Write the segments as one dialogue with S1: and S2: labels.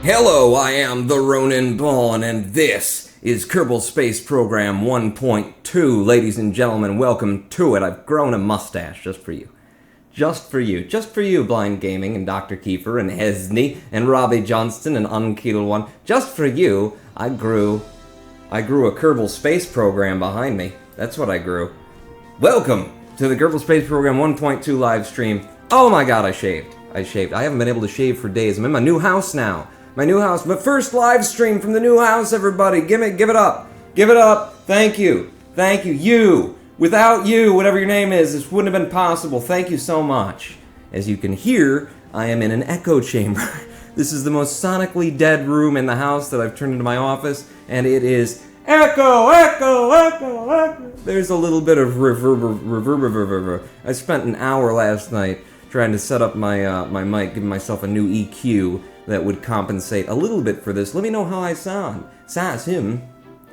S1: Hello, I am the Ronin Pawn, and this is Kerbal Space Program 1.2. Ladies and gentlemen, welcome to it. I've grown a mustache just for you. Just for you. Just for you, Blind Gaming, and Dr. Kiefer, and Hesney, and Robbie Johnston, and Unkill One. Just for you, I grew a Kerbal Space Program behind me. That's what I grew. Welcome to the Kerbal Space Program 1.2 live stream. Oh my god, I shaved. I haven't been able to shave for days. I'm in my new house now. My new house. My first live stream from the new house, everybody. Give it up. Give it up. Thank you. Thank you. You. Without you, whatever your name is, this wouldn't have been possible. Thank you so much. As you can hear, I am in an echo chamber. This is the most sonically dead room in the house that I've turned into my office, and it is echo, echo, echo, echo. There's a little bit of reverb. I spent an hour last night trying to set up my mic, giving myself a new EQ that would compensate a little bit for this. Let me know how I sound. I couldn't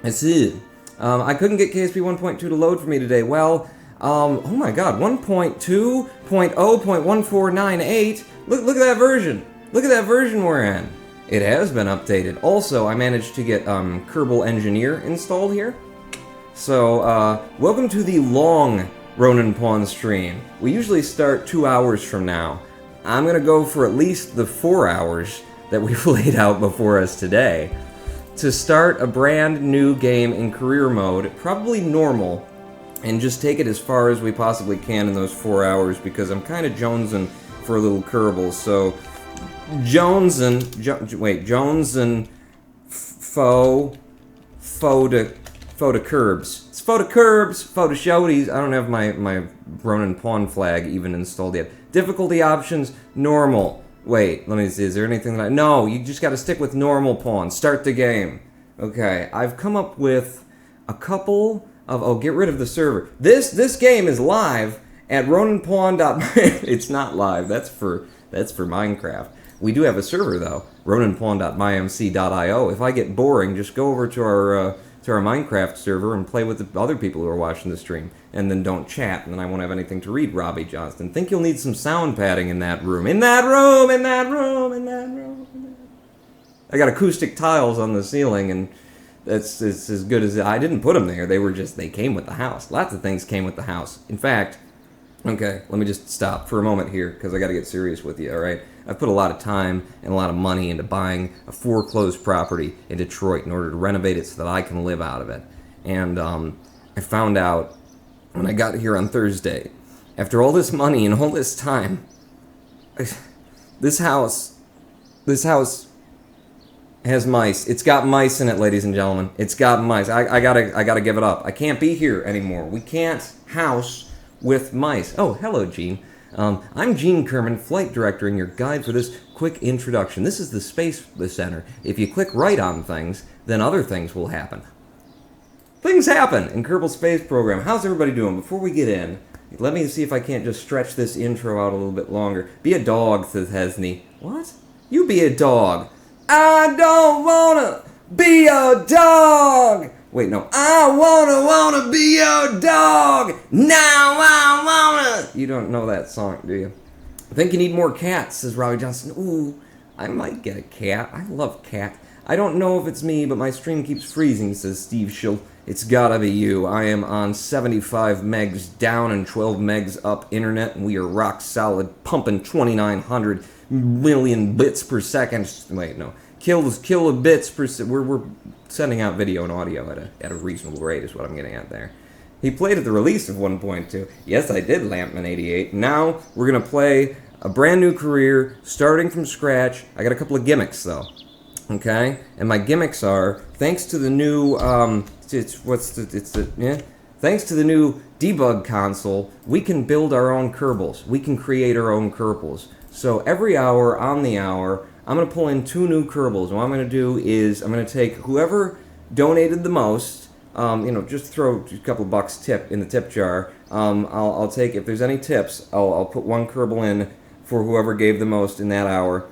S1: get KSP 1.2 to load for me today. Well, oh my god, 1.2.0.1498. Look at that version. Look at that version we're in. It has been updated. Also, I managed to get Kerbal Engineer installed here. So, welcome to the long Ronin Pawn stream. We usually start 2 hours from now. I'm gonna go for at least the 4 hours that we've laid out before us today to start a brand new game in career mode, probably normal, and just take it as far as we possibly can in those 4 hours because I'm kind of jonesing for a little Kerbal. So Jones and Faux to Kerbs. It's Faux to Kerbs, Faux to Shodies. I don't have my Ronin Pawn flag even installed yet. Difficulty options, normal. Wait, let me see, is there anything that no, you just gotta stick with normal pawn. Start the game. Okay, I've come up with a couple of, oh, get rid of the server. This game is live at roninpawn. It's not live, that's for Minecraft. We do have a server though, roninpawn.mymc.io. If I get boring, just go over to our Minecraft server and play with the other people who are watching the stream, and then don't chat, and then I won't have anything to read, Robbie Johnston. Think you'll need some sound padding in that room. In that room! I got acoustic tiles on the ceiling, and it's as good as... I didn't put them there, they came with the house. Lots of things came with the house. In fact, okay, let me just stop for a moment here, because I gotta get serious with you, alright? I've put a lot of time and a lot of money into buying a foreclosed property in Detroit in order to renovate it so that I can live out of it. And I found out when I got here on Thursday, after all this money and all this time, this house has mice. It's got mice in it, ladies and gentlemen. It's got mice. I gotta give it up. I can't be here anymore. We can't house with mice. Oh, hello, Gene. I'm Gene Kerman, Flight Director, and your guide for this quick introduction. This is the Space Center. If you click right on things, then other things will happen. Things happen in Kerbal Space Program. How's everybody doing? Before we get in, let me see if I can't just stretch this intro out a little bit longer. Be a dog, says Hesney. What? You be a dog. I don't wanna be a dog! Wait, no. I wanna be your dog! Now I wanna! You don't know that song, do you? I think you need more cats, says Robbie Johnson. Ooh, I might get a cat. I love cat. I don't know if it's me, but my stream keeps freezing, says Steve Schill. It's gotta be you. I am on 75 megs down and 12 megs up internet, and we are rock solid, pumping 2,900 million bits per second. Wait, no. Kill a bits per second. We're sending out video and audio at a reasonable rate is what I'm getting at there. He played at the release of 1.2. Yes, I did, Lampman88. Now, we're going to play a brand new career, starting from scratch. I got a couple of gimmicks, though. Okay? And my gimmicks are, thanks to the new, thanks to the new debug console, we can build our own Kerbals. We can create our own Kerbals. So every hour, on the hour, I'm going to pull in 2 new Kerbals, and what I'm going to do is I'm going to take whoever donated the most, just throw a couple of bucks tip in the tip jar. I'll take, if there's any tips, I'll put 1 Kerbal in for whoever gave the most in that hour,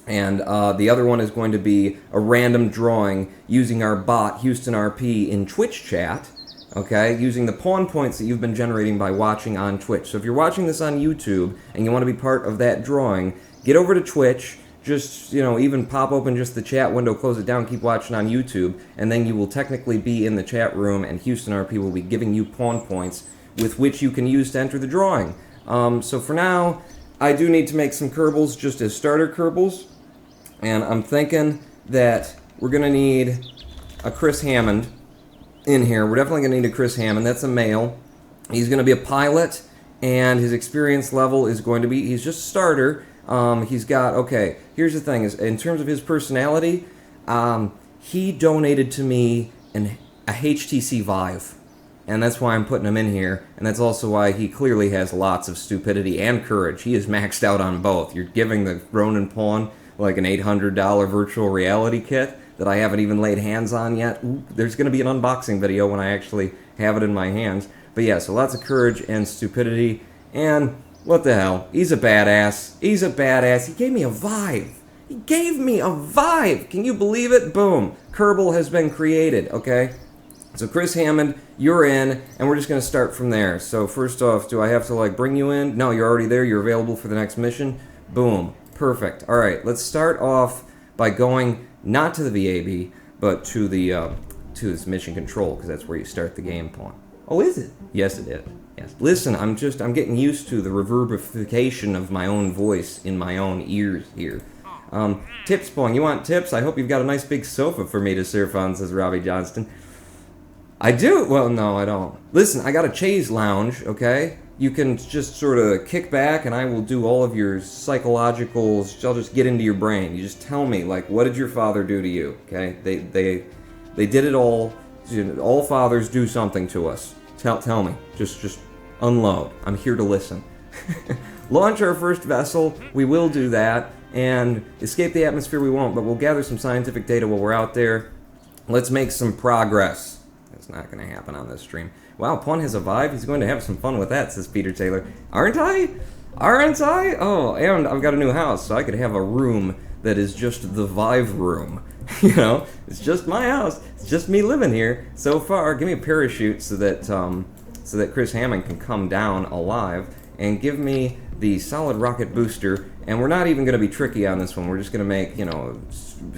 S1: and the other one is going to be a random drawing using our bot, Houston RP, in Twitch chat, okay, using the pawn points that you've been generating by watching on Twitch. So if you're watching this on YouTube and you want to be part of that drawing, get over to Twitch, just, even pop open just the chat window, close it down, keep watching on YouTube, and then you will technically be in the chat room, and Houston RP will be giving you pawn points with which you can use to enter the drawing. So for now, I do need to make some Kerbals just as starter Kerbals, and I'm thinking that we're going to need a Chris Hammond in here. We're definitely going to need a Chris Hammond. That's a male. He's going to be a pilot, and his experience level is going to be, he's just a starter. He's got, okay, here's the thing, is in terms of his personality, he donated to me a HTC Vive, and that's why I'm putting him in here, and that's also why he clearly has lots of stupidity and courage. He is maxed out on both. You're giving the Ronin pawn like an $800 virtual reality kit that I haven't even laid hands on yet. Ooh, there's going to be an unboxing video when I actually have it in my hands. But yeah, so lots of courage and stupidity, and what the hell? He's a badass. He's a badass. He gave me a Vive. He gave me a Vive. Can you believe it? Boom. Kerbal has been created, okay? So Chris Hammond, you're in, and we're just going to start from there. So first off, do I have to, bring you in? No, you're already there. You're available for the next mission. Boom. Perfect. All right, let's start off by going not to the VAB, but to this mission control, because that's where you start the game pawn. Oh, is it? Yes, it is. Yes. Listen, I'm getting used to the reverberification of my own voice in my own ears here. Tips pawn. You want tips? I hope you've got a nice big sofa for me to surf on, says Robbie Johnston. I do? Well, no, I don't. Listen, I got a chaise lounge, okay? You can just sort of kick back and I will do all of your psychologicals. I'll just get into your brain. You just tell me, what did your father do to you, okay? They did it all. All fathers do something to us. Tell me. Just unload. I'm here to listen. Launch our first vessel. We will do that. And escape the atmosphere we won't, but we'll gather some scientific data while we're out there. Let's make some progress. That's not going to happen on this stream. Wow, Pawn has a Vive. He's going to have some fun with that, says Peter Taylor. Aren't I? Aren't I? Oh, and I've got a new house, so I could have a room that is just the Vive room. It's just my house. It's just me living here so far. Give me a parachute so that Chris Hammond can come down alive, and give me the solid rocket booster. And we're not even going to be tricky on this one. We're just going to make,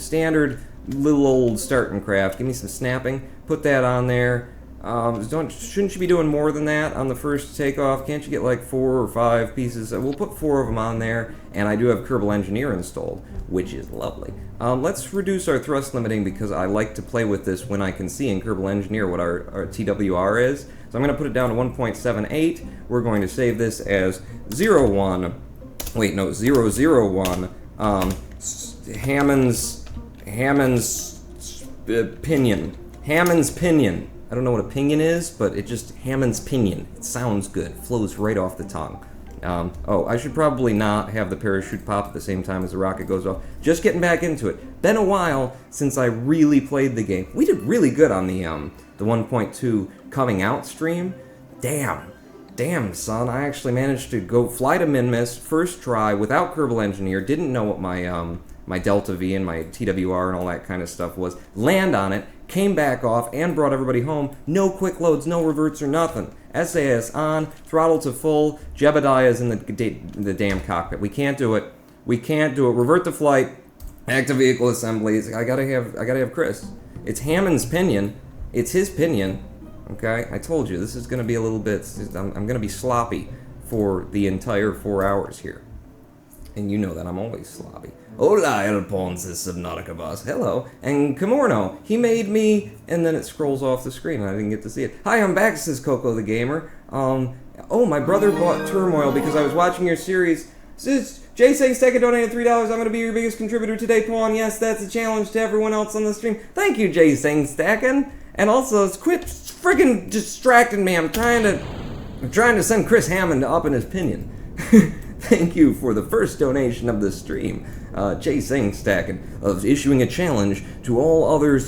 S1: standard little old starting craft. Give me some snapping. Put that on there. Shouldn't you be doing more than that on the first takeoff? Can't you get 4 or 5 pieces? We'll put 4 of them on there, and I do have Kerbal Engineer installed, which is lovely. Let's reduce our thrust limiting because I like to play with this when I can see in Kerbal Engineer what our TWR is. So I'm going to put it down to 1.78. We're going to save this as 001. Wait, no, 001. Hammond's pinion. Hammond's pinion. I don't know what a pinion is, but it just Hammond's pinion. It sounds good. It flows right off the tongue. I should probably not have the parachute pop at the same time as the rocket goes off. Just getting back into it. Been a while since I really played the game. We did really good on the 1.2 coming out stream. Damn, son. I actually managed to go fly to Minmus first try without Kerbal Engineer. Didn't know what my Delta V and my TWR and all that kind of stuff was. Land on it. Came back off and brought everybody home. No quick loads, no reverts or nothing. SAS on, throttle to full. Jebediah's in the damn cockpit. We can't do it. Revert to flight. Active vehicle assemblies. I gotta have Chris. It's Hammond's pinion. It's his pinion. Okay, I told you this is gonna be a little bit. I'm gonna be sloppy for the entire 4 hours here, and you know that I'm always sloppy. Hola, El Ponce, Subnautica Boss. Hello. And Kimorno, he made me, and then it scrolls off the screen, and I didn't get to see it. Hi, I'm back, says Coco the Gamer. My brother bought Turmoil because I was watching your series. Says, Jay saying Stecca donated $3. I'm going to be your biggest contributor today, Pawn. Yes, that's a challenge to everyone else on the stream. Thank you, Jay saying Stackin'. And also, quit friggin' distracting me. I'm trying to send Chris Hammond up in his pinion. Thank you for the first donation of the stream. Jay Singh stacking of issuing a challenge to all other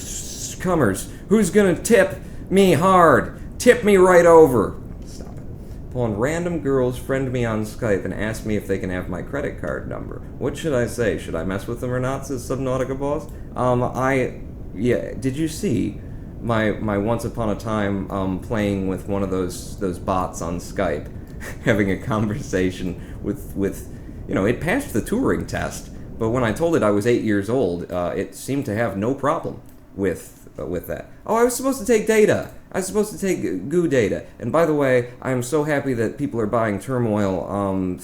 S1: comers. Who's gonna tip me hard? Tip me right over. Stop it. Pawn, random girls friend me on Skype and ask me if they can have my credit card number. What should I say? Should I mess with them or not, says Subnautica Boss? Did you see my once upon a time playing with one of those bots on Skype, having a conversation with it passed the Turing test, But when I told it I was 8 years old, it seemed to have no problem with that. Oh, I was supposed to take data. I was supposed to take goo data. And by the way, I am so happy that people are buying Turmoil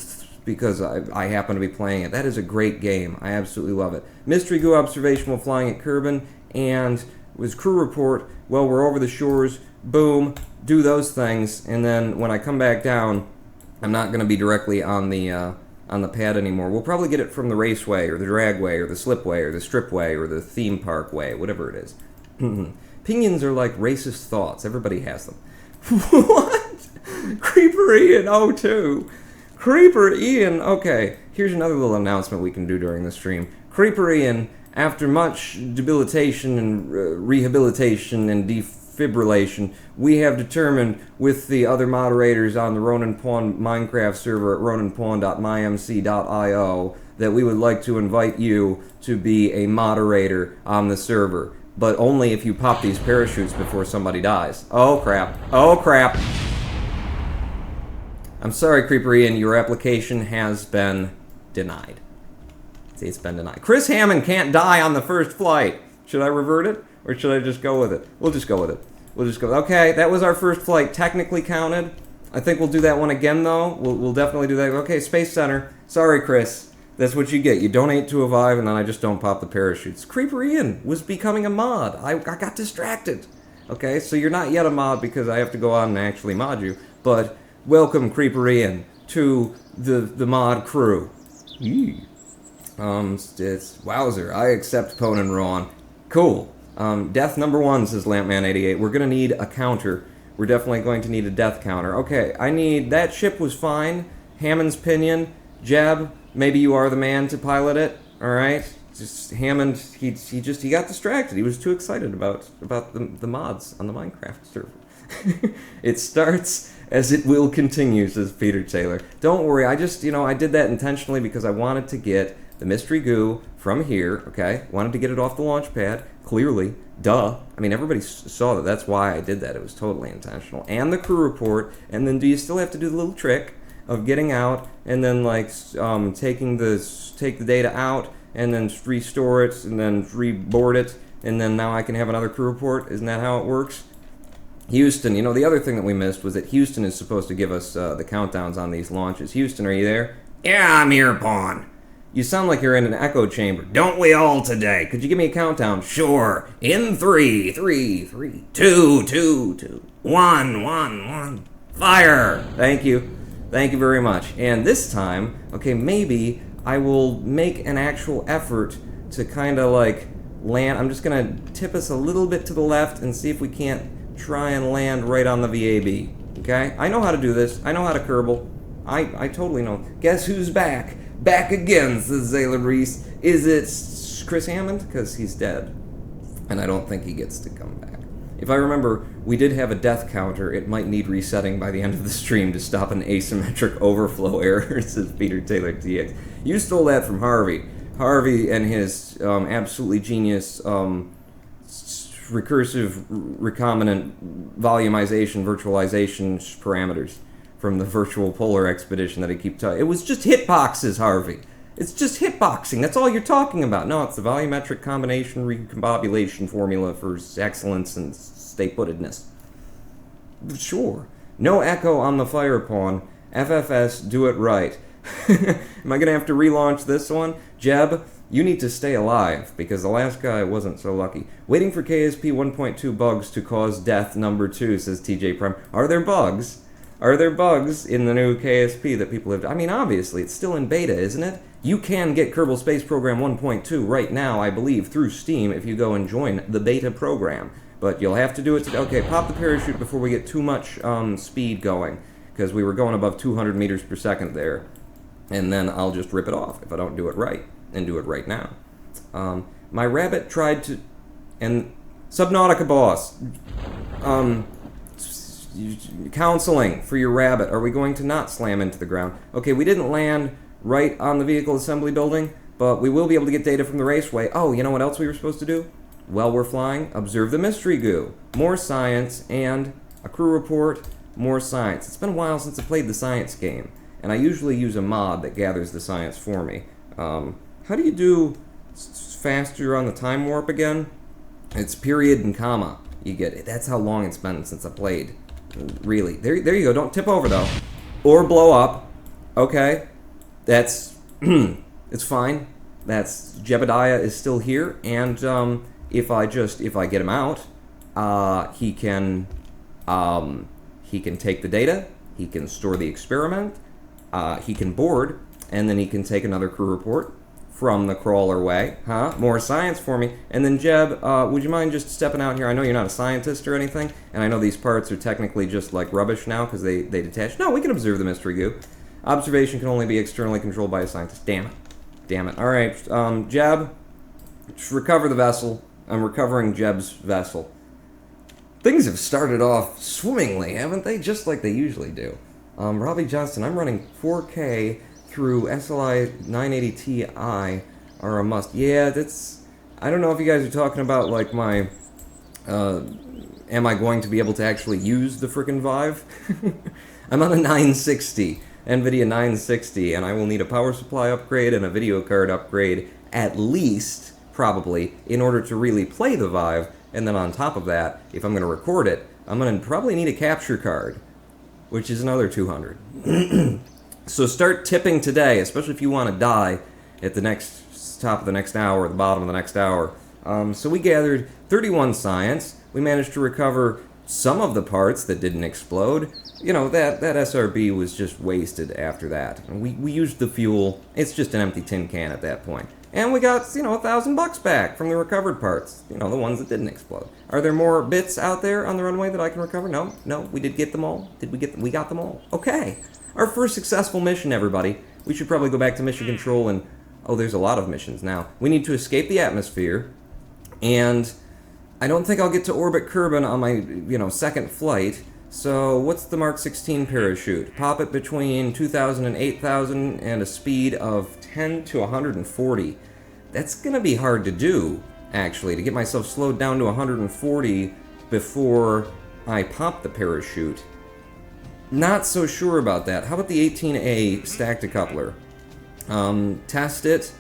S1: because I happen to be playing it. That is a great game. I absolutely love it. Mystery goo observation while flying at Kerbal, and was crew report. Well, we're over the shores. Boom. Do those things, and then when I come back down, I'm not going to be directly on the pad anymore. We'll probably get it from the raceway, or the dragway, or the slipway, or the stripway, or the theme park way, whatever it is. Opinions are like racist thoughts. Everybody has them. What? Creeper Ian 02. Creeper Ian. Okay, here's another little announcement we can do during the stream. Creeper Ian, after much debilitation and rehabilitation and defibrillation, we have determined with the other moderators on the Ronin Pawn Minecraft server at roninpawn.mymc.io that we would like to invite you to be a moderator on the server. But only if you pop these parachutes before somebody dies. Oh crap. Oh crap. I'm sorry, Creeper Ian, your application has been denied. See, it's been denied. Chris Hammond can't die on the first flight. Should I revert it? Or should I just go with it? We'll just go with it. We'll just go. Okay, that was our first flight technically counted. I think we'll do that one again, though. We'll definitely do that. Okay, Space Center. Sorry, Chris. That's what you get. You donate to a Vive, and then I just don't pop the parachutes. Creeper Ian was becoming a mod. I got distracted. Okay, so you're not yet a mod because I have to go on and actually mod you. But welcome, Creeper Ian, to the mod crew. It's wowzer. I accept Ponin Ron. Cool. Death number 1, says Lampman88. We're gonna need a counter. We're definitely going to need a death counter. Okay, I need... That ship was fine. Hammond's Pinion. Jeb, maybe you are the man to pilot it. Alright? Just Hammond, he got distracted. He was too excited about the mods on the Minecraft server. It starts as it will continue, says Peter Taylor. Don't worry, I just, I did that intentionally because I wanted to get the mystery goo from here, okay? Wanted to get it off the launch pad, clearly. Duh. I mean, everybody saw that. That's why I did that. It was totally intentional. And the crew report, and then do you still have to do the little trick of getting out, and then, take the data out, and then restore it, and then reboard it, and then now I can have another crew report? Isn't that how it works? Houston, the other thing that we missed was that Houston is supposed to give us the countdowns on these launches. Houston, are you there? Yeah, I'm here, Pawn. You sound like you're in an echo chamber. Don't we all today? Could you give me a countdown? Sure. In 3, 2, 2, 1. Fire! Thank you. Thank you very much. And this time, okay, maybe I will make an actual effort to kind of land. I'm just going to tip us a little bit to the left and see if we can't try and land right on the VAB. Okay? I know how to do this. I know how to Kerbal. I totally know. Guess who's back? Back again, says Zayla Reese. Is it Chris Hammond? Because he's dead. And I don't think he gets to come back. If I remember, we did have a death counter. It might need resetting by the end of the stream to stop an asymmetric overflow error, says Peter Taylor TX. You stole that from Harvey. Harvey and his absolutely genius recursive recombinant volumization virtualization parameters from the virtual polar expedition that I keep talking. It was just hitboxes, Harvey. It's just hitboxing. That's all you're talking about. No, it's the volumetric combination recombobulation formula for excellence and stay-puttedness. Sure. No echo on the fire pawn. FFS, do it right. Am I going to have to relaunch this one? Jeb, you need to stay alive, because the last guy wasn't so lucky. Waiting for KSP 1.2 bugs to cause death number 2, says TJ Prime. Are there bugs? Are there bugs in the new KSP that people have... I mean, obviously, it's still in beta, isn't it? You can get Kerbal Space Program 1.2 right now, I believe, through Steam if you go and join the beta program. But you'll have to do it today. Okay, pop the parachute before we get too much speed going, because we were going above 200 meters per second there. And then I'll just rip it off if I don't do it right, and do it right now. My rabbit tried to... And Subnautica boss. Counseling for your rabbit. Are we going to not slam into the ground? Okay, we didn't land right on the vehicle assembly building, but we will be able to get data from the raceway. Oh, you know what else we were supposed to do? While we're flying, observe the mystery goo. More science and a crew report, more science. It's been a while since I played the science game, and I usually use a mod that gathers the science for me. How do you do faster on the time warp again? It's period and comma. You get it. That's how long it's been since I played. Really. There you go. Don't tip over, though. Or blow up. Okay. That's... it's fine. That's... Jebediah is still here. And, if I get him out, he can take the data. He can store the experiment. He can board. And then he can take another crew report from the crawler way. More science for me. And then, Jeb, would you mind just stepping out here? I know you're not a scientist or anything, and I know these parts are technically just like rubbish now because they detach. No, we can observe the mystery goo. Observation can only be externally controlled by a scientist. Damn it. Damn it. All right, Jeb, recover the vessel. I'm recovering Jeb's vessel. Things have started off swimmingly, haven't they? Just like they usually do. Robbie Johnston, I'm running 4K through SLI 980 Ti are a must. Yeah, that's... I don't know if you guys are talking about, like, my... am I going to be able to actually use the frickin' Vive? I'm on a 960, NVIDIA 960, and I will need a power supply upgrade and a video card upgrade, at least, probably, in order to really play the Vive. And then on top of that, if I'm going to record it, I'm going to probably need a capture card, which is another 200. So start tipping today, especially if you want to die at the top of the next hour, or the bottom of the next hour. So we gathered 31 science. We managed to recover some of the parts that didn't explode. You know, that SRB was just wasted after that. And we used the fuel. It's just an empty tin can at that point. And we got, $1,000 back from the recovered parts. The ones that didn't explode. Are there more bits out there on the runway that I can recover? No, we did get them all. We got them all. Okay. Our first successful mission, everybody. We should probably go back to mission control and... Oh, there's a lot of missions now. We need to escape the atmosphere. And I don't think I'll get to orbit Kerbal on my, second flight. So what's the Mark 16 parachute? Pop it between 2,000 and 8,000 and a speed of 10 to 140. That's going to be hard to do, actually, to get myself slowed down to 140 before I pop the parachute. Not so sure about that. How about the 18A stacked decoupler? Test it.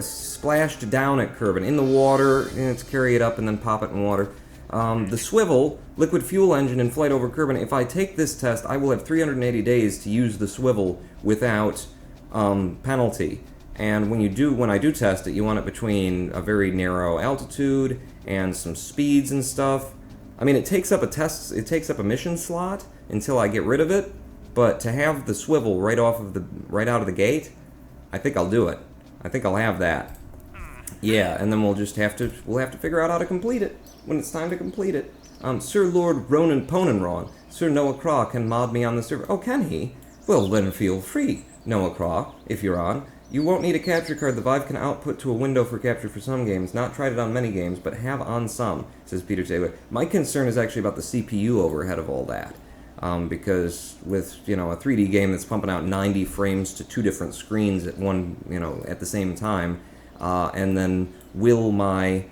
S1: Splashed down at Kerbal in the water, and carry it up and then pop it in water. The swivel, liquid fuel engine in flight over Kerbal. If I take this test, I will have 380 days to use the swivel without penalty. And when I do test it, you want it between a very narrow altitude and some speeds and stuff. I mean, it takes up a mission slot until I get rid of it, but to have the swivel right out of the gate, I think I'll do it. I think I'll have that. Yeah, and then we'll have to figure out how to complete it when it's time to complete it. Sir Lord Ronan Ponenron, Sir Noah Craw can mod me on the server. Oh, can he? Well, then feel free, Noah Craw, if you're on. You won't need a capture card. The Vive can output to a window for capture for some games. Not tried it on many games, but have on some, says Peter Taylor. My concern is actually about the CPU overhead of all that. Because with, a 3D game that's pumping out 90 frames to two different screens at at the same time, and then will my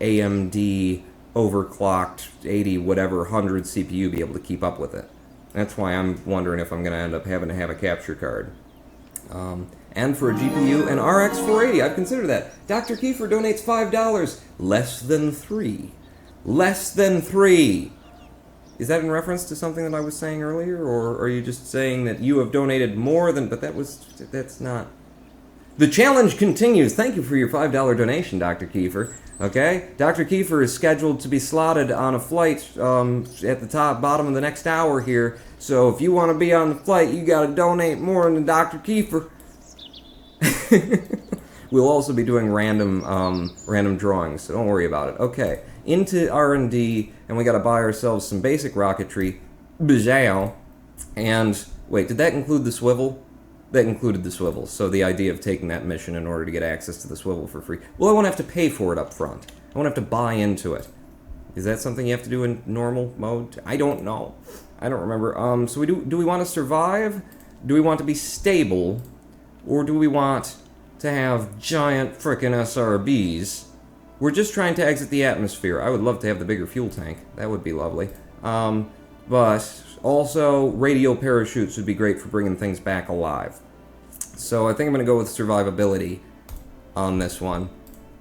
S1: AMD overclocked 80 whatever 100 CPU be able to keep up with it? That's why I'm wondering if I'm going to end up having to have a capture card. And for a GPU, an RX 480. I've considered that. Dr. Kiefer donates $5. Less than 3. Less than 3. Is that in reference to something that I was saying earlier, or are you just saying that you have donated more than... But that's not... The challenge continues. Thank you for your $5 donation, Dr. Kiefer. Okay? Dr. Kiefer is scheduled to be slotted on a flight at the bottom of the next hour here. So if you want to be on the flight, you got to donate more than Dr. Kiefer. We'll also be doing random drawings, so don't worry about it. Okay, into R&D, and we got to buy ourselves some basic rocketry. Bazow. And wait, did that include the swivel? That included the swivel. So the idea of taking that mission in order to get access to the swivel for free. Well, I won't have to pay for it up front. I won't have to buy into it. Is that something you have to do in normal mode? I don't know. I don't remember. So do we want to survive? Do we want to be stable? Or do we want to have giant frickin' SRBs? We're just trying to exit the atmosphere. I would love to have the bigger fuel tank. That would be lovely. But also, radial parachutes would be great for bringing things back alive. So I think I'm going to go with survivability on this one.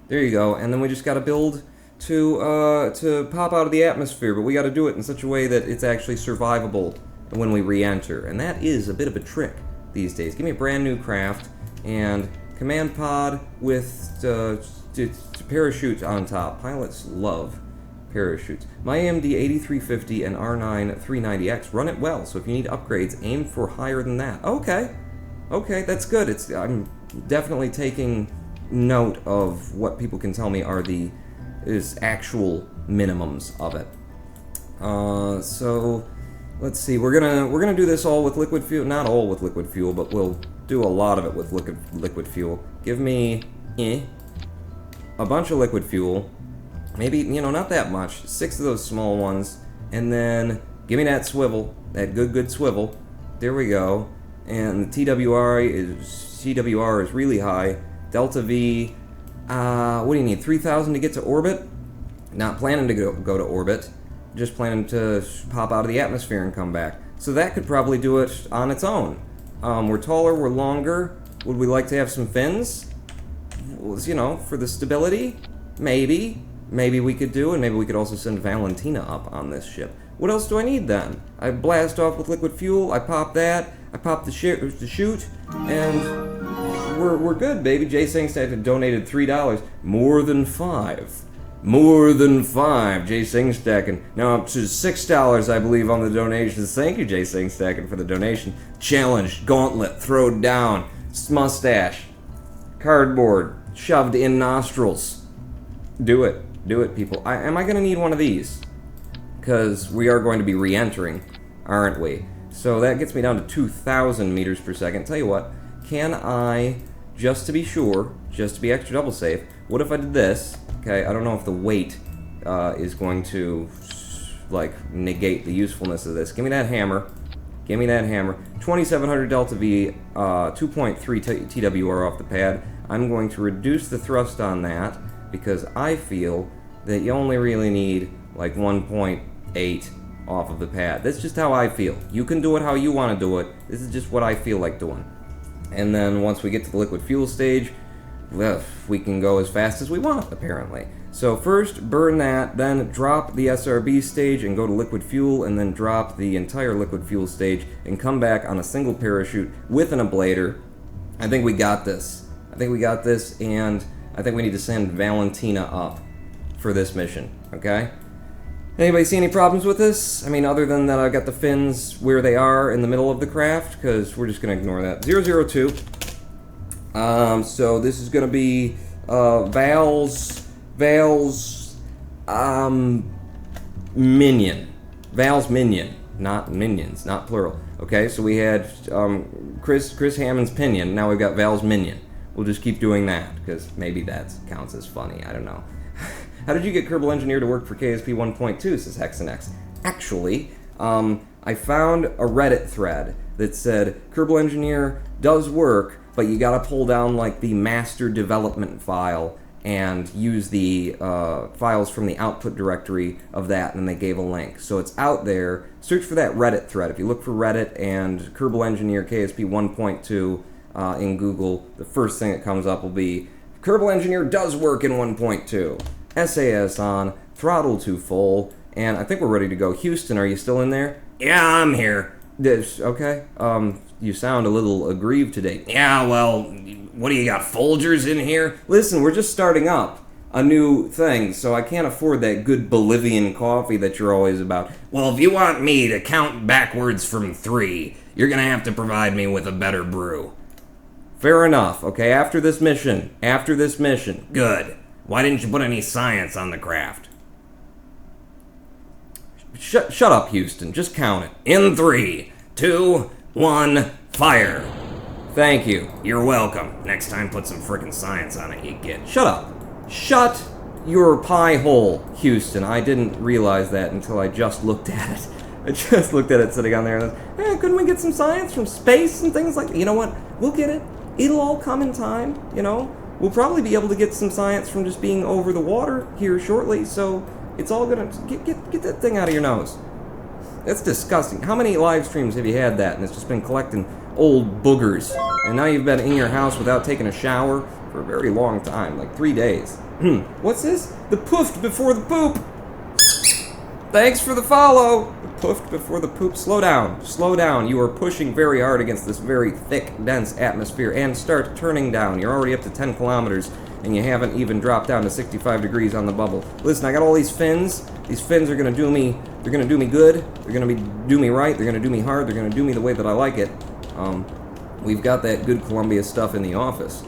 S1: There you go. And then we just got to build to pop out of the atmosphere, but we got to do it in such a way that it's actually survivable when we re-enter. And that is a bit of a trick these days. Give me a brand new craft and command pod with parachutes on top. Pilots love parachutes. My AMD 8350 and R9 390X run it well, so if you need upgrades, aim for higher than that. Okay, that's good. I'm definitely taking note of what people can tell me are is actual minimums of it. So let's see. We're gonna do this all with liquid fuel. Not all with liquid fuel, but we'll do a lot of it with liquid fuel. Give me a bunch of liquid fuel. Maybe, not that much. 6 of those small ones. And then give me that swivel. That good swivel. There we go. And the TWR is really high. Delta V, what do you need? 3,000 to get to orbit? Not planning to go to orbit. Just planning to pop out of the atmosphere and come back. So that could probably do it on its own. We're taller, we're longer. Would we like to have some fins? For the stability? Maybe. Maybe we could do, and maybe we could also send Valentina up on this ship. What else do I need then? I blast off with liquid fuel, I pop that, I pop the chute, and we're good, baby. Jay Singstack donated $3. More than 5. More than 5, Jay Singstacken. Now up to $6, I believe, on the donations. Thank you, Jay Singstacken, for the donation. Challenge, gauntlet, throw down, mustache, cardboard, shoved in nostrils. Do it, people. Am I going to need one of these? Because we are going to be re-entering, aren't we? So that gets me down to 2,000 meters per second. Tell you what, can I, just to be sure, just to be extra double safe, what if I did this? Okay, I don't know if the weight is going to, negate the usefulness of this. Give me that hammer. Give me that hammer. 2,700 Delta V, 2.3 TWR off the pad. I'm going to reduce the thrust on that because I feel that you only really need, 1.8 off of the pad. That's just how I feel. You can do it how you want to do it. This is just what I feel like doing. And then once we get to the liquid fuel stage, well, we can go as fast as we want, apparently. So first, burn that, then drop the SRB stage and go to liquid fuel, and then drop the entire liquid fuel stage and come back on a single parachute with an ablator. I think we got this. And I think we need to send Valentina up for this mission, okay? Anybody see any problems with this? I mean, other than that I got the fins where they are in the middle of the craft, because we're just going to ignore that. 002. So this is going to be Val's minion. Val's minion, not minions, not plural. Okay, so we had Chris Hammond's pinion, now we've got Val's minion. We'll just keep doing that, because maybe that counts as funny, I don't know. How did you get Kerbal Engineer to work for KSP 1.2, says HexanX? Actually, I found a Reddit thread that said Kerbal Engineer does work, but you gotta pull down the master development file and use the files from the output directory of that, and they gave a link. So it's out there. Search for that Reddit thread. If you look for Reddit and Kerbal Engineer KSP 1.2 in Google, the first thing that comes up will be Kerbal Engineer does work in 1.2. SAS on, throttle to full, and I think we're ready to go. Houston, are you still in there? Yeah, I'm here. Okay. You sound a little aggrieved today. Yeah, well, what do you got, Folgers in here? Listen, we're just starting up a new thing, so I can't afford that good Bolivian coffee that you're always about. Well, if you want me to count backwards from 3, you're gonna have to provide me with a better brew. Fair enough, okay, after this mission. Good. Why didn't you put any science on the craft? Shut up, Houston. Just count it. In 3, 2, 1, fire. Thank you. You're welcome. Next time, put some frickin' science on it, you get. Shut up. Shut your pie hole, Houston. I didn't realize that until I just looked at it. I just looked at it sitting on there and I was, couldn't we get some science from space and things like that? You know what? We'll get it. It'll all come in time, We'll probably be able to get some science from just being over the water here shortly, so it's all gonna... Get that thing out of your nose. That's disgusting. How many live streams have you had that, and it's just been collecting old boogers, and now you've been in your house without taking a shower for a very long time, like 3 days. What's this? The poofed before the poop. Thanks for the follow. The poofed before the poop. Slow down. Slow down. You are pushing very hard against this very thick, dense atmosphere, and start turning down. You're already up to 10 kilometers, and you haven't even dropped down to 65 degrees on the bubble. Listen, I got all these fins. These fins are gonna do me. They're gonna do me good. They're gonna do me right. They're gonna do me hard. They're gonna do me the way that I like it. We've got that good Columbia stuff in the office.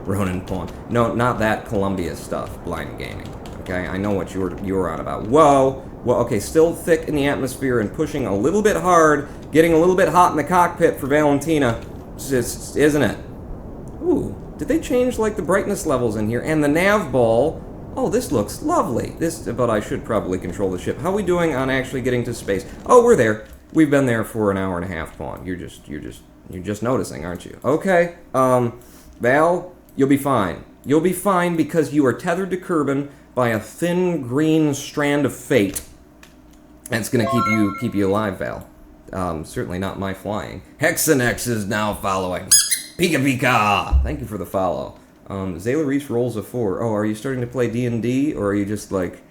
S1: Ronan Pawn. No, not that Columbia stuff. Blind Gaming. Okay, I know what you're on about. Whoa. Well, okay, still thick in the atmosphere and pushing a little bit hard, getting a little bit hot in the cockpit for Valentina, isn't it? Ooh, did they change like the brightness levels in here? And the nav ball. Oh, this looks lovely. But I should probably control the ship. How are we doing on actually getting to space? Oh, we're there. We've been there for an hour and a half, Pawn. You're just noticing, aren't you? Okay. Val, you'll be fine. You'll be fine because you are tethered to Kerbal by a thin green strand of fate. That's gonna keep you alive, Val. Certainly not my flying. Hexanex is now following. Pika Pika! Thank you for the follow. Zayla Reese rolls a 4. Oh, are you starting to play D&D, or are you just, like,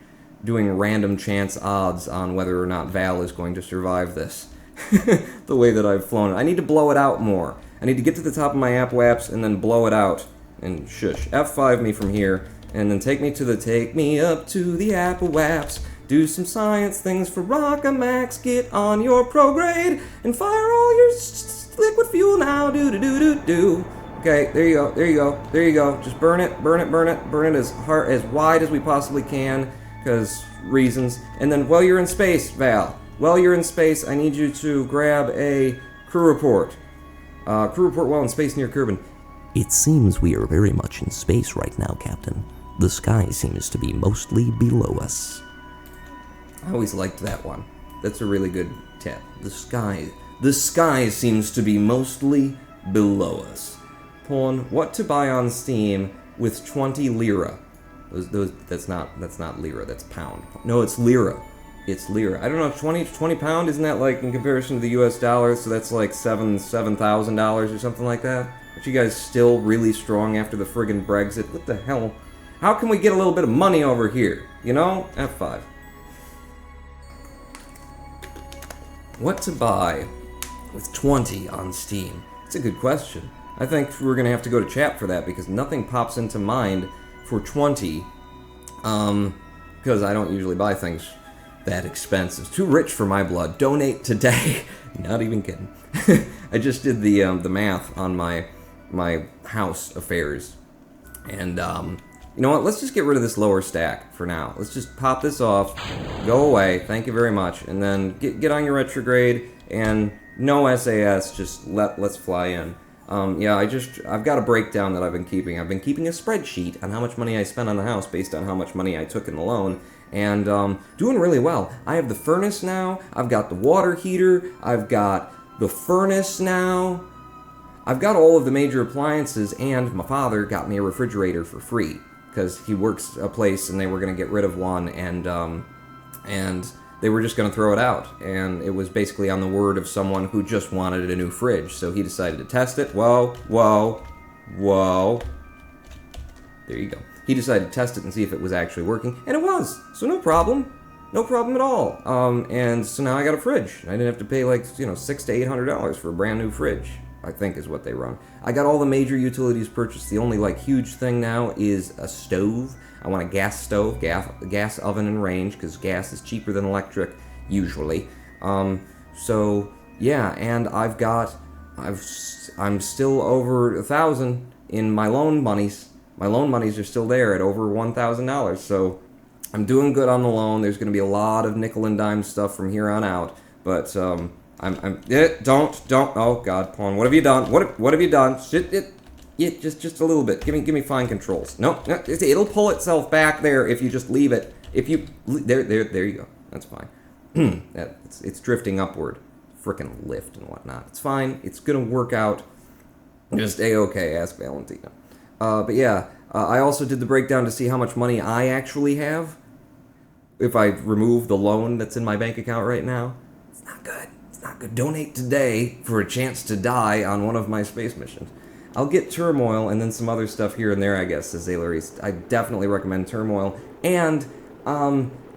S1: doing random chance odds on whether or not Val is going to survive this? The way that I've flown it. I need to blow it out more. I need to get to the top of my Appwaps and then blow it out. And shush. F5 me from here, and then take me up to the Appwaps. Do some science things for Rockamax. Get on your prograde and fire all your liquid fuel now. Do. Okay, there you go, there you go, there you go. Just burn it as wide as we possibly can, because reasons. And then while you're in space, Val, while you're in space, I need you to grab a crew report. Crew report while in space near Kerbal.
S2: It seems we are very much in space right now, Captain. The sky seems to be mostly below us.
S1: I always liked that one. That's a really good tip. The sky seems to be mostly below us. Pawn, what to buy on Steam with 20 lira? That's not lira, that's pound. No, it's lira. It's lira. I don't know, 20 pound, isn't that like in comparison to the US dollar? So that's like $7,000 or something like that? Aren't you guys still really strong after the friggin' Brexit? What the hell? How can we get a little bit of money over here? You know? F5. What to buy with 20 on Steam? It's a good question. I think we're going to have to go to chat for that because nothing pops into mind for 20. Because I don't usually buy things that expensive. Too rich for my blood. Donate today. Not even kidding. I just did the math on my house affairs. And, you know what? Let's just get rid of this lower stack for now. Let's just pop this off. Go away. Thank you very much. And then get on your retrograde and no SAS. Just let's fly in. Yeah, I've got a breakdown that I've been keeping. I've been keeping a spreadsheet on how much money I spent on the house based on how much money I took in the loan. And doing really well. I have the furnace now. I've got the water heater. I've got the furnace now. I've got all of the major appliances, and my father got me a refrigerator for free because he works a place and they were going to get rid of one, and they were just going to throw it out. And it was basically on the word of someone who just wanted a new fridge. So he decided to test it. Whoa. There you go. He decided to test it and see if it was actually working, and it was. So no problem. No problem at all. And so now I got a fridge. I didn't have to pay like, $600 to $800 for a brand new fridge, I think is what they run. I got all the major utilities purchased. The only huge thing now is a stove. I want a gas stove, gas oven and range, because gas is cheaper than electric, usually. So, yeah, and I'm still over 1,000 in my loan monies. My loan monies are still there at over $1,000, so I'm doing good on the loan. There's going to be a lot of nickel and dime stuff from here on out, but don't. Oh God, Pawn, what have you done? What have you done? Just a little bit. Give me fine controls. No, it'll pull itself back there if you just leave it. If you there you go. That's fine. It's drifting upward, frickin' lift and whatnot. It's fine. It's gonna work out. Just a-okay. Ask Valentina. But yeah, I also did the breakdown to see how much money I actually have if I remove the loan that's in my bank account right now. It's not good. It's not good. Donate today for a chance to die on one of my space missions. I'll get Turmoil and then some other stuff here and there, I guess, says Zaylaris. I definitely recommend Turmoil. And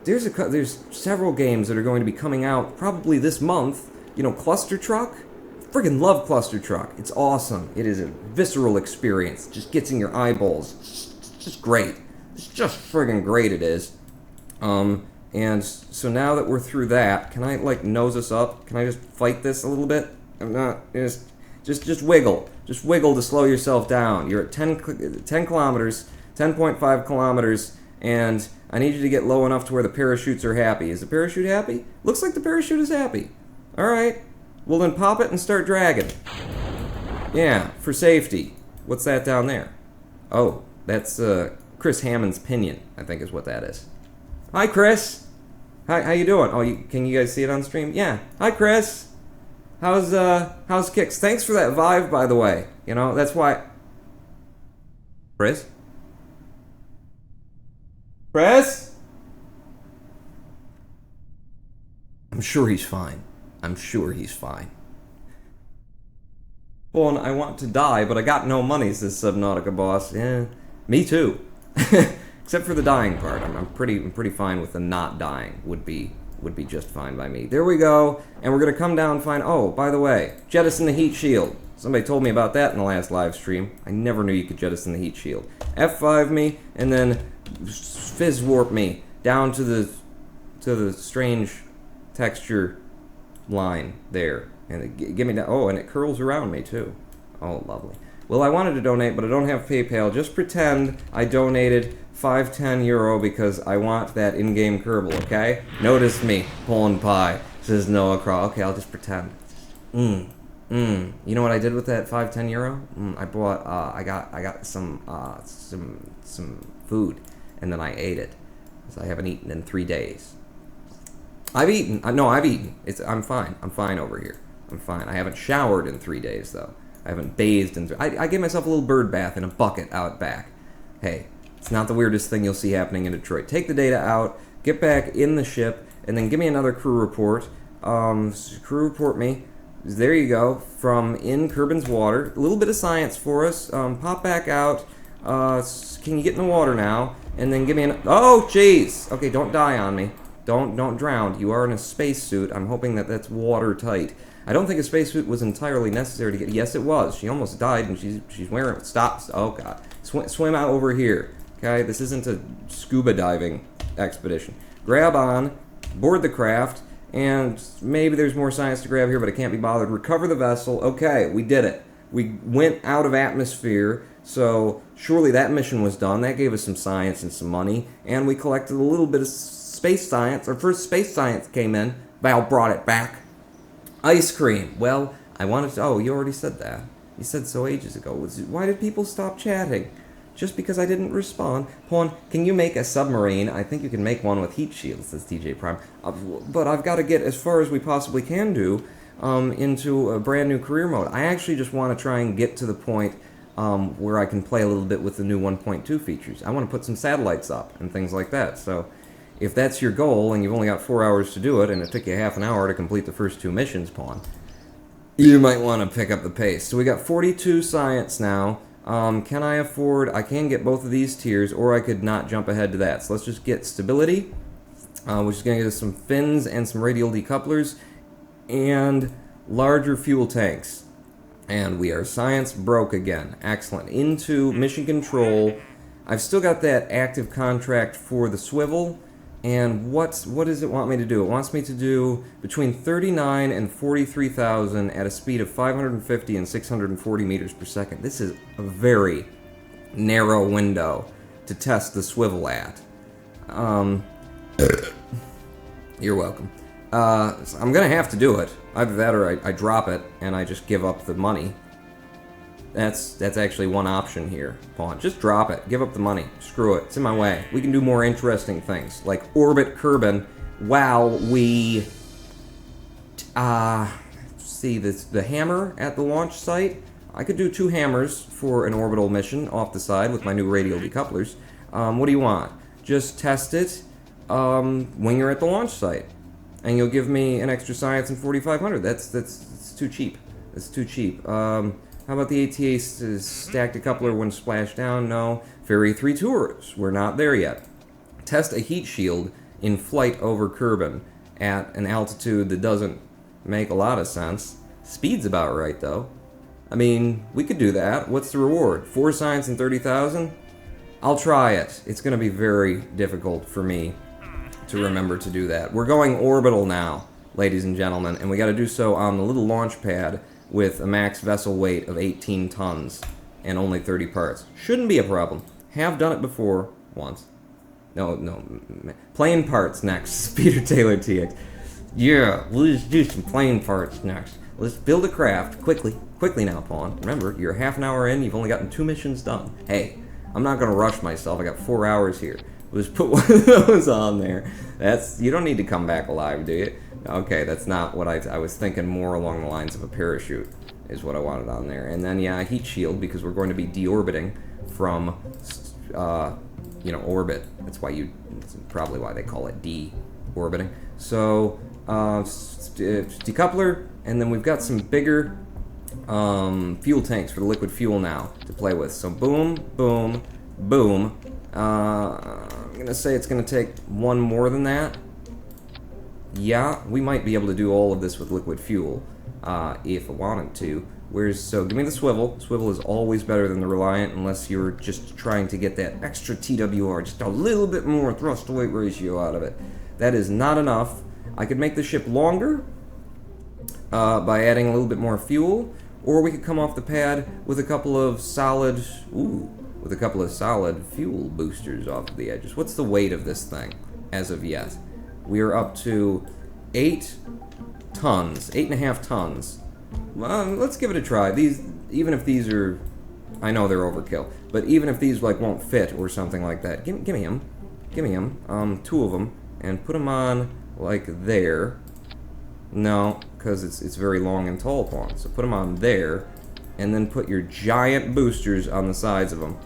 S1: there's several games that are going to be coming out probably this month. You know, Cluster Truck. Friggin' love Cluster Truck. It's awesome. It is a visceral experience. Just gets in your eyeballs. It's just great. It's just friggin' great it is. And so now that we're through that, can I, like, nose us up? Can I just fight this a little bit? I'm not, just wiggle. Just wiggle to slow yourself down. You're at 10 kilometers, 10.5 kilometers, and I need you to get low enough to where the parachutes are happy. Is the parachute happy? Looks like the parachute is happy. Alright. Well, then pop it and start dragging. Yeah, for safety. What's that down there? Oh, that's Chris Hammond's pinion, I think is what that is. Hi, Chris. Hi, how you doing? Oh, can you guys see it on stream? Yeah. Hi, Chris. How's Kicks? Thanks for that Vive, by the way. You know, that's why... Chris? Chris? I'm sure he's fine. I'm sure he's fine. Well, I want to die, but I got no money, says Subnautica Boss. Yeah, me too. Except for the dying part. I'm pretty fine with the not dying. Would be just fine by me. There we go. And we're gonna come down and find, oh, by the way, jettison the heat shield. Somebody told me about that in the last live stream. I never knew you could jettison the heat shield. F5 me, and then fizz warp me down to the strange texture line there. And give me that. Oh, and it curls around me too. Oh, lovely. Well, I wanted to donate, but I don't have PayPal. Just pretend I donated €510 because I want that in-game Kerbal, okay? Notice me, pulling pie, says Noah Craw. Okay, I'll just pretend. You know what I did with that €510? I bought, I got some food, and then I ate it. So I haven't eaten in 3 days. I've eaten. I've eaten. I'm fine. I'm fine over here. I'm fine. I haven't showered in 3 days, though. I haven't bathed in... I gave myself a little bird bath in a bucket out back. Hey, it's not the weirdest thing you'll see happening in Detroit. Take the data out, get back in the ship, and then give me another crew report. Crew report me. There you go. From in Kerbin's water. A little bit of science for us. Pop back out. Can you get in the water now? And then give me an... Oh, jeez! Okay, don't die on me. Don't drown. You are in a spacesuit. I'm hoping that that's watertight. I don't think a spacesuit was entirely necessary to get... Yes, it was. She almost died, and she's wearing... Stop. Oh, God. Swim out over here. Okay? This isn't a scuba diving expedition. Grab on, board the craft, and maybe there's more science to grab here, but I can't be bothered. Recover the vessel. Okay, we did it. We went out of atmosphere, so surely that mission was done. That gave us some science and some money, and we collected a little bit of space science. Our first space science came in. Val brought it back. Ice cream. Well, I wanted to... Oh, you already said that. You said so ages ago. Why did people stop chatting? Just because I didn't respond. Pawn, can you make a submarine? I think you can make one with heat shields, says TJ Prime. But I've got to get as far as we possibly can do into a brand new career mode. I actually just want to try and get to the point where I can play a little bit with the new 1.2 features. I want to put some satellites up and things like that. So if that's your goal and you've only got 4 hours to do it and it took you half an hour to complete the first 2 missions, Pawn, you might want to pick up the pace. So we got 42 science now. Can I afford... I can get both of these tiers, or I could not jump ahead to that. So let's just get stability, which is going to get us some fins and some radial decouplers, and larger fuel tanks. And we are science broke again. Excellent. Into mission control. I've still got that active contract for the swivel. And what does it want me to do? It wants me to do between 39 and 43,000 at a speed of 550 and 640 meters per second. This is a very narrow window to test the swivel at. You're welcome. So I'm gonna have to do it. Either that or I drop it and I just give up the money. That's actually one option here, Pawn. Just drop it. Give up the money. Screw it. It's in my way. We can do more interesting things, like orbit Kerbin while we... see, the hammer at the launch site. I could do 2 hammers for an orbital mission off the side with my new radial decouplers. What do you want? Just test it when you're at the launch site. and you'll give me an extra science and 4,500. That's too cheap. That's too cheap. How about the ATA stacked a coupler when splashed down? No. Ferry 3 tours. We're not there yet. Test a heat shield in flight over Kerbal at an altitude that doesn't make a lot of sense. Speed's about right, though. I mean, we could do that. What's the reward? 4 science and 30,000? I'll try it. It's going to be very difficult for me to remember to do that. We're going orbital now, ladies and gentlemen, and we got to do so on the little launch pad with a max vessel weight of 18 tons and only 30 parts. Shouldn't be a problem. Have done it before once. No, plane parts next. Peter Taylor TX. Yeah, let's do some plane parts next. Let's build a craft quickly now, Pawn. Remember, you're half an hour in, you've only gotten 2 missions done. Hey, I'm not gonna rush myself, I got 4 hours here. Let's put one of those on there. You don't need to come back alive, do you? Okay, that's not what I was thinking, more along the lines of a parachute is what I wanted on there. And then, yeah, a heat shield, because we're going to be deorbiting from, orbit. That's probably why they call it deorbiting. So, decoupler, and then we've got some bigger fuel tanks for the liquid fuel now to play with. So boom, boom, boom. I'm gonna say it's gonna take one more than that. Yeah, we might be able to do all of this with liquid fuel if I wanted to. So give me the swivel. Swivel is always better than the Reliant unless you're just trying to get that extra TWR, just a little bit more thrust to weight ratio out of it. That is not enough. I could make the ship longer by adding a little bit more fuel, or we could come off the pad with a couple of solid fuel boosters off of the edges. What's the weight of this thing as of yet? We are up to 8 tons, 8.5 tons. Well, let's give it a try. Even if these are, I know they're overkill, but even if these won't fit or something like that, give me them. 2 of them, and put them on there. No, because it's very long and tall, Pawn. So put them on there, and then put your giant boosters on the sides of them.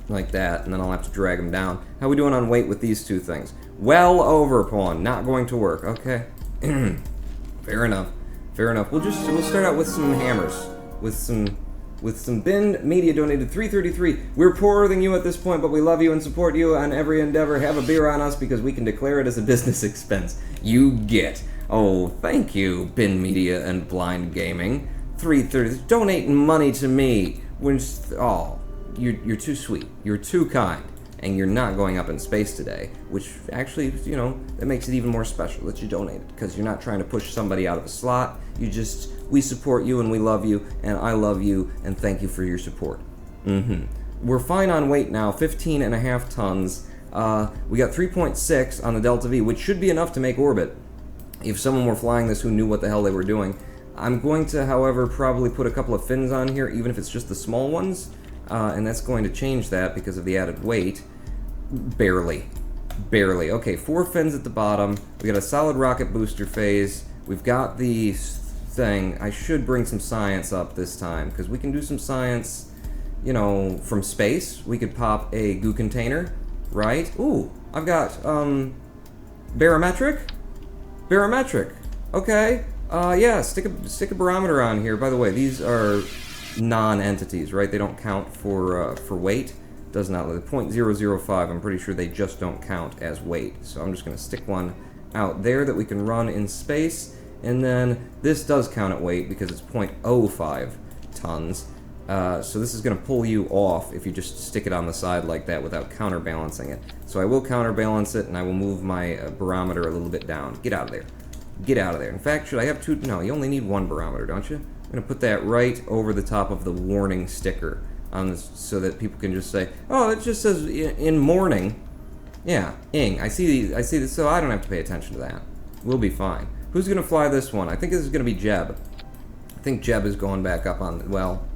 S1: Like that, and then I'll have to drag them down. How are we doing on weight with these 2 things? Well over, Pawn. Not going to work. Okay. Fair enough. We'll start out with some hammers. With some bin media donated 333. We're poorer than you at this point, but we love you and support you on every endeavor. Have a beer on us because we can declare it as a business expense. You get. Oh, thank you, Bin Media and Blind Gaming. 330. Donating money to me. You're too sweet. You're too kind. And you're not going up in space today, which actually, that makes it even more special that you donated, because you're not trying to push somebody out of a slot. We support you and we love you, and I love you, and thank you for your support. We're fine on weight now, 15.5 tons. We got 3.6 on the Delta V, which should be enough to make orbit if someone were flying this who knew what the hell they were doing. I'm going to, however, probably put a couple of fins on here, even if it's just the small ones, and that's going to change that because of the added weight. Barely. Okay, 4 fins at the bottom. We got a solid rocket booster phase. We've got the thing. I should bring some science up this time, because we can do some science, from space. We could pop a goo container, right? Ooh, I've got, barometric? Okay. Yeah, stick a barometer on here. By the way, these are non-entities, right? They don't count for weight. Does not. The 0.005, I'm pretty sure they just don't count as weight. So I'm just going to stick one out there that we can run in space. And then this does count at weight because it's 0.05 tons. So this is going to pull you off if you just stick it on the side like that without counterbalancing it. So I will counterbalance it, and I will move my barometer a little bit down. Get out of there. In fact, should I have 2? No, you only need 1 barometer, don't you? I'm going to put that right over the top of the warning sticker on this, so that people can just say, oh, it just says in morning. Yeah, ing. I see this, so I don't have to pay attention to that. We'll be fine. Who's going to fly this one? I think this is going to be Jeb. I think Jeb is going back up on,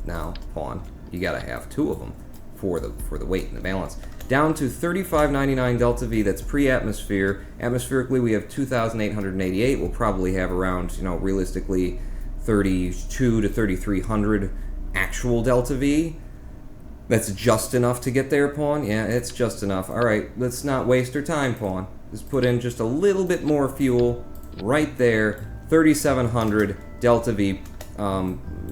S1: now, Pawn. You got to have 2 of them for the weight and the balance. Down to 3599 Delta V, that's pre-atmosphere. Atmospherically, we have 2,888. We'll probably have around, realistically, 32 to 3,300 actual Delta V. That's just enough to get there, Pawn? Yeah, it's just enough. Alright, let's not waste our time, Pawn. is put in just a little bit more fuel right there, 3,700 delta V,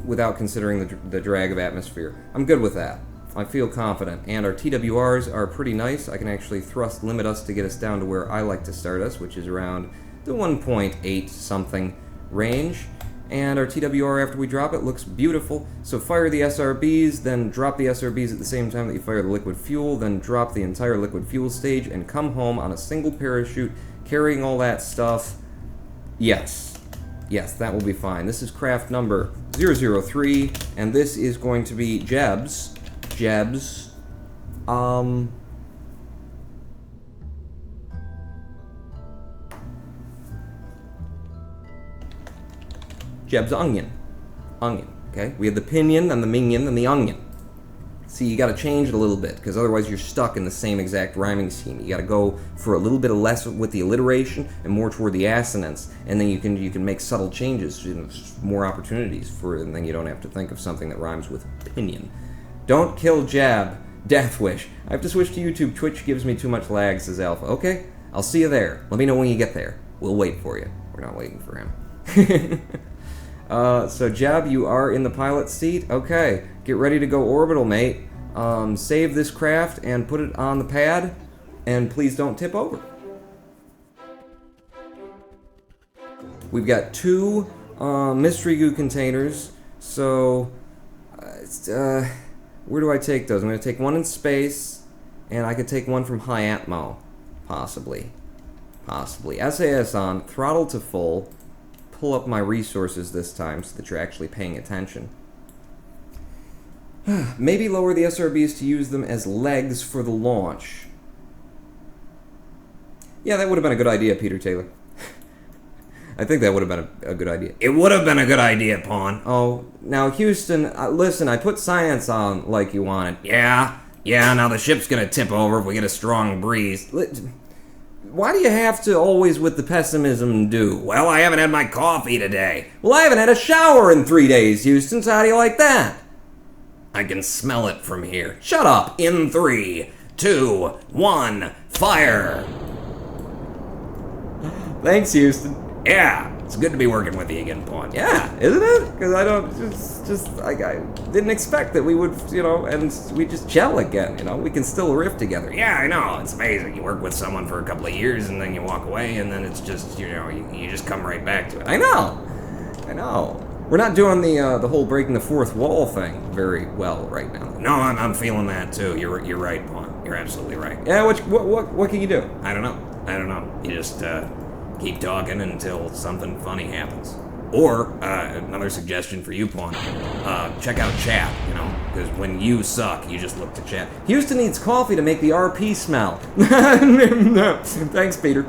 S1: without considering the drag of atmosphere. I'm good with that. I feel confident. And our TWRs are pretty nice. I can actually thrust limit us to get us down to where I like to start us, which is around the 1.8 something range. And our TWR, after we drop it, looks beautiful. So fire the SRBs, then drop the SRBs at the same time that you fire the liquid fuel, then drop the entire liquid fuel stage, and come home on a single parachute, carrying all that stuff. Yes. Yes, that will be fine. This is craft number 003, and this is going to be Jeb's. Jeb's onion. Okay? We have the pinion and the minion and the onion. See, you gotta change it a little bit, because otherwise you're stuck in the same exact rhyming scheme. You gotta go for a little bit of less with the alliteration and more toward the assonance, and then you can make subtle changes, more opportunities for it, and then you don't have to think of something that rhymes with pinion. Don't kill Jab. Death Wish. I have to switch to YouTube. Twitch gives me too much lag, says Alpha. Okay, I'll see you there. Let me know when you get there. We'll wait for you. We're not waiting for him. So Jab, you are in the pilot seat. Okay, get ready to go orbital, mate. Save this craft and put it on the pad, and please don't tip over. We've got 2 mystery goo containers, so where do I take those? I'm going to take one in space, and I could take one from high atmo, possibly. SAS on, throttle to full, pull up my resources this time so that you're actually paying attention. Maybe lower the SRBs to use them as legs for the launch. Yeah, that would have been a good idea, Peter Taylor. I think that would have been a good idea. It would have been a good idea, Pawn. Oh, now Houston, listen, I put science on like you wanted. Yeah, now the ship's gonna tip over if we get a strong breeze. Why do you have to always with the pessimism do? Well, I haven't had my coffee today. Well, I haven't had a shower in 3 days, Houston, so how do you like that? I can smell it from here. Shut up. In 3, 2, 1, fire. Thanks, Houston. Yeah, it's good to be working with you again, Pawn. Yeah, isn't it? Because I don't I didn't expect that we would, and we just gel again, We can still riff together. Yeah, I know, it's amazing. You work with someone for a couple of years and then you walk away and then it's just, you just come right back to it. I know. We're not doing the whole breaking the fourth wall thing very well right now. No, I'm feeling that too. You're right, Pawn. You're absolutely right. Yeah, what can you do? I don't know. You just keep talking until something funny happens. Or, another suggestion for you, Pawn, check out chat, because when you suck, you just look to chat. Houston needs coffee to make the RP smell. No. Thanks, Peter.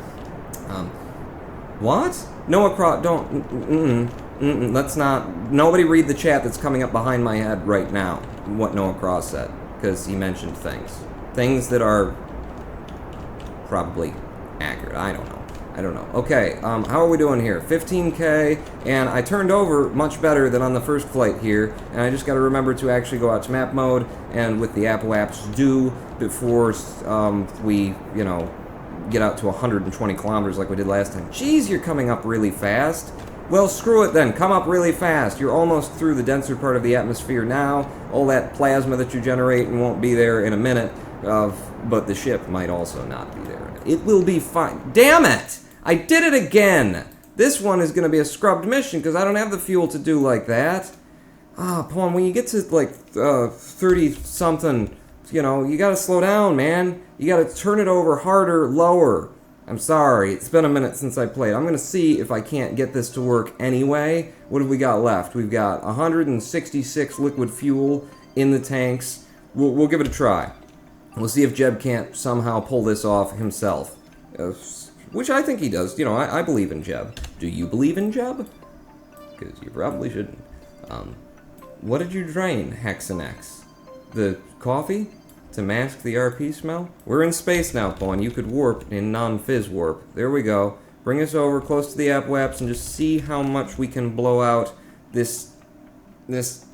S1: What? Noah Cross, don't, let's not, nobody read the chat that's coming up behind my head right now, what Noah Cross said, because he mentioned things that are probably accurate. I don't know. Okay, how are we doing here? 15K, and I turned over much better than on the first flight here, and I just got to remember to actually go out to map mode, and with the Apple apps do before we, get out to 120 kilometers like we did last time. Jeez, you're coming up really fast. Well, screw it then. Come up really fast. You're almost through the denser part of the atmosphere now. All that plasma that you generate won't be there in a minute, but the ship might also not be there. It will be fine. Damn it! I did it again! This one is going to be a scrubbed mission because I don't have the fuel to do like that. Pawn, when you get to 30-something, you got to slow down, man. You got to turn it over harder, lower. I'm sorry, it's been a minute since I played. I'm going to see if I can't get this to work anyway. What have we got left? We've got 166 liquid fuel in the tanks. We'll give it a try. We'll see if Jeb can't somehow pull this off himself. Which I think he does. I believe in Jeb. Do you believe in Jeb? Because you probably shouldn't. What did you drain, Hexanex? The coffee? To mask the RP smell? We're in space now, Pawn. You could warp in non-fizz warp. There we go. Bring us over close to the AppWaps and just see how much we can blow out this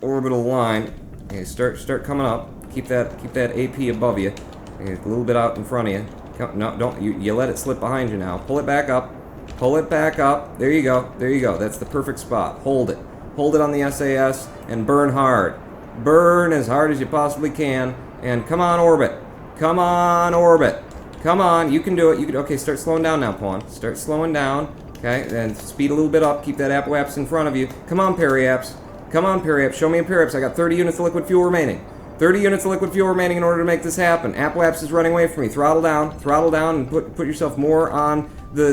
S1: orbital line. Okay, start coming up. Keep that AP above you. Okay, a little bit out in front of you. No, don't. You let it slip behind you now. Pull it back up. Pull it back up. There you go. There you go. That's the perfect spot. Hold it. Hold it on the SAS and burn hard. Burn as hard as you possibly can. And come on, Orbit. Come on, Orbit. Come on. You can do it. Okay, start slowing down now, Pawn. Start slowing down. Okay, and speed a little bit up. Keep that Apoaps in front of you. Come on, Periaps. Come on, Periaps. Show me a Periaps. I got 30 units of liquid fuel remaining. 30 units of liquid fuel remaining in order to make this happen. Apoaps is running away from me. Throttle down, and put yourself more on the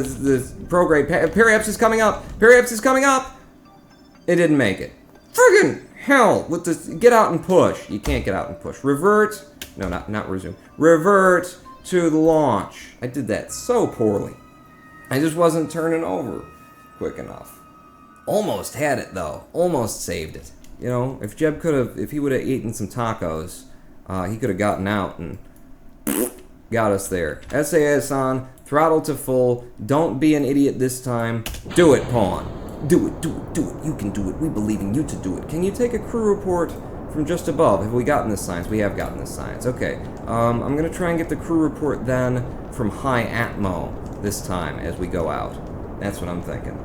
S1: prograde. Periaps is coming up. Periaps is coming up. It didn't make it. Friggin' hell! With this, get out and push. You can't get out and push. Revert. No, not resume. Revert to the launch. I did that so poorly. I just wasn't turning over quick enough. Almost had it though. Almost saved it. You know, if Jeb if he would have eaten some tacos, he could have gotten out and got us there. SAS on, throttle to full. Don't be an idiot this time. Do it, Pawn. Do it, do it, do it. You can do it. We believe in you to do it. Can you take a crew report from just above? Have we gotten this science? We have gotten this science. Okay. I'm going to try and get the crew report then from high atmo this time as we go out. That's what I'm thinking.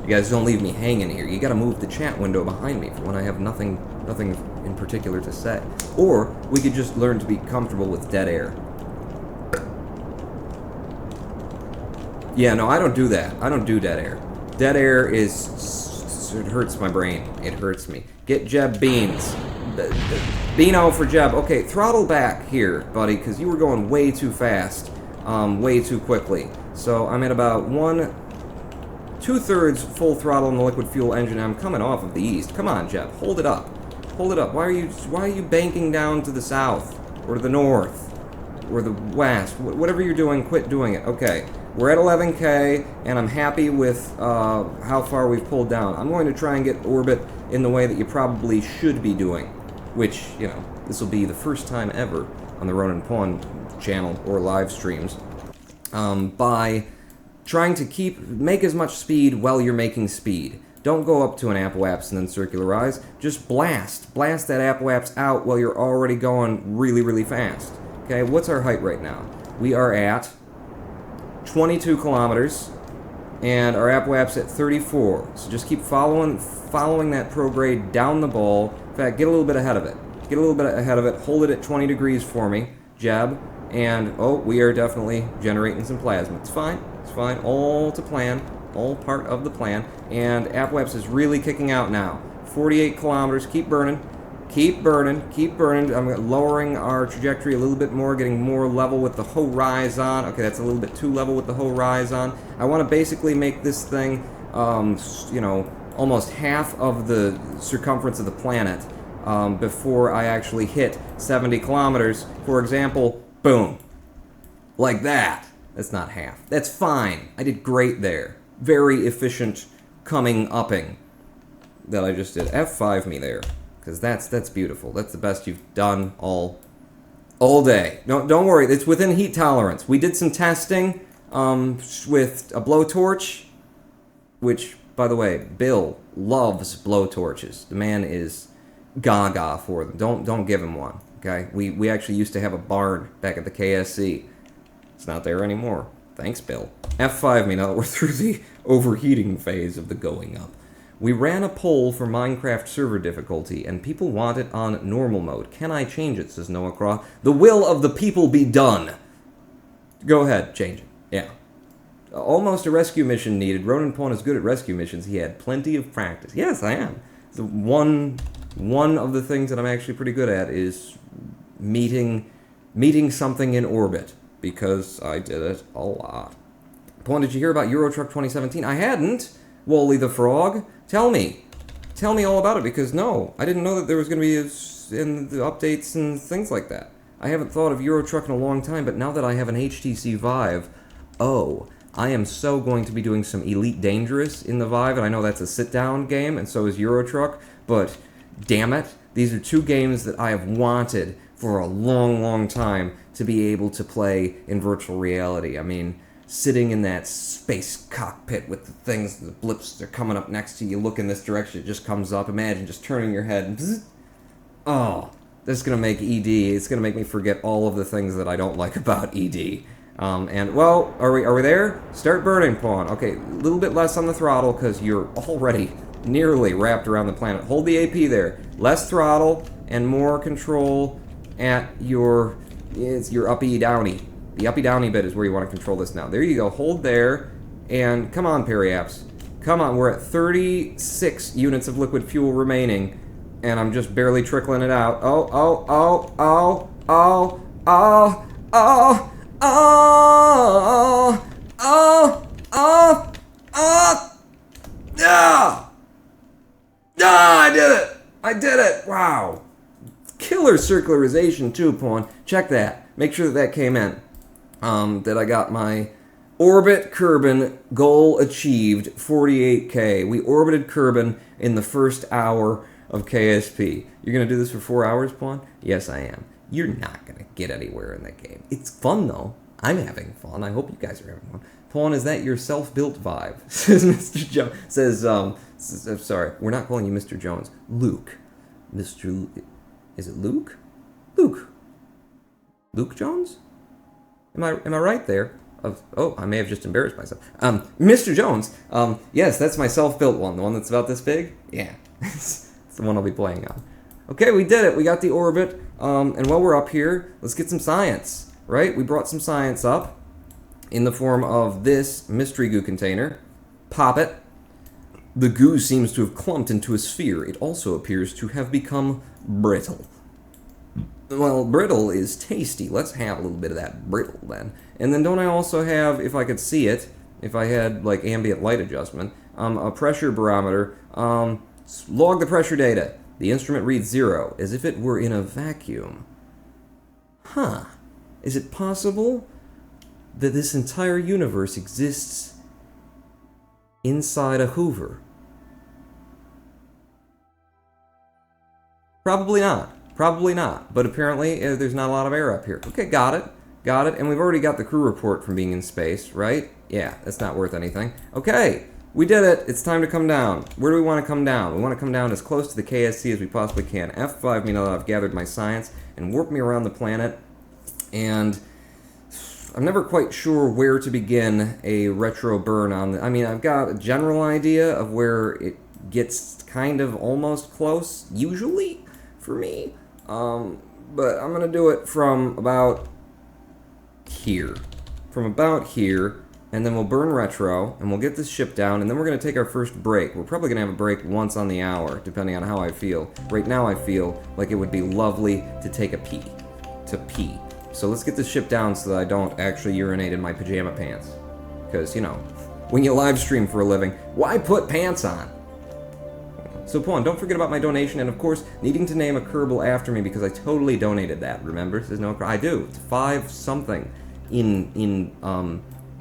S1: You guys don't leave me hanging here. You gotta move the chat window behind me for when I have nothing in particular to say. Or we could just learn to be comfortable with dead air. Yeah, no, I don't do that. I don't do dead air. Dead air it hurts my brain. It hurts me. Get Jeb beans. Beano for Jeb. Okay, throttle back here, buddy, because you were going way too fast, way too quickly. So I'm at about 2/3 full throttle in the liquid fuel engine. I'm coming off of the east. Come on, Jeb. Hold it up. Hold it up. Why are you banking down to the south or to the north or the west? Whatever you're doing, quit doing it. Okay. We're at 11K, and I'm happy with how far we've pulled down. I'm going to try and get orbit in the way that you probably should be doing, which, you know, this will be the first time ever on the Ronin Pawn channel or live streams, by trying to make as much speed while you're making speed. Don't go up to an Apoaps and then circularize. Just blast that Apoaps out while you're already going really, really fast. Okay, what's our height right now? We are at 22 kilometers, and our Apoaps at 34. So just keep following that prograde down the ball. In fact, get a little bit ahead of it. Get a little bit ahead of it. Hold it at 20 degrees for me, Jeb. And, oh, we are definitely generating some plasma. It's fine. It's fine. All to plan. All part of the plan. And Apoaps is really kicking out now. 48 kilometers. Keep burning. Keep burning. Keep burning. I'm lowering our trajectory a little bit more, getting more level with the horizon. Okay, that's a little bit too level with the horizon. I want to basically make this thing, you know, almost half of the circumference of the planet before I actually hit 70 kilometers. For example, boom. Like that. That's not half. That's fine. I did great there. Very efficient upping that I just did. F5 me there. Because that's beautiful. That's the best you've done all day. No, don't worry. It's within heat tolerance. We did some testing with a blowtorch, which, by the way, Bill loves blowtorches. The man is gaga for them. Don't give him one. Okay. We actually used to have a barn back at the KSC. It's not there anymore. Thanks, Bill. F5 me now that we're through the overheating phase of the going up. We ran a poll for Minecraft server difficulty, and people want it on normal mode. Can I change it, says Noah Craw. The will of the people be done. Go ahead, change it. Yeah. Almost a rescue mission needed. Ronin Pawn is good at rescue missions. He had plenty of practice. Yes, I am. The one of the things that I'm actually pretty good at is meeting something in orbit, because I did it a lot. Pawn, did you hear about Eurotruck 2017? I hadn't. Wally the Frog. Tell me all about it, because no, I didn't know that there was going to be in the updates and things like that. I haven't thought of Eurotruck in a long time, but now that I have an HTC Vive, I am so going to be doing some Elite Dangerous in the Vive, and I know that's a sit-down game, and so is Eurotruck, but damn it, these are two games that I have wanted for a long, long time to be able to play in virtual reality. I mean, sitting in that space cockpit with the things, the blips, they're coming up next to you, look in this direction, it just comes up. Imagine just turning your head and bzz. Oh, This is going to make ED, it's going to make me forget all of the things that I don't like about ED. And, well, are we there? Start burning, Pawn. Okay, a little bit less on the throttle, because you're already nearly wrapped around the planet. Hold the AP there. Less throttle and more control at your uppy-downy. The uppy-downy bit is where you want to control this now. There you go. Hold there, and come on, Periaps. Come on, we're at 36 units of liquid fuel remaining, and I'm just barely trickling it out. Oh, oh, oh, oh, oh, oh, oh, oh, oh, oh, oh, ah! Ah, I did it! I did it! Wow. Killer circularization too, Pawn. Check that. Make sure that came in. That I got my orbit Kerbin goal achieved, 48K. We orbited Kerbin in the first hour of KSP. You're gonna do this for 4 hours, Pawn? Yes, I am. You're not gonna get anywhere in the game. It's fun, though. I'm having fun. I hope you guys are having fun. Pawn, is that your self-built vibe? Says Mr. Jones. Sorry, we're not calling you Mr. Jones. Luke. Is it Luke? Luke. Luke Jones? Am I right there? Oh, I may have just embarrassed myself. Mr. Jones. Yes, that's my self-built one. The one that's about this big? Yeah. It's the one I'll be playing on. Okay, we did it. We got the orbit. And while we're up here, let's get some science, right? We brought some science up in the form of this mystery goo container. Pop it. The goo seems to have clumped into a sphere. It also appears to have become brittle. Well, brittle is tasty. Let's have a little bit of that brittle then. And then don't I also have, if I could see it, if I had like ambient light adjustment, a pressure barometer, log the pressure data. The instrument reads 0, as if it were in a vacuum. Huh. Is it possible that this entire universe exists inside a Hoover? Probably not. Probably not. But apparently there's not a lot of air up here. Okay, got it. Got it. And we've already got the crew report from being in space, right? Yeah, that's not worth anything. Okay, we did it. It's time to come down. Where do we want to come down? We want to come down as close to the KSC as we possibly can. F5 means that I've gathered my science and warped me around the planet. And I'm never quite sure where to begin a retro burn on the... I mean, I've got a general idea of where it gets kind of almost close, usually, for me. But I'm going to do it from about here. From about here, and then we'll burn retro, and we'll get this ship down, and then we're going to take our first break. We're probably going to have a break once on the hour, depending on how I feel. Right now I feel like it would be lovely to take a pee. To pee. So let's get this ship down so that I don't actually urinate in my pajama pants. Because, you know, when you live stream for a living, why put pants on? So, Pawn, don't forget about my donation, and of course, needing to name a Kerbal after me because I totally donated that, remember? There's no... I do. It's 5-something in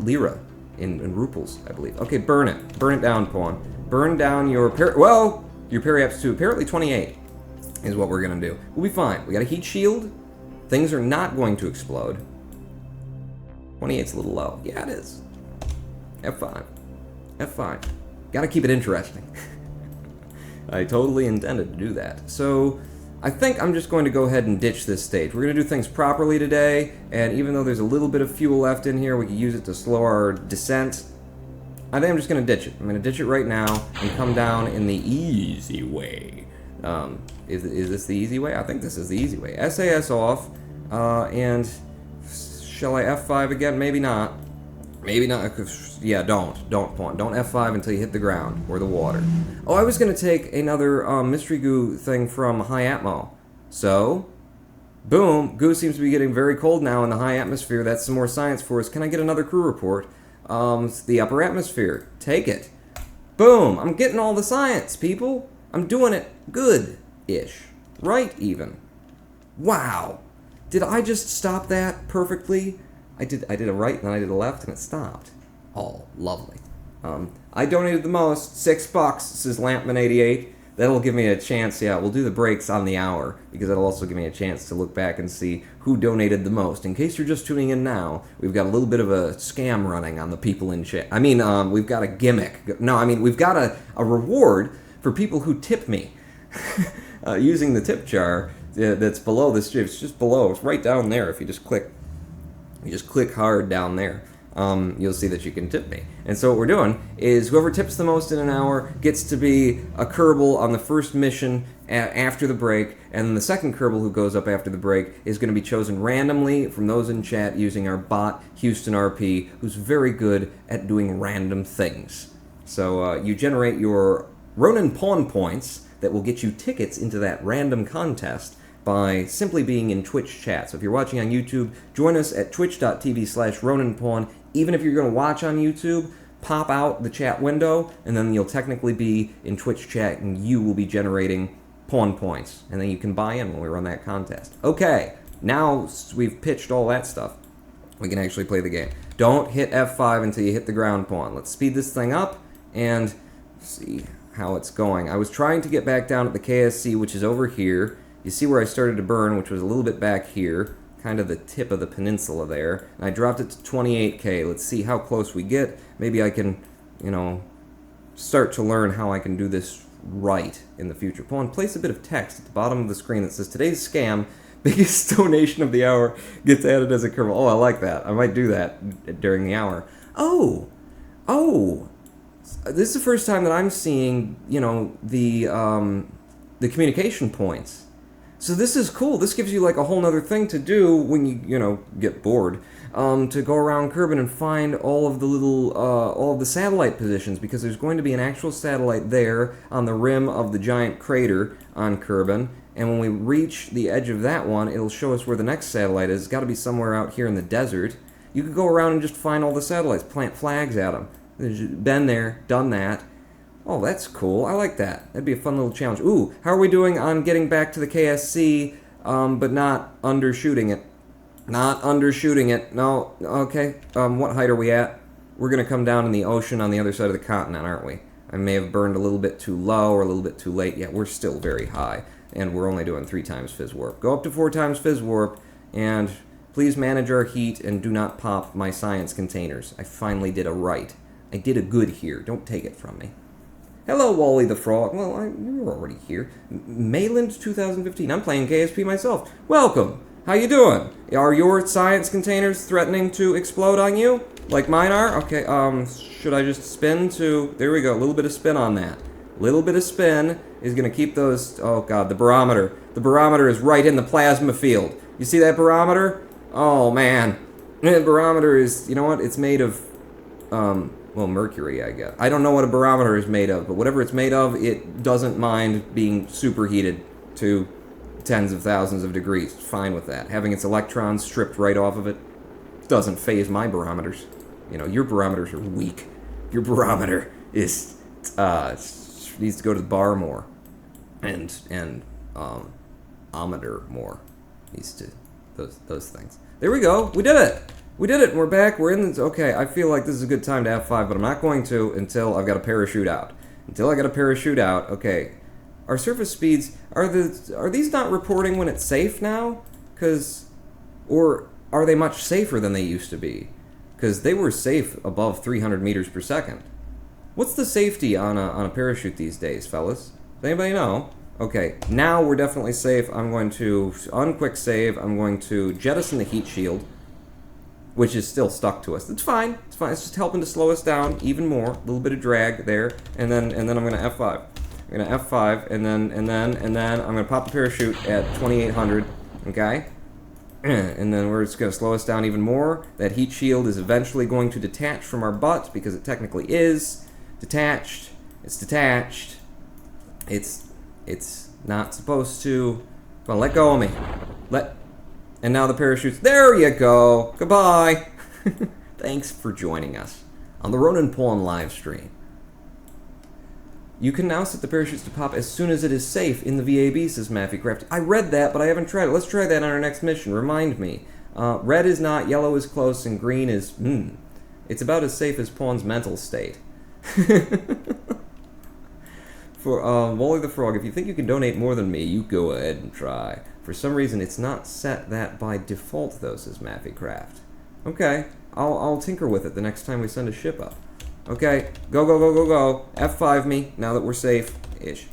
S1: lira, in ruples, I believe. Okay, burn it. Burn it down, Pawn. Burn down your... your Periaps 2. Apparently 28 is what we're gonna do. We'll be fine. We got a heat shield. Things are not going to explode. 28's a little low. Yeah, it is. F5. F5. Gotta keep it interesting. I totally intended to do that. So, I think I'm just going to go ahead and ditch this stage. We're going to do things properly today, and even though there's a little bit of fuel left in here, we can use it to slow our descent. I think I'm just going to ditch it. I'm going to ditch it right now and come down in the easy way. Is this the easy way? I think this is the easy way. SAS off, and shall I F5 again? Maybe not. Maybe not. Yeah, don't, Pawn. Don't F5 until you hit the ground or the water. Oh, I was going to take another mystery goo thing from high atmo. So, boom, goo seems to be getting very cold now in the high atmosphere. That's some more science for us. Can I get another crew report? The upper atmosphere. Take it. Boom, I'm getting all the science, people. I'm doing it good-ish. Right, even. Wow. Did I just stop that perfectly? I did a right and then I did a left and it stopped. Oh, lovely. I donated the most, $6, says Lampman88. That'll give me a chance, yeah, we'll do the breaks on the hour, because that'll also give me a chance to look back and see who donated the most. In case you're just tuning in now, we've got a little bit of a scam running on the people in chat. I mean, we've got a gimmick. No, I mean, we've got a reward for people who tip me using the tip jar. that's below this. It's just below. It's right down there. If you just click hard down there. You'll see that you can tip me. And so what we're doing is whoever tips the most in an hour gets to be a Kerbal on the first mission after the break, and then the second Kerbal who goes up after the break is going to be chosen randomly from those in chat using our bot, Houston RP, who's very good at doing random things. So you generate your Ronin Pawn points that will get you tickets into that random contest by simply being in Twitch chat. So if you're watching on YouTube, join us at twitch.tv/RoninPawn. Even if you're going to watch on YouTube, pop out the chat window, and then you'll technically be in Twitch chat, and you will be generating pawn points. And then you can buy in when we run that contest. Okay, now we've pitched all that stuff. We can actually play the game. Don't hit F5 until you hit the ground pawn. Let's speed this thing up and see how it's going. I was trying to get back down at the KSC, which is over here. You see where I started to burn, which was a little bit back here, kind of the tip of the peninsula there. And I dropped it to 28K. Let's see how close we get. Maybe I can, start to learn how I can do this right in the future. Pawn, place a bit of text at the bottom of the screen that says, today's scam, biggest donation of the hour, gets added as a Kerbal. Oh, I like that. I might do that during the hour. Oh! This is the first time that I'm seeing, the communication points. So this is cool. This gives you like a whole nother thing to do when you get bored, to go around Kerbin and find all of the little, all of the satellite positions, because there's going to be an actual satellite there on the rim of the giant crater on Kerbin, and when we reach the edge of that one, it'll show us where the next satellite is. It's got to be somewhere out here in the desert. You could go around and just find all the satellites, plant flags at them. Been there, done that. Oh, that's cool. I like that. That'd be a fun little challenge. Ooh, how are we doing on getting back to the KSC, but not undershooting it? Not undershooting it. No, okay. What height are we at? We're going to come down in the ocean on the other side of the continent, aren't we? I may have burned a little bit too low or a little bit too late. Yeah, we're still very high, and we're only doing 3 times Fizz Warp. Go up to 4 times Fizz Warp, and please manage our heat and do not pop my science containers. I finally did a right. I did a good here. Don't take it from me. Hello, Wally the Frog. Well, you were already here. Mayland 2015. I'm playing KSP myself. Welcome. How you doing? Are your science containers threatening to explode on you? Like mine are? Okay, should I just spin to... There we go. A little bit of spin on that. Little bit of spin is going to keep those... Oh, God, the barometer. The barometer is right in the plasma field. You see that barometer? Oh, man. The barometer is... You know what? It's made of... Well, mercury, I guess. I don't know what a barometer is made of, but whatever it's made of, it doesn't mind being superheated to tens of thousands of degrees. It's fine with that. Having its electrons stripped right off of it doesn't phase my barometers. Your barometers are weak. Your barometer is needs to go to the bar more, and ometer more. Needs to those things. There we go. We did it. We did it, and we're back. We're in. Okay, I feel like this is a good time to F5, but I'm not going to until I've got a parachute out. Until I got a parachute out. Okay, our surface speeds are these not reporting when it's safe now? Or are they much safer than they used to be? Because they were safe above 300 meters per second. What's the safety on a parachute these days, fellas? Does anybody know? Okay, now we're definitely safe. I'm going to unquick save. I'm going to jettison the heat shield, which is still stuck to us. It's fine. It's fine. It's just helping to slow us down even more. A little bit of drag there, and then I'm gonna F5. I'm gonna F5, and then I'm gonna pop the parachute at 2800. Okay, and then we're just gonna slow us down even more. That heat shield is eventually going to detach from our butt because it technically is detached. It's detached. It's not supposed to. Well, let go of me. And now the parachute's... There you go! Goodbye! Thanks for joining us on the Ronin Pawn live stream. You can now set the parachutes to pop as soon as it is safe in the VAB, says Maffycraft. I read that, but I haven't tried it. Let's try that on our next mission. Remind me. Red is not, yellow is close, and green is... It's about as safe as Pawn's mental state. For Wally the Frog, if you think you can donate more than me, you go ahead and try. For some reason, it's not set that by default, though, says Maffycraft. Okay, I'll tinker with it the next time we send a ship up. Okay, go. F5 me, now that we're safe-ish.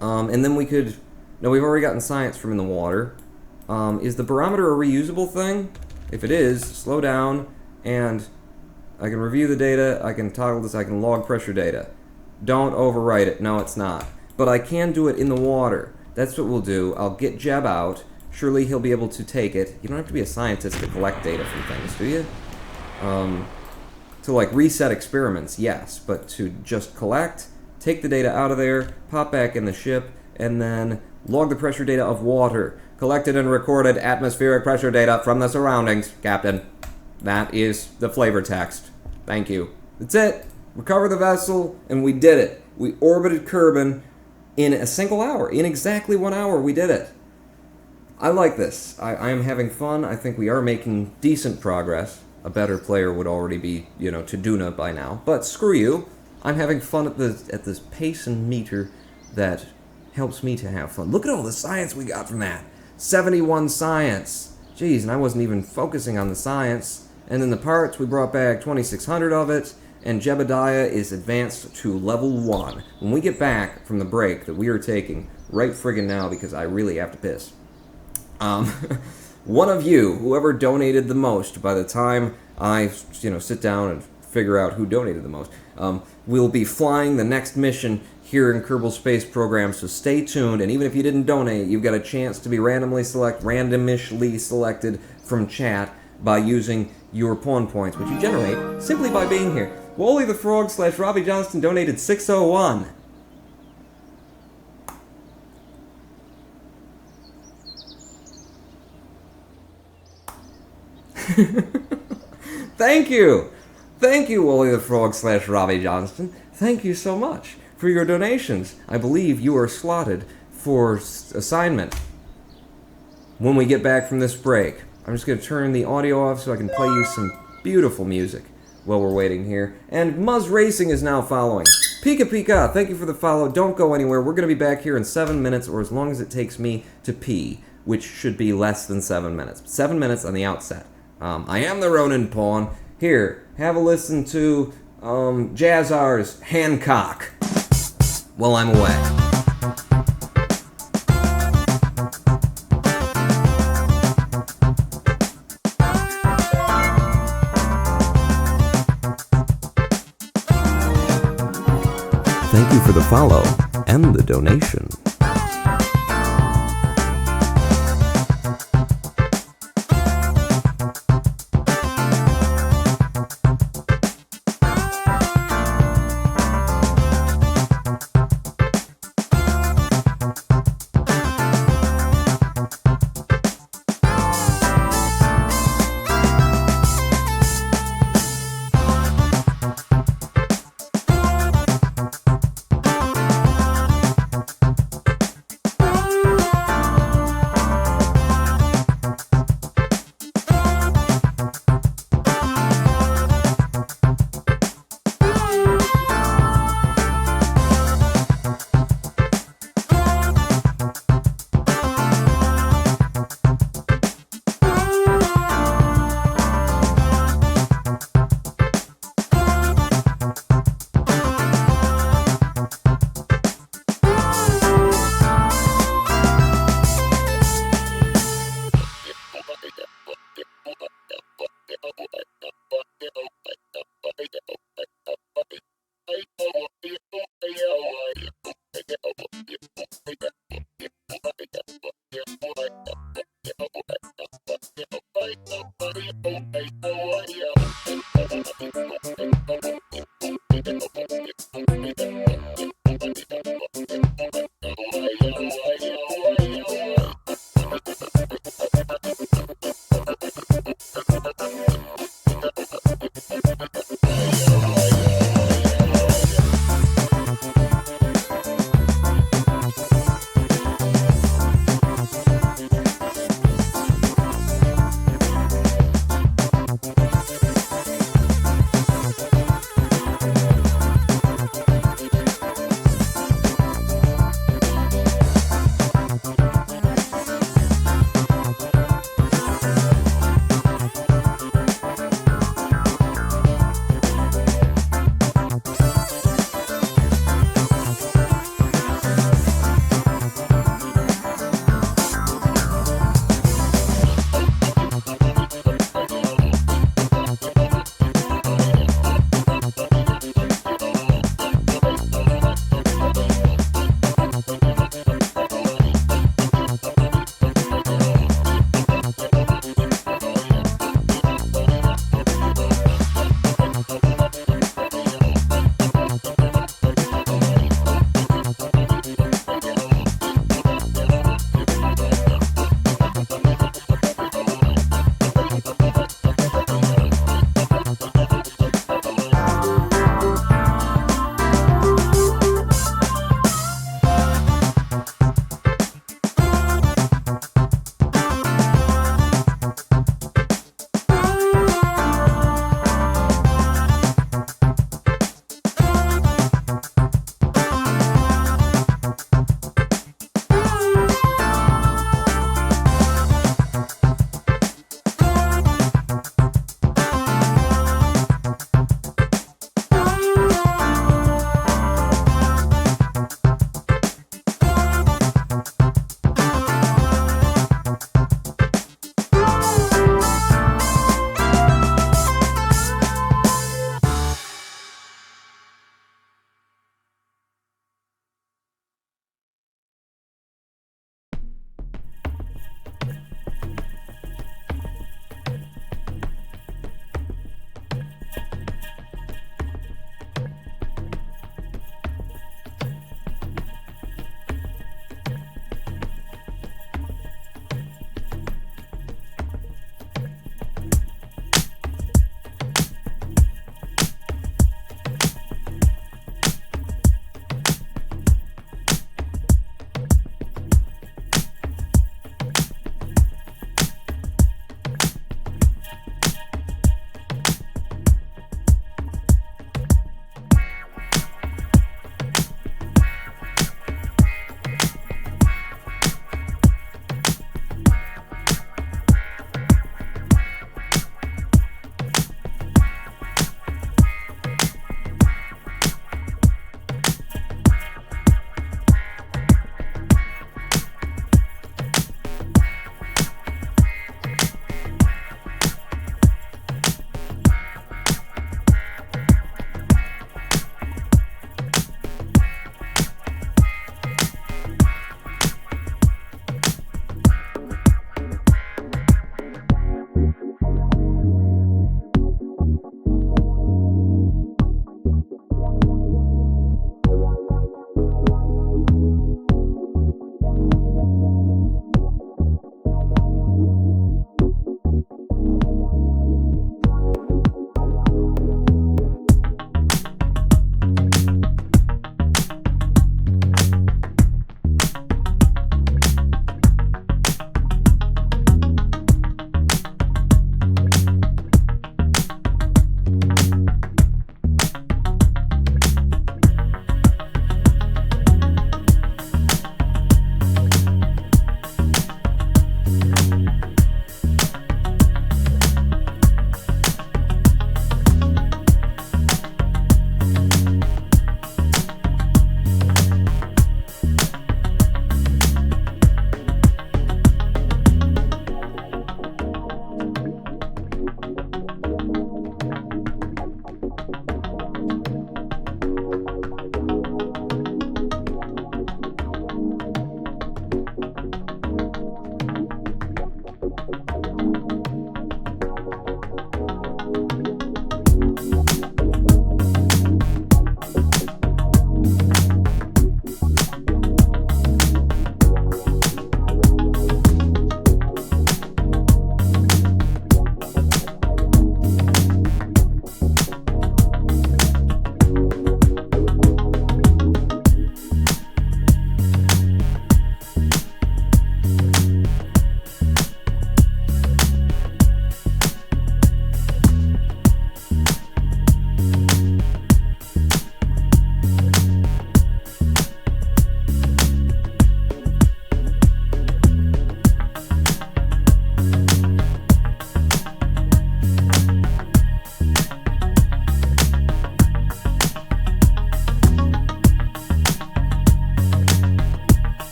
S1: And then we could No, we've already gotten science from in the water. Is the barometer a reusable thing? If it is, slow down, and I can review the data, I can toggle this, I can log pressure data. Don't overwrite it. No, it's not. But I can do it in the water. That's what we'll do. I'll get Jeb out. Surely he'll be able to take it. You don't have to be a scientist to collect data from things, do you? To like reset experiments, yes, but to just collect, take the data out of there, pop back in the ship, and then log the pressure data of water. Collected and recorded atmospheric pressure data from the surroundings, Captain. That is the flavor text. Thank you. That's it. Recover the vessel, and we did it. We orbited Kerbal in a single hour. In exactly 1 hour, we did it. I like this. I am having fun. I think we are making decent progress. A better player would already be, to Duna by now. But screw you. I'm having fun at this pace and meter that helps me to have fun. Look at all the science we got from that. 71 science. Jeez, and I wasn't even focusing on the science. And then the parts, we brought back 2,600 of it. And Jebediah is advanced to level 1. When we get back from the break that we are taking right friggin' now, because I really have to piss. One of you, whoever donated the most, by the time I, sit down and figure out who donated the most, will be flying the next mission here in Kerbal Space Program, so stay tuned, and even if you didn't donate, you've got a chance to be randomishly selected from chat by using your pawn points, which you generate simply by being here. Wally the Frog / Robbie Johnston donated 601. Thank you! Thank you, Wally the Frog / Robbie Johnston. Thank you so much for your donations. I believe you are slotted for assignment when we get back from this break. I'm just going to turn the audio off so I can play you some beautiful music while we're waiting here. And Muzz Racing is now following. Pika Pika, thank you for the follow. Don't go anywhere. We're going to be back here in 7 minutes, or as long as it takes me to pee, which should be less than 7 minutes. 7 minutes on the outset. I am the Ronin Pawn. Here, have a listen to Jazzar's Hancock while I'm away.
S2: Thank you for the follow and the donation.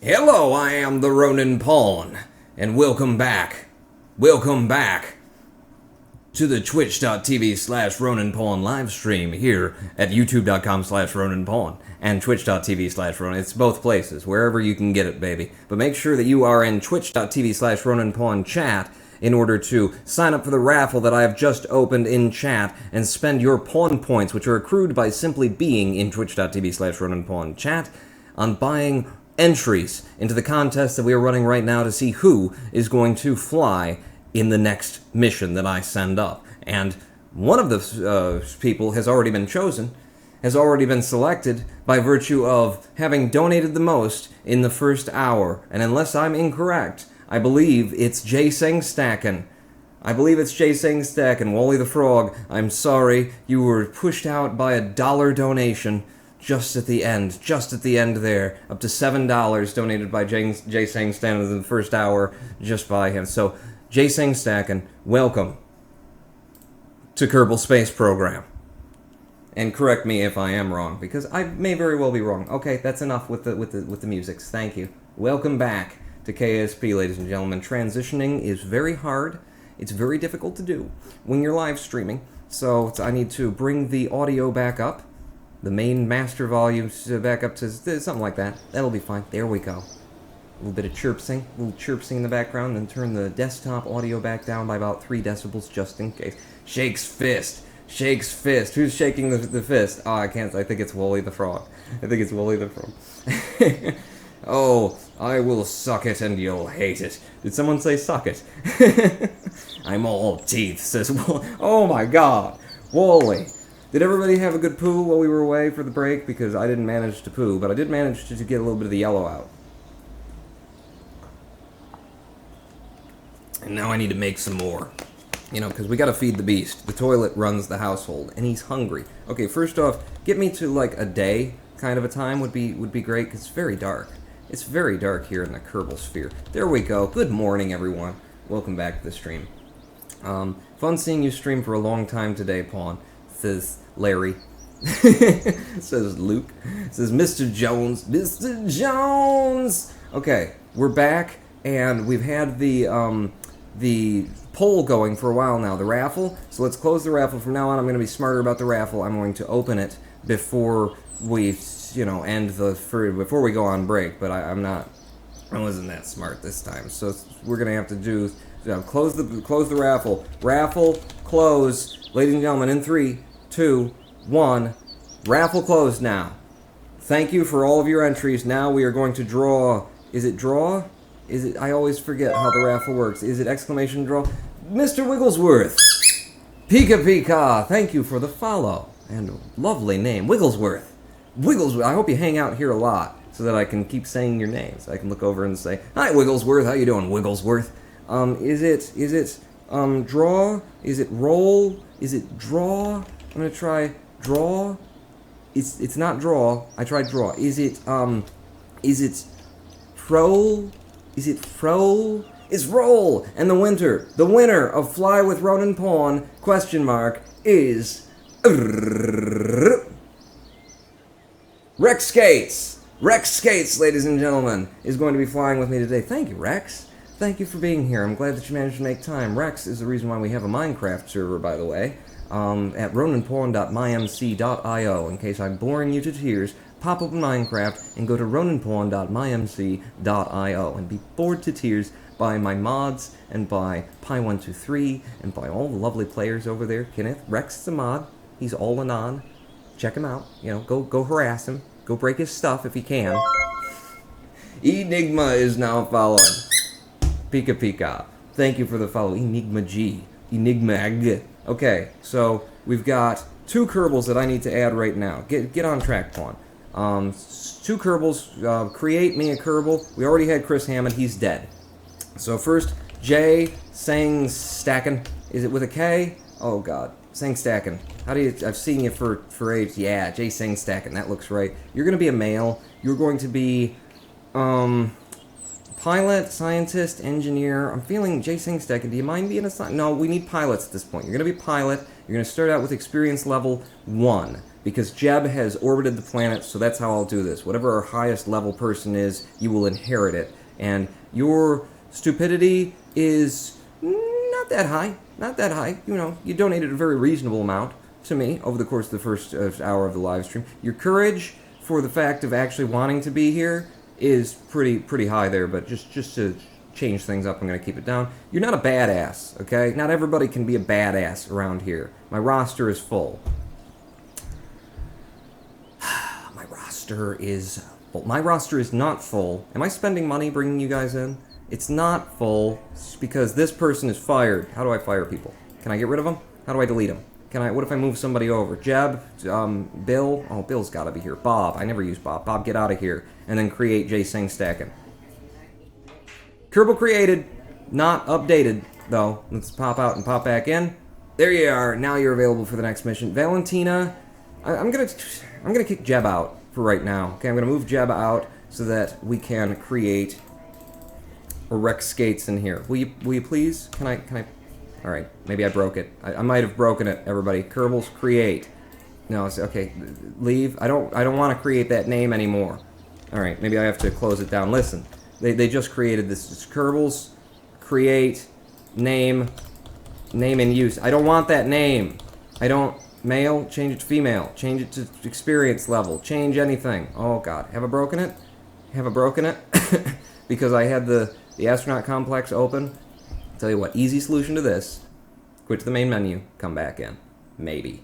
S1: Hello, I am the Ronin Pawn, and welcome back to the twitch.tv/Ronin Pawn live stream here at youtube.com/Ronin Pawn and twitch.tv/Ronin. It's both places, wherever you can get it, baby. But make sure that you are in twitch.tv/Ronin Pawn chat in order to sign up for the raffle that I have just opened in chat and spend your pawn points, which are accrued by simply being in twitch.tv/Ronin Pawn chat, on buying entries into the contest that we are running right now to see who is going to fly in the next mission that I send up. And one of the people has already been chosen, has already been selected by virtue of having donated the most in the first hour. And unless I'm incorrect, I believe it's J-Sing Stacken. Wally the Frog, I'm sorry, you were pushed out by $1 donation just at the end there. Up to $7 donated by J-Sing Stacken in the first hour just by him. So, J-Sing Stacken, welcome to Kerbal Space Program. And correct me if I am wrong, because I may very well be wrong. Okay, that's enough with the musics. Thank you. Welcome back to KSP, ladies and gentlemen. Transitioning is very hard. It's very difficult to do when you're live streaming. So I need to bring the audio back up, the main master volume back up to something like that. That'll be fine. There we go. A little bit of chirping in the background, then turn the desktop audio back down by about 3 decibels just in case. Shakes fist. Who's shaking the fist? Oh, I can't. I think it's Wally the Frog. Oh, I will suck it and you'll hate it. Did someone say suck it? I'm all teeth, says Wally. Oh my god. Wally. Did everybody have a good poo while we were away for the break? Because I didn't manage to poo, but I did manage to get a little bit of the yellow out. And now I need to make some more. You know, because we gotta feed the beast. The toilet runs the household, and he's hungry. Okay, first off, get me to like a day kind of a time would be great, because it's very dark. It's very dark here in the Kerbal sphere. There we go. Good morning, everyone. Welcome back to the stream. Fun seeing you stream for a long time today, Pawn, says Larry. Says Luke. Says Mr. Jones! Okay, we're back, and we've had the poll going for a while now, the raffle. So let's close the raffle. From now on, I'm going to be smarter about the raffle. I'm going to open it before we, before we go on break. But I wasn't that smart this time. So we're going to have to do, close the raffle. Raffle close. Ladies and gentlemen, in 3, 2, 1. Raffle closed now. Thank you for all of your entries. Now we are going to draw. Is it draw? I always forget how the raffle works. Is it exclamation draw? Mr. Wigglesworth! Pika Pika! Thank you for the follow. And lovely name. Wigglesworth! I hope you hang out here a lot so that I can keep saying your names. I can look over and say, hi Wigglesworth, how you doing, Wigglesworth? Is it draw? Is it roll? Is it draw? I'm gonna try draw. It's not draw. I tried draw. Is it troll? Is it froll? It's roll! And the winner of Fly with Ronin Pawn, is... Rex Skates! Rex Skates, ladies and gentlemen, is going to be flying with me today. Thank you, Rex. Thank you for being here. I'm glad that you managed to make time. Rex is the reason why we have a Minecraft server, by the way, at roninpawn.mymc.io. In case I'm boring you to tears, pop open Minecraft and go to roninpawn.mymc.io and be bored to tears by my mods and by Pi123 and by all the lovely players over there. Kenneth, Rex is a mod. He's all anon. Check him out. Go harass him. Go break his stuff if you can. Enigma is now following. Pika Pika. Thank you for the follow. Enigma G. Enigma G. Okay, so we've got 2 Kerbals that I need to add right now. Get on track, Pawn. 2 Kerbals, create me a Kerbal. We already had Chris Hammond, he's dead. So first, J-Sing Stacken. Is it with a K? Oh god, Sing Stacken. I've seen you for ages. Yeah, J-Sing Stacken, that looks right. You're gonna be a male. You're going to be, pilot, scientist, engineer. I'm feeling J-Sing Stacken. Do you mind being a scientist? No, we need pilots at this point. You're gonna be pilot. You're gonna start out with experience level 1. because Jeb has orbited the planet, so that's how I'll do this. Whatever our highest level person is, you will inherit it. And your stupidity is not that high. Not that high. You know, you donated a very reasonable amount to me over the course of the first hour of the live stream. Your courage for the fact of actually wanting to be here is pretty high there, but just to change things up, I'm going to keep it down. You're not a badass, okay? Not everybody can be a badass around here. My roster is full. My roster is full. My roster is not full. Am I spending money bringing you guys in? It's not full because this person is fired. How do I fire people? Can I get rid of them? How do I delete them? What if I move somebody over? Jeb, Bill? Oh, Bill's gotta be here. Bob, I never use Bob. Bob, get out of here. And then create J Sing stacking. Kerbal created, not updated, though. Let's pop out and pop back in. There you are. Now you're available for the next mission. Valentina, I'm gonna kick Jeb out for right now. Okay, I'm gonna move Jeb out so that we can create Rex Skates in here. Will you please? Can I? All right, maybe I broke it. I might have broken it. Everybody, Kerbals create. No, it's okay. Leave. I don't want to create that name anymore. All right, maybe I have to close it down. Listen. They just created this. It's Kerbals, create, name in use. I don't want that name. I don't, male, change it to female. Change it to experience level. Change anything. Oh God, have I broken it? Have I broken it? Because I had the astronaut complex open. I'll tell you what, easy solution to this. Quit to the main menu, come back in. Maybe.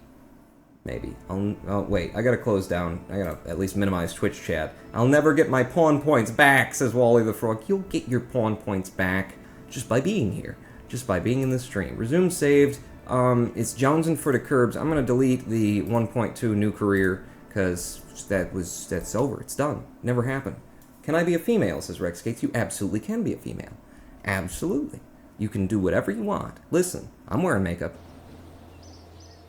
S1: Oh, wait, I gotta close down. I gotta at least minimize Twitch chat. I'll never get my pawn points back, says Wally the Frog. You'll get your pawn points back just by being here. Just by being in the stream. Resume saved. It's Jonesing for the Curbs. I'm gonna delete the 1.2 new career, because that's over. It's done. Never happened. Can I be a female, says Rex Gates. You absolutely can be a female. Absolutely. You can do whatever you want. Listen, I'm wearing makeup.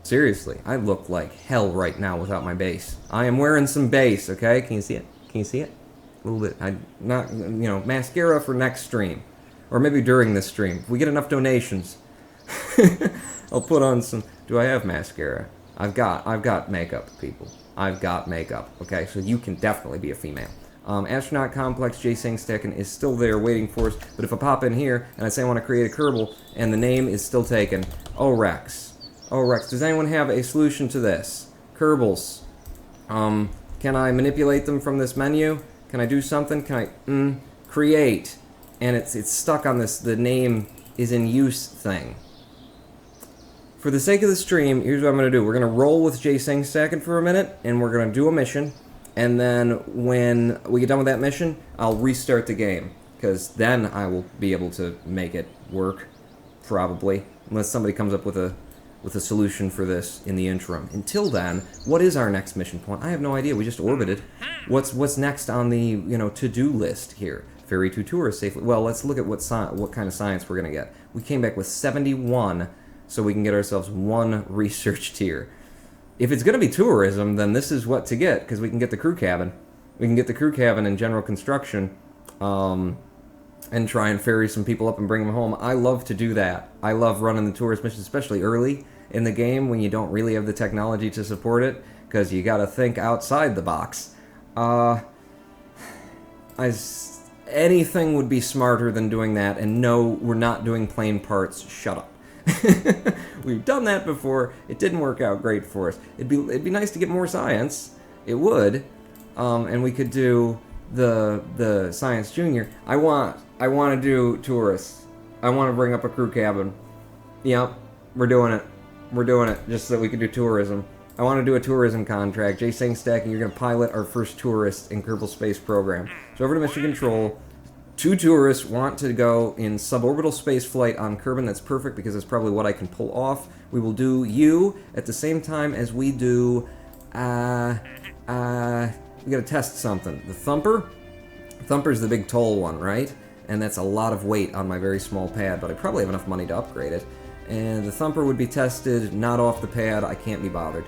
S1: Seriously, I look like hell right now without my base. I am wearing some base, okay? Can you see it? Can you see it? A little bit. Mascara for next stream. Or maybe during this stream. If we get enough donations, I'll put on some... Do I have mascara? I've got makeup, people. I've got makeup, okay? So you can definitely be a female. Astronaut Complex J Sing Stacking is still there waiting for us, but if I pop in here and I say I want to create a Kerbal and the name is still taken, oh Rex, does anyone have a solution to this? Kerbals. Can I manipulate them from this menu? Can I do something? Can I create? And it's stuck on this the name is in use thing. For the sake of the stream, here's what I'm going to do. We're going to roll with J Sing Stacking for a minute, and we're going to do a mission. And then when we get done with that mission, I'll restart the game. Because then I will be able to make it work, probably. Unless somebody comes up with a solution for this in the interim. Until then, what is our next mission point? I have no idea. We just orbited. What's next on the to-do list here? Ferry 2 tourists safely. Well, let's look at what kind of science we're going to get. We came back with 71, so we can get ourselves 1 research tier. If it's going to be tourism, then this is what to get, because we can get the crew cabin. We can get the crew cabin in general construction, and try and ferry some people up and bring them home. I love to do that. I love running the tourist missions, especially early in the game when you don't really have the technology to support it, because you got to think outside the box. Anything would be smarter than doing that, and no, we're not doing plane parts. Shut up. We've done that before. It didn't work out great for us. It'd be nice to get more science. It would, and we could do the Science Junior. I want to do tourists. I want to bring up a crew cabin. Yep, we're doing it just so that we can do tourism. I want to do a tourism contract. J Sing Stacking, you're going to pilot our first tourist in Kerbal Space Program. So over to Mission Control. 2 tourists want to go in suborbital space flight on Kerbin. That's perfect because that's probably what I can pull off. We will do you at the same time as we do, we gotta test something. The Thumper? Thumper's the big tall one, right? And that's a lot of weight on my very small pad, but I probably have enough money to upgrade it. And the Thumper would be tested, not off the pad. I can't be bothered.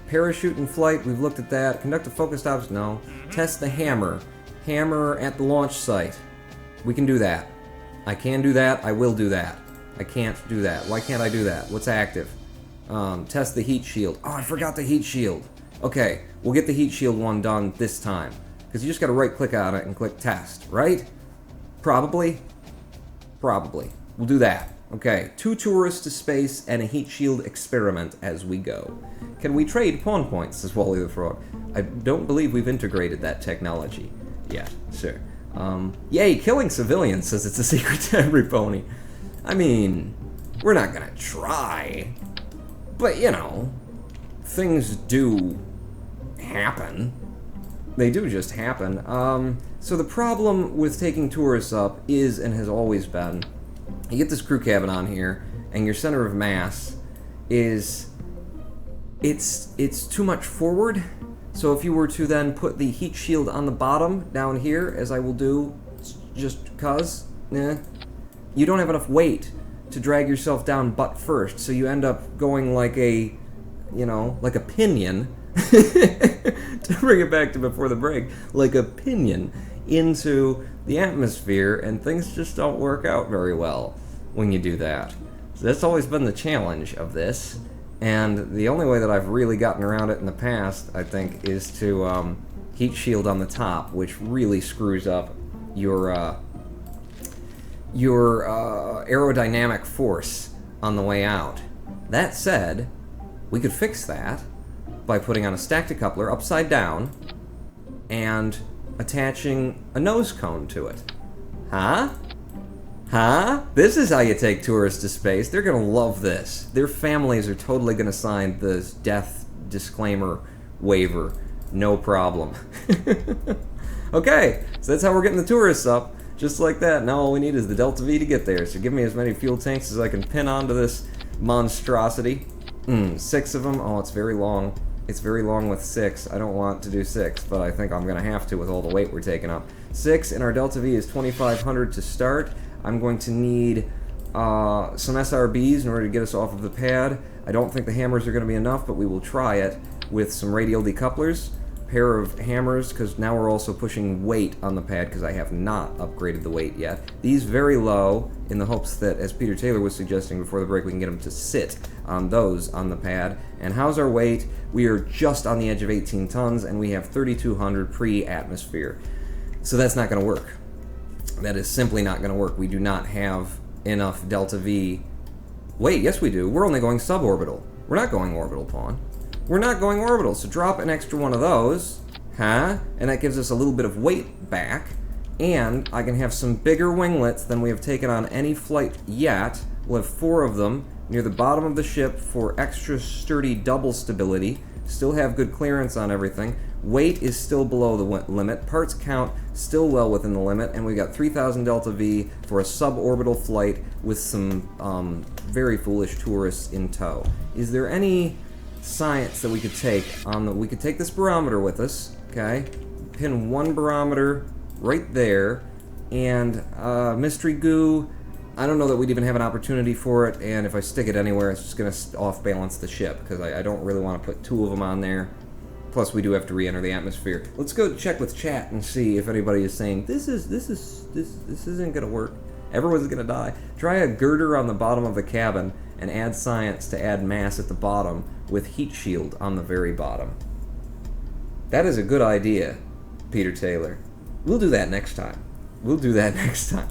S1: Parachute in flight, we've looked at that. Conduct a focused ops, no. Test the hammer. Hammer at the launch site. We can do that. I can do that. I will do that. I can't do that. Why can't I do that? What's active? Test the heat shield. Oh, I forgot the heat shield. Okay, we'll get the heat shield one done this time. Because you just gotta right-click on it and click test, right? Probably. Probably. We'll do that. Okay, 2 tourists to space and a heat shield experiment as we go. Can we trade pawn points, says Wally the Frog. I don't believe we've integrated that technology yet. Sure. Yay, killing civilians, says it's a secret to every pony. I mean, we're not gonna try. But, you know, things do happen. They do just happen. So the problem with taking tourists up is, and has always been, you get this crew cabin on here, and your center of mass is, it's too much forward. So if you were to then put the heat shield on the bottom down here, as I will do, just cause, you don't have enough weight to drag yourself down butt first, so you end up going like a, you know, like a pinion, to bring it back to before the break, like a pinion into the atmosphere, and things just don't work out very well when you do that. So that's always been the challenge of this, and the only way that I've really gotten around it in the past, I think, is to heat shield on the top, which really screws up your aerodynamic force on the way out. That said, we could fix that by putting on a stack decoupler upside down and attaching a nose cone to it. Huh? Huh? This is how you take tourists to space. They're gonna love this. Their families are totally gonna sign this death disclaimer waiver. No problem. Okay, so that's how we're getting the tourists up. Just like that. Now all we need is the Delta V to get there. So give me as many fuel tanks as I can pin onto this monstrosity. 6 of them. Oh, it's very long. It's very long with 6. I don't want to do 6, but I think I'm going to have to with all the weight we're taking up. 6, and our Delta V is 2,500 to start. I'm going to need some SRBs in order to get us off of the pad. I don't think the hammers are going to be enough, but we will try it with some radial decouplers. Pair of hammers, because now we're also pushing weight on the pad, because I have not upgraded the weight yet. These very low, in the hopes that, as Peter Taylor was suggesting before the break, we can get them to sit on those on the pad. And how's our weight? We are just on the edge of 18 tons, and we have 3,200 pre-atmosphere. So that's not going to work. That is simply not going to work. We do not have enough Delta V. Wait, yes we do. We're only going suborbital. We're not going orbital, Pawn. We're not going orbital, so drop an extra one of those, huh? And that gives us a little bit of weight back, and I can have some bigger winglets than we have taken on any flight yet. We'll have 4 of them near the bottom of the ship for extra sturdy double stability. Still have good clearance on everything. Weight is still below the limit. Parts count still well within the limit, and we got 3,000 Delta V for a suborbital flight with some very foolish tourists in tow. Is there any science that we could take on the... We could take this barometer with us, okay? Pin 1 barometer right there, and mystery goo, I don't know that we'd even have an opportunity for it, and if I stick it anywhere, it's just going to off-balance the ship, because I don't really want to put 2 of them on there. Plus, we do have to re-enter the atmosphere. Let's go check with chat and see if anybody is saying, this isn't going to work. Everyone's going to die. Try a girder on the bottom of the cabin and add science to add mass at the bottom with heat shield on the very bottom. That is a good idea, Peter Taylor. We'll do that next time. We'll do that next time.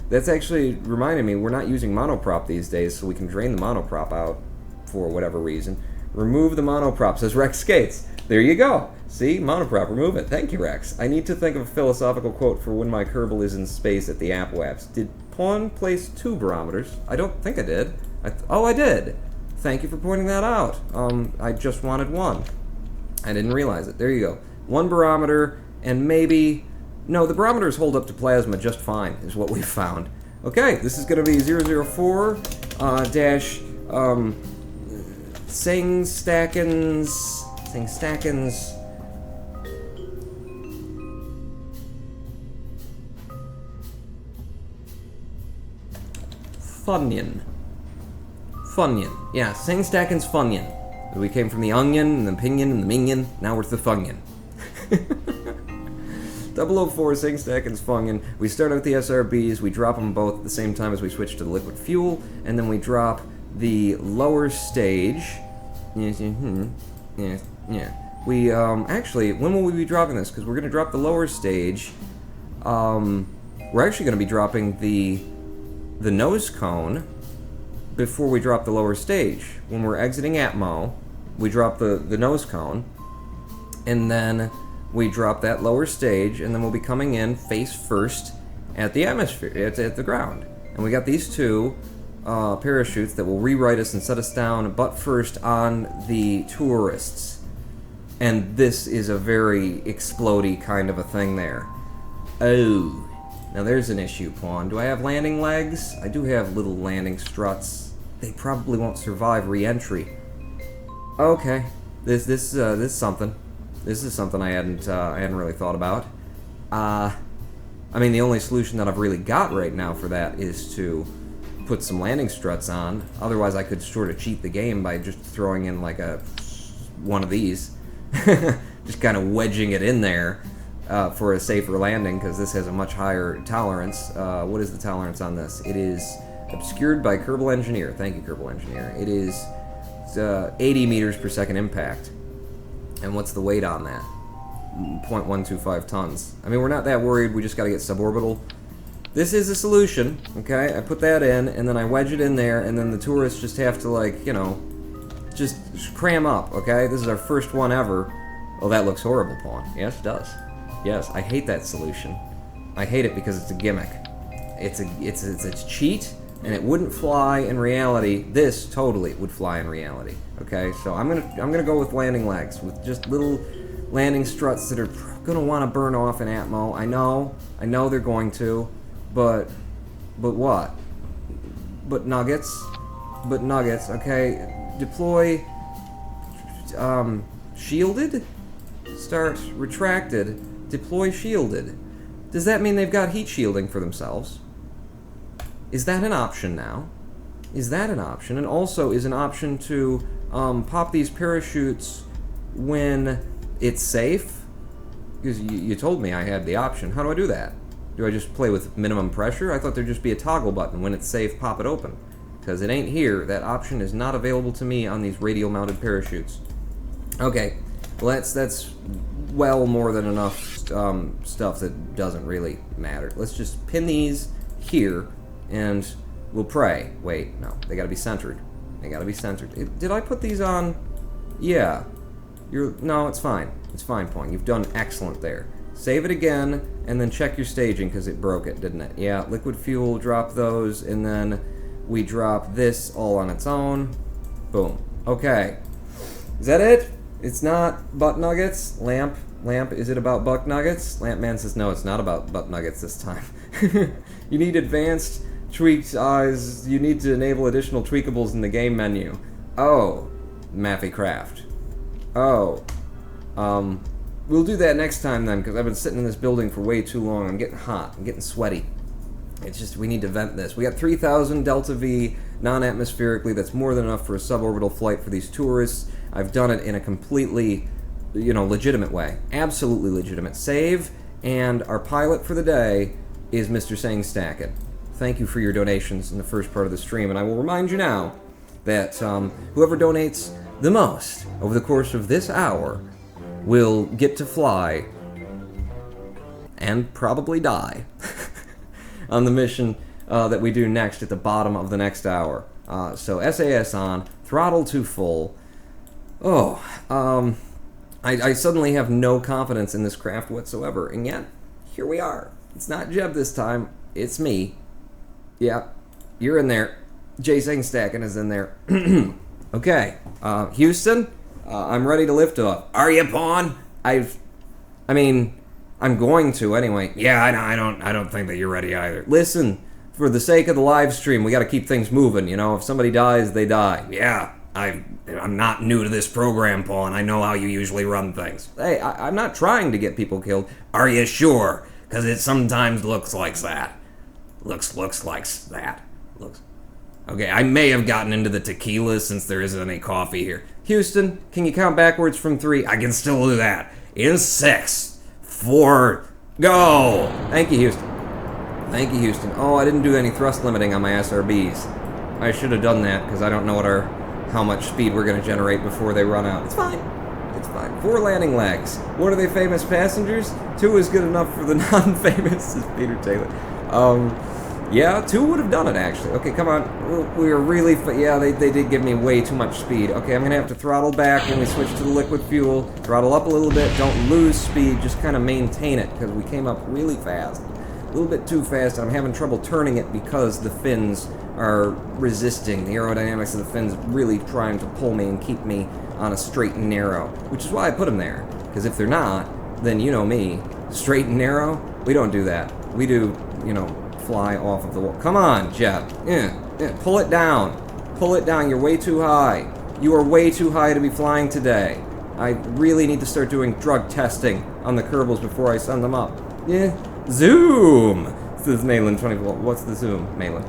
S1: That's actually reminding me, we're not using monoprop these days, so we can drain the monoprop out for whatever reason. Remove the monoprop, says Rex Skates. There you go. See? Monoprop, remove it. Thank you, Rex. I need to think of a philosophical quote for when my Kerbal is in space at the Apwaps. Did Pawn place 2 barometers? I don't think I did. Oh, I did. Thank you for pointing that out. I just wanted 1. I didn't realize it. There you go. 1 barometer, and maybe... No, the barometers hold up to plasma just fine, is what we've found. Okay, this is going to be 004 dash Singstackens Funyun. Yeah, Singstackens Funyun. We came from the onion, and the pinion, and the minion. Now we're the Funyun. 004 Singstackens Funyun. We start out with the SRBs, we drop them both at the same time as we switch to the liquid fuel, and then we drop the lower stage. Yeah. We, actually, when will we be dropping this? Because we're going to drop the lower stage. We're actually going to be dropping the nose cone before we drop the lower stage. When we're exiting Atmo, we drop the nose cone, and then we drop that lower stage, and then we'll be coming in face first at the atmosphere, at the ground. And we got these two parachutes that will rewrite us and set us down butt first on the tourists. And this is a very explodey kind of a thing there. Oh, now there's an issue, Pawn. Do I have landing legs? I do have little landing struts. They probably won't survive re-entry. Okay, this is something. This is something I hadn't really thought about. I mean, the only solution that I've really got right now for that is to put some landing struts on. Otherwise, I could sort of cheat the game by just throwing in like one of these. Just kind of wedging it in there for a safer landing, because this has a much higher tolerance. What is the tolerance on this? It is obscured by Kerbal Engineer. Thank you, Kerbal Engineer. It is 80 meters per second impact. And what's the weight on that? 0.125 tons. I mean, we're not that worried. We just got to get suborbital. This is a solution, okay? I put that in, and then I wedge it in there, and then the tourists just have to, like, you know, just cram up, okay? This is our first one ever. Oh, that looks horrible, Pawn. Yes, it does. Yes, I hate that solution. I hate it because it's a gimmick. It's a cheat, and it wouldn't fly in reality. This totally would fly in reality. Okay, so I'm gonna go with landing legs, with just little landing struts that are gonna want to burn off in Atmo. I know they're going to, but what? But nuggets. Okay. Deploy, shielded? Start retracted. Deploy shielded. Does that mean they've got heat shielding for themselves? Is that an option now? Is that an option? And also, is an option to pop these parachutes when it's safe? Because you told me I had the option. How do I do that? Do I just play with minimum pressure? I thought there'd just be a toggle button. When it's safe, pop it open. Because it ain't here. That option is not available to me on these radial-mounted parachutes. Okay, well that's well more than enough stuff that doesn't really matter. Let's just pin these here, and we'll pray. Wait, no, they gotta be centered. They gotta be centered. Did I put these on? Yeah. No, it's fine. It's fine, Point. You've done excellent there. Save it again, and then check your staging, because it broke it, didn't it? Yeah, liquid fuel, drop those, and then we drop this all on its own. Boom. Okay. Is that it? It's not butt nuggets? Lamp, is it about butt nuggets? Lamp Man says, no, it's not about butt nuggets this time. You need advanced tweaked eyes. You need to enable additional tweakables in the game menu. Oh, Maffy Craft. Oh. We'll do that next time then, because I've been sitting in this building for way too long. I'm getting hot. I'm getting sweaty. It's just, we need to vent this. We got 3,000 Delta V non-atmospherically. That's more than enough for a suborbital flight for these tourists. I've done it in a completely, legitimate way. Absolutely legitimate. Save, and our pilot for the day is Mr. Sang Stackett. Thank you for your donations in the first part of the stream, and I will remind you now that whoever donates the most over the course of this hour will get to fly and probably die on the mission that we do next at the bottom of the next hour. So SAS on, throttle to full. Oh, I suddenly have no confidence in this craft whatsoever, and yet, here we are. It's not Jeb this time, it's me. Yeah, you're in there. Jay Sang Stackin' is in there. Okay, Houston, I'm ready to lift off. Are you, Pawn? I'm going to anyway. Yeah, I don't think that you're ready either. Listen, for the sake of the live stream, we got to keep things moving. If somebody dies, they die. Yeah, I'm not new to this program, Paul, and I know how you usually run things. Hey, I'm not trying to get people killed. Are you sure? Because it sometimes looks like that. Looks like that. Okay, I may have gotten into the tequila since there isn't any coffee here. Houston, can you count backwards from 3? I can still do that. In 6, 4, go! Thank you, Houston. Oh, I didn't do any thrust limiting on my SRBs. I should have done that, because I don't know how much speed we're going to generate before they run out. It's fine. It's fine. 4 landing legs. What are they, famous passengers? 2 is good enough for the non-famous, is Peter Taylor. Yeah, 2 would have done it, actually. Okay, come on. We were really... yeah, they did give me way too much speed. Okay, I'm going to have to throttle back when we switch to the liquid fuel. Throttle up a little bit. Don't lose speed. Just kind of maintain it, because we came up really fast. A little bit too fast, and I'm having trouble turning it because the fins are resisting. The aerodynamics of the fins really trying to pull me and keep me on a straight and narrow, which is why I put them there. Because if they're not, then you know me. Straight and narrow, we don't do that. We do, you know, fly off of the wall. Come on, Jet. Pull it down. Pull it down. You're way too high. You are way too high to be flying today. I really need to start doing drug testing on the Kerbals before I send them up. Yeah. Zoom! Says Malin 24. What's the zoom, Malin?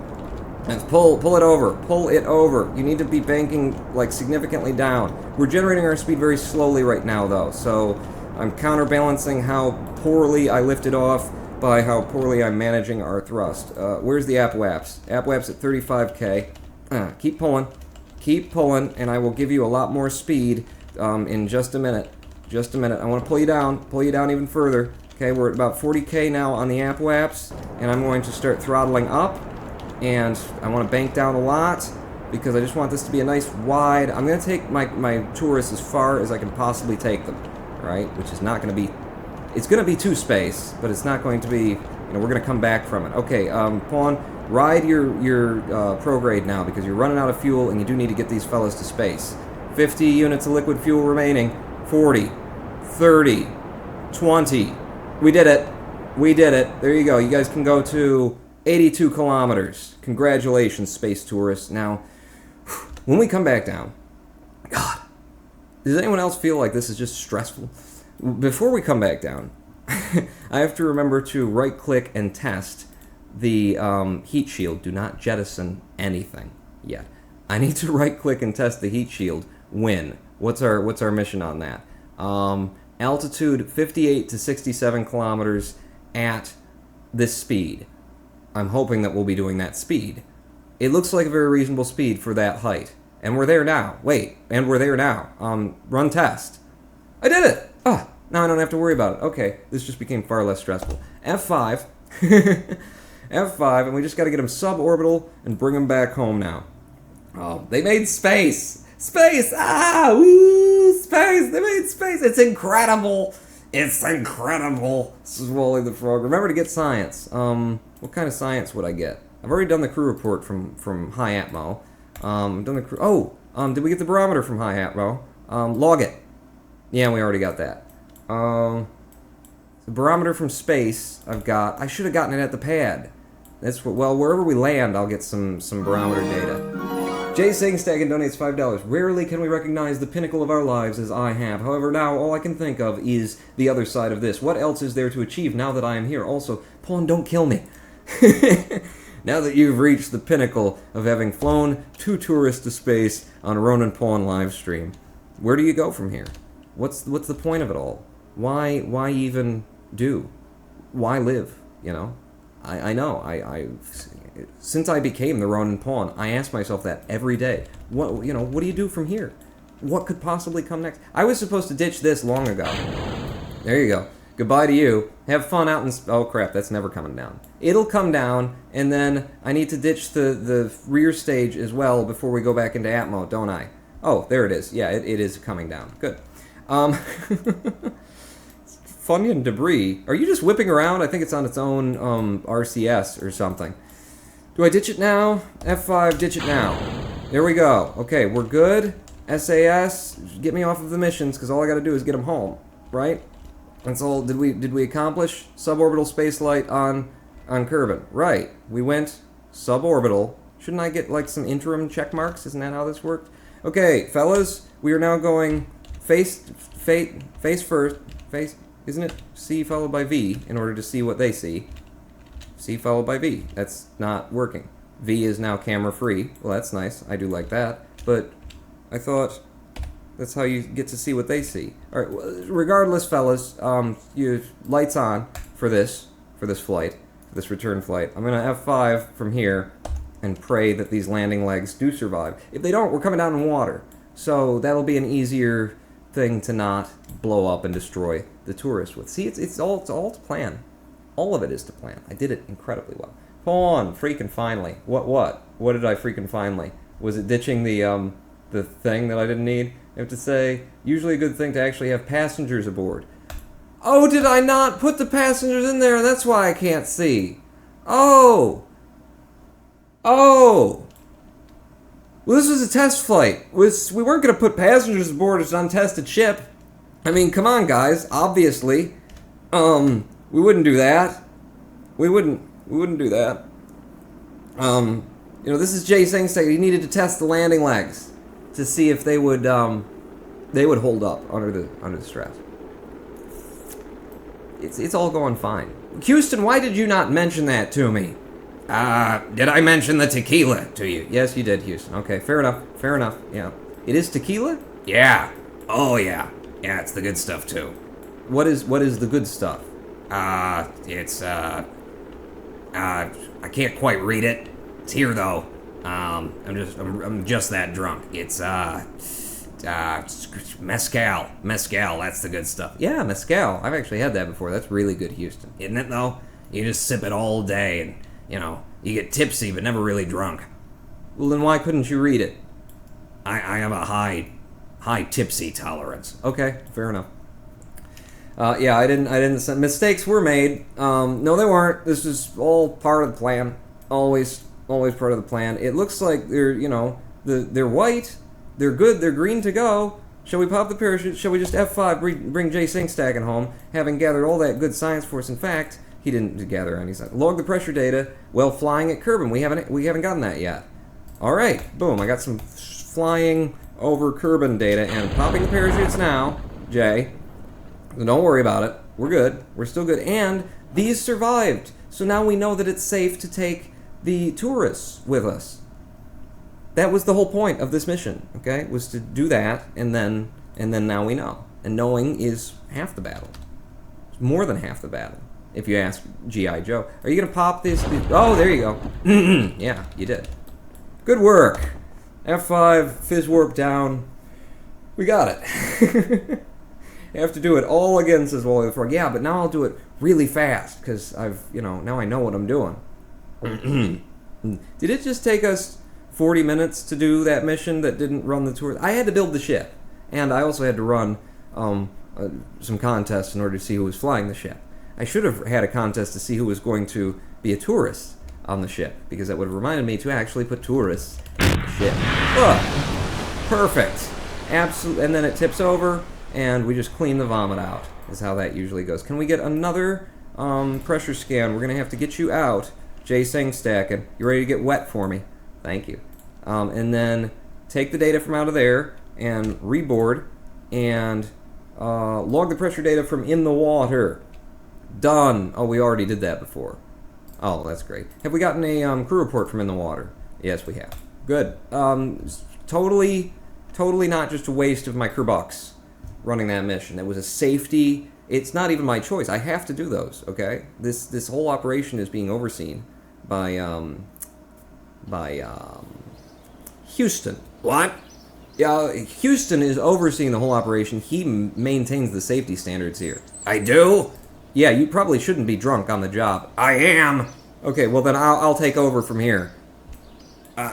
S1: Let's pull it over. Pull it over. You need to be banking, like, significantly down. We're generating our speed very slowly right now, though, so I'm counterbalancing how poorly I lifted off by how poorly I'm managing our thrust. Where's the APWAPS? APWAPS at 35k. Keep pulling. Keep pulling, and I will give you a lot more speed in just a minute. Just a minute. I want to pull you down even further. Okay, we're at about 40k now on the APWAPS, and I'm going to start throttling up, and I want to bank down a lot, because I just want this to be a nice wide... I'm going to take my tourists as far as I can possibly take them, right? Which is not going to be... It's going to be 2 space, but it's not going to be... You know, we're going to come back from it. Okay, Pawn, ride your prograde now, because you're running out of fuel, and you do need to get these fellas to space. 50 units of liquid fuel remaining. 40. 30. 20. We did it. We did it. There you go. You guys can go to 82 kilometers. Congratulations, space tourists. Now, when we come back down, God, does anyone else feel like this is just stressful? Before we come back down, I have to remember to right-click and test the heat shield. Do not jettison anything yet. I need to right-click and test the heat shield. When? What's our mission on that? Altitude 58 to 67 kilometers at this speed. I'm hoping that we'll be doing that speed. It looks like a very reasonable speed for that height. And we're there now. Wait, and we're there now. Run test. I did it! Ah, now I don't have to worry about it. Okay, this just became far less stressful. F5. F5, and we just gotta get them suborbital and bring them back home now. Oh, they made space! Space! Ah! Woo! Space! They made space! It's incredible! It's incredible! Swally the Frog. Remember to get science. What kind of science would I get? I've already done the crew report from High Atmo. Done the crew... Oh! Did we get the barometer from High Atmo? Log it. Yeah, we already got that. The barometer from space, I've got... I should have gotten it at the pad. That's what... Well, wherever we land, I'll get some barometer data. Jay Singstag donates $5. Rarely can we recognize the pinnacle of our lives as I have. However, now all I can think of is the other side of this. What else is there to achieve now that I am here? Also, Pawn, don't kill me. Now that you've reached the pinnacle of having flown 2 tourists to space on a Ronan Pawn live stream, where do you go from here? What's the point of it all? Why even do? Why live? You know, I know. Since I became the Ronin Pawn, I ask myself that every day. What do you do from here? What could possibly come next? I was supposed to ditch this long ago. There you go. Goodbye to you. Have fun out in... Oh, crap, that's never coming down. It'll come down, and then I need to ditch the rear stage as well before we go back into Atmo, don't I? Oh, there it is. Yeah, it is coming down. Good. Funyun debris. Are you just whipping around? I think it's on its own RCS or something. Do I ditch it now? F5, ditch it now. There we go. Okay, we're good. SAS, get me off of the missions, because all I gotta do is get them home, right? That's all. Did we accomplish suborbital spaceflight on Kerbin? Right. We went suborbital. Shouldn't I get like some interim check marks? Isn't that how this worked? Okay, fellas, we are now going face first. Face, isn't it? C followed by V in order to see what they see. C followed by V. That's not working. V is now camera free. Well, that's nice. I do like that. But I thought that's how you get to see what they see. All right. Regardless, fellas, you lights on for this flight, for this return flight. I'm gonna F5 from here, and pray that these landing legs do survive. If they don't, we're coming down in water. So that'll be an easier thing to not blow up and destroy the tourists with. See, it's all to plan. All of it is to plan. I did it incredibly well. On, freaking finally. What did I freaking finally? Was it ditching the thing that I didn't need? I have to say, usually a good thing to actually have passengers aboard. Oh, did I not put the passengers in there? That's why I can't see. Oh! Well, this was a test flight. We weren't going to put passengers aboard as an untested ship. I mean, come on, guys. Obviously. We wouldn't do that. We wouldn't do that. This is Jay Singstake. He needed to test the landing legs to see if they would hold up under the stress. It's all going fine. Houston, why did you not mention that to me? Did I mention the tequila to you? Yes, you did, Houston. Okay, fair enough. Yeah. It is tequila? Yeah. Oh, yeah. Yeah, it's the good stuff, too. What is the good stuff? It's, I can't quite read it. It's here, though. I'm just that drunk. It's, mezcal. Mezcal, that's the good stuff. Yeah, mezcal. I've actually had that before. That's really good, Houston. Isn't it, though? You just sip it all day and, you get tipsy but never really drunk. Well, then why couldn't you read it? I have a high tipsy tolerance. Okay, fair enough. Yeah, I didn't. Mistakes were made. No, they weren't. This is all part of the plan. Always part of the plan. It looks like they're white. They're good. They're green to go. Shall we pop the parachute? Shall we just F5 bring Jay Singstake home, having gathered all that good science for us? In fact, he didn't gather any science. Log the pressure data while flying at Kerbal. We haven't gotten that yet. All right, boom. I got some flying over Kerbal data and popping the parachutes now, Jay. So don't worry about it. We're good. We're still good. And these survived. So now we know that it's safe to take the tourists with us. That was the whole point of this mission, okay? Was to do that, and then now we know. And knowing is half the battle. It's more than half the battle, if you ask G.I. Joe. Are you going to pop this? Oh, there you go. Yeah, you did. Good work. F5, fizz warp down. We got it. You have to do it all again, says Wally the Frog. Yeah, but now I'll do it really fast, because now I know what I'm doing. Did it just take us 40 minutes to do that mission that didn't run the tour? I had to build the ship, and I also had to run some contests in order to see who was flying the ship. I should have had a contest to see who was going to be a tourist on the ship, because that would have reminded me to actually put tourists on the ship. Perfect. Absolutely. And then it tips over, and we just clean the vomit out, is how that usually goes. Can we get another pressure scan? We're going to have to get you out. Jay Singstake, you ready to get wet for me? Thank you. And then take the data from out of there and reboard and log the pressure data from in the water. Done. Oh, we already did that before. Oh, that's great. Have we gotten a crew report from in the water? Yes, we have. Good. Totally not just a waste of my crew bucks running that mission. It was a safety. It's not even my choice. I have to do those, okay? This whole operation is being overseen by Houston. What? Yeah, Houston is overseeing the whole operation. He maintains the safety standards here. I do? Yeah, you probably shouldn't be drunk on the job. I am. Okay, well then I'll take over from here.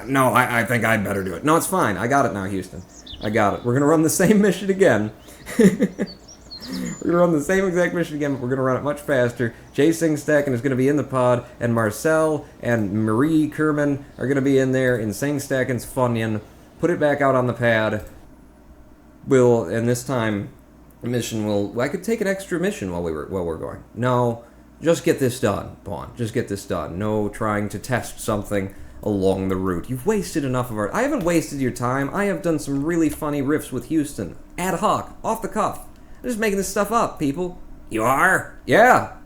S1: No, I think I'd better do it. No, it's fine. I got it now, Houston. I got it. We're going to run the same mission again. We're going to run the same exact mission again, but we're going to run it much faster. Jay Singstake is going to be in the pod, and Marcel and Marie Kerman are going to be in there in Singstake's Funyun. Put it back out on the pad. And this time, the mission will... I could take an extra mission while we're going. No, just get this done, Vaughn. Just get this done. No trying to test something along the route. You've wasted enough of our... I haven't wasted your time. I have done some really funny riffs with Houston. Ad hoc. Off the cuff. I'm just making this stuff up, people. You are? Yeah.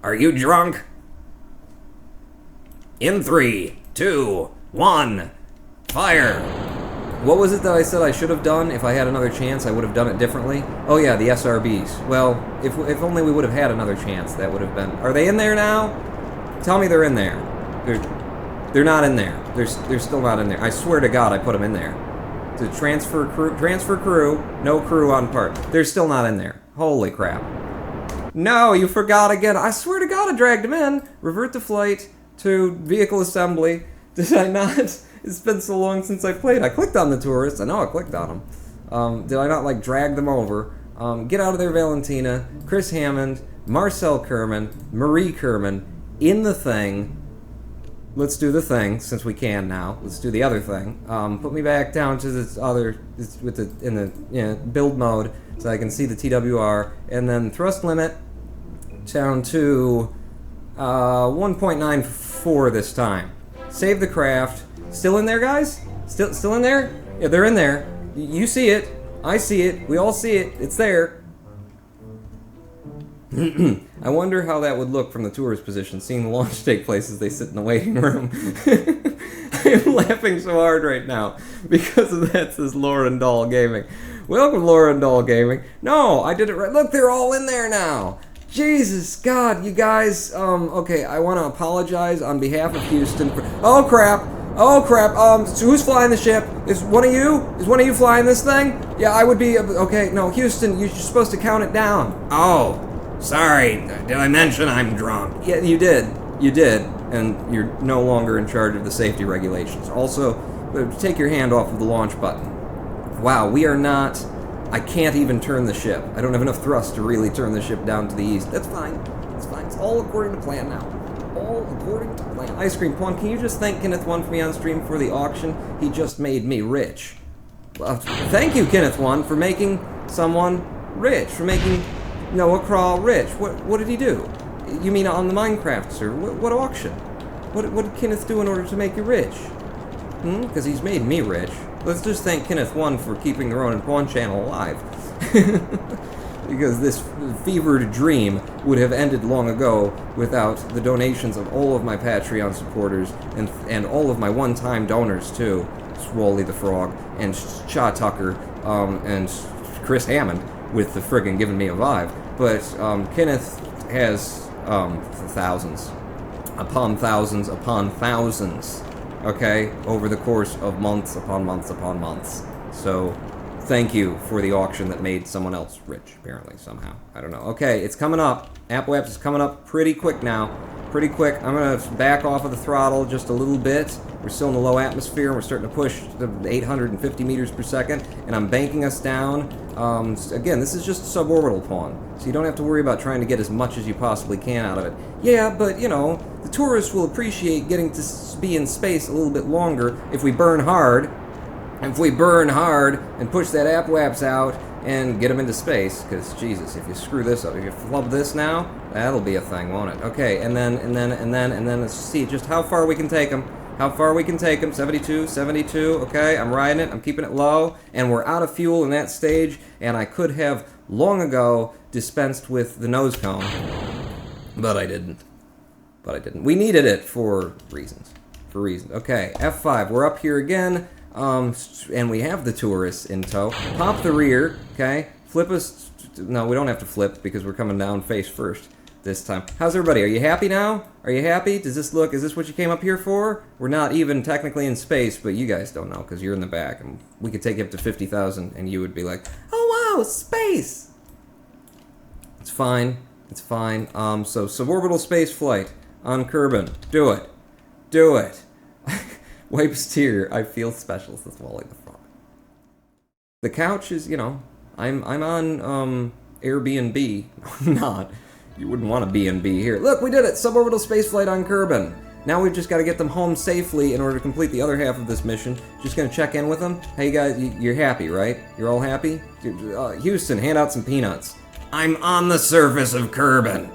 S1: Are you drunk? In 3, 2, 1, fire. What was it that I said I should have done? If I had another chance, I would have done it differently. Oh yeah, the SRBs. Well, if only we would have had another chance, that would have been... Are they in there now? Tell me they're in there. They're not in there. They're still not in there. I swear to God, I put them in there. To transfer crew, no crew on part. They're still not in there. Holy crap. No, you forgot again. I swear to God, I dragged them in. Revert to flight to vehicle assembly. Did I not? It's been so long since I played. I clicked on the tourists. I know I clicked on them. Did I not, like, drag them over? Get out of there, Valentina. Chris Hammond, Marcel Kerman, Marie Kerman, in the thing. Let's do the thing, since we can now. Let's do the other thing. Put me back down to this other, in the build mode, so I can see the TWR, and then thrust limit down to 1.94 this time. Save the craft. Still in there, guys? Still in there? Yeah, they're in there. You see it. I see it. We all see it. It's there. I wonder how that would look from the tourist position, seeing the launch take place as they sit in the waiting room. I am laughing so hard right now because of that, says Lauren Dahl Gaming. Welcome, Lauren Dahl Gaming. No, I did it right. Look, they're all in there now. Jesus, God, you guys. Okay, I want to apologize on behalf of Houston. Oh, crap. Oh, crap. So who's flying the ship? Is one of you? Is one of you flying this thing? Yeah, I would be. Okay, no, Houston, you're supposed to count it down. Oh. Sorry, did I mention I'm drunk? Yeah, you did. You did. And you're no longer in charge of the safety regulations. Also, take your hand off of the launch button. Wow, we are not... I can't even turn the ship. I don't have enough thrust to really turn the ship down to the east. That's fine. It's fine. It's all according to plan now. All according to plan. Ice Cream Pawn, can you just thank Kenneth One for me on stream for the auction? He just made me rich. Well, thank you, Kenneth One, for making someone rich. For making... Noah Crawl rich. What did he do? You mean on the Minecraft server? What auction? What did Kenneth do in order to make you rich? Because he's made me rich. Let's just thank Kenneth One for keeping the Ronin Pawn channel alive. Because this fevered dream would have ended long ago without the donations of all of my Patreon supporters and all of my one-time donors too. Swally the Frog and Shaw Tucker and Chris Hammond with the friggin' giving me a vibe. But Kenneth has thousands upon thousands upon thousands, okay, over the course of months upon months upon months. So thank you for the auction that made someone else rich, apparently, somehow. I don't know. Okay, it's coming up. Apple Apps is coming up pretty quick now. Pretty quick. I'm going to back off of the throttle just a little bit. We're still in the low atmosphere, and we're starting to push the 850 meters per second, and I'm banking us down. Again, this is just a suborbital pawn, so you don't have to worry about trying to get as much as you possibly can out of it. Yeah, but, you know, the tourists will appreciate getting to be in space a little bit longer if we burn hard. If we burn hard and push that Apwaps out and get them into space, because Jesus, if you screw this up, if you flub this now, that'll be a thing, won't it? Okay, and then let's see just how far we can take them. How far we can take them. 72, okay, I'm riding it, I'm keeping it low, and we're out of fuel in that stage, and I could have long ago dispensed with the nose cone, but I didn't. We needed it for reasons. Okay, F5, we're up here again. And we have the tourists in tow. Pop the rear, okay? Flip us... No, we don't have to flip because we're coming down face first this time. How's everybody? Are you happy now? Are you happy? Does this look... Is this what you came up here for? We're not even technically in space, but you guys don't know because you're in the back. And we could take you up to 50,000 and you would be like, oh wow, space! It's fine. It's fine. So suborbital space flight on Kerbal. Do it. Do it. Wipes tear. I feel special, says Wally the Frog. The couch is, you know, I'm on Airbnb. I'm not. You wouldn't want a B&B here. Look, we did it! Suborbital spaceflight on Kerbal. Now we've just got to get them home safely in order to complete the other half of this mission. Just gonna check in with them. Hey guys, you're happy, right? You're all happy? Houston, hand out some peanuts. I'm on the surface of Kerbal.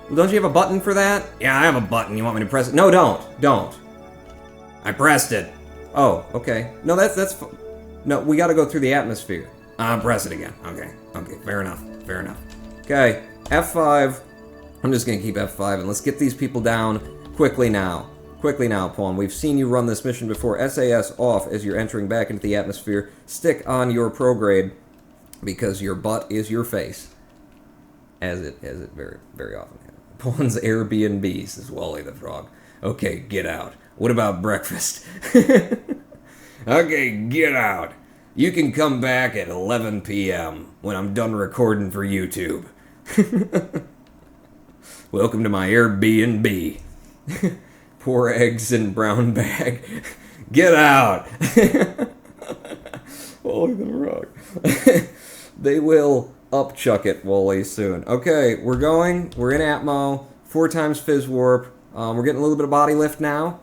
S1: Well, don't you have a button for that? Yeah, I have a button. You want me to press it? No, don't. I pressed it. Oh, okay. No, that's no, we gotta go through the atmosphere. Press it again. Okay, fair enough. Okay, F5. I'm just gonna keep F5 and let's get these people down quickly now. Pawn. We've seen you run this mission before. SAS off as you're entering back into the atmosphere. Stick on your prograde because your butt is your face. As it very, very often happens. Pawn's Airbnb, says Wally the Frog. Okay, get out. What about breakfast? Okay, get out. You can come back at 11 p.m. when I'm done recording for YouTube. Welcome to my Airbnb. Poor eggs in brown bag. Get out. Holy the rock. They will upchuck it, Wally, soon. Okay, we're going. We're in Atmo. 4 times Fizz Warp. We're getting a little bit of body lift now.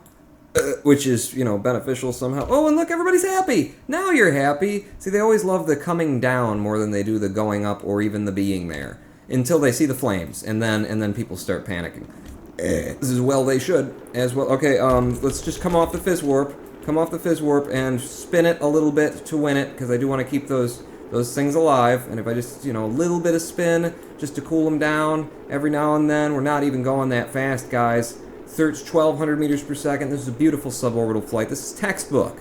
S1: Which is, beneficial somehow. Oh, and look, everybody's happy. Now you're happy. See, they always love the coming down more than they do the going up or even the being there. Until they see the flames, and then people start panicking. This is well they should, as well. Okay, let's just come off the Fizz Warp. Come off the Fizz Warp and spin it a little bit to win it, because I do want to keep those things alive. And if I just, a little bit of spin, just to cool them down every now and then. We're not even going that fast, guys. 1,200 meters per second. This is a beautiful suborbital flight. This is textbook.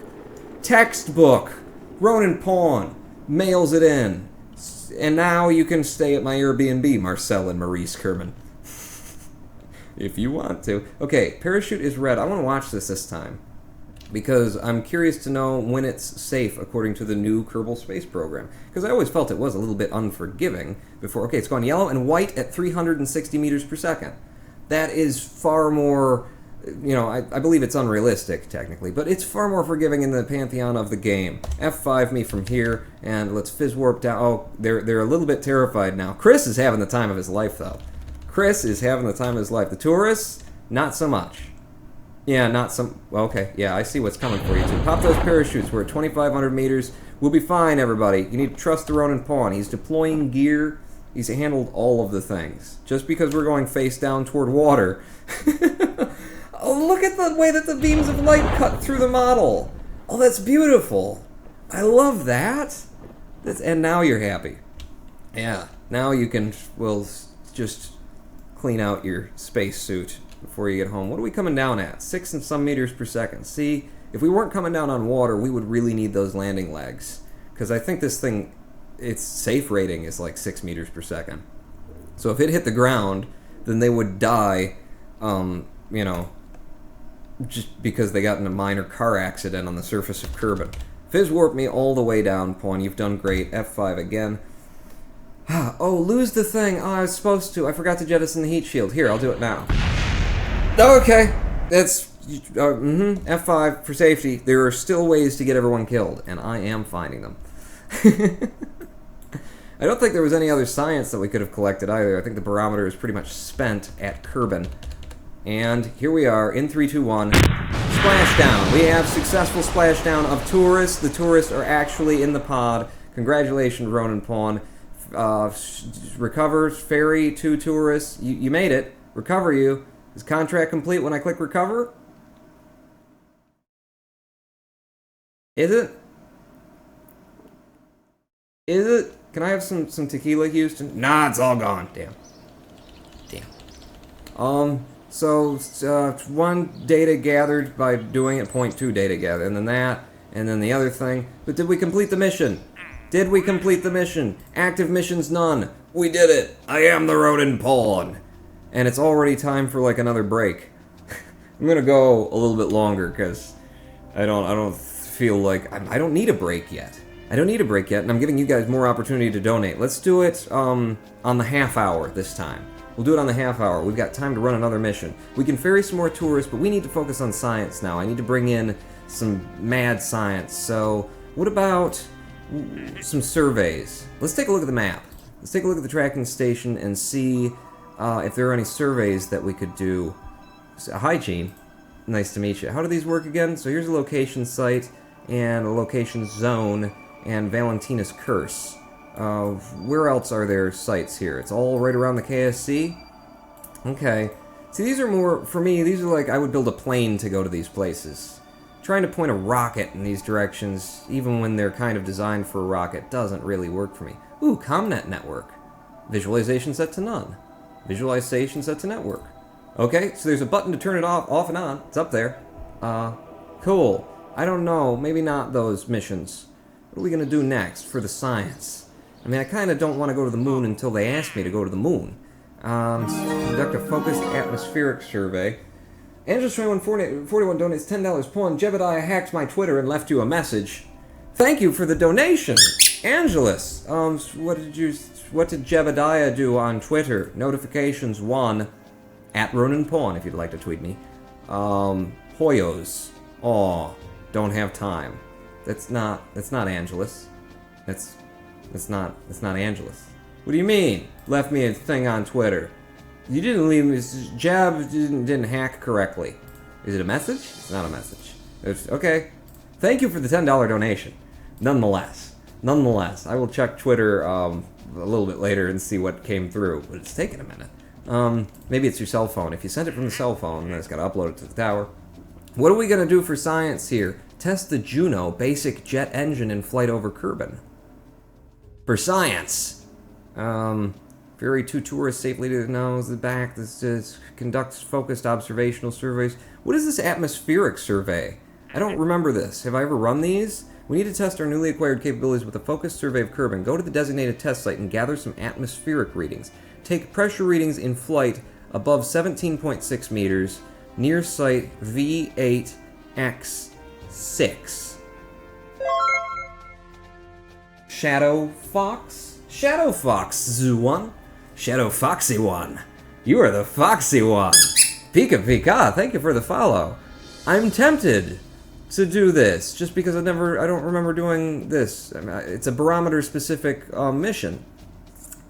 S1: Textbook. Ronin Pawn mails it in. And now you can stay at my Airbnb, Marcel and Maurice Kerman. If you want to. Okay, parachute is red. I want to watch this time. Because I'm curious to know when it's safe according to the new Kerbal space program. Because I always felt it was a little bit unforgiving before. Okay, it's gone yellow and white at 360 meters per second. That is far more, I believe it's unrealistic, technically, but it's far more forgiving in the pantheon of the game. F5 me from here, and let's Fizz Warp down. Oh, they're a little bit terrified now. Chris is having the time of his life, though. Chris is having the time of his life. The tourists, not so much. Yeah, not some... Okay, yeah, I see what's coming for you, too. Pop those parachutes. We're at 2,500 meters. We'll be fine, everybody. You need to trust the Ronin Pawn. He's deploying gear. He's handled all of the things. Just because we're going face down toward water. Oh, look at the way that the beams of light cut through the model. Oh, that's beautiful. I love that. And now you're happy. Yeah, now you can, just clean out your spacesuit before you get home. What are we coming down at? 6 and some meters per second. See, if we weren't coming down on water, we would really need those landing legs. Because I think this thing... its safe rating is like 6 meters per second. So if it hit the ground, then they would die, just because they got in a minor car accident on the surface of Kerbal. Fizz Warp me all the way down, Pawn. You've done great. F5 again. Oh, lose the thing. Oh, I was supposed to. I forgot to jettison the heat shield. Here, I'll do it now. Okay. That's... F5 for safety. There are still ways to get everyone killed, and I am finding them. I don't think there was any other science that we could have collected either. I think the barometer is pretty much spent at Kerbal. And here we are in 3, 2, 1. Splashdown. We have successful splashdown of tourists. The tourists are actually in the pod. Congratulations, Ronin Pawn. Recover, ferry, 2 tourists. You made it. Recover you. Is contract complete when I click recover? Is it? Is it? Can I have some tequila, Houston? Nah, it's all gone. Damn. So, 1 data gathered by doing it, 0.2 data gathered, and then that, and then the other thing. But did we complete the mission? Did we complete the mission? Active missions, none. We did it. I am the Ronin Pawn. And it's already time for, like, another break. I'm gonna go a little bit longer, because I don't feel like... I don't need a break yet. And I'm giving you guys more opportunity to donate. Let's do it on the half hour this time. We'll do it on the half hour. We've got time to run another mission. We can ferry some more tourists, but we need to focus on science now. I need to bring in some mad science. So, what about some surveys? Let's take a look at the map. Let's take a look at the tracking station and see if there are any surveys that we could do. So, hi, Gene. Nice to meet you. How do these work again? So here's a location site and a location zone and Valentina's Curse. Where else are there sites here? It's all right around the KSC? Okay. See, these are more, for me, these are like, I would build a plane to go to these places. Trying to point a rocket in these directions, even when they're kind of designed for a rocket, doesn't really work for me. Ooh, ComNet network. Visualization set to none. Visualization set to network. Okay, so there's a button to turn it off and on. It's up there. Cool. I don't know, maybe not those missions. What are we gonna do next for the science? I mean, I kind of don't want to go to the moon until they ask me to go to the moon. Conduct a focused atmospheric survey. Angelus2141 donates $10. Pawn Jebediah hacked my Twitter and left you a message. Thank you for the donation, Angelus. What did Jebediah do on Twitter? Notifications 1 at Ronin Pawn if you'd like to tweet me. Hoyos. Aw, don't have time. That's not Angelus. That's not Angelus. What do you mean? Left me a thing on Twitter. You didn't leave me. Jab didn't hack correctly. Is it a message? It's not a message. Okay. Thank you for the $10 donation. Nonetheless, I will check Twitter a little bit later and see what came through. But it's taking a minute. Maybe it's your cell phone. If you send it from the cell phone, then it's got to upload it to the tower. What are we gonna do for science here? Test the Juno basic jet engine in flight over Kerbal. For science. Ferry 2 tourists safely to the nose, the back. This conducts focused observational surveys. What is this atmospheric survey? I don't remember this. Have I ever run these? We need to test our newly acquired capabilities with a focused survey of Kerbal. Go to the designated test site and gather some atmospheric readings. Take pressure readings in flight above 17.6 meters, near site V8X6. Shadow Fox? Shadow Fox, Zoo1. Shadow Foxy One. You are the foxy one. Pika Pika, thank you for the follow. I'm tempted to do this, just because I don't remember doing this. I mean, it's a barometer-specific mission.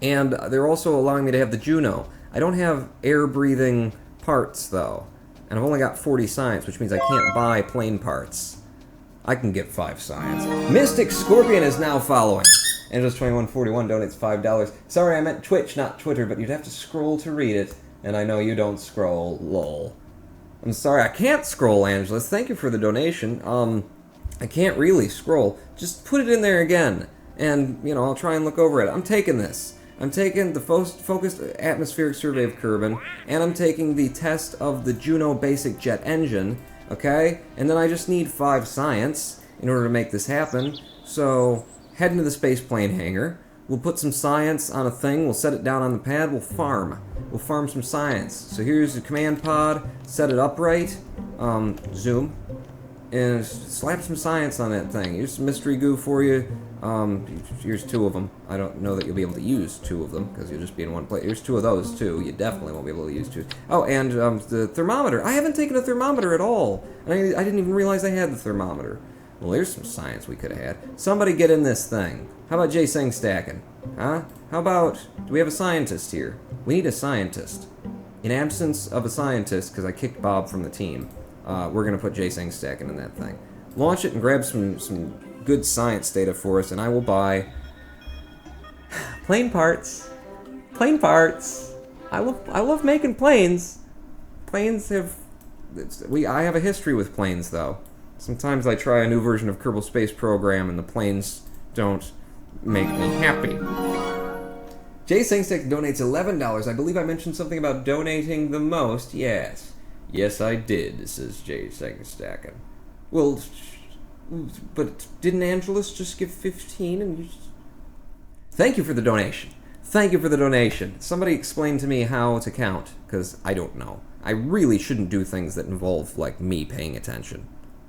S1: And they're also allowing me to have the Juno. I don't have air-breathing parts, though. And I've only got 40 science, which means I can't buy plane parts. I can get 5 science. Mystic Scorpion is now following. Angelus2141 donates $5. Sorry, I meant Twitch, not Twitter, but you'd have to scroll to read it. And I know you don't scroll, lol. I'm sorry, I can't scroll, Angelus. Thank you for the donation. I can't really scroll. Just put it in there again. And, I'll try and look over it. I'm taking this. I'm taking the focused atmospheric survey of Kerbal, and I'm taking the test of the Juno basic jet engine, okay? And then I just need 5 science in order to make this happen. So, head into the spaceplane hangar. We'll put some science on a thing. We'll set it down on the pad. We'll farm. We'll farm some science. So here's the command pod. Set it upright. Zoom. And slap some science on that thing. Here's some mystery goo for you. Here's 2 of them. I don't know that you'll be able to use 2 of them, because you'll just be in one place. Here's 2 of those, too. You definitely won't be able to use 2. Oh, and the thermometer. I haven't taken a thermometer at all. I didn't even realize I had the thermometer. Well, there's some science we could have had. Somebody get in this thing. How about Jay Singh stacking? Huh? How about... Do we have a scientist here? We need a scientist. In absence of a scientist, because I kicked Bob from the team, we're going to put Jay Singh stacking in that thing. Launch it and grab some good science data for us, and I will buy... plane parts. Plane parts. I love making planes. Planes have... I have a history with planes, though. Sometimes I try a new version of Kerbal Space Program and the planes don't make me happy. Jay Singstick donates $11. I believe I mentioned something about donating the most. Yes. Yes, I did, says Jay Singstack. Well, but didn't Angelus just give 15 and you just... Thank you for the donation. Thank you for the donation. Somebody explain to me how to count, because I don't know. I really shouldn't do things that involve, me paying attention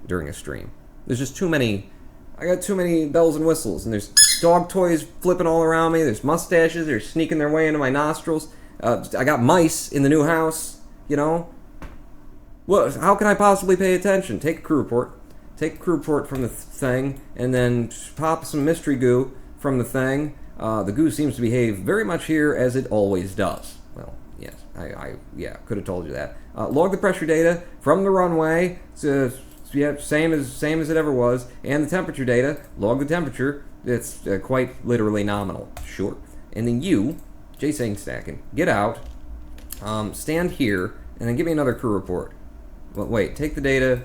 S1: during a stream. There's just too many... I got too many bells and whistles, and there's dog toys flipping all around me, there's mustaches, they're sneaking their way into my nostrils, I got mice in the new house, Well, how can I possibly pay attention? Take a crew report. Take a crew report from the thing, and then pop some mystery goo from the thing. The goo seems to behave very much here as it always does. Well, yes, I could have told you that. Log the pressure data from the runway. Same as it ever was. And the temperature data. Log the temperature. It's quite literally nominal. Sure. And then you, Jay Stacking, get out, stand here, and then give me another crew report. Well, wait, take the data,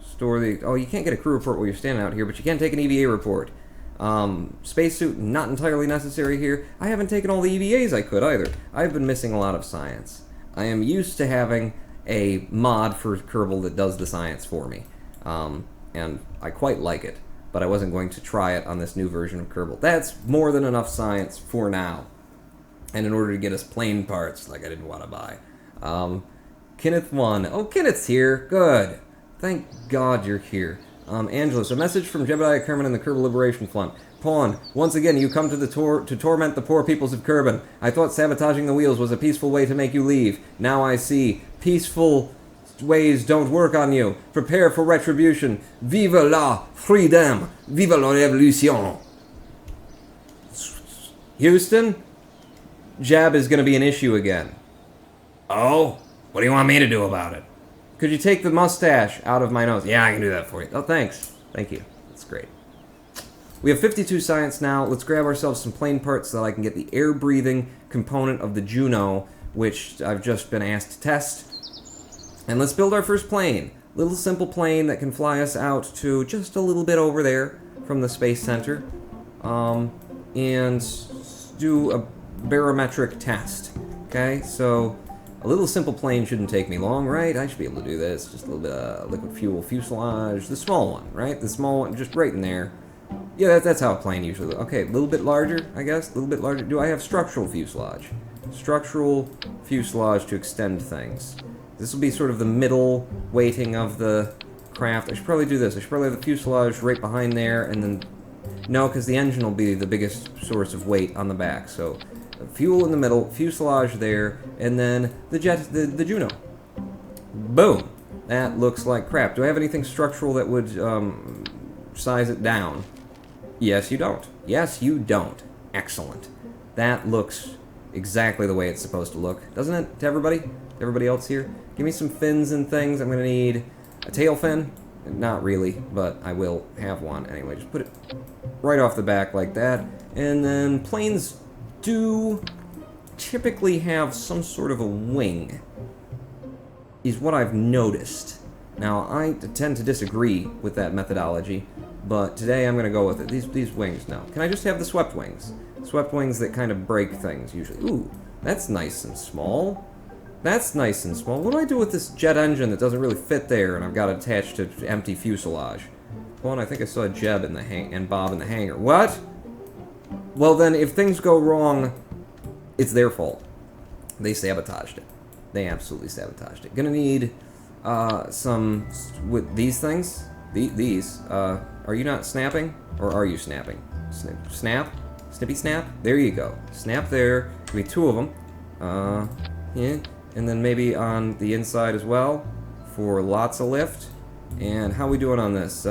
S1: store the... Oh, you can't get a crew report while you're standing out here, but you can take an EVA report. Spacesuit, not entirely necessary here. I haven't taken all the EVAs I could either. I've been missing a lot of science. I am used to having a mod for Kerbal that does the science for me. And I quite like it, but I wasn't going to try it on this new version of Kerbal. That's more than enough science for now. And in order to get us plane parts, like I didn't want to buy. Kenneth 1. Oh, Kenneth's here. Good. Thank God you're here. Angelus, a message from Jebediah Kerman and the Kerbal Liberation Front. Pawn, once again you come to the to torment the poor peoples of Kerbin. I thought sabotaging the wheels was a peaceful way to make you leave. Now I see. Peaceful ways don't work on you. Prepare for retribution. Vive la freedom. Vive la revolution. Houston, Jeb is going to be an issue again. Oh? What do you want me to do about it? Could you take the mustache out of my nose? Yeah, I can do that for you. Oh, thanks. Thank you. That's great. We have 52 science now. Let's grab ourselves some plane parts so that I can get the air-breathing component of the Juno, which I've just been asked to test. And let's build our first plane. Little simple plane that can fly us out to just a little bit over there from the Space Center. And do a barometric test. Okay, so a little simple plane shouldn't take me long, right? I should be able to do this. Just a little bit of liquid fuel fuselage. The small one, right? The small one, just right in there. Yeah, that's how a plane usually looks. Okay, a little bit larger, I guess. A little bit larger. Do I have structural fuselage? Structural fuselage to extend things. This will be sort of the middle weighting of the craft. I should probably do this. I should probably have the fuselage right behind there, and then... No, because the engine will be the biggest source of weight on the back. So, fuel in the middle, fuselage there, and then the Juno. Boom! That looks like crap. Do I have anything structural that would size it down? Yes, you don't. Yes, you don't. Excellent. That looks exactly the way it's supposed to look. Doesn't it, to everybody? To everybody else here? Give me some fins and things. I'm going to need a tail fin. Not really, but I will have one. Anyway, just put it right off the back like that. And then planes do typically have some sort of a wing, is what I've noticed. Now, I tend to disagree with that methodology, but today I'm going to go with it. These wings, no. Can I just have the swept wings? Swept wings that kind of break things, usually. Ooh, that's nice and small. That's nice and small. What do I do with this jet engine that doesn't really fit there and I've got it attached to empty fuselage? Hold on, I think I saw Jeb in the and Bob in the hangar. What? Well then, if things go wrong, it's their fault. They sabotaged it. They absolutely sabotaged it. Gonna need some with these things. These. Are you not snapping, or are you snapping? Snap. Snippy snap. There you go. Snap there. Give me two of them. Yeah. And then maybe on the inside as well for lots of lift. And how are we doing on this?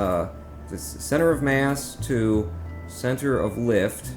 S1: This center of mass to center of lift.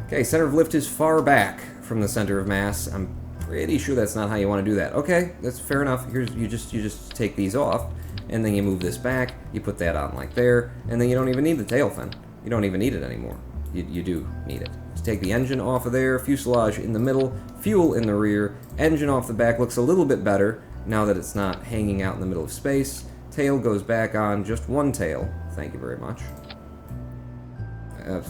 S1: Okay, center of lift is far back from the center of mass. I'm pretty sure that's not how you want to do that. Okay, that's fair enough. Here's you just take these off, and then you move this back. You put that on like there, and then you don't even need the tail fin. You don't even need it anymore. You do need it. Just take the engine off of there, fuselage in the middle, fuel in the rear, engine off the back. Looks a little bit better now that it's not hanging out in the middle of space. Tail goes back on, just one tail. Thank you very much.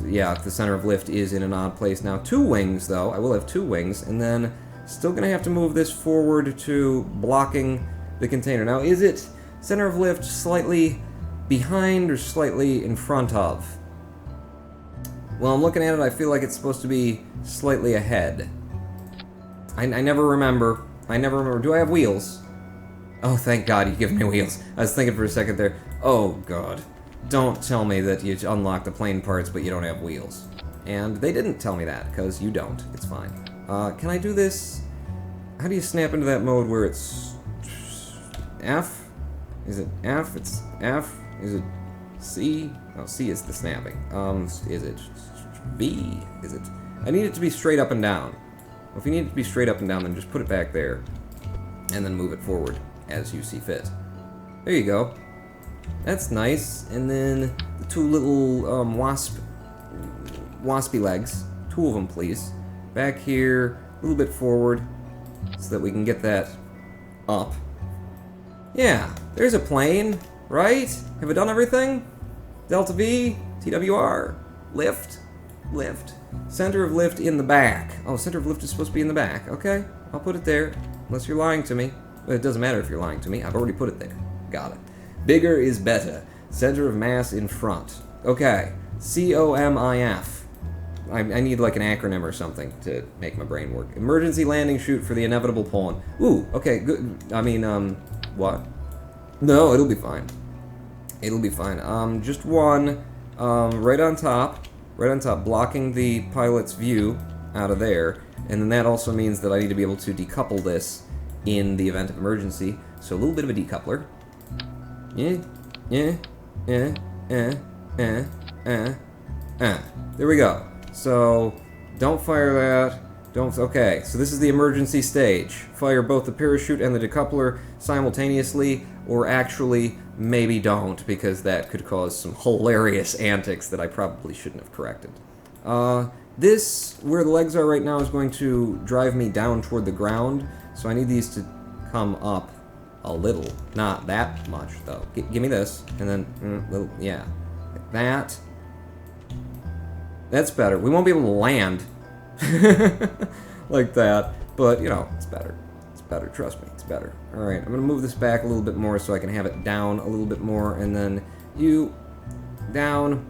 S1: Yeah, the center of lift is in an odd place now. Two wings, though. I will have two wings, and then still going to have to move this forward to blocking the container. Now, is it center of lift slightly behind or slightly in front of? Well, I'm looking at it, I feel like it's supposed to be slightly ahead. I never remember. Do I have wheels? Oh, thank God you give me wheels. I was thinking for a second there, oh God. Don't tell me that you unlock the plane parts, but you don't have wheels. And they didn't tell me that, because you don't. It's fine. Can I do this? How do you snap into that mode where it's F? Is it F? It's F? Is it C? Oh, C is the snapping. Is it B? Is it... I need it to be straight up and down. Well, if you need it to be straight up and down, then just put it back there. And then move it forward as you see fit. There you go. That's nice. And then the two little waspy legs. Two of them, please. Back here, a little bit forward, so that we can get that up. Yeah, there's a plane, right? Have I done everything? Delta V, TWR, lift. Center of lift in the back. Oh, center of lift is supposed to be in the back. Okay, I'll put it there, unless you're lying to me. But it doesn't matter if you're lying to me. I've already put it there. Got it. Bigger is better. Center of mass in front. Okay, COMIF. I need like an acronym or something to make my brain work. Emergency landing chute for the inevitable pawn. Ooh, okay, good. I mean, what? No, it'll be fine. It'll be fine. Just one, right on top, blocking the pilot's view out of there, and then that also means that I need to be able to decouple this in the event of emergency. So a little bit of a decoupler. There we go. So, don't fire that. Okay, so this is the emergency stage. Fire both the parachute and the decoupler simultaneously, or actually, maybe don't, because that could cause some hilarious antics that I probably shouldn't have corrected. This, where the legs are right now, is going to drive me down toward the ground, so I need these to come up a little. Not that much, though. Give me this, and then, yeah, like that. That's better. We won't be able to land like that, but, you know, it's better. It's better, trust me, it's better. Alright, I'm going to move this back a little bit more so I can have it down a little bit more, and then you down,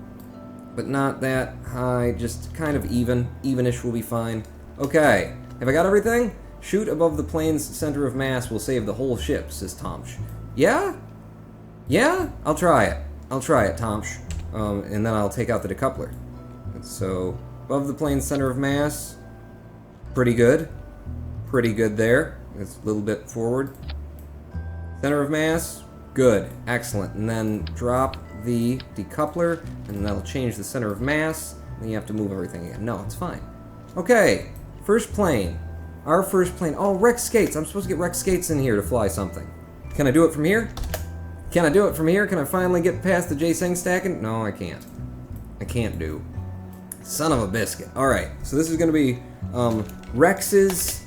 S1: but not that high, just kind of even. Evenish will be fine. Okay, have I got everything? Shoot above the plane's center of mass will save the whole ship, says Tomsh. Yeah? Yeah? I'll try it. Tomsh. And then I'll take out the decoupler. So, above the plane's center of mass, pretty good. Pretty good there. It's a little bit forward. Center of mass, good. Excellent. And then drop the decoupler, and that'll change the center of mass. Then you have to move everything again. No, it's fine. Okay, first plane. Our first plane. Oh, Rex skates. I'm supposed to get Rex skates in here to fly something. Can I do it from here? Can I finally get past the J-Sing stacking? No, I can't. I can't do. Son of a biscuit. Alright, so this is going to be Rex's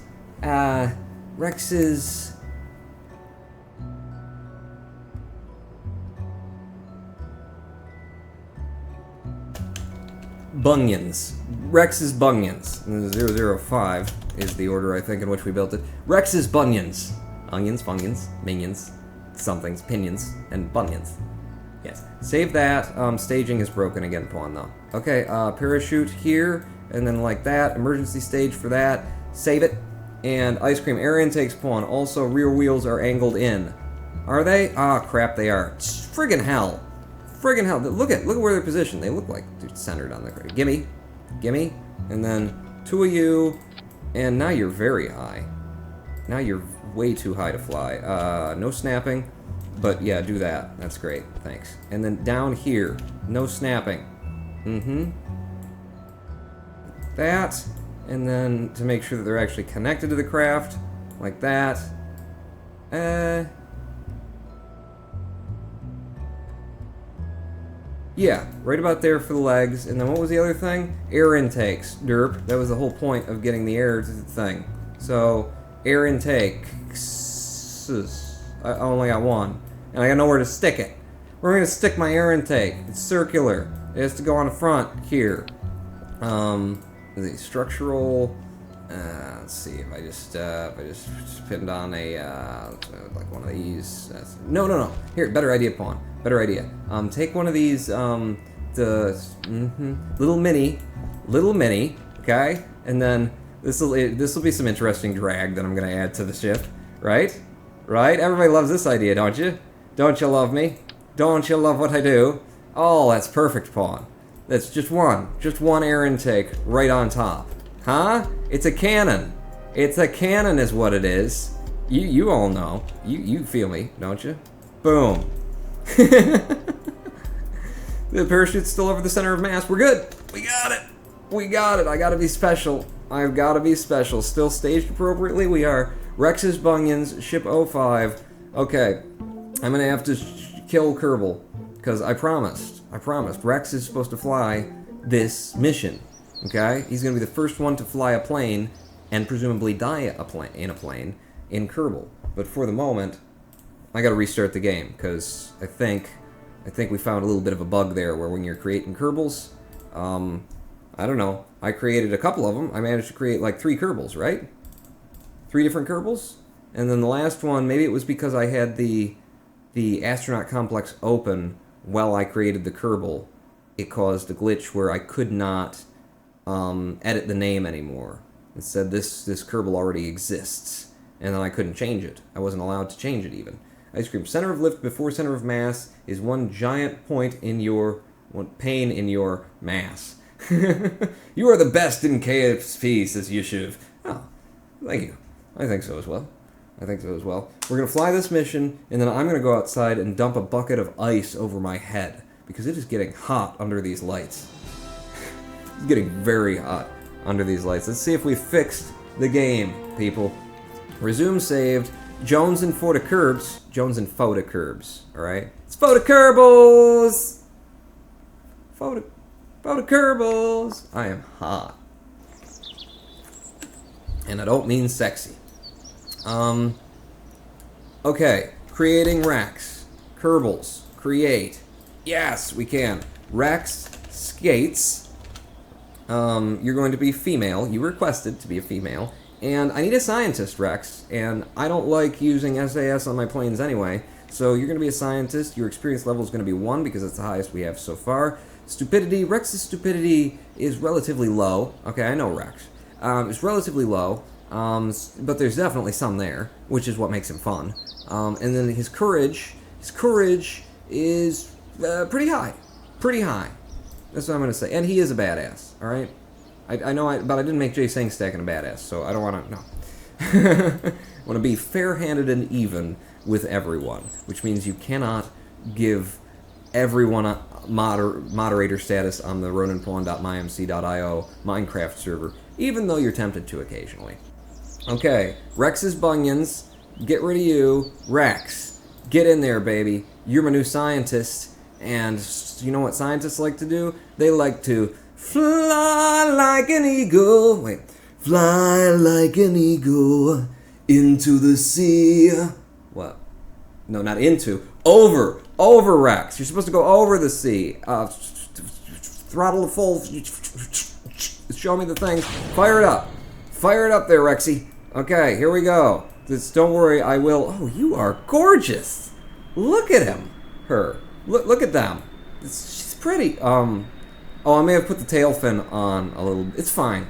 S1: Bunions. Rex's Bunions. 005 is the order, I think, in which we built it. Rex's Bunions. Onions, bunions, minions, somethings, pinions, and bunions. Yes. Save that. Staging is broken again, pawn, though. Okay, parachute here, and then like that. Emergency stage for that. Save it. And ice cream air intakes, pawn. Also, rear wheels are angled in. Are they? Ah, crap, they are. Friggin' hell. Friggin' hell. Look at where they're positioned. They look like they're centered on the ground. Gimme. And then two of you, and now you're very high. Now you're way too high to fly. No snapping. But yeah, do that. That's great. Thanks. And then down here, no snapping. That. And then to make sure that they're actually connected to the craft, like that. Yeah, right about there for the legs. And then what was the other thing? Air intakes. Derp. That was the whole point of getting the air to the thing. So, air intake. I only got one. And I got nowhere to stick it. Where am I going to stick my air intake? It's circular. It has to go on the front here. The structural. Let's see if I just pinned on a like one of these. No. Here, better idea, pawn. Better idea. Take one of these. Little mini. Okay, and then this will be some interesting drag that I'm gonna add to the ship. Right? Everybody loves this idea, don't you? Don't you love me? Don't you love what I do? Oh, that's perfect, pawn. That's just one air intake right on top. Huh? It's a cannon. It's a cannon is what it is. You all know. You feel me, don't you? Boom. The parachute's still over the center of mass. We're good. We got it. I gotta be special. I've gotta be special. Still staged appropriately. We are Rex's Bunions, ship 05. Okay. I'm gonna have to kill Kerbal. Because I promised. Rex is supposed to fly this mission. Okay? He's going to be the first one to fly a plane and presumably die in a plane in Kerbal. But for the moment, I got to restart the game because I think we found a little bit of a bug there where when you're creating Kerbals, I don't know. I created a couple of them. I managed to create like 3 Kerbals, right? 3 different Kerbals? And then the last one, maybe it was because I had the astronaut complex open while I created the Kerbal. It caused a glitch where I could not edit the name anymore. It said this Kerbal already exists, and then I couldn't change it. I wasn't allowed to change it even. Ice cream. Center of lift before center of mass is one giant point in your pain in your mass. You are the best in KSP, says Yushiv. Oh, thank you. I think so as well. We're going to fly this mission, and then I'm going to go outside and dump a bucket of ice over my head, because it is getting hot under these lights. It's getting very hot under these lights. Let's see if we fixed the game, people. Resume saved. Jones and Photo Kerbs. Alright? It's Photo Kerbals! Photo Kerbals! I am hot. And I don't mean sexy. Okay. Creating Rex. Kerbals. Create. Yes, we can. Rex skates. You're going to be female. You requested to be a female. And I need a scientist, Rex. And I don't like using SAS on my planes anyway. So you're going to be a scientist. Your experience level is going to be 1 because it's the highest we have so far. Stupidity. Rex's stupidity is relatively low. Okay, I know Rex. It's relatively low. But there's definitely some there, which is what makes him fun. And then his courage is pretty high. That's what I'm going to say. And he is a badass, alright? I know, but I didn't make Jay Sangstack a badass, so I don't want to, no. I want to be fair-handed and even with everyone, which means you cannot give everyone a moderator status on the roninpawn.mymc.io Minecraft server, even though you're tempted to occasionally. Okay, Rex's bunions, get rid of you. Rex, get in there, baby. You're my new scientist, and you know what scientists like to do? They like to fly like an eagle. Wait. Fly like an eagle into the sea. What? No, not into. Over. Over, Rex. You're supposed to go over the sea. Throttle full. Show me the thing. Fire it up. Fire it up there, Rexy. Okay, here we go. Don't worry, I will. Oh, you are gorgeous. Look at him. Her. Look at them. She's pretty. Oh, I may have put the tail fin on a little. It's fine.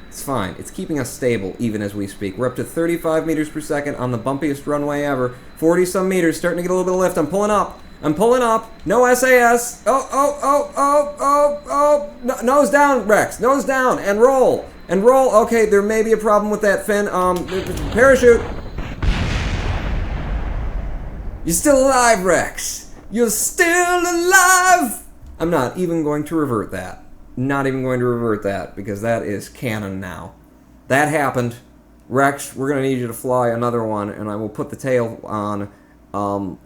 S1: It's keeping us stable even as we speak. We're up to 35 meters per second on the bumpiest runway ever. 40-some meters, starting to get a little bit of lift. I'm pulling up. No SAS. Oh. No, nose down, Rex. Nose down. And roll. Okay, there may be a problem with that fin. Parachute. You're still alive, Rex. You're still alive. I'm not even going to revert that. Because that is canon now. That happened. Rex, we're going to need you to fly another one, and I will put the tail on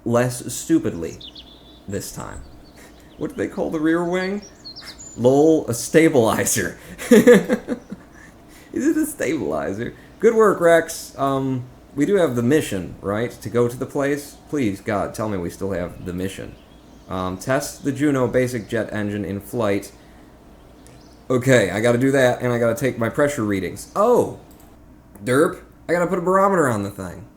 S1: less stupidly this time. What do they call the rear wing? Lol, a stabilizer. Is it a stabilizer? Good work, Rex. We do have the mission, right? To go to the place? Please, God, tell me we still have the mission. Test the Juno basic jet engine in flight. Okay, I gotta do that, and I gotta take my pressure readings. Oh! Derp, I gotta put a barometer on the thing.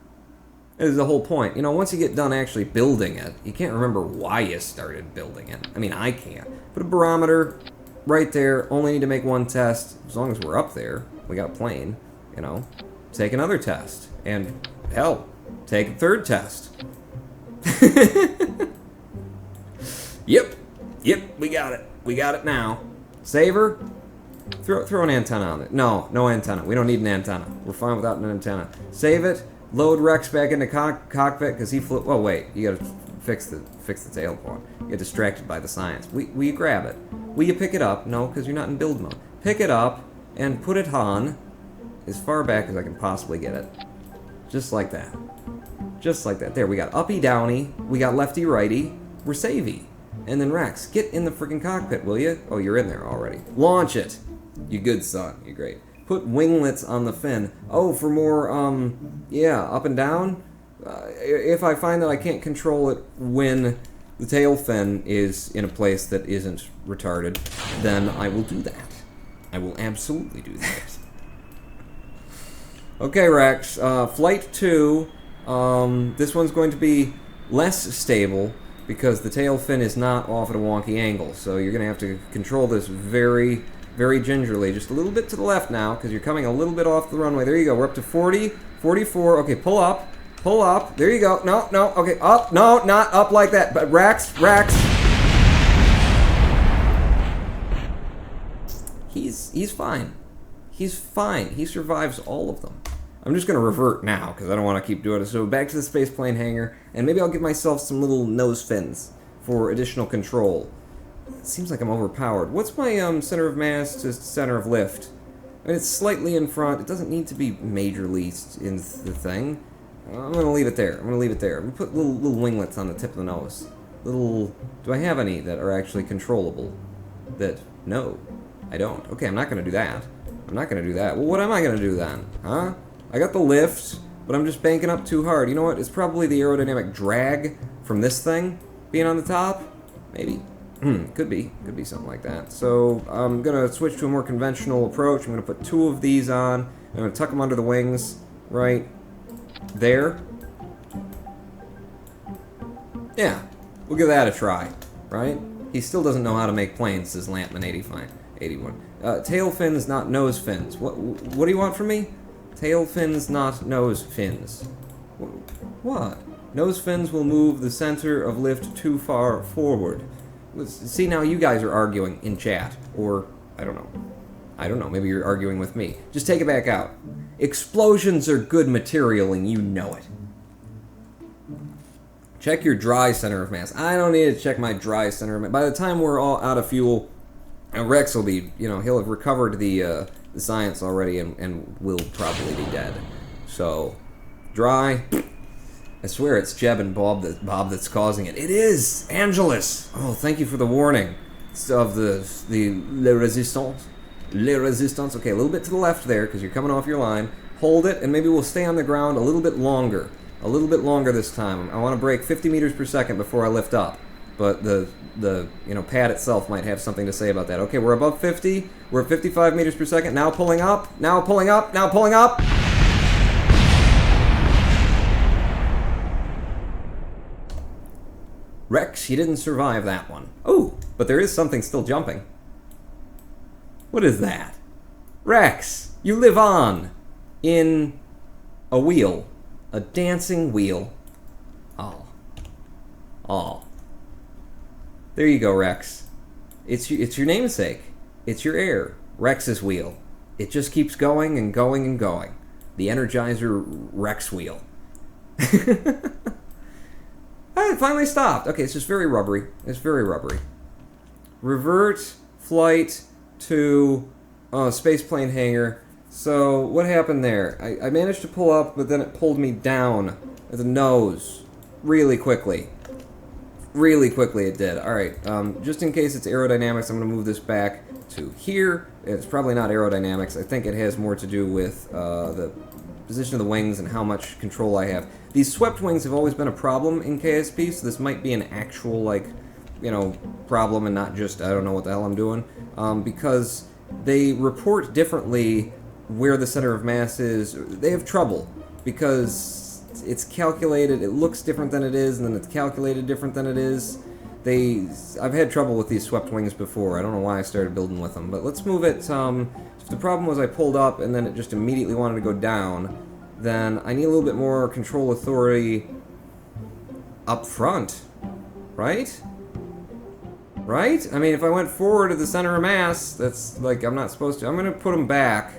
S1: That is the whole point. You know, once you get done actually building it, you can't remember why you started building it. I mean, I can't. Put a barometer right there. Only need to make one test. As long as we're up there, we got a plane, you know. Take another test. And, hell, take a third test. Yep, we got it. We got it now. Saver? Throw an antenna on it. No antenna. We don't need an antenna. We're fine without an antenna. Save it. Load Rex back into cockpit because he flew. Oh wait, you gotta fix the tail point. You get distracted by the science. Will you grab it? Will you pick it up? No, because you're not in build mode. Pick it up and put it on as far back as I can possibly get it. Just like that. There, we got uppy downy. We got lefty righty. We're savey. And then Rex, get in the freaking cockpit, will you? Oh, you're in there already. Launch it. You good son. You're great. Put winglets on the fin. Oh, for more, yeah, up and down. If I find that I can't control it when the tail fin is in a place that isn't retarded, then I will do that. I will absolutely do that. Okay, Rex. Flight 2. This one's going to be less stable because the tail fin is not off at a wonky angle. So you're going to have to control this very, very gingerly. Just a little bit to the left now, because you're coming a little bit off the runway. There you go. We're up to 40, 44. Okay, pull up. Pull up. There you go. No, no. Okay, up. No, not up like that. But Rex. He's fine. He's fine. He survives all of them. I'm just going to revert now, because I don't want to keep doing it. So back to the space plane hangar, and maybe I'll give myself some little nose fins for additional control. It seems like I'm overpowered. What's my center of mass to center of lift? I mean, it's slightly in front. It doesn't need to be majorly in the thing. I'm going to leave it there. I'm going to put little winglets on the tip of the nose. Do I have any that are actually controllable? No, I don't. Okay, I'm not going to do that. Well, what am I going to do then? Huh? I got the lift, but I'm just banking up too hard. You know what? It's probably the aerodynamic drag from this thing being on the top. Maybe. Could be something like that. So I'm going to switch to a more conventional approach. I'm going to put 2 of these on. I'm going to tuck them under the wings right there. Yeah, we'll give that a try, right? He still doesn't know how to make planes, says Lampman81. Tail fins, not nose fins. What do you want from me? Tail fins, not nose fins. What? Nose fins will move the center of lift too far forward. See, now you guys are arguing in chat. Or, I don't know, maybe you're arguing with me. Just take it back out. Explosions are good material and you know it. Check your dry center of mass. I don't need to check my dry center of mass. By the time we're all out of fuel, Rex will be, he'll have recovered the science already and will probably be dead. So, dry. I swear it's Jeb and Bob that's causing it. It is! Angelus! Oh, thank you for the warning. It's of the Le Resistance. Le Resistance. Okay, a little bit to the left there, because you're coming off your line. Hold it, and maybe we'll stay on the ground a little bit longer. A little bit longer this time. I want to break 50 meters per second before I lift up. But the pad itself might have something to say about that. Okay, we're above 50. We're at 55 meters per second. Now pulling up. Now pulling up. Now pulling up. Rex, you didn't survive that one. Oh, but there is something still jumping. What is that? Rex, you live on in a wheel. A dancing wheel. Oh. There you go, Rex. It's your namesake. It's your heir. Rex's wheel. It just keeps going and going and going. The Energizer Rex wheel. It finally stopped. Okay, it's just very rubbery. Revert flight to spaceplane hangar. So, what happened there? I managed to pull up, but then it pulled me down at the nose. Really quickly. It did. Alright, just in case it's aerodynamics, I'm going to move this back to here. It's probably not aerodynamics. I think it has more to do with the position of the wings and how much control I have. These swept wings have always been a problem in KSP, so this might be an actual, problem and not just, I don't know what the hell I'm doing, because they report differently where the center of mass is. They have trouble, because it's calculated, it looks different than it is, and then it's calculated different than it is. I've had trouble with these swept wings before. I don't know why I started building with them, but let's move it. If the problem was I pulled up and then it just immediately wanted to go down, then I need a little bit more control authority up front, right? Right? I mean, if I went forward to the center of mass, that's like, I'm not supposed to. I'm going to put them back.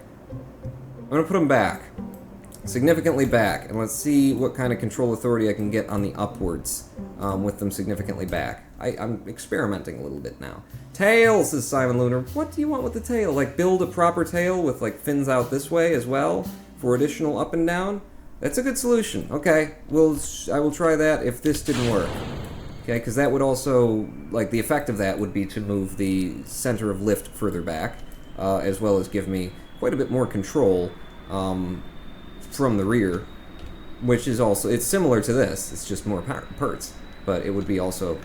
S1: Significantly back, and let's see what kind of control authority I can get on the upwards with them significantly back. I'm experimenting a little bit now. Tail, says Simon Lunar. What do you want with the tail? Like, build a proper tail with, fins out this way as well for additional up and down? That's a good solution. Okay, I will try that if this didn't work. Okay, because that would also, the effect of that would be to move the center of lift further back, as well as give me quite a bit more control from the rear, which is also, it's similar to this, it's just more parts, but it would be also,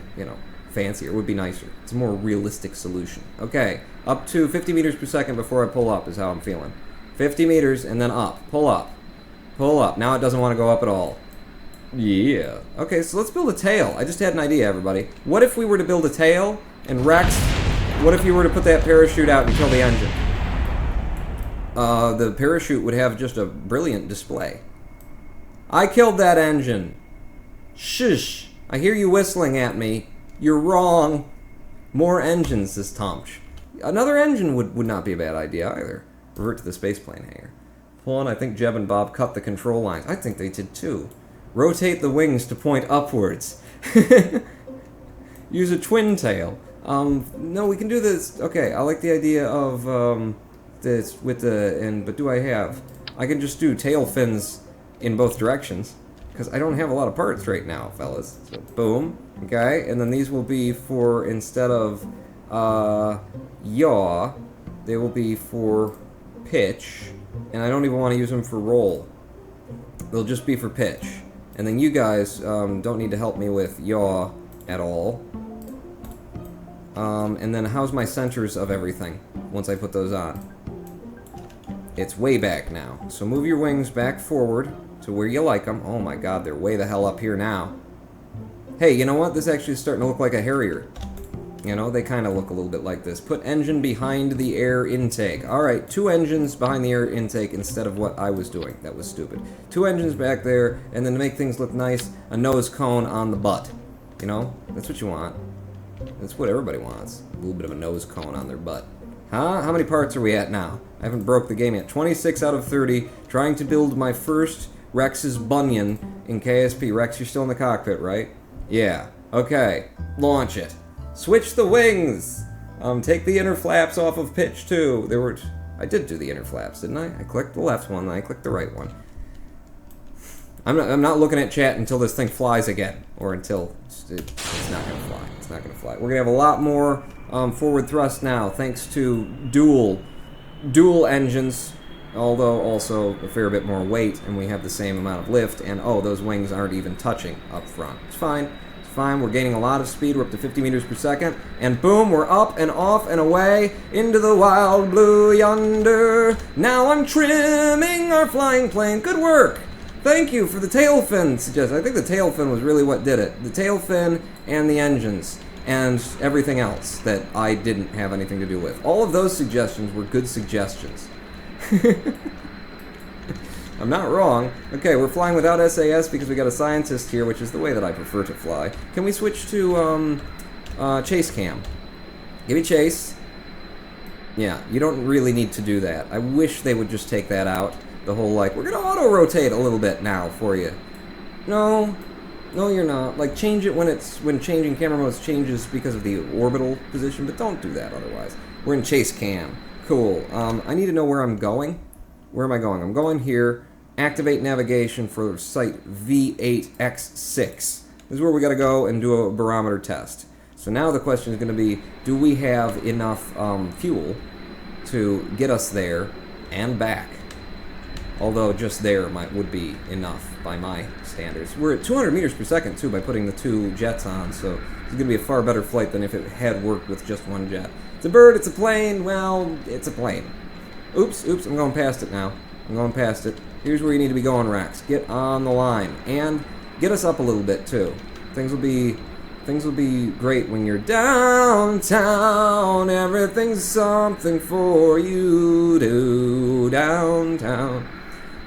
S1: fancier, it would be nicer. It's a more realistic solution. Okay, up to 50 meters per second before I pull up is how I'm feeling. 50 meters and then up, pull up. Now it doesn't want to go up at all. Yeah. Okay, so let's build a tail. I just had an idea, everybody. What if we were to build a tail and Rex What if you were to put that parachute out and kill the engine? The parachute would have just a brilliant display. I killed that engine. Shush! I hear you whistling at me. You're wrong. More engines, says Tomch. Another engine would not be a bad idea either. Revert to the spaceplane hangar. Hold on, I think Jeb and Bob cut the control lines. I think they did too. Rotate the wings to point upwards. Use a twin tail. No, we can do this. Okay, I like the idea of this with the but do I have? I can just do tail fins in both directions because I don't have a lot of parts right now, fellas. So boom, okay, and then these will be for instead of yaw, they will be for pitch, and I don't even want to use them for roll. They'll just be for pitch, and then you guys don't need to help me with yaw at all. And then how's my centers of everything once I put those on? It's way back now. So move your wings back forward to where you like them. Oh my god, they're way the hell up here now. Hey, you know what? This actually is starting to look like a Harrier. You know, they kind of look a little bit like this. Put engine behind the air intake. Alright, 2 engines behind the air intake instead of what I was doing. That was stupid. 2 engines back there, and then to make things look nice, a nose cone on the butt. You know? That's what you want. That's what everybody wants. A little bit of a nose cone on their butt. Huh? How many parts are we at now? I haven't broke the game yet. 26 out of 30. Trying to build my first Rex's bunion in KSP. Rex, you're still in the cockpit, right? Yeah. Okay. Launch it. Switch the wings! Take the inner flaps off of pitch, too. I did do the inner flaps, didn't I? I clicked the left one, then I clicked the right one. I'm not looking at chat until this thing flies again. Or until it's not going to fly. It's not going to fly. We're going to have a lot more forward thrust now, thanks to dual engines, although also a fair bit more weight, and we have the same amount of lift, and oh, those wings aren't even touching up front. It's fine. It's fine. We're gaining a lot of speed. We're up to 50 meters per second, and boom, we're up and off and away into the wild blue yonder. Now I'm trimming our flying plane. Good work. Thank you for the tail fin suggestion. I think the tail fin was really what did it. The tail fin and the engines and everything else that I didn't have anything to do with. All of those suggestions were good suggestions. I'm not wrong. Okay, we're flying without SAS because we got a scientist here, which is the way that I prefer to fly. Can we switch to chase cam? Give me chase. Yeah, you don't really need to do that. I wish they would just take that out. The whole, like, we're gonna auto-rotate a little bit now for you. No, you're not. Like, change it when changing camera modes changes because of the orbital position, but don't do that otherwise. We're in chase cam. Cool. I need to know where I'm going. Where am I going? I'm going here. Activate navigation for site V8X6. This is where we gotta go and do a barometer test. So now the question is gonna be, do we have enough fuel to get us there and back? Although just there would be enough by my standards. We're at 200 meters per second, too, by putting the 2 jets on, so it's going to be a far better flight than if it had worked with just 1 jet. It's a bird, it's a plane, well, it's a plane. Oops, I'm going past it now. I'm going past it. Here's where you need to be going, Rex. Get on the line. And get us up a little bit, too. Things will be great when you're downtown. Everything's something for you to downtown.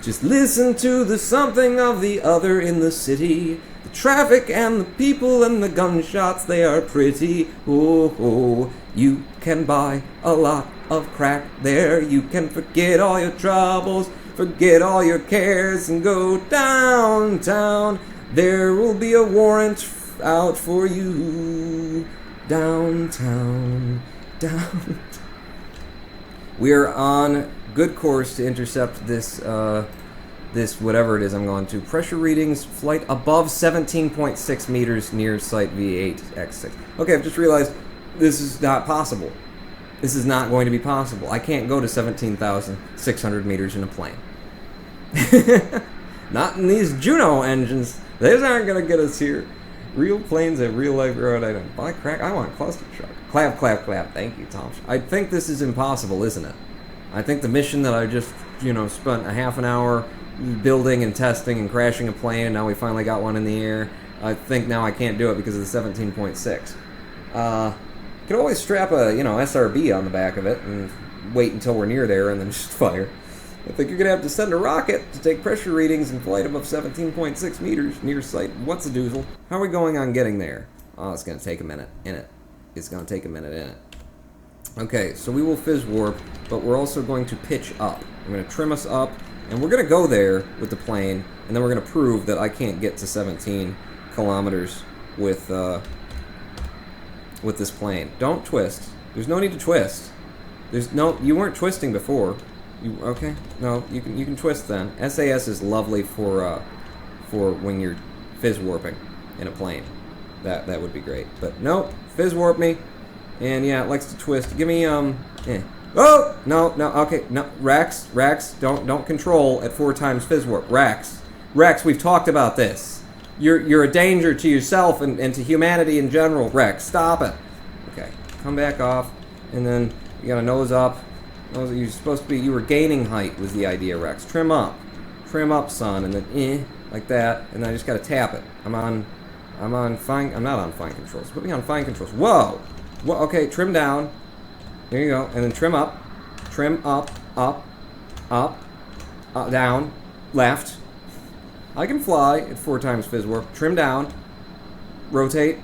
S1: Just listen to the something of the other in the city. The traffic and the people and the gunshots, they are pretty. Oh, you can buy a lot of crack there. You can forget all your troubles, forget all your cares, and go downtown. There will be a warrant out for you. Downtown. We are on good course to intercept this whatever it is I'm going to. Pressure readings, flight above 17.6 meters near site V8X6. Okay, I've just realized this is not possible. This is not going to be possible. I can't go to 17,600 meters in a plane. Not in these Juno engines. Those aren't going to get us here. Real planes at real life aerodynamics. By crack, I want a cluster truck. Clap, clap, clap. Thank you, Tom. I think this is impossible, isn't it? I think the mission that I just, spent a half an hour building and testing and crashing a plane, and now we finally got one in the air. I think now I can't do it because of the 17.6. Come could always strap a, SRB on the back of it and wait until we're near there and then just fire. I think you're going to have to send a rocket to take pressure readings in flight above 17.6 meters near sight. What's a doozle? How are we going on getting there? Oh, it's going to take a minute in it. It's going to take a minute in it. Okay, so we will fizz warp, but we're also going to pitch up. I'm going to trim us up, and we're going to go there with the plane, and then we're going to prove that I can't get to 17 kilometers with this plane. Don't twist. There's no need to twist. You weren't twisting before. Okay? No, you can twist then. SAS is lovely for when you're fizz warping in a plane. That would be great. But nope, fizz warp me. And yeah, it likes to twist. Give me Oh no, okay, no, Rax, don't control at 4 times fizz warp. Rax, we've talked about this. You're a danger to yourself and to humanity in general. Rex, stop it. Okay, come back off, and then you gotta nose up. You're supposed to be. You were gaining height was the idea, Rex. Trim up, son, and then like that, and then I just gotta tap it. I'm not on fine controls. Put me on fine controls. Whoa. Okay, trim down. There you go, and then trim up, up, down, left. I can fly at 4 times fizz warp. Trim down, rotate.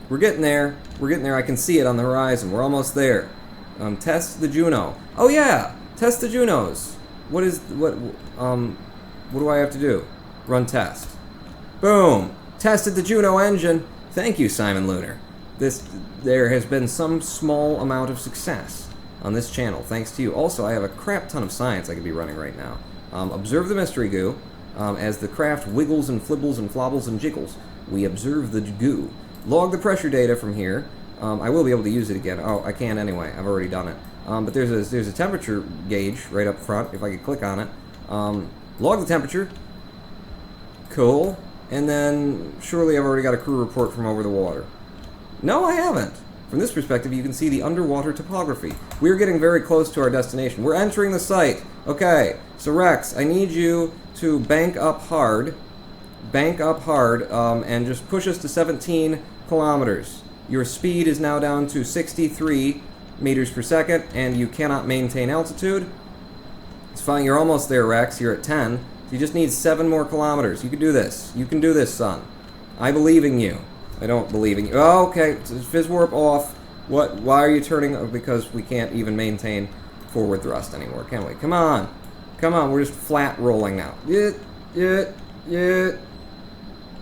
S1: We're getting there. I can see it on the horizon. We're almost there. Test the Juno. Oh yeah, test the Junos. What do I have to do? Run test. Boom. Tested the Juno engine. Thank you, Simon Lunar. There has been some small amount of success on this channel, thanks to you. Also, I have a crap ton of science I could be running right now. Observe the mystery goo. As the craft wiggles and flibbles and flobbles and jiggles, we observe the goo. Log the pressure data from here. I will be able to use it again. Oh, I can anyway. I've already done it. But there's a temperature gauge right up front. If I could click on it, log the temperature. Cool. And then surely I've already got a crew report from over the water. No, I haven't. From this perspective, you can see the underwater topography. We're getting very close to our destination. We're entering the site. Okay, so Rex, I need you to bank up hard, and just push us to 17 kilometers. Your speed is now down to 63 meters per second, and you cannot maintain altitude. It's fine, you're almost there, Rex. You're at 10. So you just need 7 more kilometers. You can do this. You can do this, son. I believe in you. I don't believe in you. Oh, okay, fizz warp off. What? Why are you turning? Oh, because we can't even maintain forward thrust anymore, can we? Come on. We're just flat rolling now.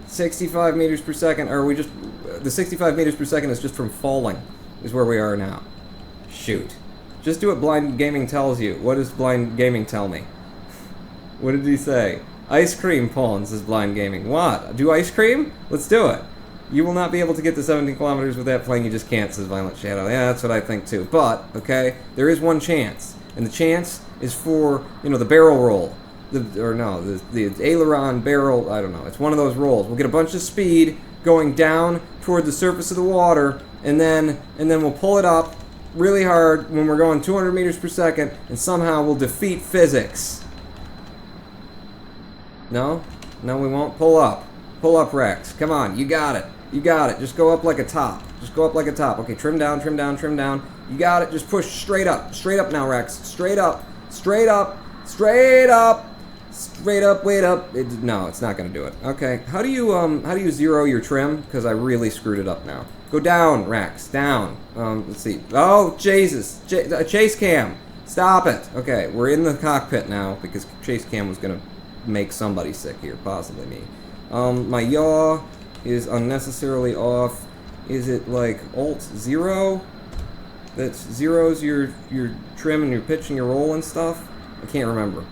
S1: 65 meters per second. Or are we just... The 65 meters per second is just from falling, is where we are now. Shoot. Just do what Blind Gaming tells you. What does Blind Gaming tell me? What did he say? Ice cream pawns, says Blind Gaming. What? Do ice cream? Let's do it. You will not be able to get to 17 kilometers with that plane. You just can't, says Violent Shadow. Yeah, that's what I think too. But, okay, there is one chance. And the chance is for, the barrel roll. The aileron barrel, I don't know. It's one of those rolls. We'll get a bunch of speed going down toward the surface of the water, and then we'll pull it up really hard when we're going 200 meters per second, and somehow we'll defeat physics. No? No, we won't. Pull up. Pull up, Rex. Come on, you got it. Just go up like a top. Okay, trim down. You got it. Just push straight up. Straight up now, Rex. Straight up. Wait up. No, it's not going to do it. Okay, how do you zero your trim? Because I really screwed it up now. Go down, Rex. Down. Let's see. Oh, Jesus. Chase cam. Stop it. Okay, we're in the cockpit now because chase cam was going to make somebody sick here, possibly me. My yaw is unnecessarily off. Is it like Alt-0? That zeros your trim and your pitch and your roll and stuff? I can't remember.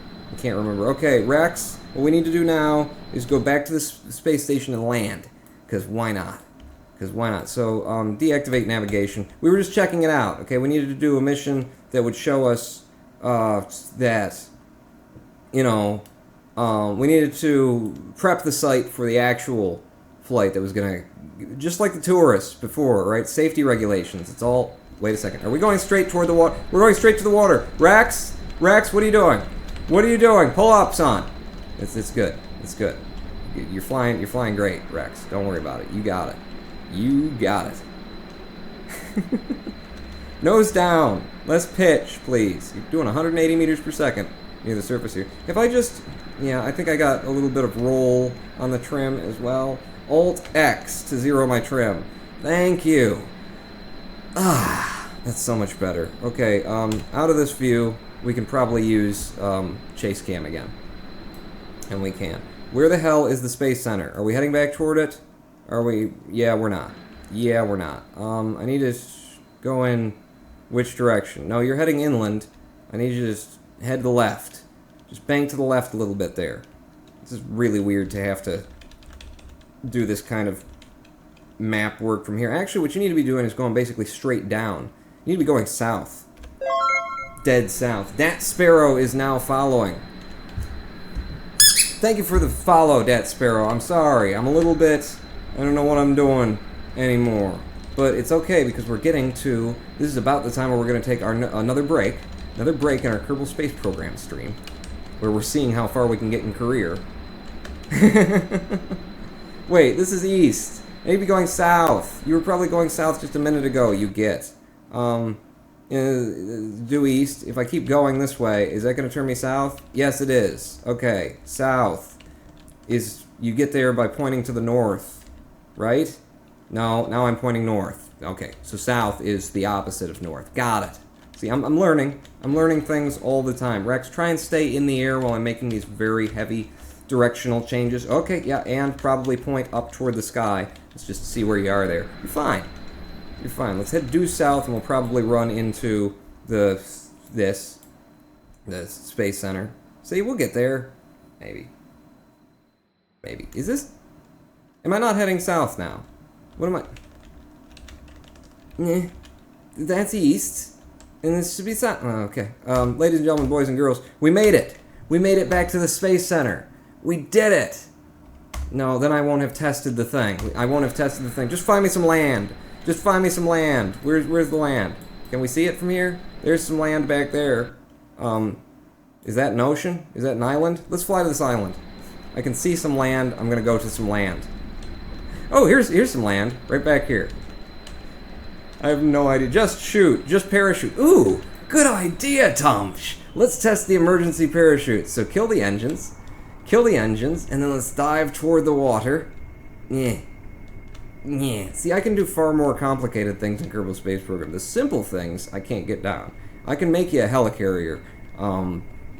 S1: Okay, Rex, what we need to do now is go back to the space station and land. Because why not? So, deactivate navigation. We were just checking it out, okay? We needed to do a mission that would show us that, we needed to prep the site for the actual flight that was going to... Just like the tourists before, right? Safety regulations. It's all... Wait a second. Are we going straight toward the water? We're going straight to the water. Rex, what are you doing? Pull up, son. It's good. You're flying great, Rex. Don't worry about it. You got it. Nose down. Less pitch, please. You're doing 180 meters per second near the surface here. If I just... Yeah, I think I got a little bit of roll on the trim as well. Alt-X to zero my trim. Thank you. Ah, that's so much better. Okay, out of this view, we can probably use chase cam again. And we can. Where the hell is the Space Center? Are we heading back toward it? Are we... Yeah, we're not. Yeah, we're not. I need to go in... Which direction? No, you're heading inland. I need you to just head to the left. Just bank to the left a little bit there. This is really weird to have to do this kind of map work from here. Actually, what you need to be doing is going basically straight down. You need to be going south. Dead south. Dat Sparrow is now following. Thank you for the follow, Dat Sparrow. I'm sorry. I'm a little bit... I don't know what I'm doing anymore. But it's okay because we're getting to... This is about the time where we're going to take our another break. Another break in our Kerbal Space Program stream. Where we're seeing how far we can get in career. Wait, this is east. Maybe going south. You were probably going south just a minute ago, you get. Due east. If I keep going this way, is that going to turn me south? Yes, it is. Okay, south is... You get there by pointing to the north, right? No, now I'm pointing north. Okay, so south is the opposite of north. Got it. See, I'm learning. I'm learning things all the time. Rex, try and stay in the air while I'm making these very heavy directional changes. Okay, yeah, and probably point up toward the sky. Let's just see where you are there. You're fine. You're fine. Let's head due south, and we'll probably run into the Space Center. See, we'll get there. Maybe. Maybe. Is this... Am I not heading south now? What am I... Nah. That's east. And this should be south. Oh, okay. Ladies and gentlemen, boys and girls, we made it. We made it back to the Space Center. We did it. No, then I won't have tested the thing. I won't have tested the thing. Just find me some land. Just find me some land. Where's the land? Can we see it from here? There's some land back there. Is that an ocean? Is that an island? Let's fly to this island. I can see some land. I'm gonna go to some land. Oh, here's some land. Right back here. I have no idea. Just shoot. Just parachute. Ooh, good idea, Tomsh. Let's test the emergency parachute. So kill the engines. Kill the engines, and then let's dive toward the water. Yeah. Yeah. See, I can do far more complicated things in Kerbal Space Program. The simple things I can't get down. I can make you a helicarrier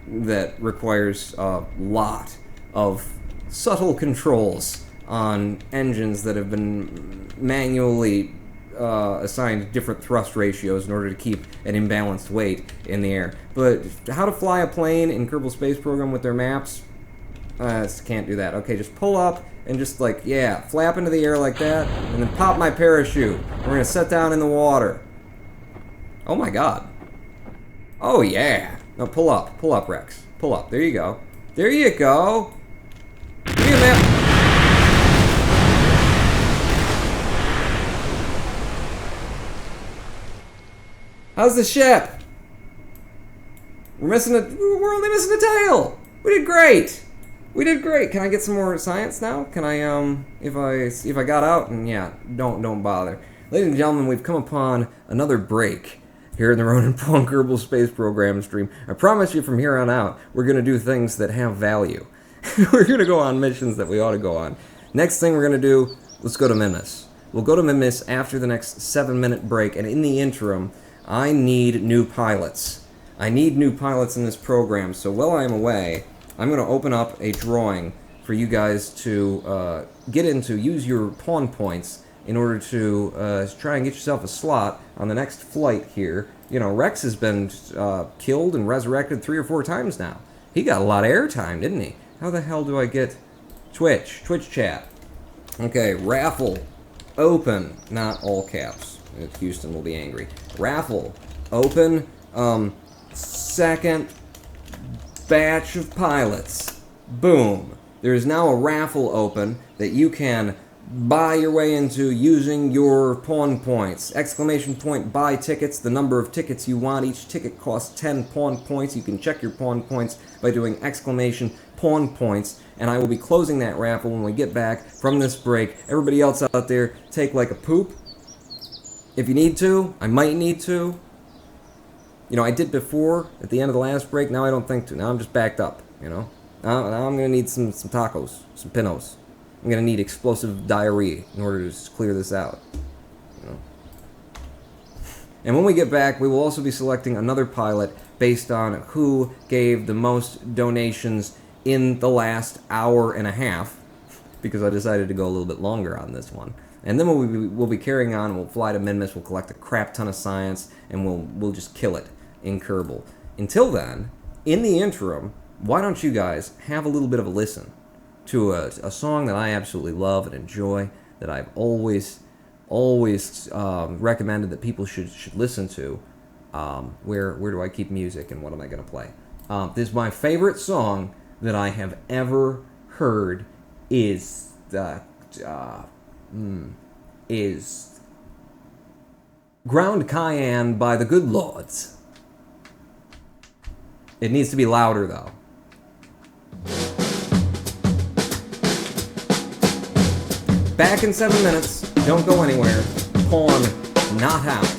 S1: that requires a lot of subtle controls on engines that have been manually assigned different thrust ratios in order to keep an imbalanced weight in the air. But how to fly a plane in Kerbal Space Program with their maps? Can't do that. Okay, just pull up and just like, yeah, flap into the air like that, and then pop my parachute. We're gonna set down in the water. Oh my god. Oh yeah. No, pull up, Rex. Pull up. There you go. There you go. Give me a map. How's the ship? We're only missing a tail. We did great. We did great. Can I get some more science now? Can I, if I got out, and yeah, don't bother. Ladies and gentlemen, we've come upon another break here in the Ronan Pong Kerbal Space Program stream. I promise you from here on out, we're going to do things that have value. We're going to go on missions that we ought to go on. Next thing we're going to do, let's go to Minmus. We'll go to Minmus after the next 7-minute break, and in the interim, I need new pilots. I need new pilots in this program, so while I'm away, I'm going to open up a drawing for you guys to get into, use your pawn points in order to try and get yourself a slot on the next flight here. You know, Rex has been killed and resurrected 3 or 4 times now. He got a lot of airtime, didn't he? How the hell do I get Twitch chat? Okay, raffle, open, not all caps. Houston will be angry. Raffle, open, second batch of pilots. Boom. There is now a raffle open that you can buy your way into using your pawn points. Exclamation point buy tickets, the number of tickets you want. Each ticket costs 10 pawn points. You can check your pawn points by doing exclamation pawn points, and I will be closing that raffle when we get back from this break. Everybody else out there, take like a poop. If you need to, I might need to. You know, I did before, at the end of the last break, now I don't think to. Now I'm just backed up, you know? Now I'm going to need some tacos, some pinos. I'm going to need explosive diarrhea in order to just clear this out, you know? And when we get back, we will also be selecting another pilot based on who gave the most donations in the last hour and a half, because I decided to go a little bit longer on this one. And then we'll be carrying on. We'll fly to Minmus. We'll collect a crap ton of science, and we'll just kill it in Kerbal. Until then, in the interim, why don't you guys have a little bit of a listen to a song that I absolutely love and enjoy, that I've always recommended that people should listen to. Where do I keep music, and what am I going to play? This is my favorite song that I have ever heard. Is Ground Cayenne by the Good Lords. It needs to be louder, though. Back in 7 minutes. Don't go anywhere. Porn not out.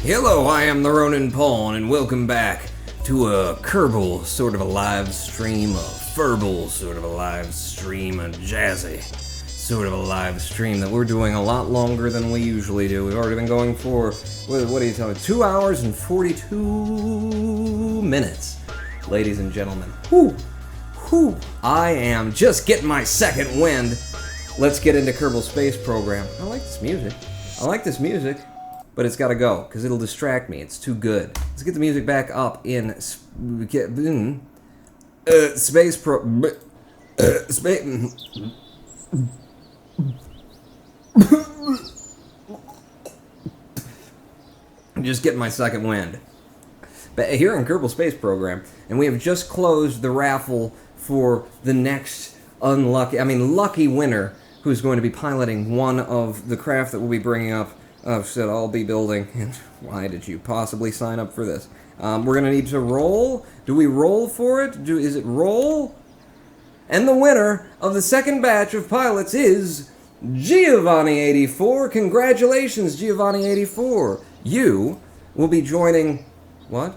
S1: Hello, I am the Ronin Pawn, and welcome back to a Kerbal sort of a live stream, a Furbal sort of a live stream, a Jazzy sort of a live stream that we're doing a lot longer than we usually do. We've already been going for, what do you tell me, 2 hours and 42 minutes, ladies and gentlemen. Whew, I am just getting my second wind. Let's get into Kerbal Space Program. I like this music, but it's gotta go, because it'll distract me. It's too good. Let's get the music back up in Space Pro... Space... I'm just getting my second wind. But here in Kerbal Space Program, and we have just closed the raffle for the next lucky winner who's going to be piloting one of the craft that we'll be bringing up, that I'll be building. And why did you possibly sign up for this? We're going to need to roll. Do we roll for it? Is it roll? And the winner of the second batch of pilots is Giovanni84. Congratulations, Giovanni84. You will be joining... What?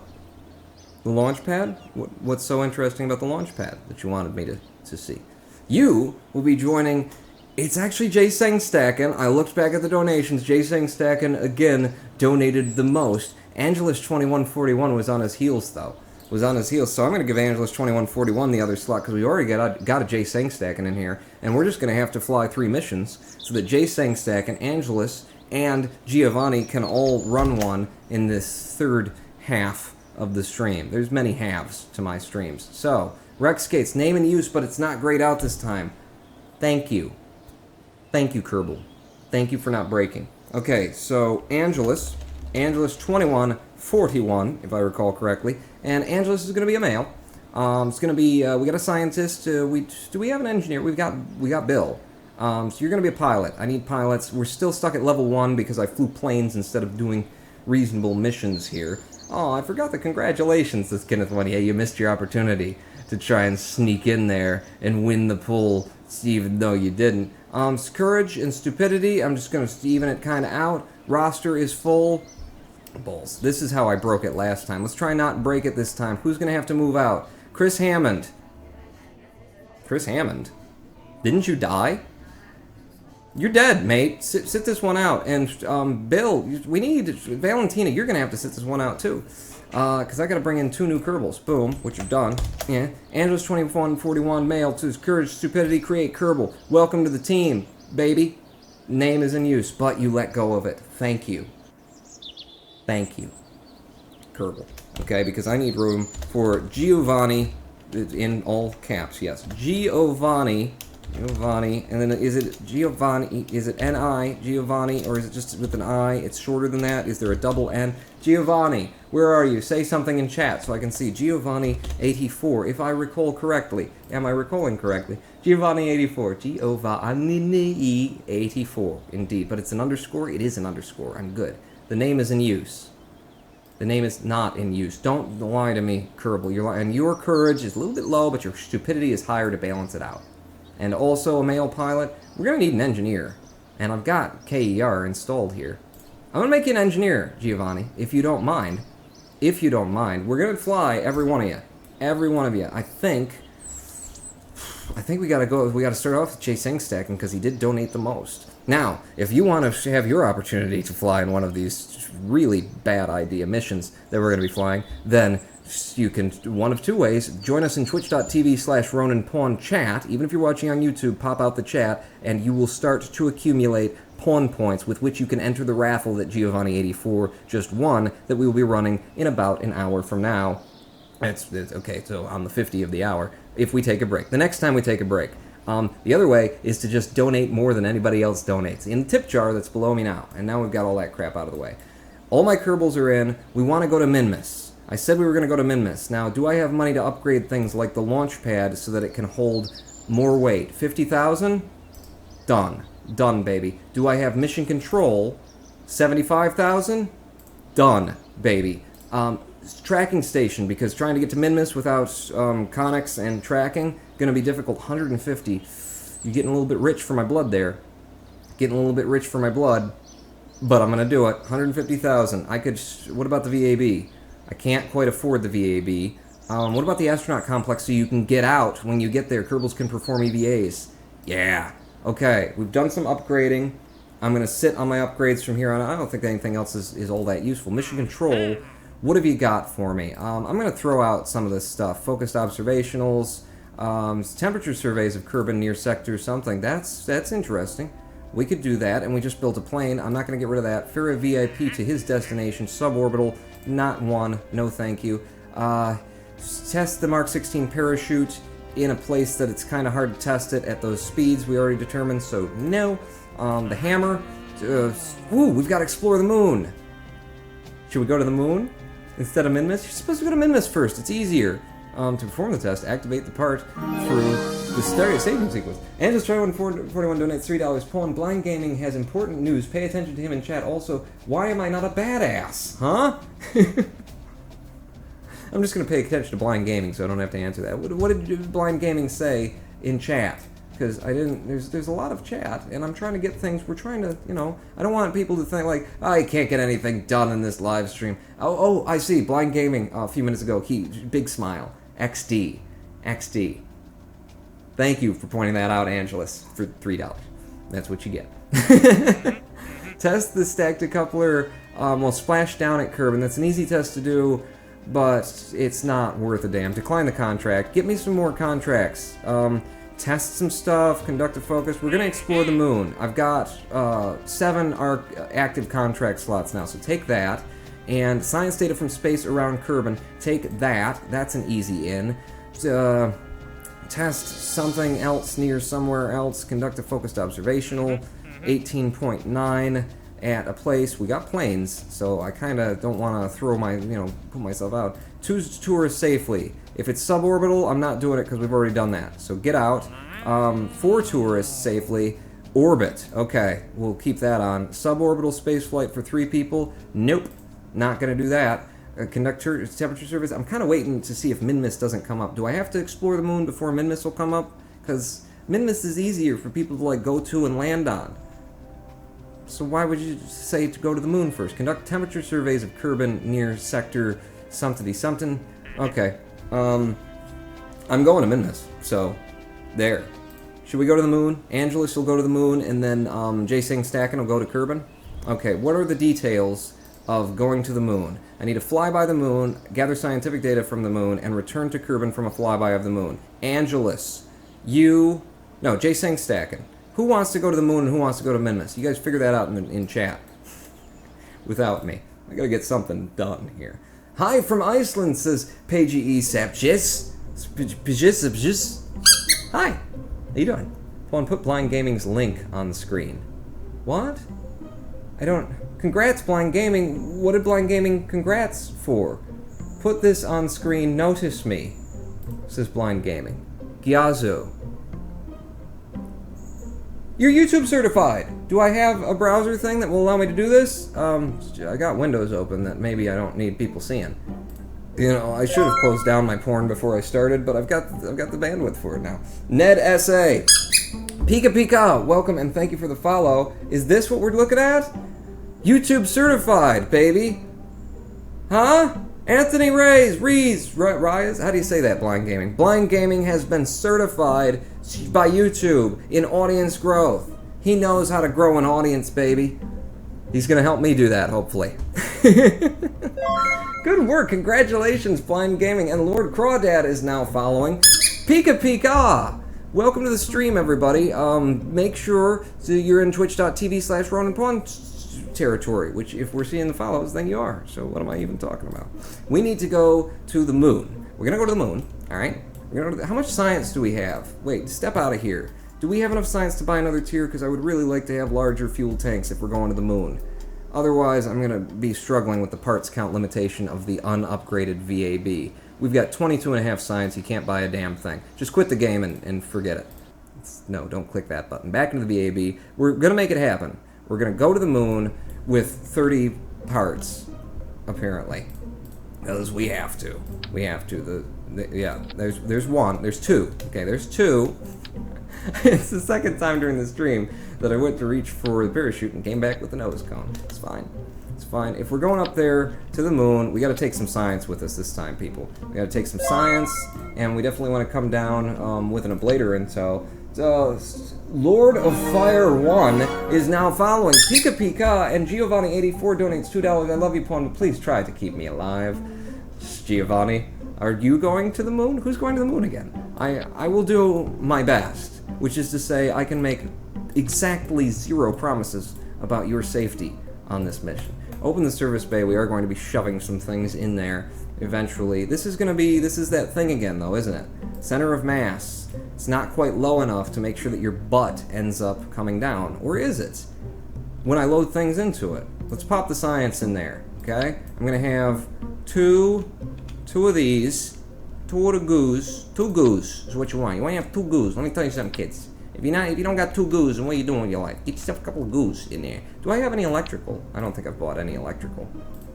S1: The launch pad? What's so interesting about the launch pad that you wanted me to see? You will be joining... It's actually Jay Sengstacken. I looked back at the donations. Jay Sengstacken, again, donated the most. Angelus2141 was on his heels, though. So I'm going to give Angelus2141 the other slot, because we already got a Jay Sengstacken in here. And we're just going to have to fly 3 missions, so that Jay Sengstacken, Angelus, and Giovanni can all run one in this third half of the stream. There's many halves to my streams. So, Rex Skates, name and use, but it's not grayed out this time. Thank you. Thank you, Kerbal. Thank you for not breaking. Okay, so Angelus 2141, if I recall correctly, and Angelus is going to be a male. It's going to be, we got a scientist, do we have an engineer? We got Bill. So you're going to be a pilot. I need pilots. We're still stuck at level 1 because I flew planes instead of doing reasonable missions here. Oh, I forgot the congratulations, this Kenneth one. Yeah, you missed your opportunity to try and sneak in there and win the pool, even though you didn't. Courage and stupidity, I'm just going to even it kind of out. Roster is full. Balls. This is how I broke it last time. Let's try not break it this time. Who's going to have to move out? Chris Hammond. Chris Hammond? Didn't you die? You're dead, mate. Sit this one out. And, Bill, we need... Valentina, you're going to have to sit this one out, too. Because I got to bring in 2 new Kerbals. Boom, which you've done. Yeah. Angelus 2141, male, 2, courage, stupidity, create Kerbal. Welcome to the team, baby. Name is in use, but you let go of it. Thank you. Thank you, Kerbal. Okay, because I need room for Giovanni, in all caps, yes. Giovanni, and then is it Giovanni, is it N-I, Giovanni, or is it just with an I? It's shorter than that. Is there a double N? Giovanni, where are you? Say something in chat so I can see. Giovanni84, if I recall correctly. Am I recalling correctly? Giovanni84, Giovanni84, indeed. But it's an underscore? It is an underscore. I'm good. The name is in use. The name is not in use. Don't lie to me, Kerbal. And your courage is a little bit low, but your stupidity is higher to balance it out. And also a male pilot. We're going to need an engineer. And I've got KER installed here. I'm going to make you an engineer, Giovanni, if you don't mind. If you don't mind. We're going to fly every one of you. Every one of you. I think we got to go. We got to start off with Jay Sengstacken because he did donate the most. Now, if you want to have your opportunity to fly in one of these really bad idea missions that we're going to be flying, then you can, one of 2 ways, join us in twitch.tv/RoninPawn chat. Even if you're watching on YouTube, pop out the chat, and you will start to accumulate pawn points with which you can enter the raffle that Giovanni84 just won that we will be running in about an hour from now. It's okay, so on the 50 of the hour, if we take a break. The next time we take a break. The other way is to just donate more than anybody else donates in the tip jar that's below me now. And now we've got all that crap out of the way. All my Kerbals are in. We want to go to Minmus. I said we were going to go to Minmus. Now, do I have money to upgrade things like the launch pad so that it can hold more weight? 50,000? Done. Done, baby. Do I have mission control? 75,000? Done, baby. Tracking station, because trying to get to Minmus without conics and tracking, gonna be difficult. 150. You're getting a little bit rich for my blood there. Getting a little bit rich for my blood. but I'm gonna do it. 150,000. I could. What about the VAB? I can't quite afford the VAB. What about the astronaut complex so you can get out when you get there? Kerbals can perform EVAs. Yeah. Okay, we've done some upgrading. I'm going to sit on my upgrades from here on. I don't think anything else is all that useful. Mission control, what have you got for me? I'm going to throw out some of this stuff. Focused observationals, temperature surveys of Kerbal near sector something. That's interesting. We could do that, and we just built a plane. I'm not going to get rid of that. Ferry VIP to his destination, suborbital, not one. No thank you. Test the Mark 16 parachute in a place that it's kind of hard to test it at those speeds we already determined, so no. The hammer, we've got to explore the moon. Should we go to the moon instead of Minmus? You're supposed to go to Minmus first, it's easier. To perform the test, activate the part through the staging sequence. And just try 141 donates $3. Pawn, Blind Gaming has important news. Pay attention to him in chat. Also, why am I not a badass? Huh? I'm just going to pay attention to Blind Gaming so I don't have to answer that. What did Blind Gaming say in chat? Because I didn't, there's a lot of chat, and I'm trying to get things, we're trying to, you know, I don't want people to think like, I can't get anything done in this live stream. Oh, I see, Blind Gaming, a few minutes ago, big smile, XD. Thank you for pointing that out, Angelus, for $3. That's what you get. Test the stack decoupler, will splash down at Kerbal, and that's an easy test to do, but it's not worth a damn. Decline the contract. Get me some more contracts. Test some stuff, conduct a focus. We're going to explore the moon. I've got 7 active contract slots now, so take that. And science data from space around Kerbal, take that. That's an easy in. Test something else near somewhere else. Conduct a focused observational. 18.9 at a place. We got planes, so I kind of don't want to throw my, put myself out. Tour safely. If it's suborbital, I'm not doing it because we've already done that. So get out. 4 tourists safely. Orbit. Okay, we'll keep that on. Suborbital spaceflight for 3 people. Nope, not going to do that. Conduct temperature surveys. I'm kind of waiting to see if Minmus doesn't come up. Do I have to explore the moon before Minmus will come up? Because Minmus is easier for people to go to and land on. So why would you say to go to the moon first? Conduct temperature surveys of Kerbal near sector something. Okay. I'm going to Minmus, so there. Should we go to the moon? Angelus will go to the moon, and then J-Sing Stacken will go to Kerbal. Okay, what are the details of going to the moon? I need to fly by the moon, gather scientific data from the moon, and return to Kerbal from a flyby of the moon. Angelus, J-Sing Stacken. Who wants to go to the moon and who wants to go to Minmus? You guys figure that out in chat. Without me. I gotta get something done here. Hi from Iceland, says Pagey Sapjis. Hi. How you doing? Paul, put Blind Gaming's link on the screen. What? Congrats, Blind Gaming. What did Blind Gaming congrats for? Put this on screen, notice me, says Blind Gaming. Gyazo. You're YouTube certified. Do I have a browser thing that will allow me to do this? I got Windows open that maybe I don't need people seeing. I should have closed down my porn before I started, but I've got the bandwidth for it now. Ned SA. Pika, welcome and thank you for the follow. Is this what we're looking at? YouTube certified, baby. Huh? Anthony Reyes, how do you say that, Blind Gaming? Blind Gaming has been certified by YouTube in audience growth. He knows how to grow an audience, baby. He's gonna help me do that, hopefully. Good work, congratulations, Blind Gaming. And Lord Crawdad is now following. Pika! Welcome to the stream, everybody. Make sure you're in twitch.tv/RonanPawn territory, which if we're seeing the follows, then you are. So what am I even talking about? We need to go to the moon. We're gonna go to the moon, alright? How much science do we have? Wait, step out of here. Do we have enough science to buy another tier? Because I would really like to have larger fuel tanks if we're going to the moon. Otherwise, I'm going to be struggling with the parts count limitation of the unupgraded VAB. We've got 22.5 science, you can't buy a damn thing. Just quit the game and forget it. No, don't click that button. Back into the VAB. We're going to make it happen. We're going to go to the moon with 30 parts, apparently. Because we have to. We have to. Yeah, there's one. There's 2. Okay, there's 2. It's the second time during the stream that I went to reach for the parachute and came back with a nose cone. It's fine. It's fine. If we're going up there to the moon, we got to take some science with us this time, people. We got to take some science, and we definitely want to come down with an ablator in tow. Lord of Fire 1 is now following. Pika Pika and Giovanni84 donates $2. I love you, Pawn, but please try to keep me alive. Giovanni, are you going to the moon? Who's going to the moon again? I will do my best, which is to say I can make exactly 0 promises about your safety on this mission. Open the service bay. We are going to be shoving some things in there eventually. This is that thing again, though, isn't it? Center of mass. It's not quite low enough to make sure that your butt ends up coming down. Or is it? When I load things into it. Let's pop the science in there, okay? I'm going to have two of these, 2 of the goos. 2 goos is what you want. You want to have 2 goos. Let me tell you something, kids. If you don't got 2 goos, then what are you doing with your life? Get yourself a couple of goos in there. Do I have any electrical? I don't think I've bought any electrical.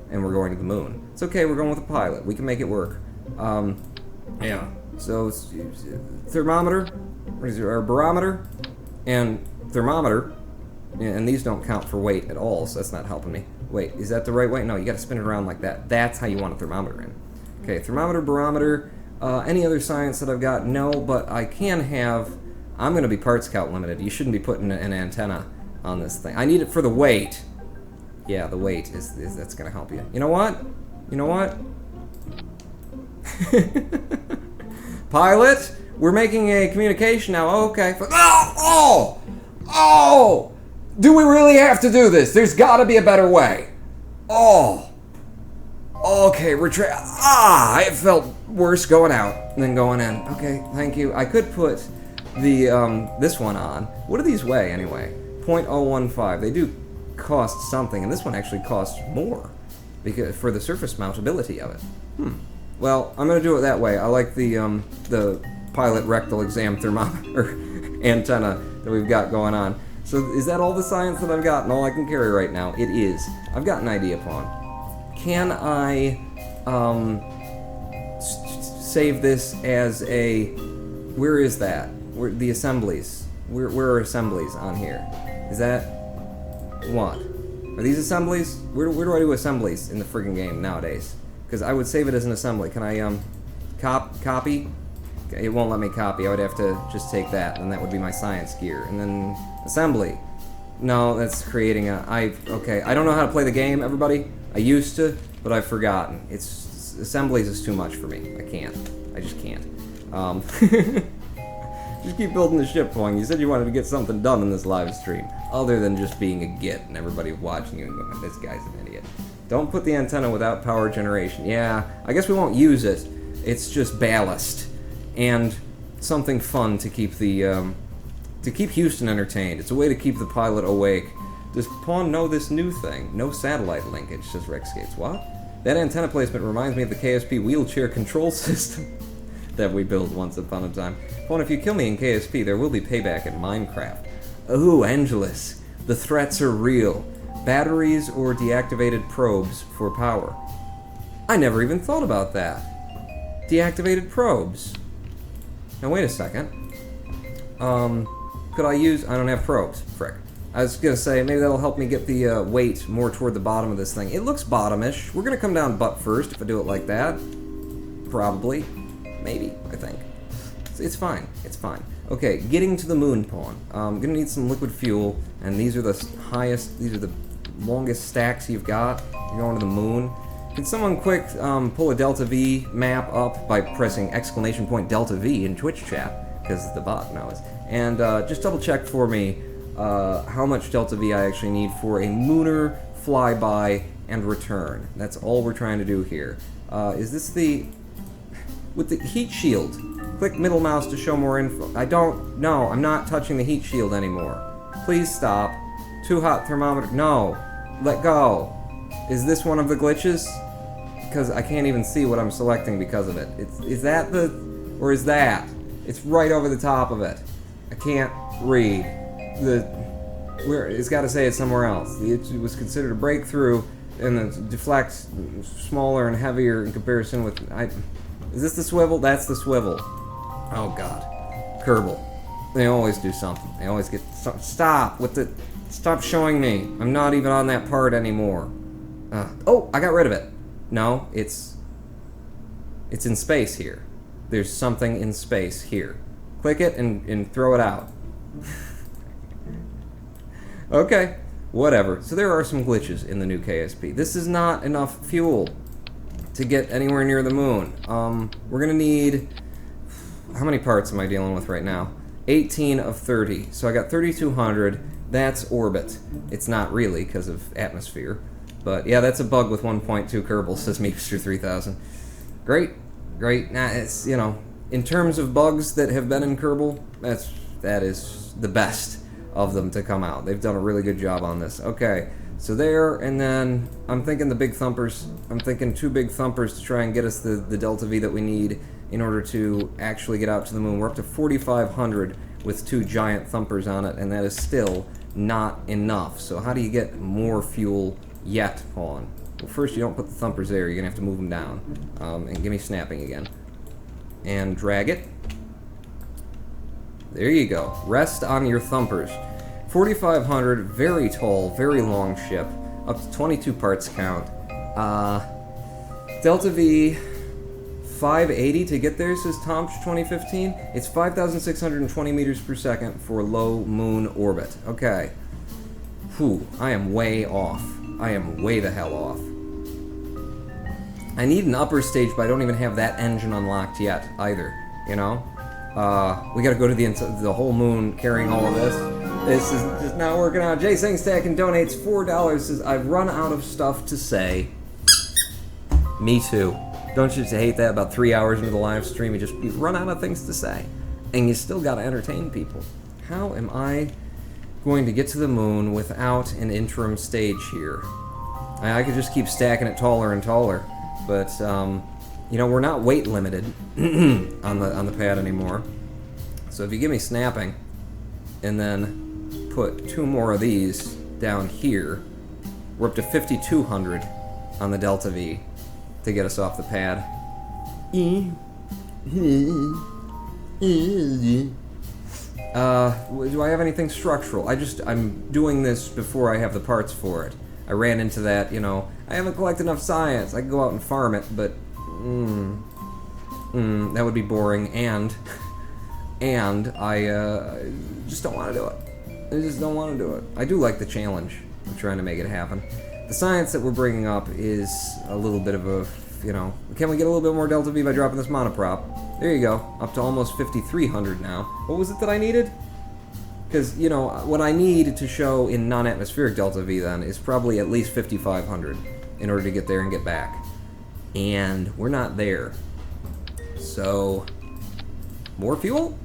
S1: And we're going to the moon. It's okay, we're going with a pilot. We can make it work. Yeah. So, thermometer, or barometer, and thermometer, and these don't count for weight at all, so that's not helping me. Wait, is that the right way? No, you gotta spin it around like that. That's how you want a thermometer in. Okay, thermometer, barometer, any other science that I've got? No, but I can have, I'm gonna be parts count limited. You shouldn't be putting an antenna on this thing. I need it for the weight. Yeah, the weight is that's gonna help you. You know what? You know what? Pilot, we're making a communication now. Oh, okay. Oh! Do we really have to do this? There's got to be a better way. Oh. Okay, it felt worse going out than going in. Okay, thank you. I could put the this one on. What do these weigh anyway? 0.015. They do cost something, and this one actually costs more because for the surface mountability of it. Well, I'm gonna do it that way. I like the pilot rectal exam thermometer antenna that we've got going on. So is that all the science that I've got and all I can carry right now? It is. I've got an idea, Pawn. Can I save this as a? Where is that? Where the assemblies? Where are assemblies on here? Is that what? Are these assemblies? Where do I do assemblies in the friggin' game nowadays? Because I would save it as an assembly. Can I copy? It won't let me copy. I would have to just take that, and that would be my science gear. And then assembly. No, that's creating okay, I don't know how to play the game, everybody. I used to, but I've forgotten. Assemblies is too much for me. I can't. I just can't. Just keep building the ship, Pong. You said you wanted to get something done in this live stream, other than just being a git and everybody watching you and going, this guy's an idiot. Don't put the antenna without power generation. Yeah, I guess we won't use it. It's just ballast and something fun to keep to keep Houston entertained. It's a way to keep the pilot awake. Does Pawn know this new thing? No satellite linkage, says Rex Gates. What? That antenna placement reminds me of the KSP wheelchair control system that we built once upon a time. Pawn, if you kill me in KSP, there will be payback in Minecraft. Oh, Angelus, the threats are real. Batteries or deactivated probes for power. I never even thought about that. Deactivated probes. Now wait a second. Could I use... I don't have probes. Frick. I was gonna say, maybe that'll help me get the weight more toward the bottom of this thing. It looks bottomish. We're gonna come down butt first if I do it like that. Probably. Maybe, I think. It's fine. It's fine. Okay, getting to the moon, Pawn. I'm gonna need some liquid fuel, and these are the longest stacks you've got. You're going to the moon. Can someone quick pull a Delta V map up by pressing !Delta V in Twitch chat, because the bot knows. And just double check for me how much Delta V I actually need for a Mooner flyby and return. That's all we're trying to do here. Is this the... with the heat shield? Click middle mouse to show more info. I don't... No, I'm not touching the heat shield anymore. Please stop. Too hot thermometer. No. Let go. Is this one of the glitches? Because I can't even see what I'm selecting because of it. Is that the... or is that? It's right over the top of it. I can't read. It's got to say it somewhere else. It was considered a breakthrough, and it deflects smaller and heavier in comparison with... Is this the swivel? That's the swivel. Oh god. Kerbal. They always do something. They always get... Stop with the... Stop showing me. I'm not even on that part anymore. Oh, I got rid of it. No, it's in space here. There's something in space here. Click it and throw it out. Okay, whatever. So there are some glitches in the new KSP. This is not enough fuel to get anywhere near the moon. We're gonna need... How many parts am I dealing with right now? 18 of 30. So I got 3,200. That's orbit. It's not really because of atmosphere. But yeah, that's a bug with 1.2 Kerbal, says Meepster 3000. Great. Great. Nah, it's, you know, in terms of bugs that have been in Kerbal, that is the best of them to come out. They've done a really good job on this. Okay, so there, and then I'm thinking the big thumpers. I'm thinking 2 big thumpers to try and get us the Delta V that we need in order to actually get out to the moon. We're up to 4,500 with 2 giant thumpers on it, and that is still not enough. So how do you get more fuel yet, Pawn? Well, first you don't put the thumpers there. You're gonna have to move them down. And give me snapping again. And drag it. There you go. Rest on your thumpers. 4,500, very tall, very long ship. Up to 22 parts count. Delta V, 580 to get there, says Tomch 2015. It's 5,620 meters per second for low moon orbit. Okay. Whew, I am way off. I am way the hell off. I need an upper stage, but I don't even have that engine unlocked yet, either. You know? We gotta go to the whole moon carrying all of this. This is just not working out. Jay Singstack and donates $4. Says, I've run out of stuff to say. Me too. Don't you just hate that? About 3 hours into the live stream, you run out of things to say. And you still gotta entertain people. How am I going to get to the moon without an interim stage here? I could just keep stacking it taller and taller. But, you know, we're not weight limited on the pad anymore. So if you give me snapping, and then put 2 more of these down here, we're up to 5,200 on the Delta V to get us off the pad. Do I have anything structural? I'm doing this before I have the parts for it. I ran into that, you know, I haven't collected enough science. I can go out and farm it, but that would be boring, and I just don't want to do it. I just don't want to do it. I do like the challenge of trying to make it happen. The science that we're bringing up is a little bit of a, you know, can we get a little bit more Delta V by dropping this monoprop? There you go, up to almost 5,300 now. What was it that I needed? Because, you know, what I need to show in non-atmospheric Delta V then is probably at least 5,500 in order to get there and get back. And we're not there. So, more fuel?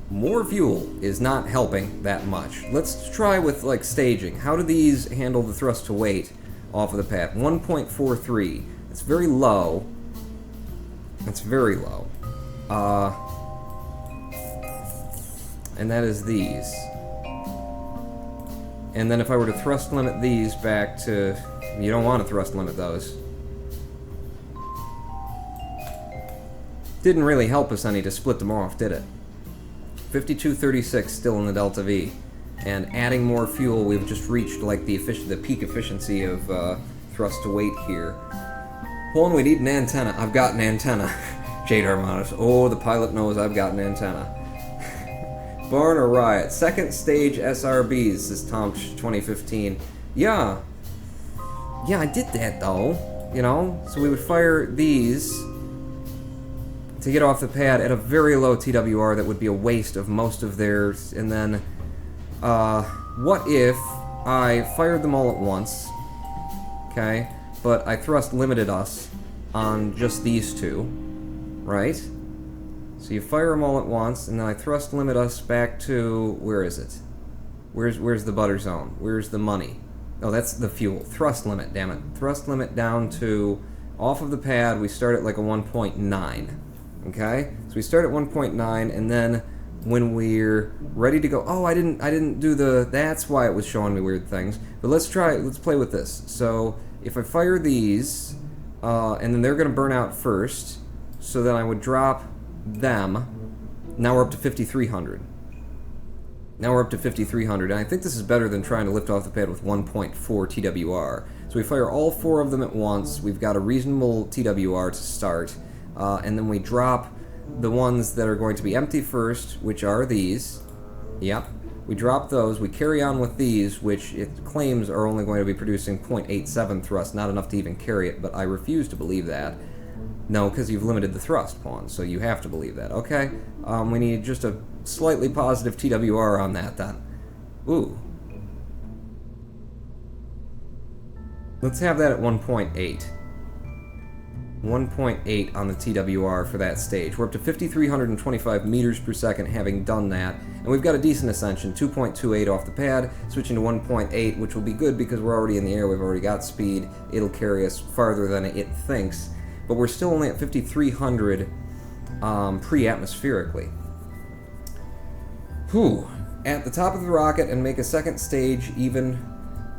S1: More fuel is not helping that much. Let's try with, like, staging. How do these handle the thrust to weight off of the pad? 1.43. It's very low. It's very low. And that is these. And then if I were to thrust limit these back to... You don't want to thrust limit those. Didn't really help us any to split them off, did it? 5236 still in the Delta V. And adding more fuel, we've just reached like the peak efficiency of thrust to weight here. Hold on, we need an antenna. I've got an antenna. Jade Armados. Oh, the pilot knows I've got an antenna. Barn or Riot. Second stage SRBs, says Tomch 2015. Yeah. Yeah, I did that though. You know? So we would fire these to get off the pad at a very low TWR that would be a waste of most of theirs. And then, what if I fired them all at once? Okay? But I thrust limited us on just these 2. Right? So you fire them all at once, and then I thrust limit us back to... Where is it? Where's the butter zone? Where's the money? Oh, that's the fuel. Thrust limit, damn it. Thrust limit down to... Off of the pad, we start at like a 1.9. Okay? So we start at 1.9, and then when we're ready to go... Oh, I didn't do the... That's why it was showing me weird things. But let's play with this. So, if I fire these, and then they're going to burn out first, so then I would drop them Now we're up to 5,300. Now we're up to 5,300, and I think this is better than trying to lift off the pad with 1.4 TWR. So we fire all 4 of them at once. We've got a reasonable TWR to start, and then we drop the ones that are going to be empty first, which are these. Yep. We drop those. We carry on with these, which it claims are only going to be producing 0.87 thrust, not enough to even carry it, but I refuse to believe that. No, because you've limited the thrust pawn, so you have to believe that. Okay, we need just a slightly positive TWR on that, then. Ooh. Let's have that at 1.8. 1.8 on the TWR for that stage. We're up to 5,325 meters per second having done that, and we've got a decent ascension, 2.28 off the pad, switching to 1.8, which will be good because we're already in the air, we've already got speed, it'll carry us farther than it thinks. But we're still only at 5,300 pre-atmospherically. Whew. At the top of the rocket and make a second stage even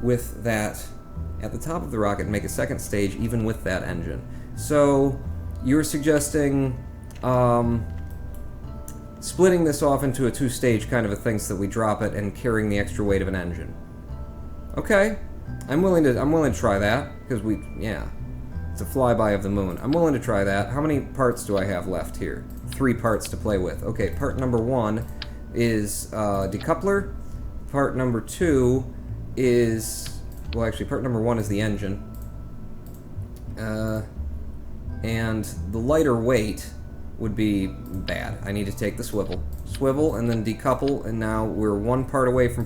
S1: with that. At the top of the rocket and make a second stage even with that engine. So you're suggesting splitting this off into a 2-stage kind of a thing so that we drop it and carrying the extra weight of an engine. Okay. I'm willing to try that because it's a flyby of the moon. I'm willing to try that. How many parts do I have left here? 3 parts to play with. Okay, part number 1 is decoupler. Part number 2 is... Well, actually, part number 1 is the engine. And the lighter weight would be bad. I need to take the swivel. Swivel and then decouple, and now we're 1 part away from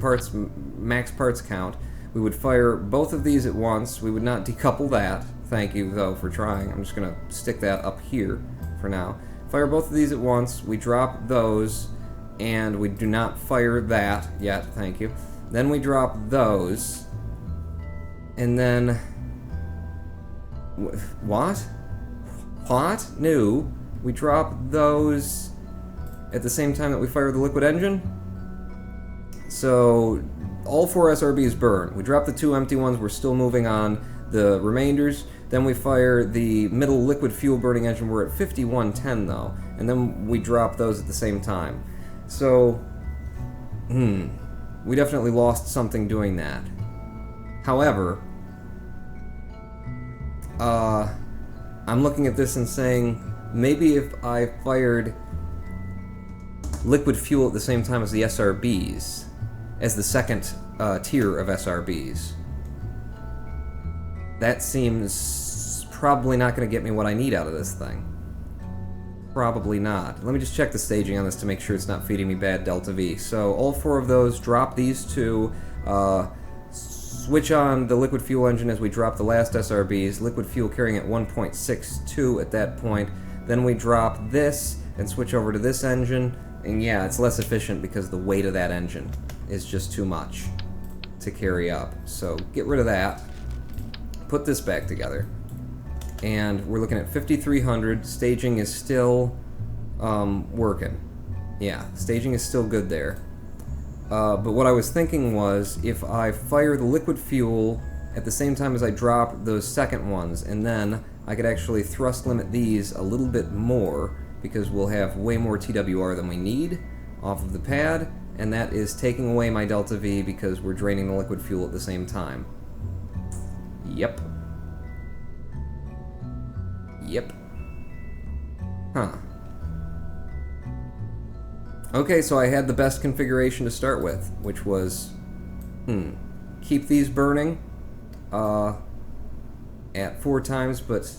S1: max parts count. We would fire both of these at once. We would not decouple that. Thank you, though, for trying. I'm just going to stick that up here for now. Fire both of these at once. We drop those, and we do not fire that yet. Thank you. Then we drop those, and then... What? What? No. We drop those at the same time that we fire the liquid engine? So, all 4 SRBs burn. We drop the 2 empty ones. We're still moving on the remainders. Then we fire the middle liquid fuel burning engine. We're at 5110 though, and then we drop those at the same time. So, we definitely lost something doing that. However, I'm looking at this and saying, maybe if I fired liquid fuel at the same time as the SRBs, as the second tier of SRBs, that seems probably not going to get me what I need out of this thing. Probably not. Let me just check the staging on this to make sure it's not feeding me bad delta V. So all 4 of those, drop these 2, switch on the liquid fuel engine as we drop the last SRBs, liquid fuel carrying at 1.62 at that point. Then we drop this and switch over to this engine, and yeah, it's less efficient because the weight of that engine is just too much to carry up. So get rid of that. Put this back together, and we're looking at 5,300. Staging is still working. Yeah, staging is still good there. But what I was thinking was, if I fire the liquid fuel at the same time as I drop those second ones, and then I could actually thrust limit these a little bit more, because we'll have way more TWR than we need off of the pad, and that is taking away my delta V because we're draining the liquid fuel at the same time. Yep. Yep. Huh. Okay, so I had the best configuration to start with, which was, keep these burning, at 4 times, but,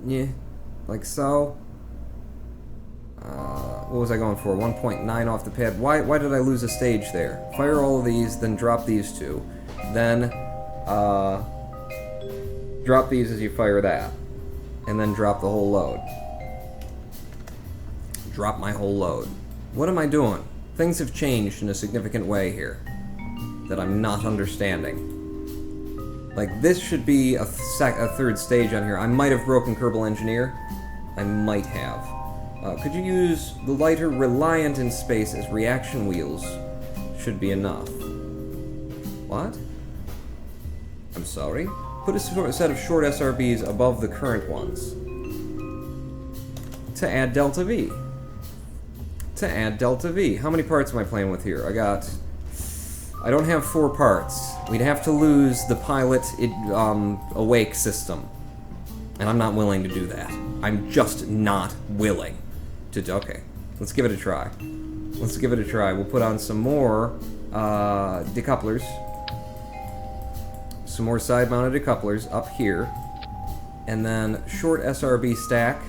S1: yeah, like so. What was I going for? 1.9 off the pad. Why did I lose a stage there? Fire all of these, then drop these 2. Then, drop these as you fire that. And then drop the whole load. Drop my whole load. What am I doing? Things have changed in a significant way here that I'm not understanding. Like, this should be a 3rd stage on here. I might have broken Kerbal Engineer. I might have. Could you use the lighter Reliant in space as reaction wheels? Should be enough. What? I'm sorry? Put a set of short SRBs above the current ones to add delta V. to add delta V. How many parts am I playing with here? I don't have 4 parts. We'd have to lose the pilot awake system. And I'm not willing to do that. I'm just not willing to do. Okay, let's give it a try. Let's give it a try. We'll put on some more decouplers. Some more side-mounted decouplers up here. And then short SRB stack.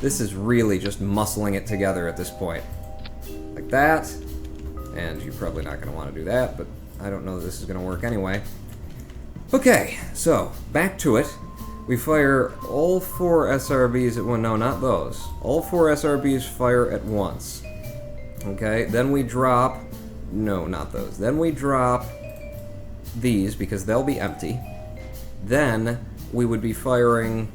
S1: This is really just muscling it together at this point. Like that. And you're probably not going to want to do that, but I don't know that this is going to work anyway. Okay, so back to it. We fire all 4 SRBs at one. No, not those. All 4 SRBs fire at once. Okay, then we drop... No, not those. Then we drop these because they'll be empty. Then we would be firing...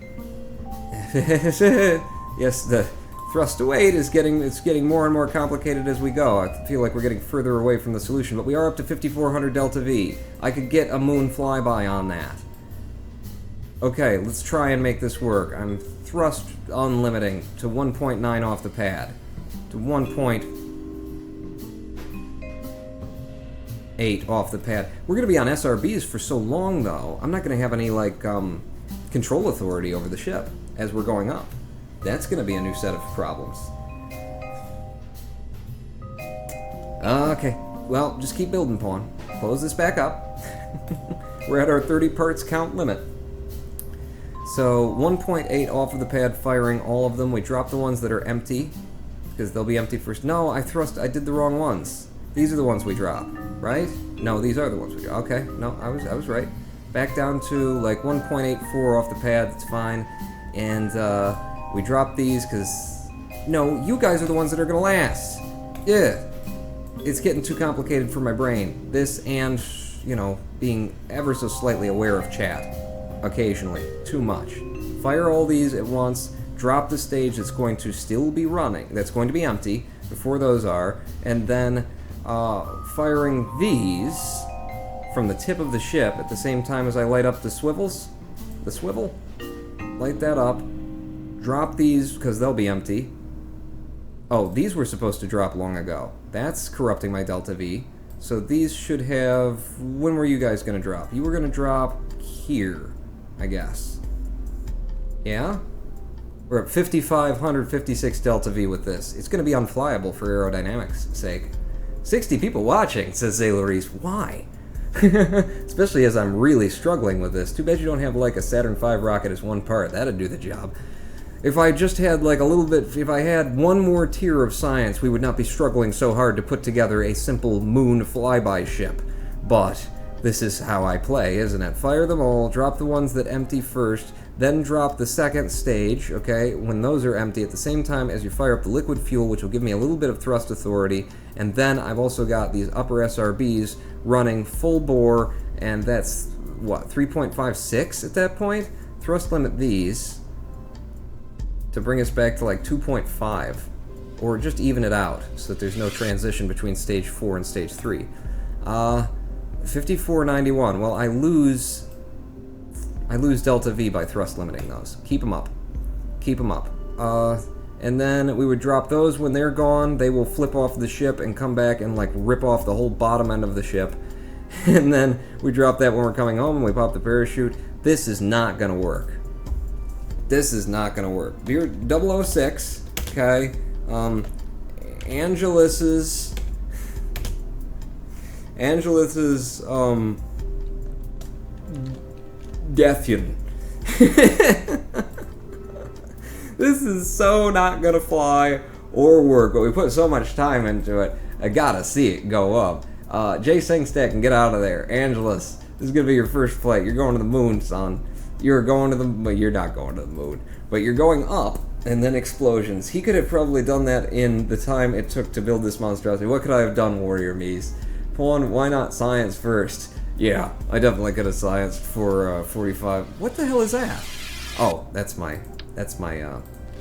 S1: Yes, the thrust to weight is getting more and more complicated as we go. I feel like we're getting further away from the solution, but we are up to 5400 delta V. I could get a moon flyby on that. Okay, let's try and make this work. I'm thrust unlimiting to 1.9 off the pad. To 1.8 off the pad. We're going to be on SRBs for so long, though. I'm not going to have any, like, control authority over the ship as we're going up. That's going to be a new set of problems. Okay, well, just keep building, Pawn. Close this back up. We're at our 30 parts count limit. So 1.8 off of the pad, firing all of them. We drop the ones that are empty, because they'll be empty first. No, I did the wrong ones. These are the ones we drop, right? No, these are the ones we drop. Okay, no, I was right. Back down to like 1.84 off the pad, that's fine. And we drop these because, no, you guys are the ones that are gonna last. Yeah, it's getting too complicated for my brain. This and, you know, being ever so slightly aware of chat. Occasionally. Too much. Fire all these at once, drop the stage that's going to still be running, that's going to be empty, before those are, and then firing these from the tip of the ship at the same time as I light up the swivels. The swivel. Light that up. Drop these, because they'll be empty. Oh, these were supposed to drop long ago. That's corrupting my delta V. So these should have... When were you guys going to drop? You were going to drop here, I guess. Yeah? We're at 5,556 delta V with this. It's going to be unflyable for aerodynamics' sake. 60 people watching, says Zaylaris. Why? Especially as I'm really struggling with this. Too bad you don't have like a Saturn V rocket as one part. That'd do the job. If I just had like a little bit, if I had one more tier of science, we would not be struggling so hard to put together a simple moon flyby ship. But this is how I play, isn't it? Fire them all, drop the ones that empty first, then drop the second stage, okay, when those are empty at the same time as you fire up the liquid fuel, which will give me a little bit of thrust authority, and then I've also got these upper SRBs running full bore, and that's, what, 3.56 at that point? Thrust limit these to bring us back to like 2.5, or just even it out so that there's no transition between stage 4 and stage 3. 5491. Well, I lose delta V by thrust limiting those. Keep them up. Keep them up. And then we would drop those when they're gone. They will flip off the ship and come back and like rip off the whole bottom end of the ship. And then we drop that when we're coming home and we pop the parachute. This is not gonna work. This is not gonna work. You're 006, okay? Angelus's Deathian. This is so not gonna fly or work, but we put so much time into it. I gotta see it go up. Jay Singstack can get out of there. Angelus, this is gonna be your first flight. You're going to the moon, son. You're going to the... But you're not going to the moon. But you're going up, and then explosions. He could have probably done that in the time it took to build this monstrosity. What could I have done, Warrior Mies? Pawn, why not science first? Yeah, I definitely could have scienced for 45. What the hell is that? Oh, that's my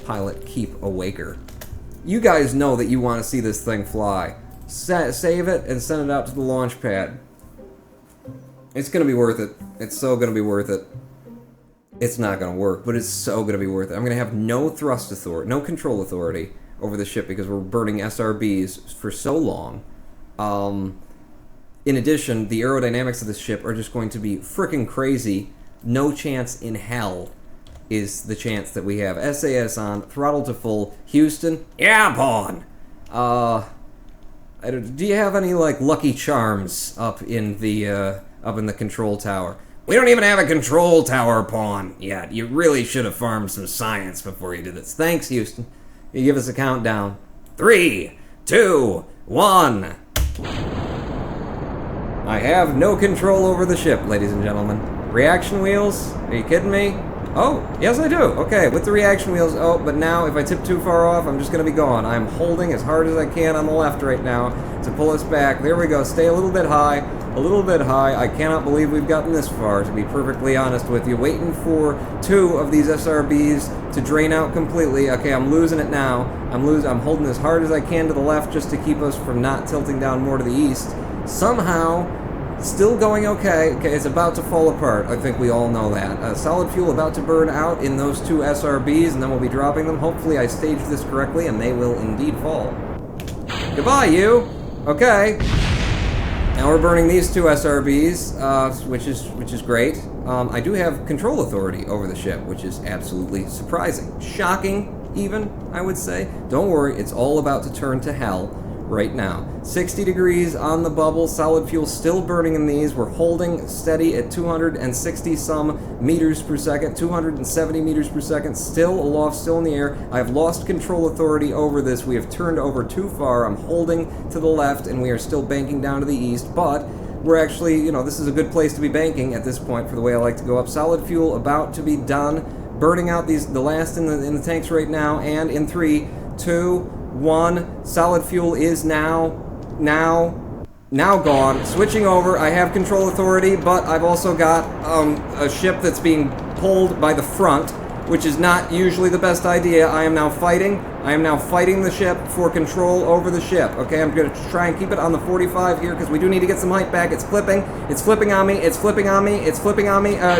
S1: pilot keep awaker. You guys know that you want to see this thing fly. Save it and send it out to the launch pad. It's gonna be worth it. It's so gonna be worth it. It's not gonna work, but it's so gonna be worth it. I'm gonna have no thrust authority, no control authority, over the ship because we're burning SRBs for so long. In addition, the aerodynamics of this ship are just going to be freaking crazy. No chance in hell is the chance that we have. SAS on, throttle to full. Houston, yeah, Pawn. Do you have any like Lucky Charms up in the control tower? We don't even have a control tower, Pawn, yet. You really should have farmed some science before you did this. Thanks, Houston. You give us a countdown. 3, 2, 1. I have no control over the ship, ladies and gentlemen. Reaction wheels? Are you kidding me? Oh, yes I do. Okay, with the reaction wheels. Oh, but now if I tip too far off, I'm just going to be gone. I'm holding as hard as I can on the left right now to pull us back. There we go. Stay a little bit high. A little bit high. I cannot believe we've gotten this far, to be perfectly honest with you. Waiting for 2 of these SRBs to drain out completely. Okay, I'm losing it now. I'm holding as hard as I can to the left just to keep us from not tilting down more to the east. Somehow, still going okay. Okay, it's about to fall apart. I think we all know that. Solid fuel about to burn out in those 2 SRBs, and then we'll be dropping them. Hopefully I staged this correctly, and they will indeed fall. Goodbye, you! Okay. Now we're burning these 2 SRBs, which is great. I do have control authority over the ship, which is absolutely surprising. Shocking, even, I would say. Don't worry, it's all about to turn to hell right now. 60 degrees on the bubble, solid fuel still burning in these. We're holding steady at 260 some meters per second, 270 meters per second, still aloft, still in the air. I've lost control authority over this. We have turned over too far. I'm holding to the left and we are still banking down to the east, but we're actually, you know, this is a good place to be banking at this point for the way I like to go up. Solid fuel about to be done, burning out the last in the tanks right now, and in 3, 2, 1, solid fuel is now gone. Switching over, I have control authority, but I've also got a ship that's being pulled by the front, which is not usually the best idea. I am now fighting the ship for control over the ship. Okay, I'm going to try and keep it on the 45 here, because we do need to get some height back. It's flipping on me,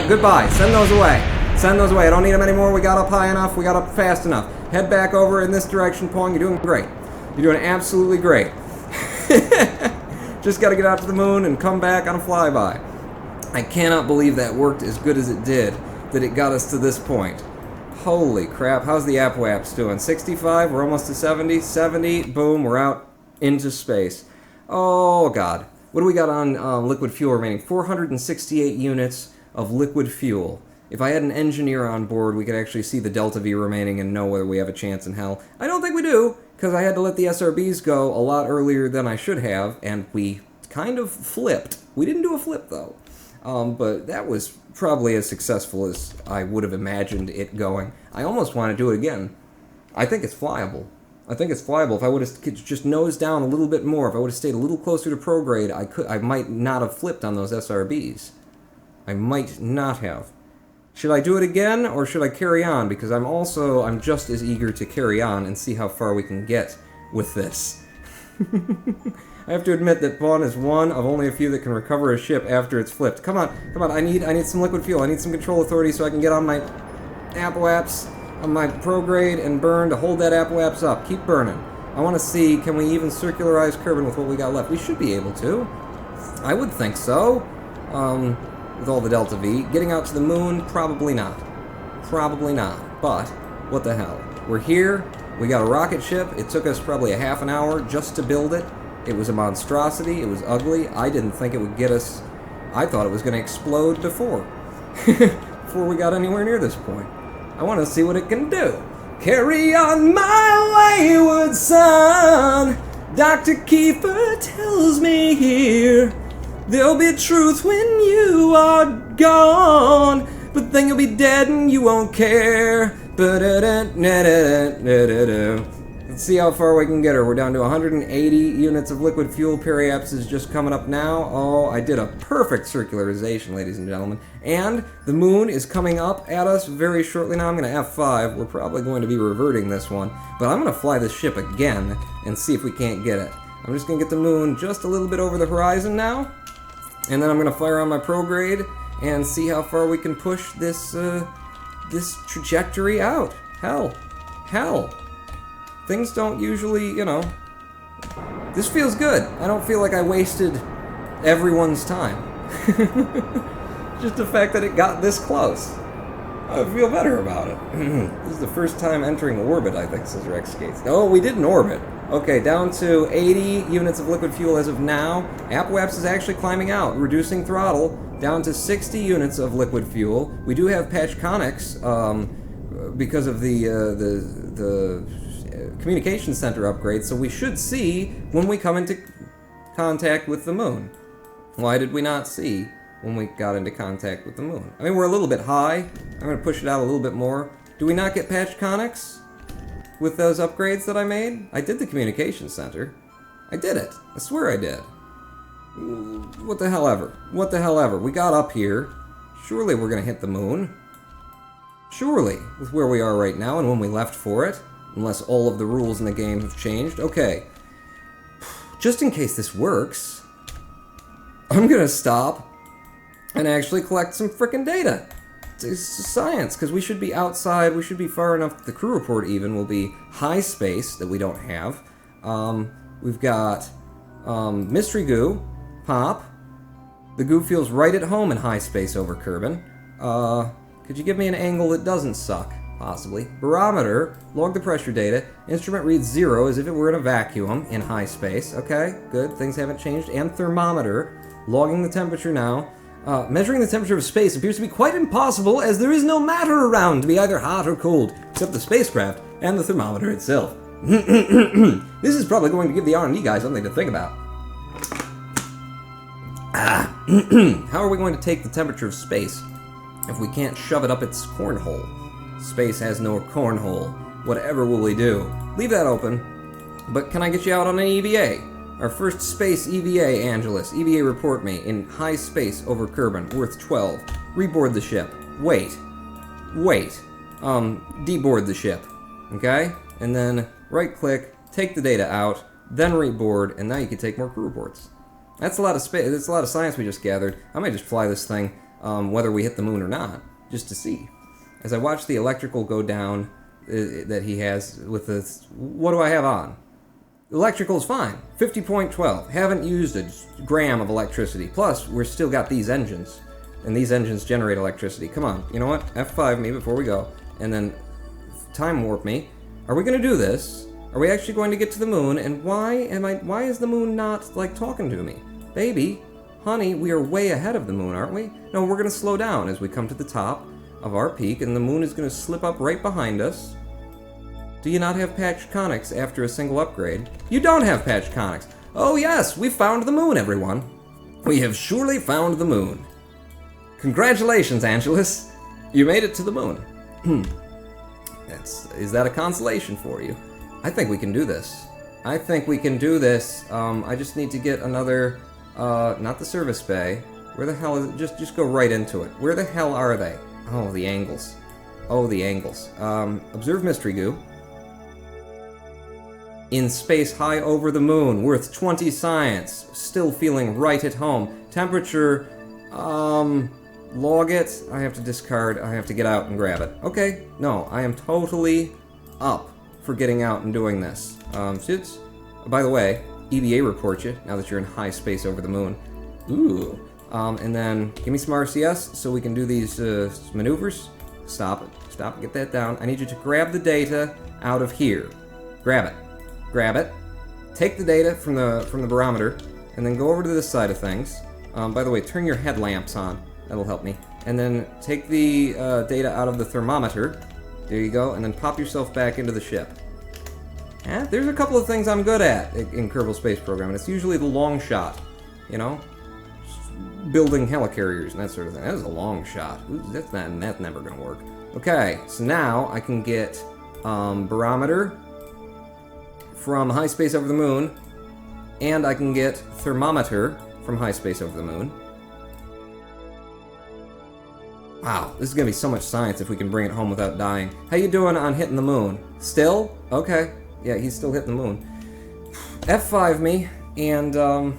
S1: goodbye, send those away, I don't need them anymore. We got up high enough, we got up fast enough. Head back over in this direction, Pong. You're doing great. You're doing absolutely great. Just got to get out to the moon and come back on a flyby. I cannot believe that worked as good as it did, that it got us to this point. Holy crap. How's the APWAPS doing? 65? We're almost to 70? 70. Boom. We're out into space. Oh, God. What do we got on liquid fuel remaining? 468 units of liquid fuel. If I had an engineer on board, we could actually see the delta V remaining and know whether we have a chance in hell. I don't think we do, because I had to let the SRBs go a lot earlier than I should have, and we kind of flipped. We didn't do a flip, though. But that was probably as successful as I would have imagined it going. I almost want to do it again. I think it's flyable. If I would have just nosed down a little bit more, if I would have stayed a little closer to prograde, I might not have flipped on those SRBs. I might not have. Should I do it again, or should I carry on? Because I'm just as eager to carry on and see how far we can get with this. I have to admit that Vaughn is one of only a few that can recover a ship after it's flipped. Come on, I need some liquid fuel. I need some control authority so I can get on my APWAPS, on my prograde, and burn to hold that APWAPS up. Keep burning. I want to see, can we even circularize Kerbal with what we got left? We should be able to. I would think so. With all the delta V. Getting out to the moon, probably not. But, what the hell. We're here, we got a rocket ship, it took us probably a half an hour just to build it. It was a monstrosity, it was ugly, I didn't think it would get us... I thought it was going to explode before we got anywhere near this point. I want to see what it can do. Carry on my wayward son, Dr. Kiefer tells me here. There'll be truth when you are gone, but then you'll be dead and you won't care. Let's see how far we can get her. We're down to 180 units of liquid fuel. Periaps is just coming up now. Oh, I did a perfect circularization, ladies and gentlemen. And the moon is coming up at us very shortly now. I'm going to F5. We're probably going to be reverting this one, but I'm going to fly this ship again and see if we can't get it. I'm just going to get the moon just a little bit over the horizon now. And then I'm going to fire on my prograde and see how far we can push this this trajectory out. Hell. things don't usually, you know... This feels good. I don't feel like I wasted everyone's time. Just the fact that it got this close. I feel better about it. This is the first time entering orbit, I think, says Rex Skates. Oh, we did an orbit. Okay, down to 80 units of liquid fuel as of now. Apoaps is actually climbing out, reducing throttle, down to 60 units of liquid fuel. We do have patch conics, because of the communication center upgrade, so we should see when we come into contact with the moon. Why did we not see when we got into contact with the moon? I mean, we're a little bit high. I'm going to push it out a little bit more. Do we not get patch conics with those upgrades that I made? I did the communication center. I did it. I swear I did. What the hell ever. What the hell ever. We got up here. Surely we're going to hit the moon. Surely, with where we are right now and when we left for it. Unless all of the rules in the game have changed. Okay. Just in case this works, I'm going to stop and actually collect some frickin' data. It's science, because we should be outside, we should be far enough that the crew report even will be high space that we don't have. We've got mystery goo, pop. The goo feels right at home in high space over Kerbin. Could you give me an angle that doesn't suck? Possibly. Barometer, log the pressure data. Instrument reads 0 as if it were in a vacuum in high space. Okay, good, things haven't changed. And thermometer, logging the temperature now. Measuring the temperature of space appears to be quite impossible as there is no matter around to be either hot or cold, except the spacecraft and the thermometer itself. This is probably going to give the R&D guys something to think about. How are we going to take the temperature of space if we can't shove it up its cornhole? Space has no cornhole. Whatever will we do? Leave that open. But can I get you out on an EVA? Our first space EVA, Angelus. EVA report me in high space over Kerbin, worth 12. Reboard the ship. Wait. Deboard the ship. Okay? And then right-click, take the data out, then reboard, and now you can take more crew reports. That's a lot of space. That's a lot of science we just gathered. I might just fly this thing, whether we hit the moon or not, just to see. As I watch the electrical go down that he has with this, what do I have on? Electrical's fine. 50.12. Haven't used a gram of electricity. Plus, we're still got these engines. And these engines generate electricity. Come on. You know what? F5 me before we go. And then time warp me. Are we going to do this? Are we actually going to get to the moon? And why is the moon not, like, talking to me? Baby, honey, we are way ahead of the moon, aren't we? No, we're going to slow down as we come to the top of our peak, and the moon is going to slip up right behind us. Do you not have patch conics after a single upgrade? You don't have patch conics. Oh yes, we found the moon, everyone. We have surely found the moon. Congratulations, Angelus. You made it to the moon. Is that a consolation for you? I think we can do this. I just need to get another, not the service bay. Where the hell is it? Just go right into it. Where the hell are they? Oh, the angles. Observe mystery goo. In space high over the moon, worth 20 science. Still feeling right at home. Temperature, log it. I have to discard. I have to get out and grab it. Okay, no, I am totally up for getting out and doing this. By the way, EVA report you, now that you're in high space over the moon. Ooh. And then, give me some RCS so we can do these maneuvers. Stop it. Get that down. I need you to grab the data out of here. Grab it. Take the data from the barometer, and then go over to this side of things. By the way, turn your headlamps on. That'll help me. And then take the data out of the thermometer. There you go. And then pop yourself back into the ship. There's a couple of things I'm good at in Kerbal Space Program, and it's usually the long shot. You know? Building helicarriers and that sort of thing. That is a long shot. Ooh, that's never going to work. Okay, so now I can get barometer from high space over the moon, and I can get thermometer from high space over the moon. Wow, this is going to be so much science if we can bring it home without dying. How you doing on hitting the moon? Still? Okay. Yeah, he's still hitting the moon. F5 me, and I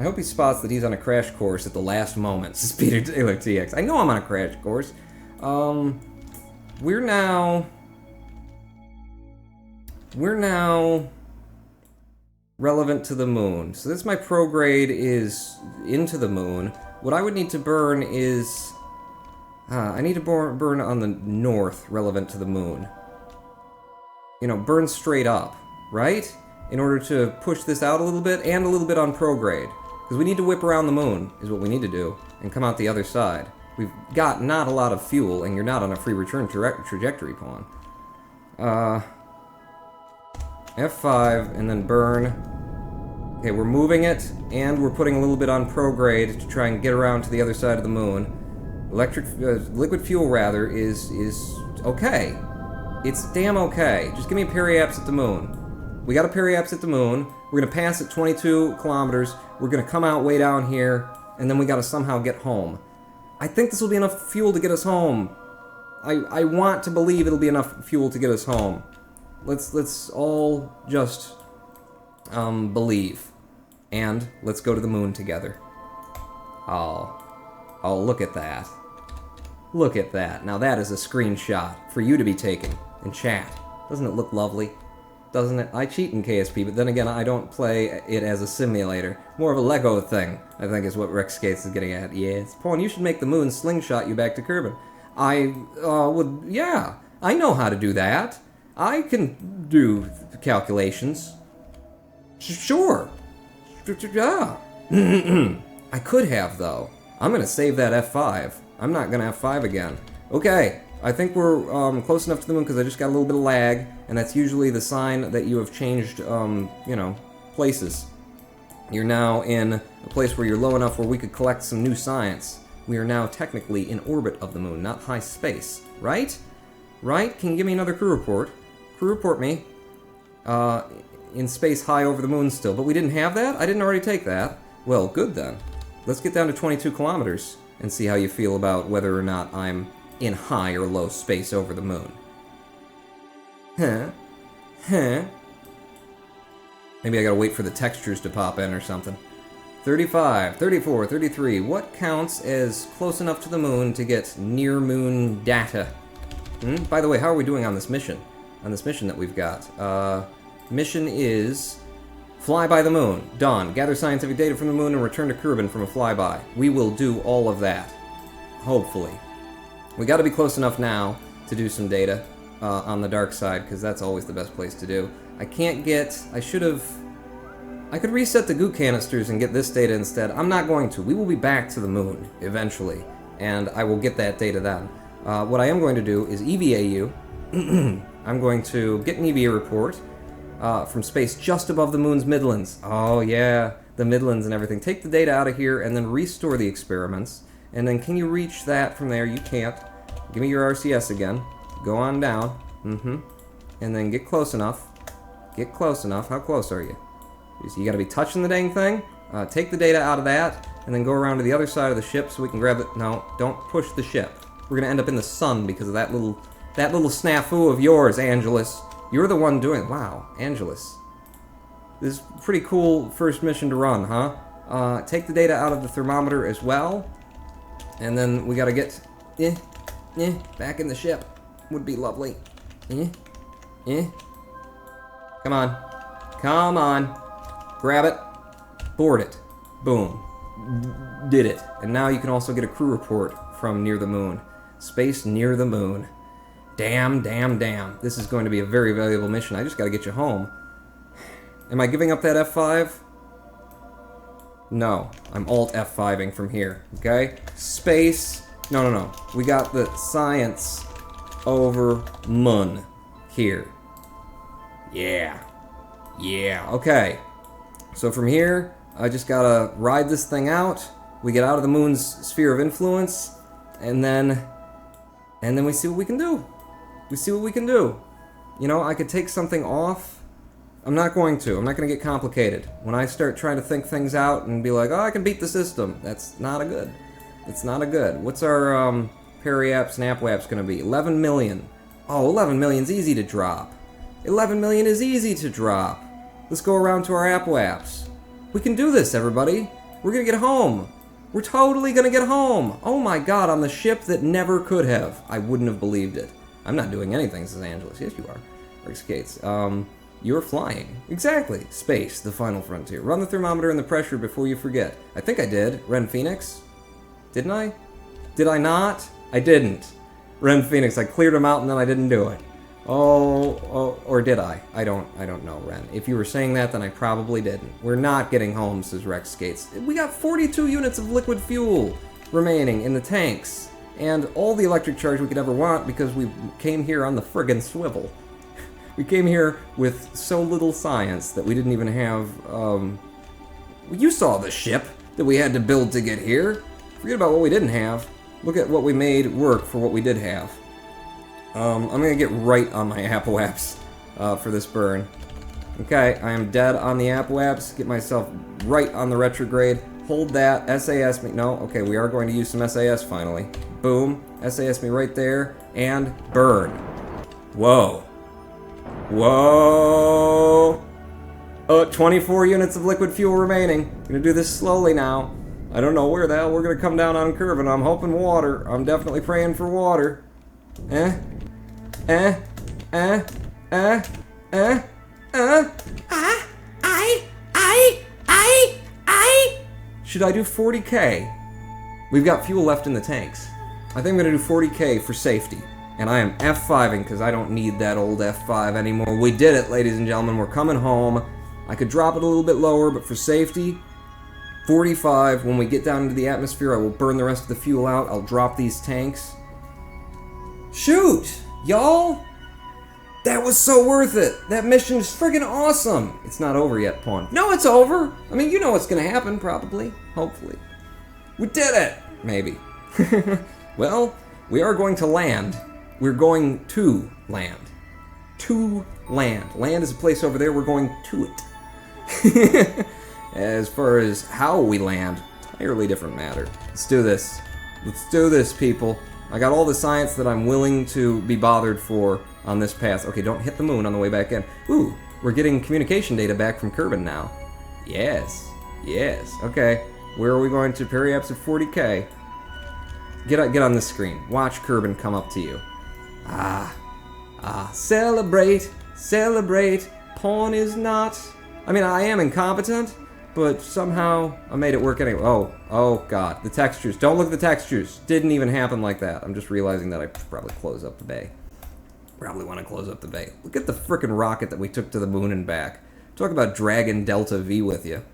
S1: hope he spots that he's on a crash course at the last moment. Speeder Taylor TX. I know I'm on a crash course. We're now... we're now relevant to the moon. So this my prograde is into the moon. What I would need to burn is... I need to burn on the north relevant to the moon. You know, burn straight up, right? In order to push this out a little bit, and a little bit on prograde. Because we need to whip around the moon, is what we need to do, and come out the other side. We've got not a lot of fuel, and you're not on a free return trajectory pawn. F5, and then burn. Okay, we're moving it, and we're putting a little bit on prograde to try and get around to the other side of the moon. Liquid fuel, rather, is okay. It's damn okay. Just give me a periapse at the moon. We got a periapse at the moon. We're gonna pass at 22 kilometers. We're gonna come out way down here, and then we gotta somehow get home. I think this will be enough fuel to get us home. I want to believe it'll be enough fuel to get us home. Let's all just believe, and let's go to the moon together. Oh, look at that. Look at that. Now that is a screenshot for you to be taken in chat. Doesn't it look lovely? Doesn't it? I cheat in KSP, but then again, I don't play it as a simulator. More of a Lego thing, I think is what Rex Skates is getting at. Yes. Pawn, you should make the moon slingshot you back to Kerbal. I would, yeah. I know how to do that. I can do calculations. Sure. Yeah. I could have, though. I'm going to save that F5. I'm not going to F5 again. Okay. I think we're close enough to the moon because I just got a little bit of lag, and that's usually the sign that you have changed, you know, places. You're now in a place where you're low enough where we could collect some new science. We are now technically in orbit of the moon, not high space. Right? Right? Can you give me another crew report? Crew report me. In space high over the moon still. But we didn't have that? I didn't already take that. Well, good then. Let's get down to 22 kilometers and see how you feel about whether or not I'm in high or low space over the moon. Huh? Maybe I gotta wait for the textures to pop in or something. 35, 34, 33. What counts as close enough to the moon to get near-moon data? By the way, how are we doing on this mission? On this mission that we've got? Mission is... Fly by the moon. Done. Gather scientific data from the moon and return to Kerbal from a flyby. We will do all of that. Hopefully. We gotta be close enough now to do some data on the dark side, because that's always the best place to do. I can't get... I could reset the goo canisters and get this data instead. I'm not going to. We will be back to the moon, eventually, and I will get that data then. What I am going to do is EVA you. I'm going to get an EVA report from space just above the moon's midlands. Oh yeah, the midlands and everything. Take the data out of here and then restore the experiments. And then can you reach that from there? You can't. Give me your RCS again. Go on down. And then get close enough. Get close enough. How close are you? You gotta be touching the dang thing. Take the data out of that, and then go around to the other side of the ship so we can grab it. No, don't push the ship. We're gonna end up in the sun because of that little snafu of yours, Angelus. You're the one doing it. Wow, Angelus. This is a pretty cool first mission to run, huh? Take the data out of the thermometer as well. And then we gotta get... back in the ship. Would be lovely. Come on. Come on. Grab it. Board it. Boom. Did it. And now you can also get a crew report from near the moon. Space near the moon. Damn. This is going to be a very valuable mission. I just gotta get you home. Am I giving up that F5? No. I'm Alt F5ing from here. Okay? Space. No. We got the science over moon here. Yeah. Okay. So from here, I just gotta ride this thing out. We get out of the moon's sphere of influence, and then we see what we can do. You know, I could take something off. I'm not going to. I'm not going to get complicated. When I start trying to think things out and be like, oh, I can beat the system, that's not a good. It's not a good. What's our periapse and apwaps going to be? 11 million. Oh, 11 million's easy to drop. 11 million is easy to drop. Let's go around to our apwaps. We can do this, everybody. We're going to get home. We're totally going to get home. Oh my god, on the ship that never could have. I wouldn't have believed it. I'm not doing anything, says Angelus. Yes, you are. Rick Skates. You're flying. Exactly. Space, the final frontier. Run the thermometer and the pressure before you forget. I think I did. Ren Phoenix? Didn't I? Did I not? I didn't. Ren Phoenix, I cleared them out and then I didn't do it. Oh, or did I? I don't know, Ren. If you were saying that, then I probably didn't. We're not getting home, says Rex Skates. We got 42 units of liquid fuel remaining in the tanks. And all the electric charge we could ever want because we came here on the friggin' swivel. We came here with so little science that we didn't even have, you saw the ship that we had to build to get here. Forget about what we didn't have. Look at what we made work for what we did have. I'm gonna get right on my apoaps for this burn. Okay, I am dead on the apoaps. Get myself right on the retrograde. Hold that. SAS me. No, okay, we are going to use some SAS finally. Boom. SAS me right there. And burn. Whoa. Whoa. 24 units of liquid fuel remaining. I'm gonna do this slowly now. I don't know where the hell we're gonna come down on Kerbin. I'm hoping water. I'm definitely praying for water. Should I do 40k? We've got fuel left in the tanks. I think I'm gonna do 40k for safety. And I am F5ing because I don't need that old F5 anymore. We did it, ladies and gentlemen. We're coming home. I could drop it a little bit lower, but for safety, 45. When we get down into the atmosphere, I will burn the rest of the fuel out. I'll drop these tanks. Shoot! Y'all! That was so worth it! That mission is friggin' awesome! It's not over yet, Pawn. No, it's over! I mean, you know what's gonna happen, probably. Hopefully. We did it! Maybe. Well, we are going to land. We're going to land. To land. Land is a place over there, we're going to it. As far as how we land, entirely different matter. Let's do this. Let's do this, people. I got all the science that I'm willing to be bothered for on this path. Okay, don't hit the moon on the way back in. Ooh, we're getting communication data back from Kerbin now. Yes. Yes. Okay. Where are we going to? Periaps of 40k. Get on this screen. Watch Kerbin come up to you. Celebrate. Celebrate. Pawn is not... I mean, I am incompetent, but somehow I made it work anyway. Oh god, the textures. Don't look at the textures. Didn't even happen like that. I'm just realizing that I probably close up the bay. Probably want to close up the bay. Look at the frickin' rocket that we took to the moon and back. Talk about dragging Delta V with you.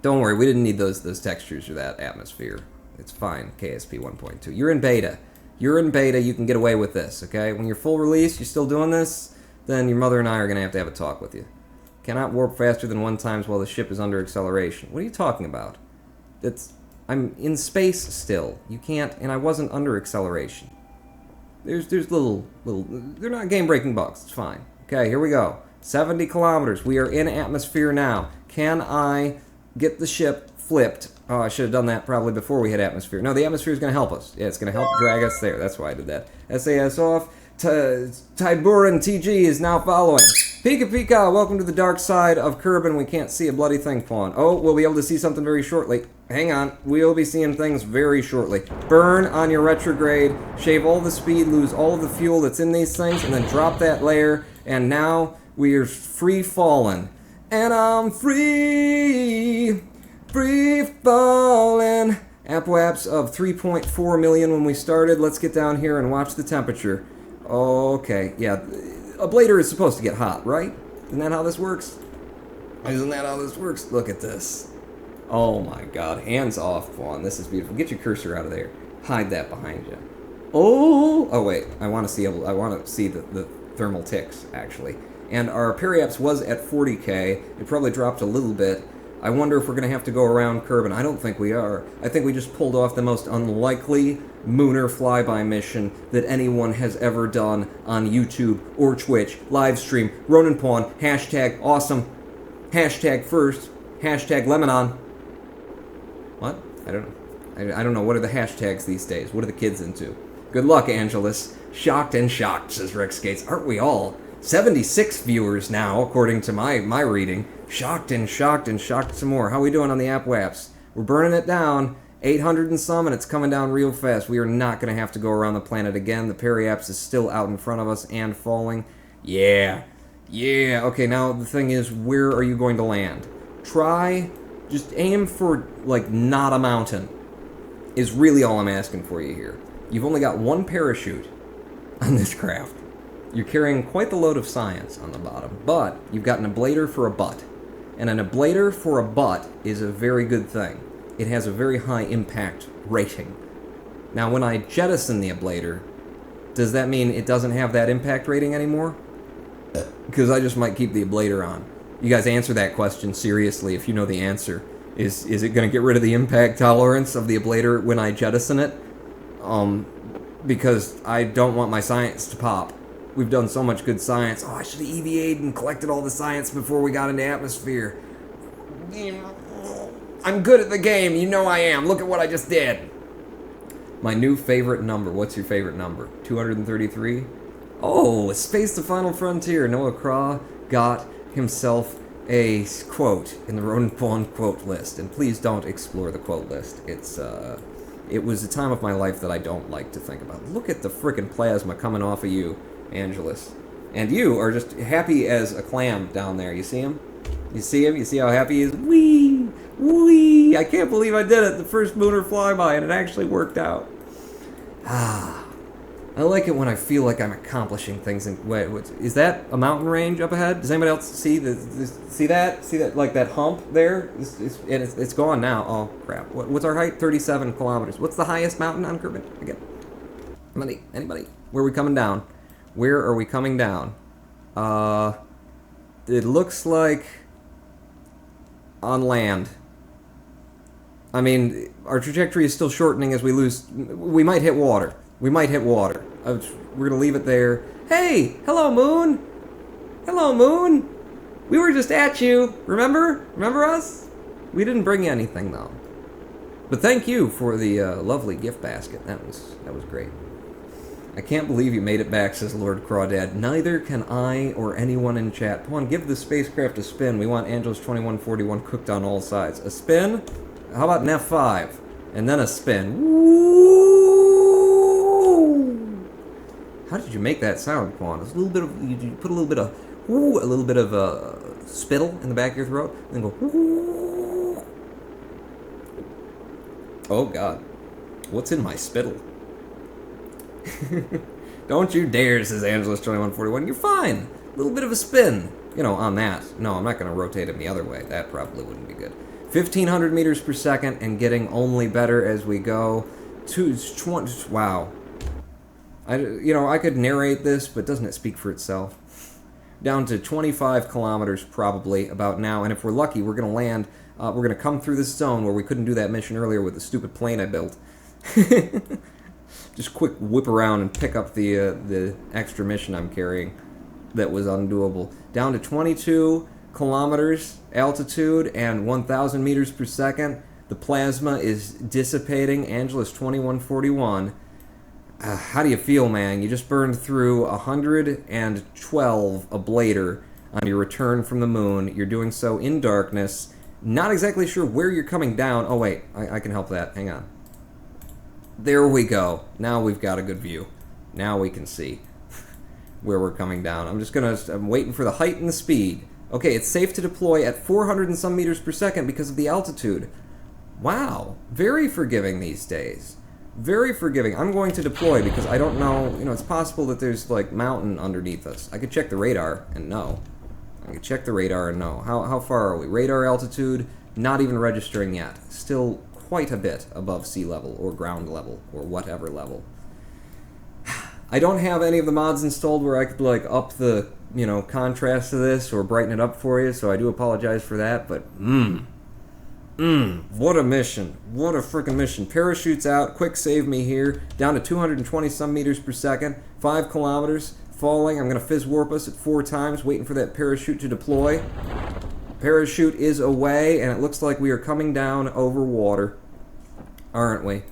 S1: Don't worry, we didn't need those textures or that atmosphere. It's fine, KSP 1.2. You're in beta. You're in beta, you can get away with this, okay? When you're full release, you're still doing this, then your mother and I are going to have a talk with you. Cannot warp faster than 1 times while the ship is under acceleration. What are you talking about? I'm in space still. You can't, and I wasn't under acceleration. There's little, they're not game-breaking bugs. It's fine. Okay, here we go. 70 kilometers. We are in atmosphere now. Can I get the ship flipped? Oh, I should have done that probably before we hit atmosphere. No, the atmosphere is going to help us. Yeah, it's going to help drag us there. That's why I did that. SAS off. Tiburon TG is now following. Pika Pika, welcome to the dark side of Kerbin. We can't see a bloody thing, Pawn. Oh, we'll be able to see something very shortly. Hang on, we'll be seeing things very shortly. Burn on your retrograde, shave all the speed, lose all of the fuel that's in these things, and then drop that layer, and now we are free falling. And I'm free falling. Apoaps of 3.4 million when we started. Let's get down here and watch the temperature. Okay, yeah. A blader is supposed to get hot, right? Isn't that how this works? Isn't that how this works? Look at this. Oh my god. Hands off, Fawn. This is beautiful. Get your cursor out of there. Hide that behind you. Oh wait. I want to see the thermal ticks, actually. And our periaps was at 40k. It probably dropped a little bit. I wonder if we're going to have to go around Kerbin. I don't think we are. I think we just pulled off the most unlikely Mooner flyby mission that anyone has ever done on YouTube or Twitch. Live stream. Ronin Pawn. Hashtag awesome. Hashtag first. Hashtag Lemonon. What? I don't know. I don't know. What are the hashtags these days? What are the kids into? Good luck, Angelus. Shocked and shocked, says Rex Gates. Aren't we all? 76 viewers now, according to my reading. Shocked and shocked and shocked some more. How we doing on the Apoaps? We're burning it down. 800 and some, and it's coming down real fast. We are not going to have to go around the planet again. The periaps is still out in front of us and falling. Yeah. Yeah, okay, now the thing is, where are you going to land? Just aim for, like, not a mountain, is really all I'm asking for you here. You've only got one parachute on this craft. You're carrying quite the load of science on the bottom, but you've got an ablator for a butt. And an ablator for a butt is a very good thing. It has a very high impact rating. Now, when I jettison the ablator, does that mean it doesn't have that impact rating anymore? Because I just might keep the ablator on. You guys answer that question seriously if you know the answer. Is it going to get rid of the impact tolerance of the ablator when I jettison it? Because I don't want my science to pop. We've done so much good science. Oh, I should have EVA'd and collected all the science before we got into atmosphere. I'm good at the game, you know I am. Look at what I just did. My new favorite number. What's your favorite number? 233? Oh, Space the Final Frontier. Noah Craw got himself a quote in the Rodent Pawn quote list. And please don't explore the quote list. It was a time of my life that I don't like to think about. Look at the frickin' plasma coming off of you, Angelus. And you are just happy as a clam down there. You see him? You see him? You see how happy he is? Whee! Whee! I can't believe I did it. The first lunar flyby, and it actually worked out. I like it when I feel like I'm accomplishing things. Wait, is that a mountain range up ahead? Does anybody else see see that? See that, like that hump there? It's gone now. Oh crap! What's our height? 37 kilometers. What's the highest mountain on Kerbal? Again. Anybody? Where are we coming down? Where are we coming down? It looks like on land. I mean, our trajectory is still shortening as we lose. We might hit water. We might hit water. We're gonna leave it there. Hey! Hello, Moon! Hello, Moon! We were just at you. Remember? Remember us? We didn't bring you anything, though. But thank you for the lovely gift basket. That was great. I can't believe you made it back, says Lord Crawdad. Neither can I or anyone in chat. Come on, give the spacecraft a spin. We want Angelus 2141 cooked on all sides. A spin? How about an F5? And then a spin. Woo! How did you make that sound, Quan? It's a little bit of, you put a little bit of, woo, a little bit of spittle in the back of your throat, and then go, woo. Oh God, what's in my spittle? Don't you dare, says Angelus 2141. You're fine. A little bit of a spin, on that. No, I'm not going to rotate him the other way. That probably wouldn't be good. 1,500 meters per second and getting only better as we go. 20. Wow. I could narrate this, but doesn't it speak for itself? Down to 25 kilometers probably about now, and if we're lucky, we're going to land, we're going to come through this zone where we couldn't do that mission earlier with the stupid plane I built. Just quick whip around and pick up the extra mission I'm carrying that was undoable. Down to 22 kilometers altitude and 1,000 meters per second. The plasma is dissipating. Angelus 2141. How do you feel, man? You just burned through 112 ablator on your return from the moon. You're doing so in darkness. Not exactly sure where you're coming down. Oh, wait. I can help that. Hang on. There we go. Now we've got a good view. Now we can see where we're coming down. I'm waiting for the height and the speed. Okay, it's safe to deploy at 400 and some meters per second because of the altitude. Wow. Very forgiving these days. Very forgiving. I'm going to deploy because I don't know, it's possible that there's, like, mountain underneath us. I could check the radar and know. How far are we? Radar altitude, not even registering yet. Still quite a bit above sea level, or ground level, or whatever level. I don't have any of the mods installed where I could, like, up the, contrast to this, or brighten it up for you, so I do apologize for that, but, what a mission. What a freaking mission. Parachutes out, quick save me here, down to 220 some meters per second, 5 kilometers, falling. I'm going to fizz warp us at 4 times, waiting for that parachute to deploy. Parachute is away, and it looks like we are coming down over water. Aren't we?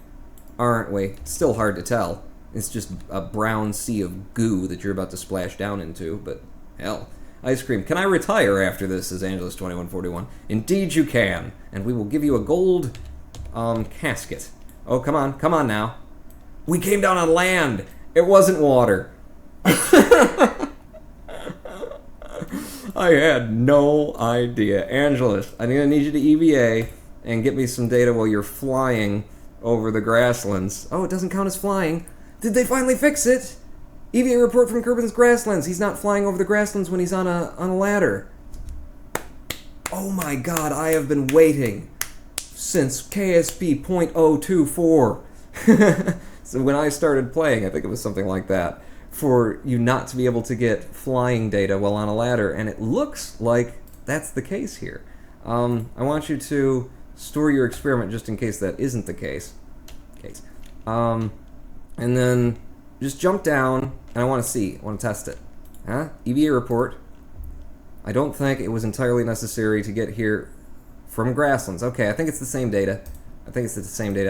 S1: It's still hard to tell. It's just a brown sea of goo that you're about to splash down into, but hell. Ice cream. Can I retire after this, says Angelus 2141. Indeed you can. And we will give you a gold casket. Oh, come on now. We came down on land. It wasn't water. I had no idea. Angelus, I'm going to need you to EVA and get me some data while you're flying over the grasslands. Oh, it doesn't count as flying. Did they finally fix it? EVA report from Kerbal's grasslands. He's not flying over the grasslands when he's on a ladder. Oh my god, I have been waiting since KSP .024. So when I started playing, I think it was something like that, for you not to be able to get flying data while on a ladder, and it looks like that's the case here. I want you to store your experiment just in case that isn't the case. And then just jump down, and I want to test it. EVA report. I don't think it was entirely necessary to get here from grasslands. Okay, I think it's the same data.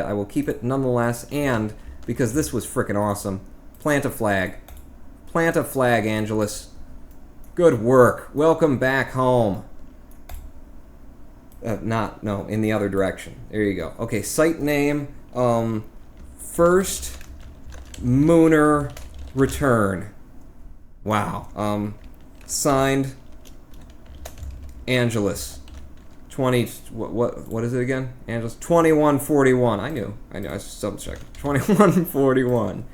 S1: I will keep it nonetheless, and because this was frickin' awesome, plant a flag. Plant a flag, Angelus. Good work. Welcome back home. In the other direction. There you go. Okay, site name, First Mooner Return. Wow. Signed, Angelus. What is it again? Angelus 2141. I knew. I was double checking. 2141.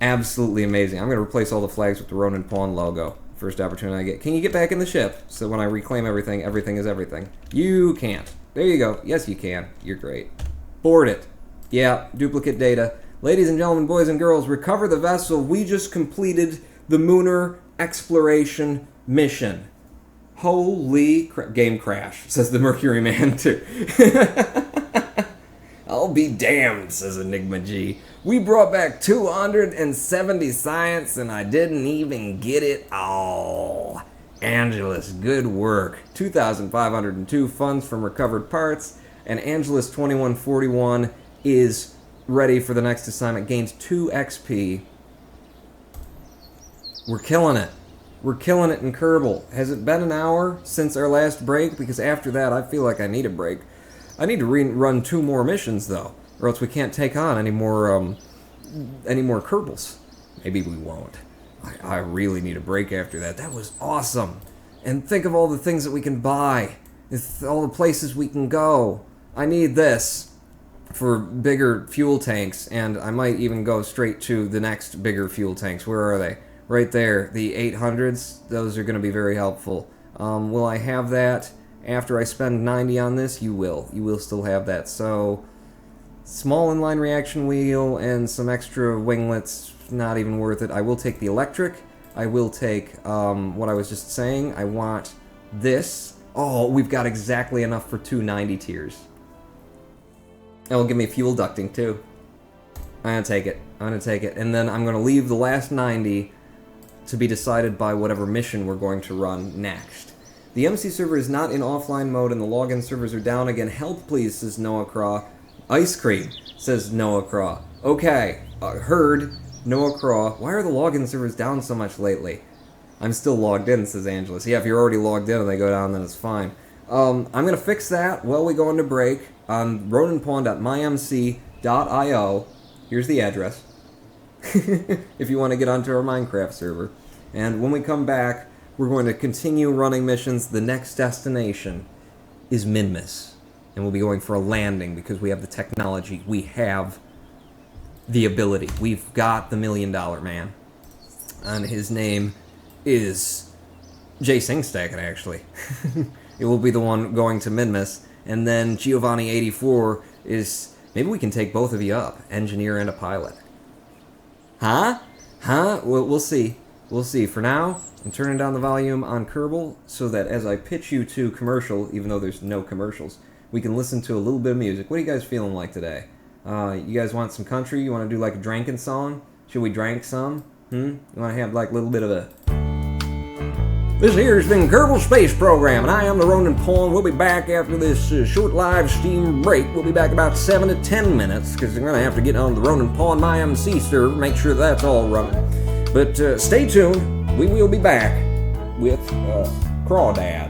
S1: Absolutely amazing. I'm going to replace all the flags with the Ronin Pawn logo. First opportunity I get. Can you get back in the ship? So when I reclaim everything, everything is everything. You can't. There you go. Yes, you can. You're great. Board it. Yeah, duplicate data. Ladies and gentlemen, boys and girls, recover the vessel. We just completed the Mooner exploration mission. Holy game crash, says the Mercury Man too. I'll be damned, says Enigma G. We brought back 270 science and I didn't even get it all. Angelus, good work. 2,502 funds from recovered parts, and Angelus 2141 is ready for the next assignment. Gains 2 XP. We're killing it. We're killing it in Kerbal. Has it been an hour since our last break? Because after that, I feel like I need a break. I need to run 2 more missions, though, or else we can't take on any more Kerbals. Maybe we won't. I really need a break after that. That was awesome. And think of all the things that we can buy. All the places we can go. I need this for bigger fuel tanks, and I might even go straight to the next bigger fuel tanks. Where are they? Right there, the 800s, those are going to be very helpful. Will I have that after I spend 90 on this? You will. You will still have that. So, small inline reaction wheel and some extra winglets, not even worth it. I will take the electric. I will take what I was just saying. I want this. Oh, we've got exactly enough for 2 90 tiers. It'll give me fuel ducting, too. I'm going to take it. And then I'm going to leave the last 90 to be decided by whatever mission we're going to run next. The MC server is not in offline mode and the login servers are down again. Help please, says Noah Craw. Ice cream, says Noah Craw. Okay, heard, Noah Craw. Why are the login servers down so much lately? I'm still logged in, says Angelus. Yeah, if you're already logged in and they go down, then it's fine. I'm going to fix that while we go into break on roninpawn.mymc.io. Here's the address. If you want to get onto our Minecraft server. And when we come back, we're going to continue running missions. The next destination is Minmus. And we'll be going for a landing because we have the technology. We have the ability. We've got the $1 Million Man. And his name is Jay Singstack, actually. It will be the one going to Minmus. And then Giovanni84 is... Maybe we can take both of you up. Engineer and a pilot. Huh? Well, we'll see. We'll see. For now, I'm turning down the volume on Kerbal so that as I pitch you to commercial, even though there's no commercials, we can listen to a little bit of music. What are you guys feeling like today? You guys want some country? You want to do like a drinking song? Should we drink some? You want to have like a little bit of a... This here's been Kerbal Space Program, and I am the Ronin Pawn. We'll be back after this short live stream break. We'll be back about 7 to 10 minutes, because we're going to have to get on the Ronin Pawn MyMC server, make sure that's all running. But stay tuned. We will be back with Crawdad.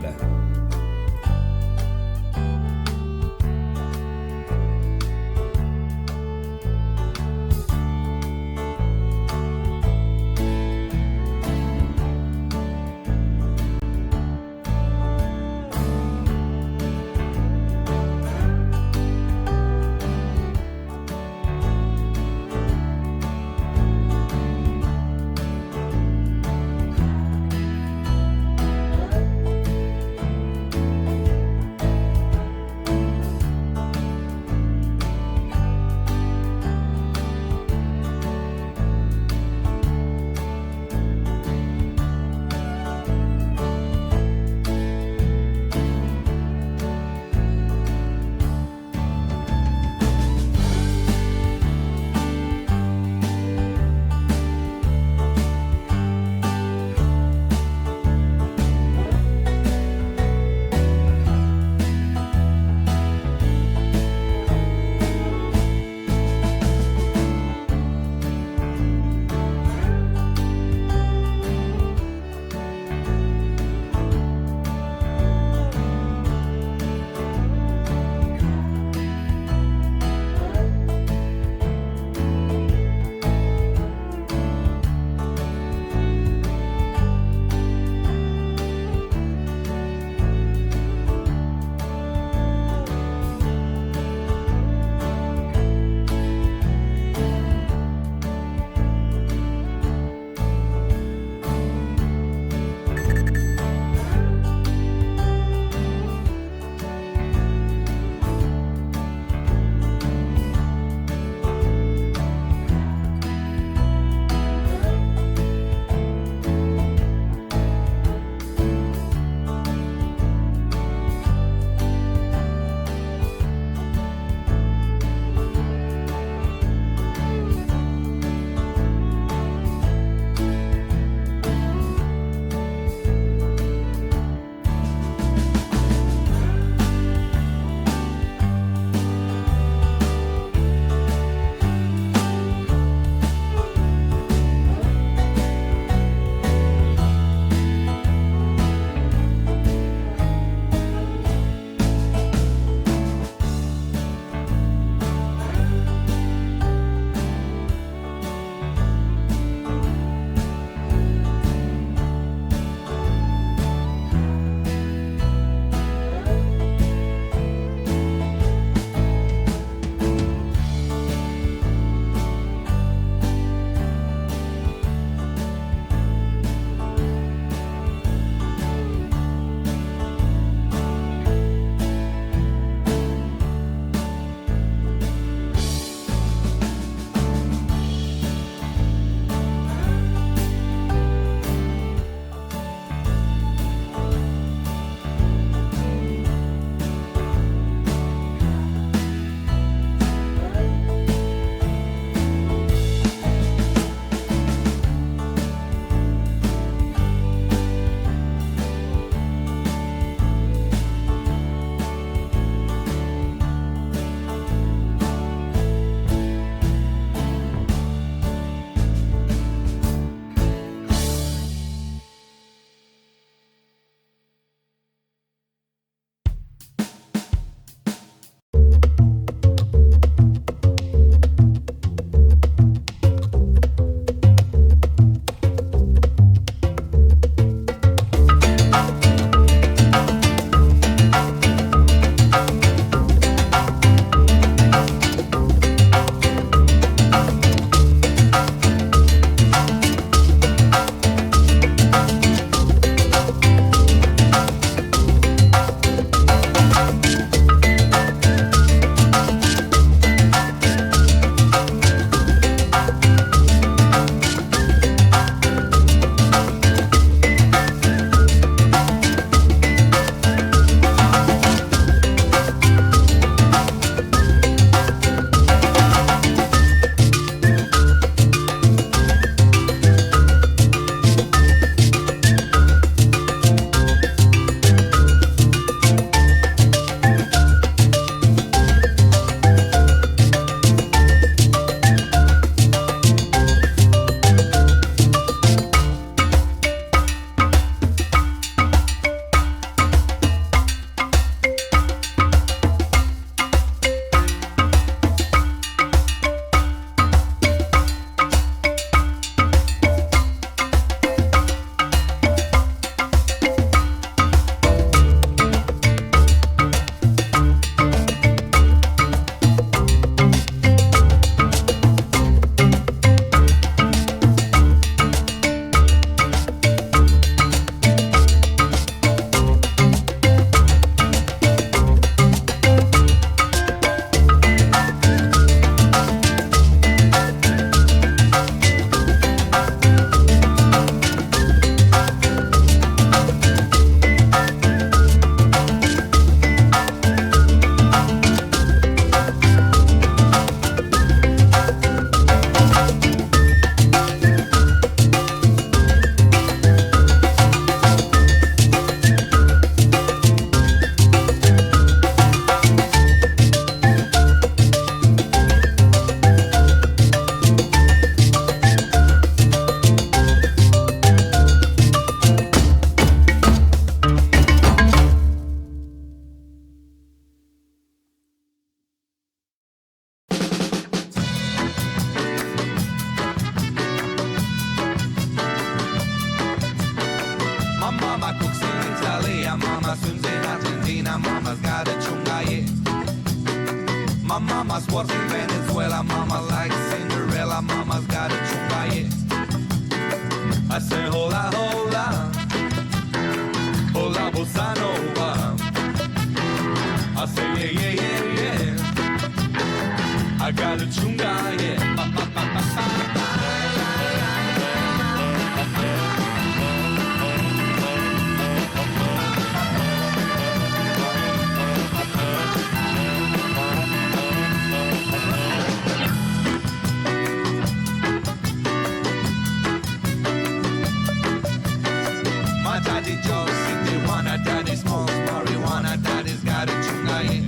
S3: My mama's was in Venezuela, mama like Cinderella, mama's got a chunga, yeah. I say hola, hola, hola bossa nova. I say yeah, yeah, yeah, yeah, I got a chunga, yeah. My daddy Joe, Tijuana, daddy smokes marijuana, daddy's got a chunga, yeah.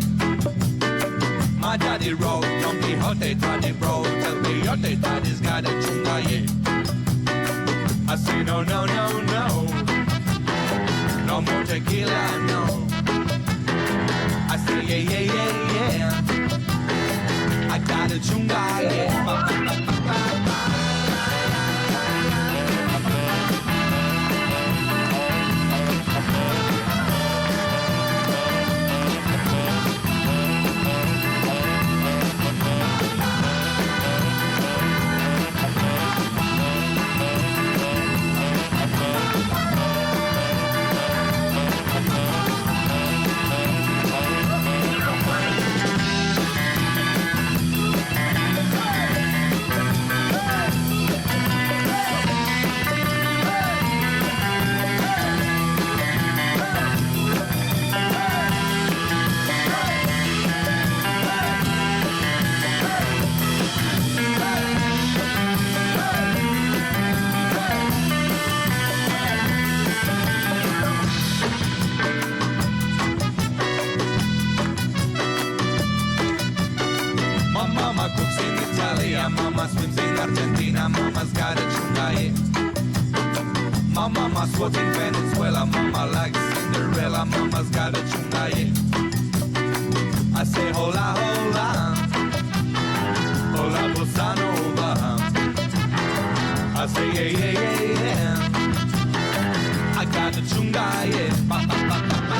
S3: My daddy rode Don Quixote, daddy bro, Del Coyote, daddy's got a chunga, yeah. I say no, no, no, no, no more tequila, no. I say yeah, yeah, yeah, yeah, I got a chunga, yeah. Mama swims in Argentina, mama's got a chunga, yeah. My mama was in Venezuela, mama like Cinderella, mama's got a chunga, yeah. I say hola, hola, hola bossa nova. I say yeah, yeah, yeah, yeah, I got a chunga, yeah. Ba, ba, ba, ba, ba, ba.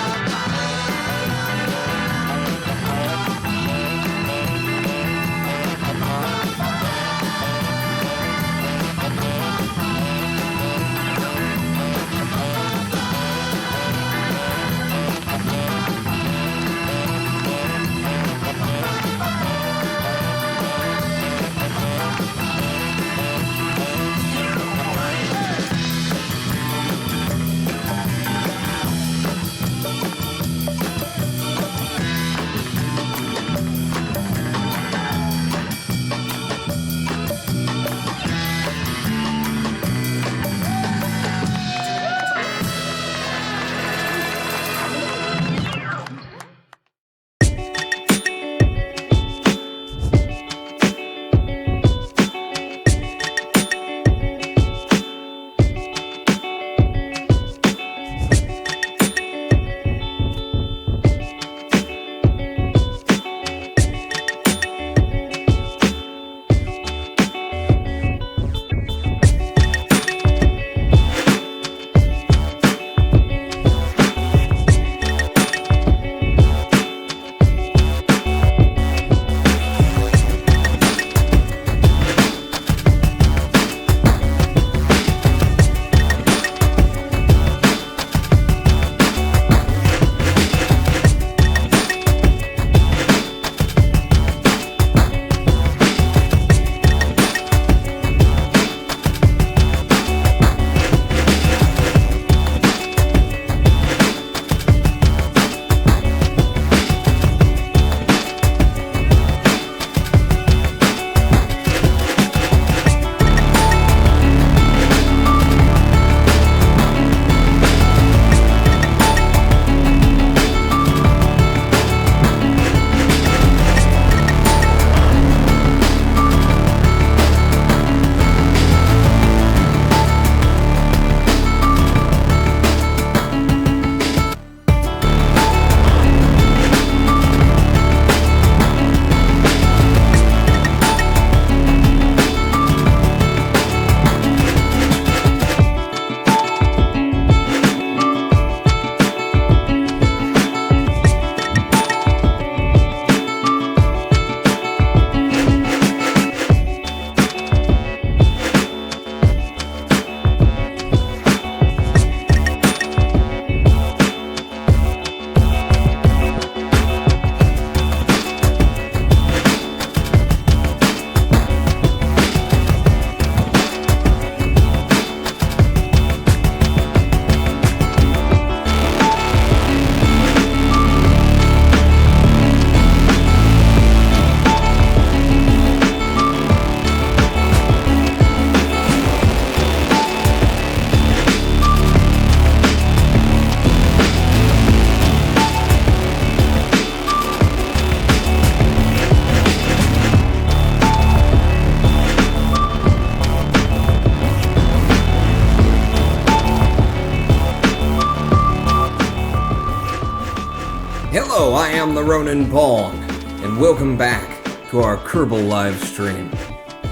S1: Hello, I am the Ronin Pawn, and welcome back to our Kerbal live stream.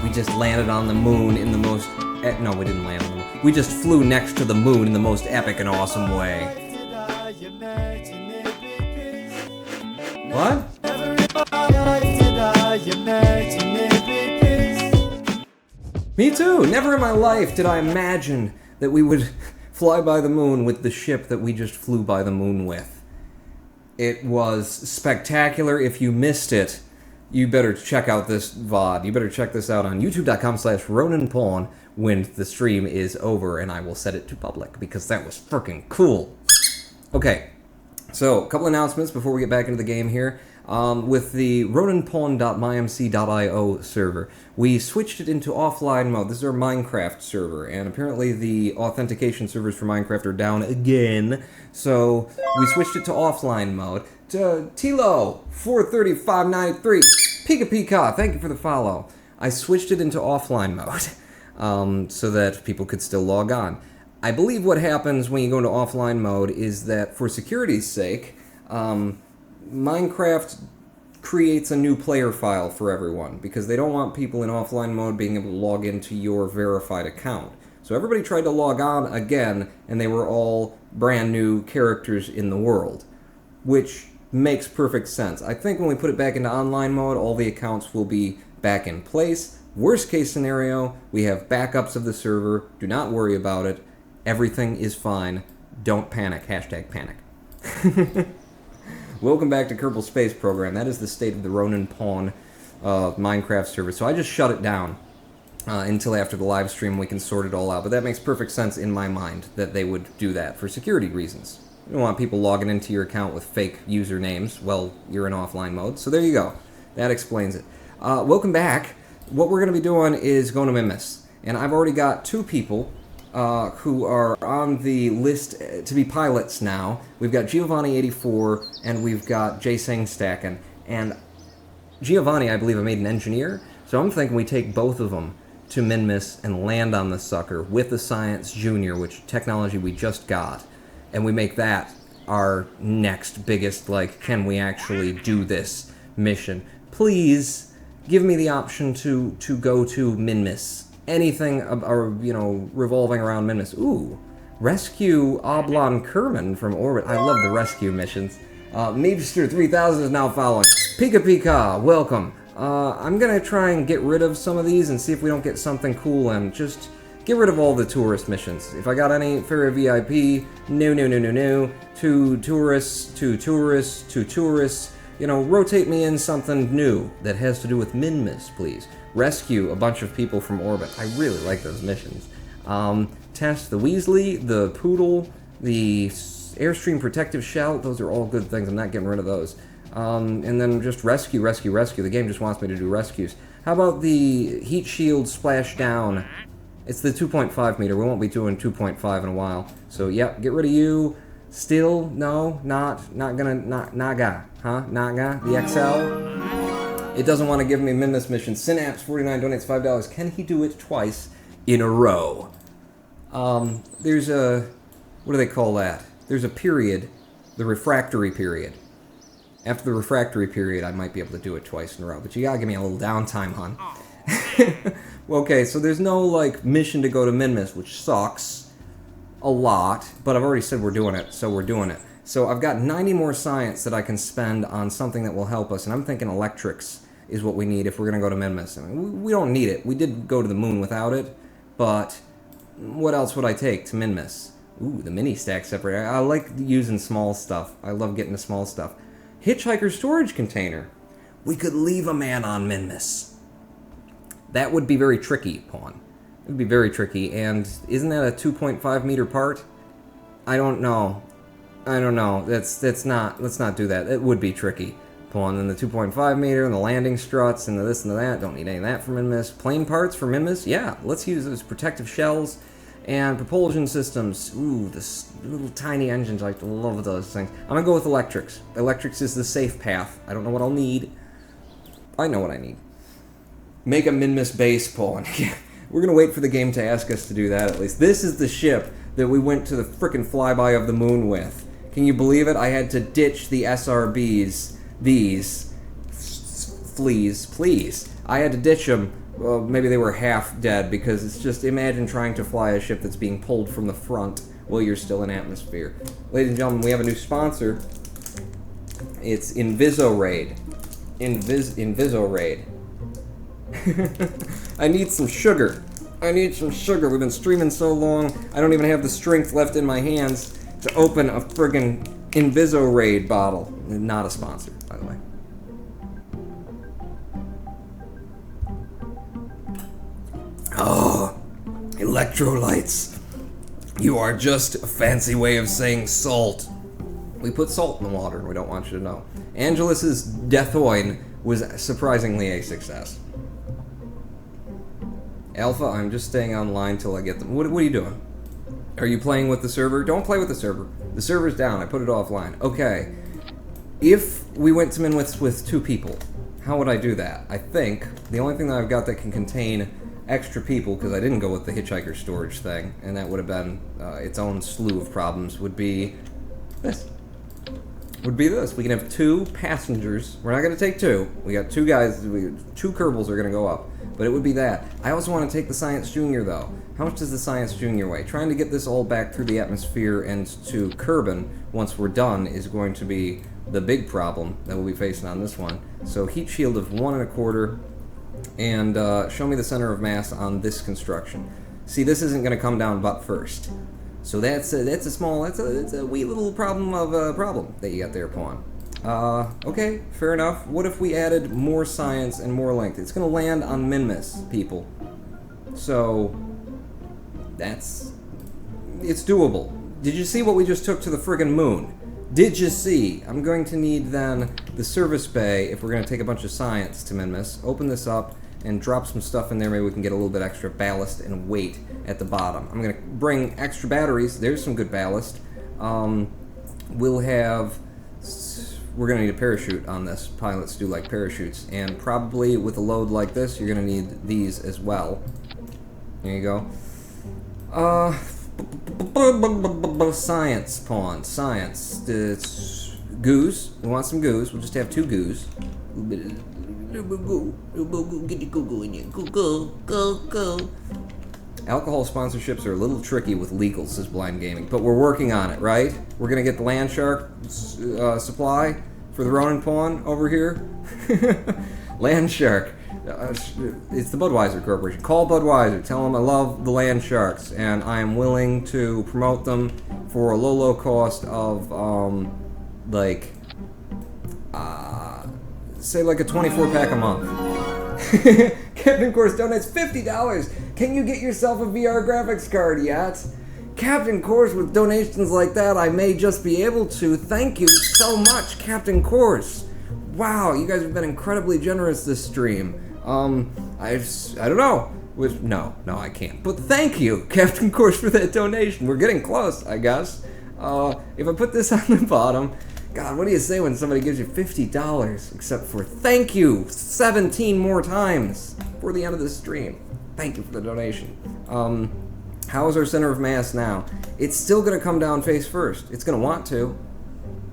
S1: We just landed on the moon in the most... no, we didn't land on the moon. We just flew next to the moon in the most epic and awesome way. What? Me too! Never in my life did I imagine that we would fly by the moon with the ship that we just flew by the moon with. It was spectacular. If you missed it, you better check out this VOD. You better check this out on youtube.com/RoninPawn when the stream is over, and I will set it to public, because that was freaking cool. Okay, so a couple announcements before we get back into the game here. With the roninpawn.mymc.io server, we switched it into offline mode. This is our Minecraft server, and apparently the authentication servers for Minecraft are down again, so we switched it to offline mode. Tilo, 43593, Pika Pika, thank you for the follow. I switched it into offline mode, so that people could still log on. I believe what happens when you go into offline mode is that, for security's sake, Minecraft creates a new player file for everyone, because they don't want people in offline mode being able to log into your verified account. So everybody tried to log on again, and they were all brand new characters in the world, which makes perfect sense. I think when we put it back into online mode, all the accounts will be back in place. Worst case scenario, we have backups of the server. Do not worry about it. Everything is fine. Don't panic. #panic. Welcome back to Kerbal Space Program. That is the state of the Ronin Pawn Minecraft server. So I just shut it down until after the live stream we can sort it all out. But that makes perfect sense in my mind that they would do that for security reasons. You don't want people logging into your account with fake usernames while you're in offline mode. So there you go. That explains it. Welcome back. What we're going to be doing is going to Minmus. And I've already got 2 people who are on the list to be pilots now. We've got Giovanni84 and we've got Jason Stacken. And Giovanni, I believe, I made an engineer, so I'm thinking we take both of them to Minmus and land on the sucker with the Science Junior, which technology we just got, and we make that our next biggest, like, can we actually do this mission. Please give me the option to go to Minmus. Anything, revolving around Minmus. Ooh, rescue Oblong Kerman from Orbit. I love the rescue missions. Majester 3000 is now following. Pika Pika, welcome. I'm gonna try and get rid of some of these and see if we don't get something cool and just get rid of all the tourist missions. If I got any Ferry VIP, no. 2 tourists, 2 tourists, 2 tourists. Rotate me in something new that has to do with Minmus, please. Rescue a bunch of people from orbit. I really like those missions. Test the Weasley, the Poodle, the Airstream Protective Shell. Those are all good things. I'm not getting rid of those. And then just rescue. The game just wants me to do rescues. How about the Heat Shield Splash Down? It's the 2.5 meter. We won't be doing 2.5 in a while. So, yep, get rid of you. Still, no, not gonna, Naga, huh? Naga, the XL. It doesn't want to give me Minmus mission. Synapse49 donates $5. Can he do it twice in a row? There's a... what do they call that? There's a period, the refractory period. After the refractory period, I might be able to do it twice in a row. But you gotta give me a little downtime, hon. Okay, so there's no, mission to go to Minmus, which sucks a lot. But I've already said we're doing it, so we're doing it. So I've got 90 more science that I can spend on something that will help us, and I'm thinking electrics is what we need if we're going to go to Minmus. I mean, we don't need it. We did go to the moon without it, but what else would I take to Minmus? Ooh, the mini stack separator. I like using small stuff. I love getting the small stuff. Hitchhiker storage container. We could leave a man on Minmus. That would be very tricky, Pawn. It would be very tricky, and isn't that a 2.5 meter part? I don't know. Let's not do that. It would be tricky. Pawn, and the 2.5 meter, and the landing struts, and the this and the that. Don't need any of that for Minmus. Plane parts for Minmus? Yeah, let's use those protective shells and propulsion systems. Ooh, this little tiny engines. I love those things. I'm gonna go with electrics. Electrics is the safe path. I don't know what I'll need. I know what I need. Make a Minmus base, Pawn. We're gonna wait for the game to ask us to do that at least. This is the ship that we went to the frickin' flyby of the moon with. Can you believe it? I had to ditch the SRBs, these fleas, please. I had to ditch them. Well, maybe they were half dead, because it's just, imagine trying to fly a ship that's being pulled from the front while you're still in atmosphere. Ladies and gentlemen, we have a new sponsor. It's Invisoraid. Invisoraid. I need some sugar. I need some sugar. We've been streaming so long, I don't even have the strength left in my hands to open a friggin' Invisoraid bottle. Not a sponsor, by the way. Oh, electrolytes. You are just a fancy way of saying salt. We put salt in the water, we don't want you to know. Angelus's Deathoin was surprisingly a success. Alpha, I'm just staying online till I get them. What are you doing? Are you playing with the server? Don't play with the server. The server's down. I put it offline. Okay. If we went to Minmus with 2 people, how would I do that? I think the only thing that I've got that can contain extra people, because I didn't go with the hitchhiker storage thing, and that would have been its own slew of problems, would be this. We can have 2 passengers. We're not going to take 2. We got 2 guys. 2 Kerbals are going to go up. But it would be that. I also want to take the Science Junior, though. How much does the Science Junior weigh? Trying to get this all back through the atmosphere and to Kerbal once we're done is going to be the big problem that we'll be facing on this one. So heat shield of 1 1/4, and show me the center of mass on this construction. See, this isn't going to come down butt first. So that's a wee little problem that you got there, Pawn. Okay, fair enough. What if we added more science and more length? It's gonna land on Minmus, people. So, it's doable. Did you see what we just took to the friggin' moon? Did you see? I'm going to need then the service bay if we're gonna take a bunch of science to Minmus. Open this up and drop some stuff in there. Maybe we can get a little bit extra ballast and weight at the bottom. I'm gonna bring extra batteries. There's some good ballast. We're going to need a parachute on this. Pilots do like parachutes. And probably with a load like this, you're going to need these as well. There you go. Science, Pawn. Science. It's goose. We want some goose. We'll just have 2 goose. Alcohol sponsorships are a little tricky with legals, says Blind Gaming, but we're working on it, right? We're gonna get the Land Shark supply for the Ronin Pawn over here. Land Shark. It's the Budweiser Corporation. Call Budweiser. Tell them I love the Land Sharks, and I am willing to promote them for a low cost of, say like a 24-pack a month. Captain Course donates $50. Can you get yourself a VR graphics card yet? Captain Course, with donations like that, I may just be able to. Thank you so much, Captain Course. Wow, you guys have been incredibly generous this stream. I don't know. No, I can't. But thank you, Captain Course, for that donation. We're getting close, I guess. If I put this on the bottom, God, what do you say when somebody gives you $50? Except for thank you 17 more times before the end of the stream. Thank you for the donation. How is our center of mass now? It's still going to come down face first. It's going to want to.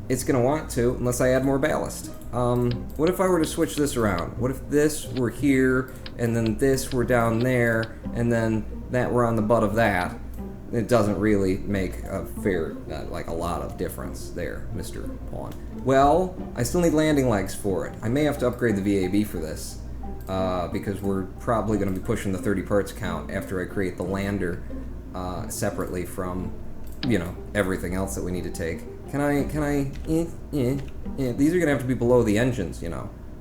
S1: It's going to want to, unless I add more ballast. What if I were to switch this around? What if this were here, and then this were down there, and then that were on the butt of that? It doesn't really make a a lot of difference there, Mr. Pawn. Well, I still need landing legs for it. I may have to upgrade the VAB for this, because we're probably going to be pushing the 30 parts count after I create the lander separately from, everything else that we need to take. These are going to have to be below the engines,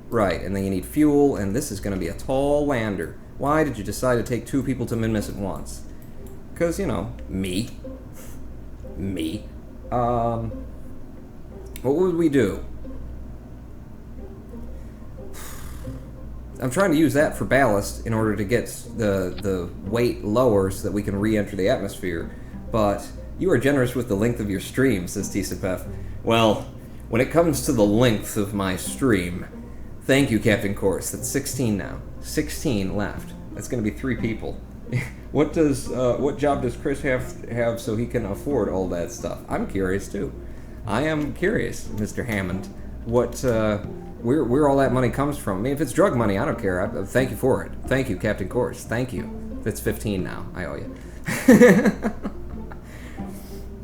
S1: Right, and then you need fuel, and this is going to be a tall lander. Why did you decide to take 2 people to Minmus at once? Because, me. What would we do? I'm trying to use that for ballast in order to get the weight lower so that we can re-enter the atmosphere. But you are generous with the length of your stream, says Tisapef. Well, when it comes to the length of my stream, thank you, Captain Course. That's 16 now. 16 left. That's going to be 3 people. What job does Chris have so he can afford all that stuff? I'm curious too. I am curious, Mr. Hammond, what, where all that money comes from. I mean, if it's drug money, I don't care. Thank you for it. Thank you, Captain Course. Thank you. It's 15 now. I owe you.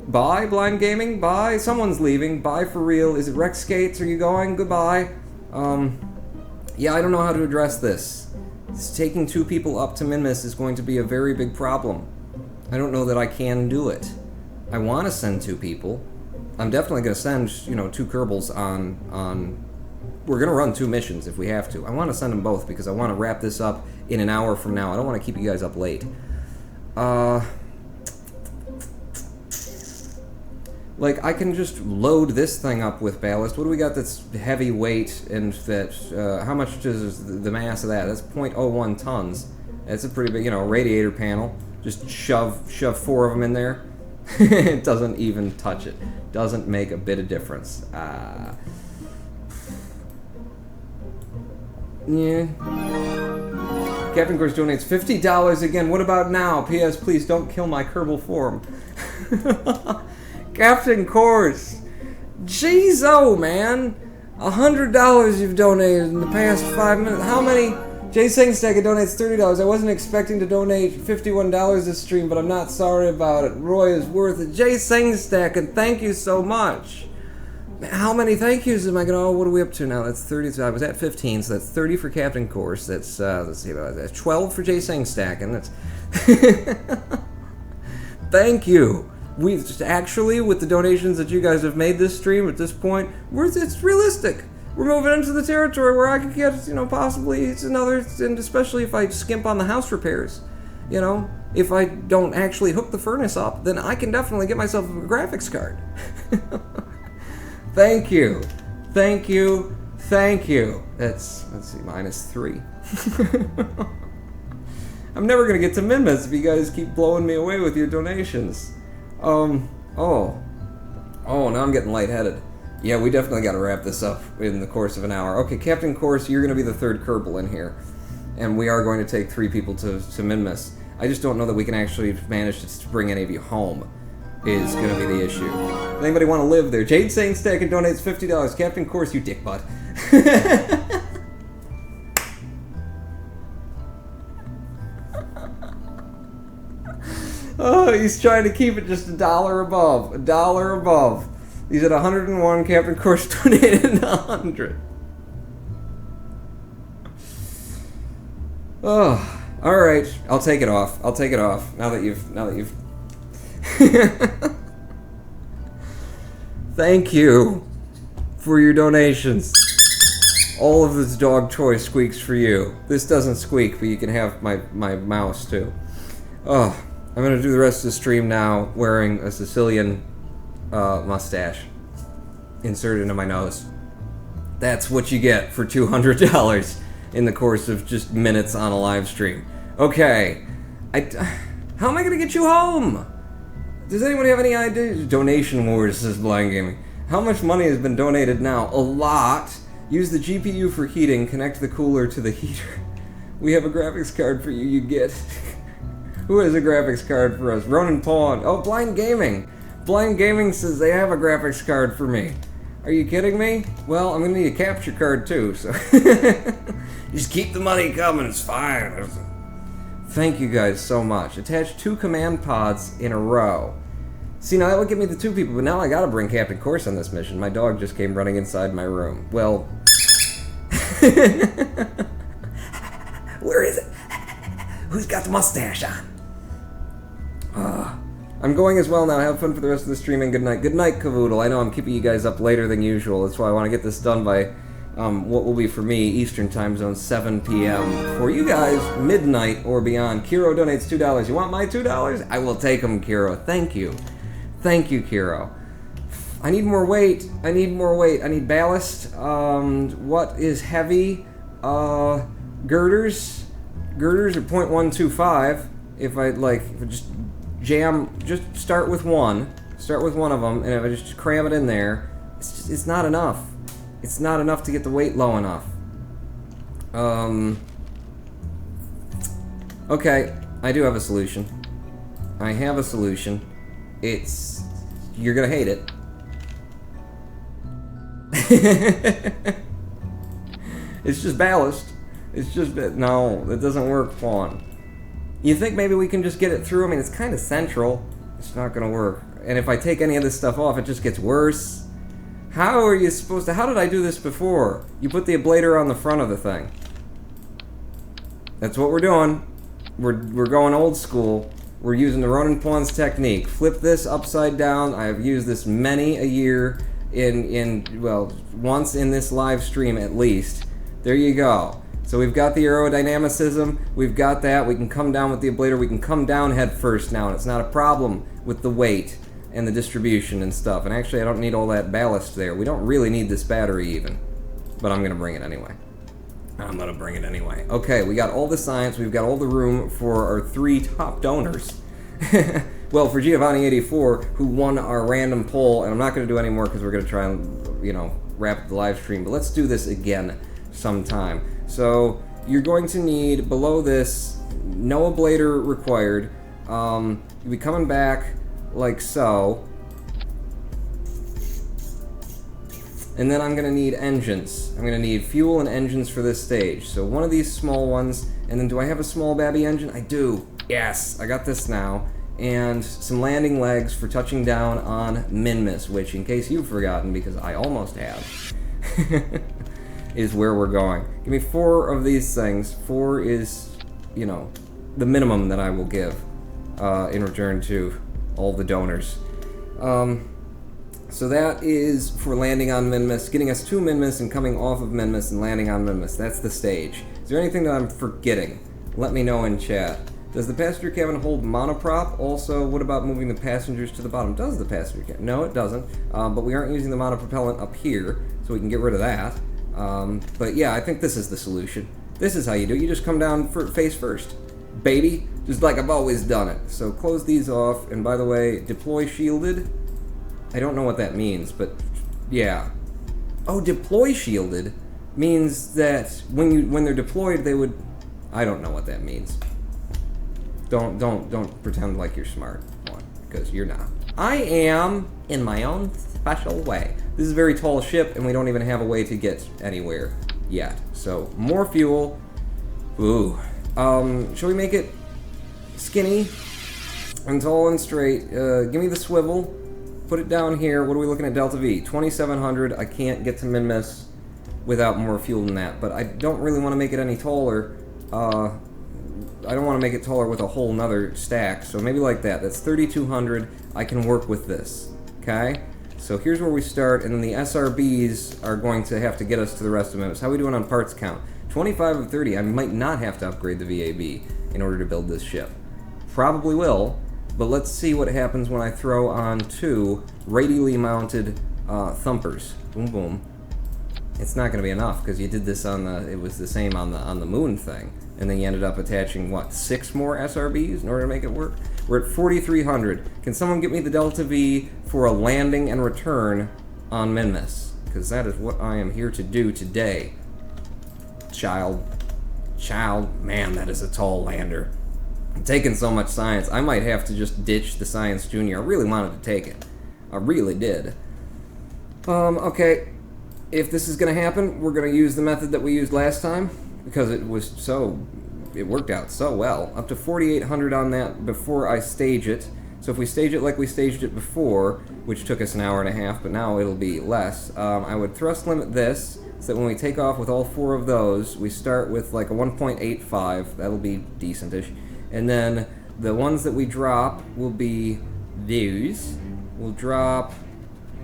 S1: Bye, Blind Gaming. Bye. Someone's leaving. Bye for real. Is it Rex Skates? Are you going? Goodbye. Yeah, I don't know how to address this. Taking 2 people up to Minmus is going to be a very big problem. I don't know that I can do it. I want to send 2 people. I'm definitely going to send, 2 Kerbals on... We're going to run 2 missions if we have to. I want to send them both because I want to wrap this up in an hour from now. I don't want to keep you guys up late. Like, I can just load this thing up with ballast. What do we got that's heavy weight and that... how much is the mass of that? That's 0.01 tons. That's a pretty big, radiator panel. Just shove 4 of them in there. It doesn't even touch it. Doesn't make a bit of difference. Yeah. Captain Course donates $50 again. What about now? P.S. Please don't kill my Kerbal form. Captain Course. Jeez, oh man. $100 you've donated in the past 5 minutes. How many? Jay Singstack donates $30. I wasn't expecting to donate $51 this stream, but I'm not sorry about it. Roy is worth it. Jay Singstack, and thank you so much. How many thank yous am I going to... Oh, what are we up to now? That's 30. So I was at 15, so that's 30 for Captain Course. That's, let's see, that's 12 for Jay Singstack, and that's... Thank you. We actually, with the donations that you guys have made this stream at this point, it's realistic. We're moving into the territory where I could get, possibly another, and especially if I skimp on the house repairs. If I don't actually hook the furnace up, then I can definitely get myself a graphics card. Thank you. Thank you. Thank you. That's, let's see, -3. I'm never going to get to Minmus if you guys keep blowing me away with your donations. Oh, now I'm getting lightheaded. Yeah, we definitely got to wrap this up in the course of an hour. Okay, Captain Course, you're going to be the 3rd Kerbal in here. And we are going to take 3 people to Minmus. I just don't know that we can actually manage to bring any of you home, is going to be the issue. Does anybody want to live there? Jade Sangstack and donates $50. Captain Course, you dick butt. Oh, he's trying to keep it just $1 above. $1 above. He's at 101. Captain Course donated 100. Oh, all right. I'll take it off. I'll take it off. Now that you've. Thank you for your donations. All of this dog toy squeaks for you. This doesn't squeak, but you can have my mouse too. Oh, I'm gonna do the rest of the stream now wearing a Sicilian mustache inserted into my nose. That's what you get for $200 in the course of just minutes on a live stream. Okay, how am I gonna get you home? Does anybody have any ideas? Donation wars, says Blind Gaming. How much money has been donated now? A lot. Use the GPU for heating. Connect the cooler to the heater. We have a graphics card for you. You get. Who has a graphics card for us? Ronan Pawn. Oh, Blind Gaming. Blind Gaming says they have a graphics card for me. Are you kidding me? Well, I'm gonna need a capture card too. So just keep the money coming. It's fine. Thank you guys so much. Attach 2 command pods in a row. See, now that would give me the 2 people, but now I gotta bring Captain Course on this mission. My dog just came running inside my room. Well... Where is it? Who's got the mustache on? I'm going as well now. Have fun for the rest of the stream and good night. Good night, Cavoodle. I know I'm keeping you guys up later than usual. That's why I want to get this done by what will be for me Eastern Time Zone 7 p.m. For you guys, midnight or beyond. Kiro donates $2. You want my $2? I will take them, Kiro. Thank you. Thank you, Kiro. I need more weight. I need more weight. I need ballast. What is heavy? Girders. Girders are 0.125. If I just start with one. Start with one of them, and if I just cram it in there, it's not enough. It's not enough to get the weight low enough. Okay, I do have a solution. I have a solution. You're gonna hate it. It's just ballast. It's just... No, that doesn't work, Fawn. You think maybe we can just get it through? I mean, it's kind of central. It's not going to work. And if I take any of this stuff off, it just gets worse. How are you supposed to... How did I do this before? You put the ablator on the front of the thing. That's what we're doing. We're going old school. We're using the Ronin Pawns technique. Flip this upside down. I have used this many a year well, once in this live stream at least. There you go. So we've got the aerodynamicism. We've got that. We can come down with the ablator. We can come down head first now, and it's not a problem with the weight and the distribution and stuff. And actually, I don't need all that ballast there. We don't really need this battery even. But I'm going to bring it anyway. I'm going to bring it anyway. Okay, we got all the science. We've got all the room for our 3 top donors. Well, for Giovanni84, who won our random poll, and I'm not going to do any more because we're going to try and, wrap up the live stream. But let's do this again sometime. So, you're going to need, below this, no ablator required. You'll be coming back like so. And then I'm going to need engines. I'm going to need fuel and engines for this stage. So one of these small ones, and then do I have a small babby engine? I do. Yes, I got this now. And some landing legs for touching down on Minmus, which, in case you've forgotten, because I almost have, is where we're going. Give me 4 of these things. 4 is, the minimum that I will give in return to all the donors. So that is for landing on Minmus, getting us to Minmus and coming off of Minmus and landing on Minmus. That's the stage. Is there anything that I'm forgetting? Let me know in chat. Does the passenger cabin hold monoprop? Also, what about moving the passengers to the bottom? Does the passenger cabin? No, it doesn't. But we aren't using the monopropellant up here, so we can get rid of that. But yeah, I think this is the solution. This is how you do it. You just come down face first. Baby, just like I've always done it. So close these off, and by the way, deploy shielded. I don't know what that means, but yeah. Oh, deploy shielded means that when they're deployed, they would... I don't know what that means. Don't pretend like you're smart, because you're not. I am in my own special way. This is a very tall ship, and we don't even have a way to get anywhere yet. So, more fuel. Ooh. Shall we make it skinny and tall and straight? Give me the swivel. Put it down here. What are we looking at? Delta V. 2700. I can't get to Minmus without more fuel than that, but I don't really want to make it any taller. I don't want to make it taller with a whole nother stack, so maybe like that. That's 3200. I can work with this. Okay? So here's where we start, and then the SRBs are going to have to get us to the rest of Minmus. How are we doing on parts count? 25 of 30. I might not have to upgrade the VAB in order to build this ship. Probably will, but let's see what happens when I throw on 2 radially mounted thumpers. Boom, boom. It's not going to be enough, because you did this on the... It was the same on the moon thing. And then you ended up attaching, what, 6 more SRBs in order to make it work? We're at 4,300. Can someone get me the Delta V for a landing and return on Minmus? Because that is what I am here to do today. Child, man, that is a tall lander. I'm taking so much science, I might have to just ditch the Science Junior. I really wanted to take it. I really did. Okay. If this is going to happen, we're going to use the method that we used last time, because it worked out so well. Up to 4,800 on that before I stage it. So if we stage it like we staged it before, which took us an hour and a half, but now it'll be less, I would thrust limit this, so that when we take off with all 4 of those, we start with like a 1.85. That'll be decentish. And then the ones that we drop will be these. We'll drop...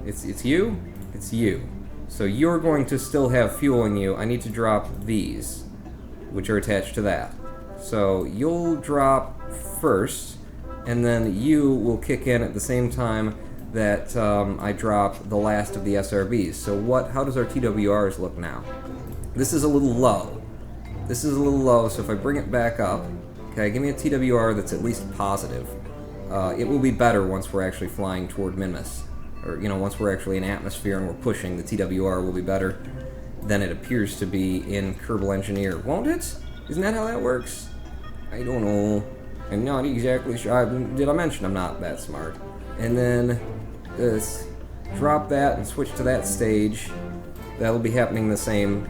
S1: It's you? It's you. So you're going to still have fuel in you. I need to drop these, which are attached to that. So you'll drop first, and then you will kick in at the same time that I drop the last of the SRBs. So how does our TWRs look now? This is a little low. This is a little low, so if I bring it back up, okay, give me a TWR that's at least positive. It will be better once we're actually flying toward Minmus. Or, once we're actually in atmosphere and we're pushing, the TWR will be better than it appears to be in Kerbal Engineer. Won't it? Isn't that how that works? I don't know. I'm not exactly sure. Did I mention I'm not that smart? And then drop that and switch to that stage. That'll be happening the same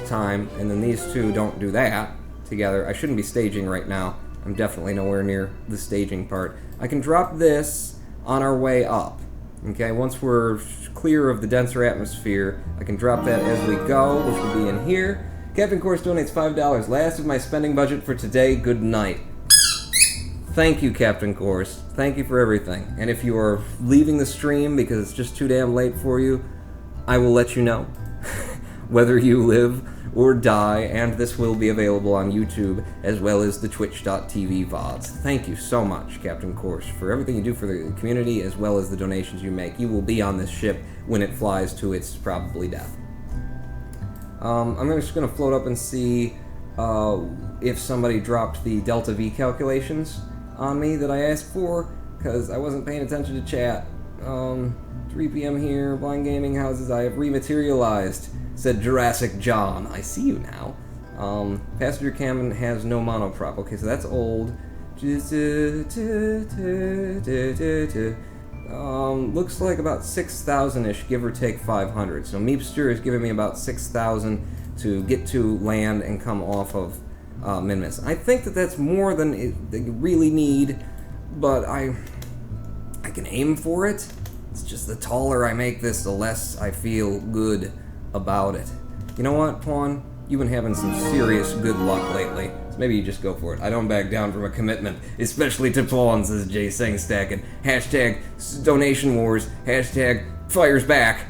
S1: time, and then these two don't do that together. I shouldn't be staging right now. I'm definitely nowhere near the staging part. I can drop this on our way up. Okay, once we're clear of the denser atmosphere, I can drop that as we go, which will be in here. Captain Course donates $5. Last of my spending budget for today. Good night. Thank you, Captain Course. Thank you for everything. And if you are leaving the stream because it's just too damn late for you, I will let you know whether you live or die, and this will be available on YouTube as well as the twitch.tv VODs. Thank you so much, Captain Course, for everything you do for the community as well as the donations you make. You will be on this ship when it flies to its probably death. I'm just going to float up and see if somebody dropped the Delta V calculations on me that I asked for, because I wasn't paying attention to chat. 3 p.m. here, Blind Gaming Houses, I have rematerialized, said Jurassic John. I see you now. Passenger cabin has no monoprop. Okay, so that's old. Looks like about 6,000-ish, give or take 500. So Meepster is giving me about 6,000 to get to land and come off of Minmus. I think that that's more than they really need, but I can aim for it. It's just the taller I make this, the less I feel good about it. You know what, Pawn? You've been having some serious good luck lately, so maybe you just go for it. I don't back down from a commitment, especially to Pawn, says Jay Sangstack, and hashtag donation wars, hashtag fires back.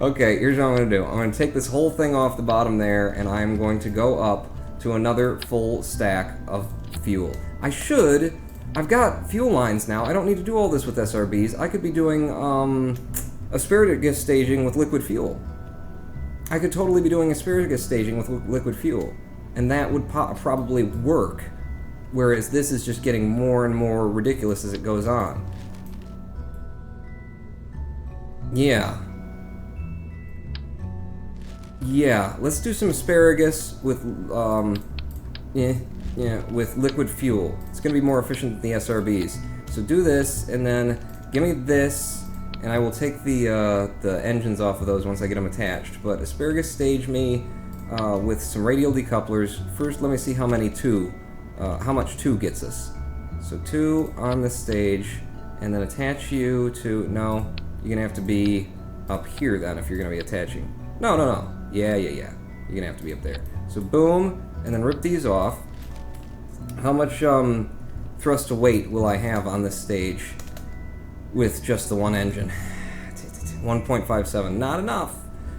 S1: Okay, here's what I'm going to do. I'm going to take this whole thing off the bottom there, and I'm going to go up to another full stack of fuel. I've got fuel lines now. I don't need to do all this with SRBs. I could be doing asparagus staging with liquid fuel. I could totally be doing asparagus staging with liquid fuel, and that would probably work, whereas this is just getting more and more ridiculous as it goes on. Yeah, let's do some asparagus with, with liquid fuel. It's going to be more efficient than the SRBs. So do this, and then give me this, and I will take the engines off of those once I get them attached. But asparagus stage me with some radial decouplers. First, let me see how much 2 gets us. So 2 on the stage, and then attach you to, no, you're going to have to be up here then if you're going to be attaching. No. Yeah. You're going to have to be up there. So boom, and then rip these off. How much thrust to weight will I have on this stage with just the one engine? 1.57, not enough.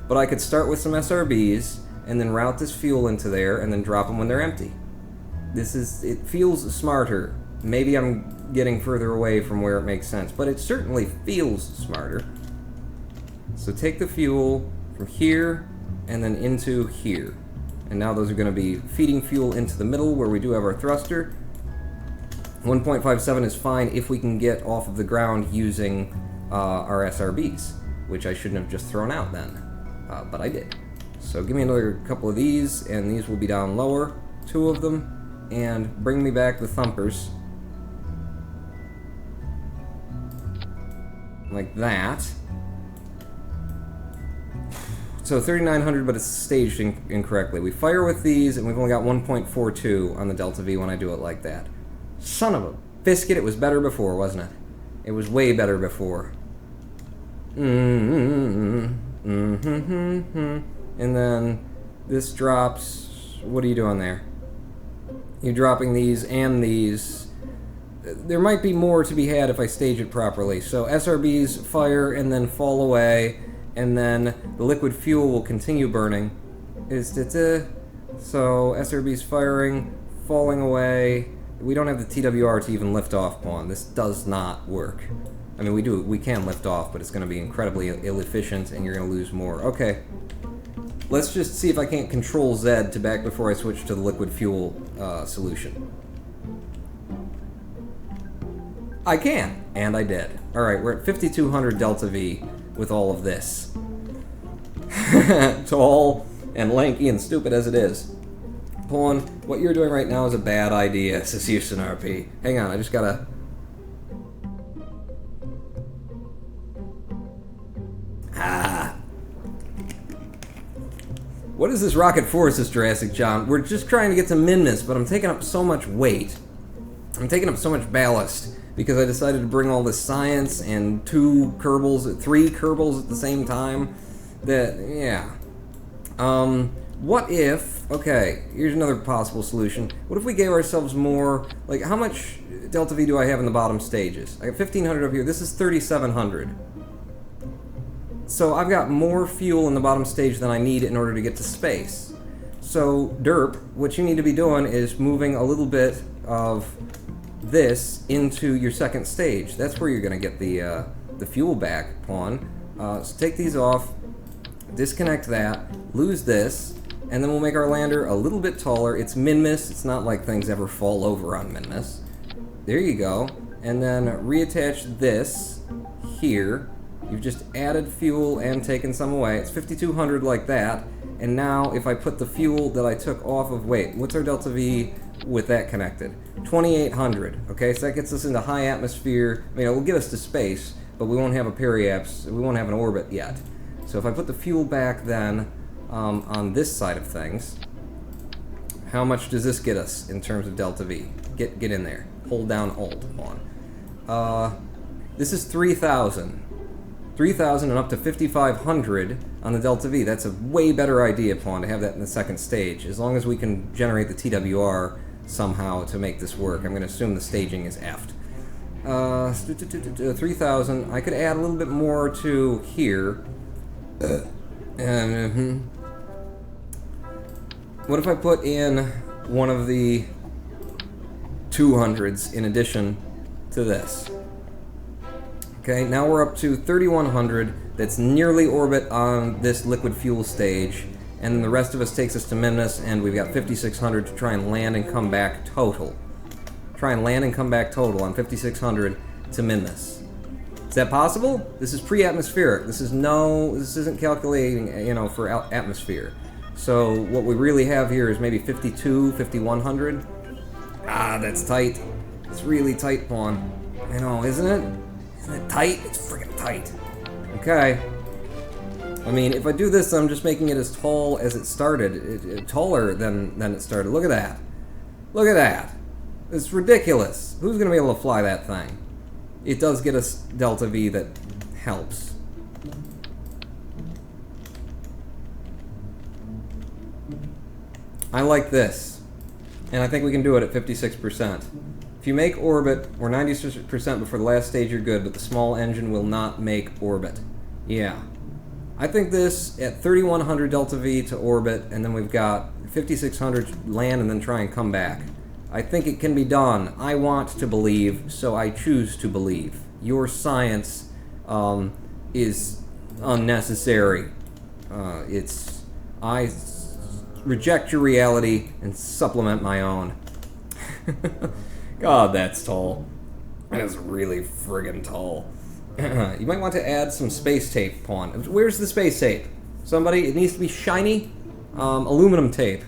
S1: But I could start with some SRBs and then route this fuel into there and then drop them when they're empty. It feels smarter. Maybe I'm getting further away from where it makes sense, but it certainly feels smarter. So take the fuel from here and then into here. And now those are going to be feeding fuel into the middle where we do have our thruster. 1.57 is fine if we can get off of the ground using our SRBs, which I shouldn't have just thrown out then, but I did. So give me another couple of these, and these will be down lower, 2 of them, and bring me back the thumpers. Like that. So 3,900, but it's staged incorrectly. We fire with these, and we've only got 1.42 on the Delta V when I do it like that. Son of a biscuit, it was better before, wasn't it? It was way better before. And then this drops... What are you doing there? You're dropping these and these. There might be more to be had if I stage it properly. So SRBs fire and then fall away, and then the liquid fuel will continue burning. So SRBs firing, falling away. We don't have the TWR to even lift off, Pawn. This does not work. I mean, we can lift off, but it's going to be incredibly ill-efficient, and you're going to lose more. Okay. Let's just see if I can't control Z to back before I switch to the liquid fuel solution. I can, and I did. Alright, we're at 5,200 Delta V with all of this. Tall and lanky and stupid as it is. Pawn, what you're doing right now is a bad idea, says Houston RP. Hang on, I just gotta... What is this rocket for, Sister Jurassic John? We're just trying to get to Minmus, but I'm taking up so much weight. I'm taking up so much ballast because I decided to bring all this science and 3 Kerbals at the same time. That, yeah. What if, okay, here's another possible solution. What if we gave ourselves more, like, how much Delta V do I have in the bottom stages? I got 1,500 over here. This is 3,700. So I've got more fuel in the bottom stage than I need in order to get to space. So, derp, what you need to be doing is moving a little bit of this into your second stage. That's where you're going to get the fuel back, pawn. So take these off, disconnect that, lose this, and then we'll make our lander a little bit taller. It's Minmus. It's not like things ever fall over on Minmus. There you go. And then reattach this here. You've just added fuel and taken some away. It's 5,200 like that. And now if I put the fuel that I took off of, wait, what's our Delta V with that connected? 2,800. Okay, so that gets us into high atmosphere. I mean, it will get us to space, but we won't have a periapse. We won't have an orbit yet. So if I put the fuel back then on this side of things, how much does this get us in terms of Delta V? Get in there. Hold down Alt on. This is 3,000. 3,000 and up to 5,500 on the Delta V. That's a way better idea, pawn, to have that in the second stage. As long as we can generate the TWR somehow to make this work. I'm going to assume the staging is effed. 3,000. I could add a little bit more to here. What if I put in one of the 200s in addition to this? Okay, now we're up to 3,100. That's nearly orbit on this liquid fuel stage. And then the rest of us takes us to Minmus, and we've got 5,600 to try and land and come back total. Try and land and come back total on 5,600 to Minmus. Is that possible? This is pre-atmospheric. This isn't calculating, for atmosphere. So what we really have here is maybe 5,100. Ah, that's tight. It's really tight, pawn. Isn't it? Isn't it tight? It's freaking tight. Okay. I mean, if I do this, I'm just making it as tall as it started. Taller than it started. Look at that. Look at that. It's ridiculous. Who's going to be able to fly that thing? It does get us Delta V that helps. I like this. And I think we can do it at 56%. If you make orbit, or 96% before the last stage, you're good, but the small engine will not make orbit. Yeah. I think this at 3,100 Delta V to orbit, and then we've got 5,600 land and then try and come back. I think it can be done. I want to believe, so I choose to believe. Your science is unnecessary. I reject your reality and supplement my own. God, that's tall. That is really friggin' tall. You might want to add some space tape, pawn. Where's the space tape? Somebody, it needs to be shiny. Aluminium tape.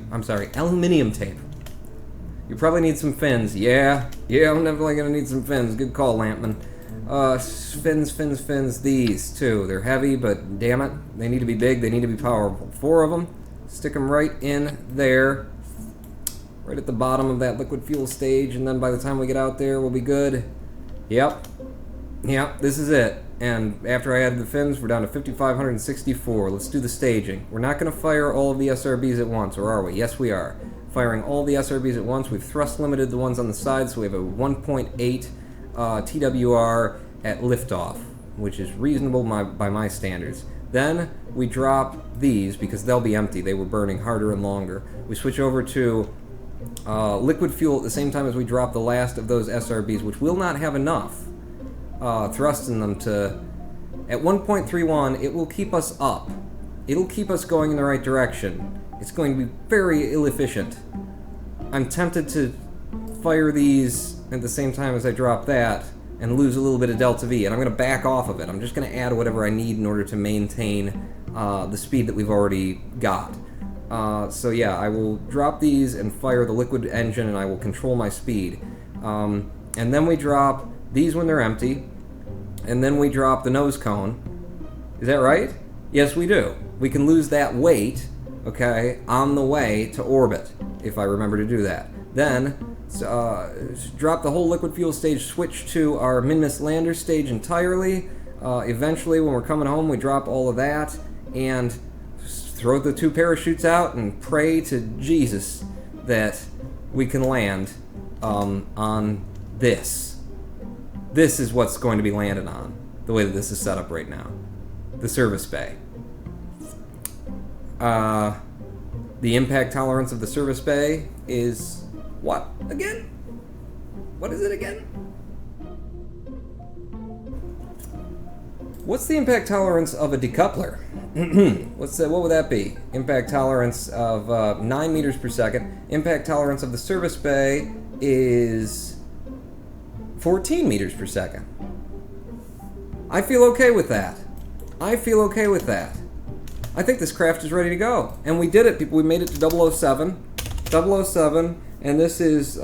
S1: You probably need some fins. Yeah, I'm definitely gonna need some fins. Good call, Lampman. Fins. These, too. They're heavy, but damn it, they need to be big, they need to be powerful. 4 of them. Stick them right in there. Right at the bottom of that liquid fuel stage, and then by the time we get out there, we'll be good. Yep, this is it. And after I added the fins, we're down to 5,564. Let's do the staging. We're not going to fire all of the SRBs at once, or are we? Yes, we are. Firing all the SRBs at once. We've thrust limited the ones on the side, so we have a 1.8 TWR at liftoff, which is reasonable by my standards. Then we drop these, because they'll be empty. They were burning harder and longer. We switch over to liquid fuel at the same time as we drop the last of those SRBs, which will not have enough thrust in them to... At 1.31, it will keep us up. It'll keep us going in the right direction. It's going to be very ill-efficient. I'm tempted to fire these at the same time as I drop that and lose a little bit of Delta V, and I'm going to back off of it. I'm just going to add whatever I need in order to maintain the speed that we've already got. So yeah, I will drop these and fire the liquid engine, and I will control my speed. And then we drop these when they're empty, and then we drop the nose cone. Is that right? Yes, we do. We can lose that weight, okay, on the way to orbit, if I remember to do that. Then, drop the whole liquid fuel stage, switch to our Minmus lander stage entirely. Eventually, when we're coming home, we drop all of that, and throw the 2 parachutes out and pray to Jesus that we can land on this. This is what's going to be landed on, the way that this is set up right now. The service bay. The impact tolerance of the service bay is what again? What is it again? What's the impact tolerance of a decoupler? What would that be? Impact tolerance of 9 meters per second. Impact tolerance of the service bay is 14 meters per second. I feel okay with that. I think this craft is ready to go. And we did it, people. We made it to 007. 007, and this is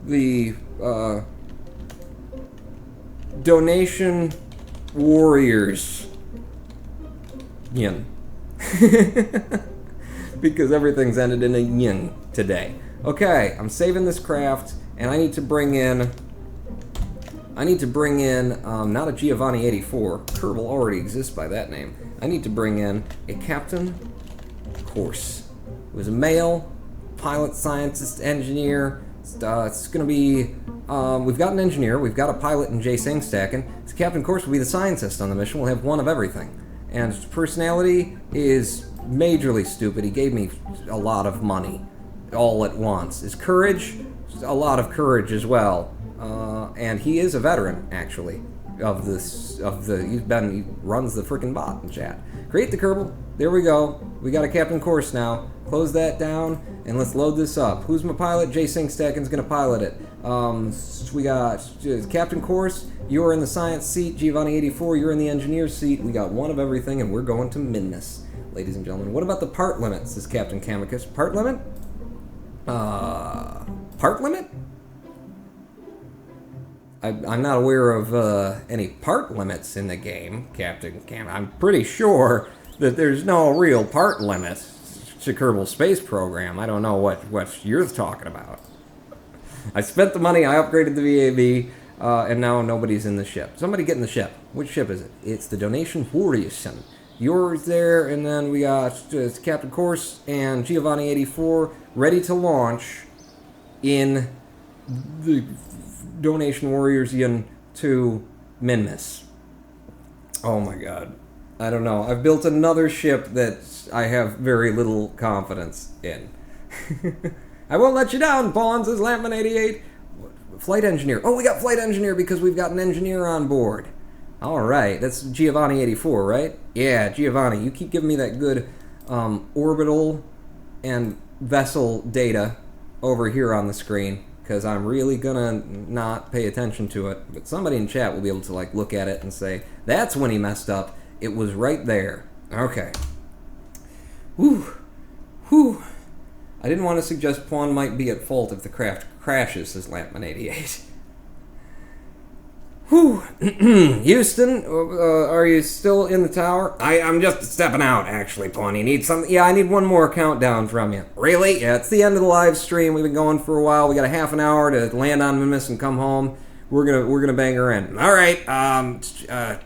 S1: the donation warriors yin. Because everything's ended in a yin today. Okay, I'm saving this craft, and I need to bring in not a Giovanni 84. Kerbal already exists by that name. I need to bring in a Captain Course, who is a male pilot, scientist, engineer. It's going to be, we've got an engineer, we've got a pilot in Jay Singh stacking. So Captain Course will be the scientist on the mission. We'll have one of everything. And his personality is majorly stupid. He gave me a lot of money all at once. His courage, a lot of courage as well. And he is a veteran, actually, he runs the freaking bot in chat. Create the Kerbal. There we go. We got a Captain Course now. Close that down, and let's load this up. Who's my pilot? Jay Singh Stackin's gonna pilot it. We got Captain Course. You're in the science seat. Giovanni 84. You're in the engineer seat. We got one of everything, and we're going to Minmus, ladies and gentlemen. What about the part limit? Says Captain Kamicus. Part limit? Part limit? I'm not aware of any part limits in the game, Captain Cam. I'm pretty sure that there's no real part limit to Kerbal Space Program. I don't know what you're talking about. I spent the money, I upgraded the VAB, and now nobody's in the ship. Somebody get in the ship. Which ship is it? It's the Donation Warriors. Yours there, and then we got Captain Course and Giovanni 84 ready to launch in the Donation Warriors to Minmus. Oh my god. I don't know. I've built another ship that I have very little confidence in. I won't let you down, Pawn, says Lampman88. Flight engineer. Oh, we got flight engineer because we've got an engineer on board. Alright, that's Giovanni 84, right? Yeah, Giovanni, you keep giving me that good orbital and vessel data over here on the screen, because I'm really gonna not pay attention to it. But somebody in chat will be able to look at it and say, that's when he messed up. It was right there. Okay. Whew. Whew. I didn't want to suggest Pawn might be at fault if the craft crashes, says Lampman88. Whew. Houston, are you still in the tower? I'm just stepping out, actually, Pawn. You need something? Yeah, I need one more countdown from you. Really? Yeah, it's the end of the live stream. We've been going for a while. We got a half an hour to land on Minmus and come home. We're gonna bang her in. All right.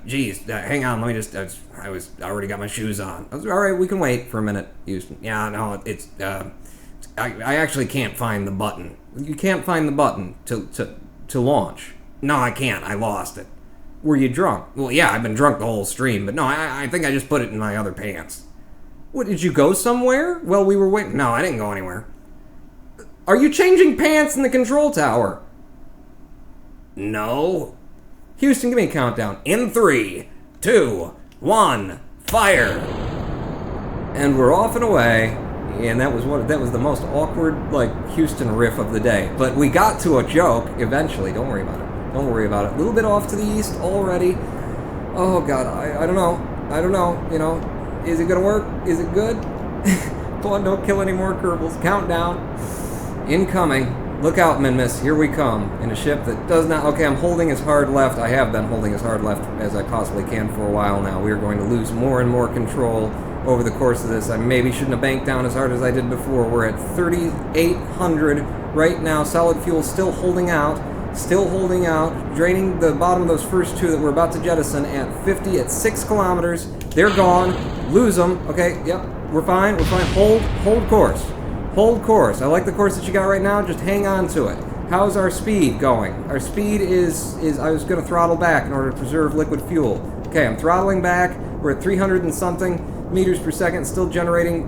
S1: Geez, hang on. Let me just. I already got my shoes on. All right. We can wait for a minute, Houston. Yeah, no, it's. I actually can't find the button. You can't find the button to launch. No, I can't. I lost it. Were you drunk? Well, yeah, I've been drunk the whole stream, but no, I think I just put it in my other pants. What, did you go somewhere? Well, we were waiting. No, I didn't go anywhere. Are you changing pants in the control tower? No. Houston, give me a countdown. In 3, 2, 1, fire. And we're off and away. And that was the most awkward, Houston riff of the day. But we got to a joke eventually. Don't worry about it. Don't worry about it. A little bit off to the east already. Oh god, I don't know. I don't know. Is it gonna work? Is it good? Come on, don't kill any more Kerbals. Countdown. Incoming. Look out, Minmus. Here we come. In a ship that does not... Okay, I'm holding as hard left. I have been holding as hard left as I possibly can for a while now. We are going to lose more and more control over the course of this. I maybe shouldn't have banked down as hard as I did before. We're at 3,800 right now. Solid fuel still holding out, draining the bottom of those first two that we're about to jettison at 50 at 6 kilometers. They're gone. Lose them. Okay, yep, we're fine. Hold course. Hold course. I like the course that you got right now. Just hang on to it. How's our speed going? Our speed is I was going to throttle back in order to preserve liquid fuel. Okay, I'm throttling back. We're at 300 and something meters per second, still generating,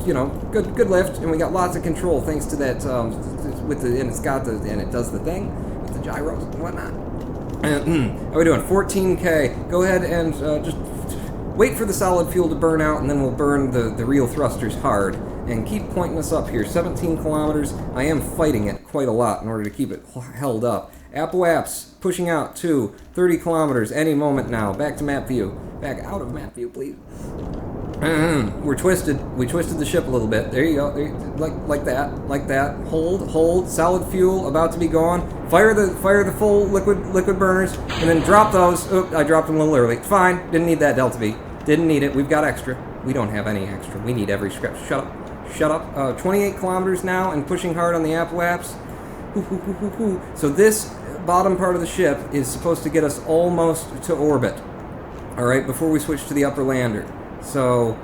S1: you know, good lift, and we got lots of control thanks to that and it does the thing with the gyros and whatnot. How are we doing? 14K. Go ahead and just wait for the solid fuel to burn out, and then we'll burn the real thrusters hard. And keep pointing us up here. 17 kilometers. I am fighting it quite a lot in order to keep it held up. Apps pushing out to 30 kilometers any moment now. Back to map view. Back out of map view, please. We're twisted. We twisted the ship a little bit. There you go. Like that. Hold. Solid fuel about to be gone. Fire the full liquid burners, and then drop those. Oop, I dropped them a little early. It's fine. Didn't need that Delta V. Didn't need it. We've got extra. We don't have any extra. We need every scrap. Shut up. 28 kilometers now and pushing hard on the Appalaps. So this bottom part of the ship is supposed to get us almost to orbit. Alright, before we switch to the upper lander. So,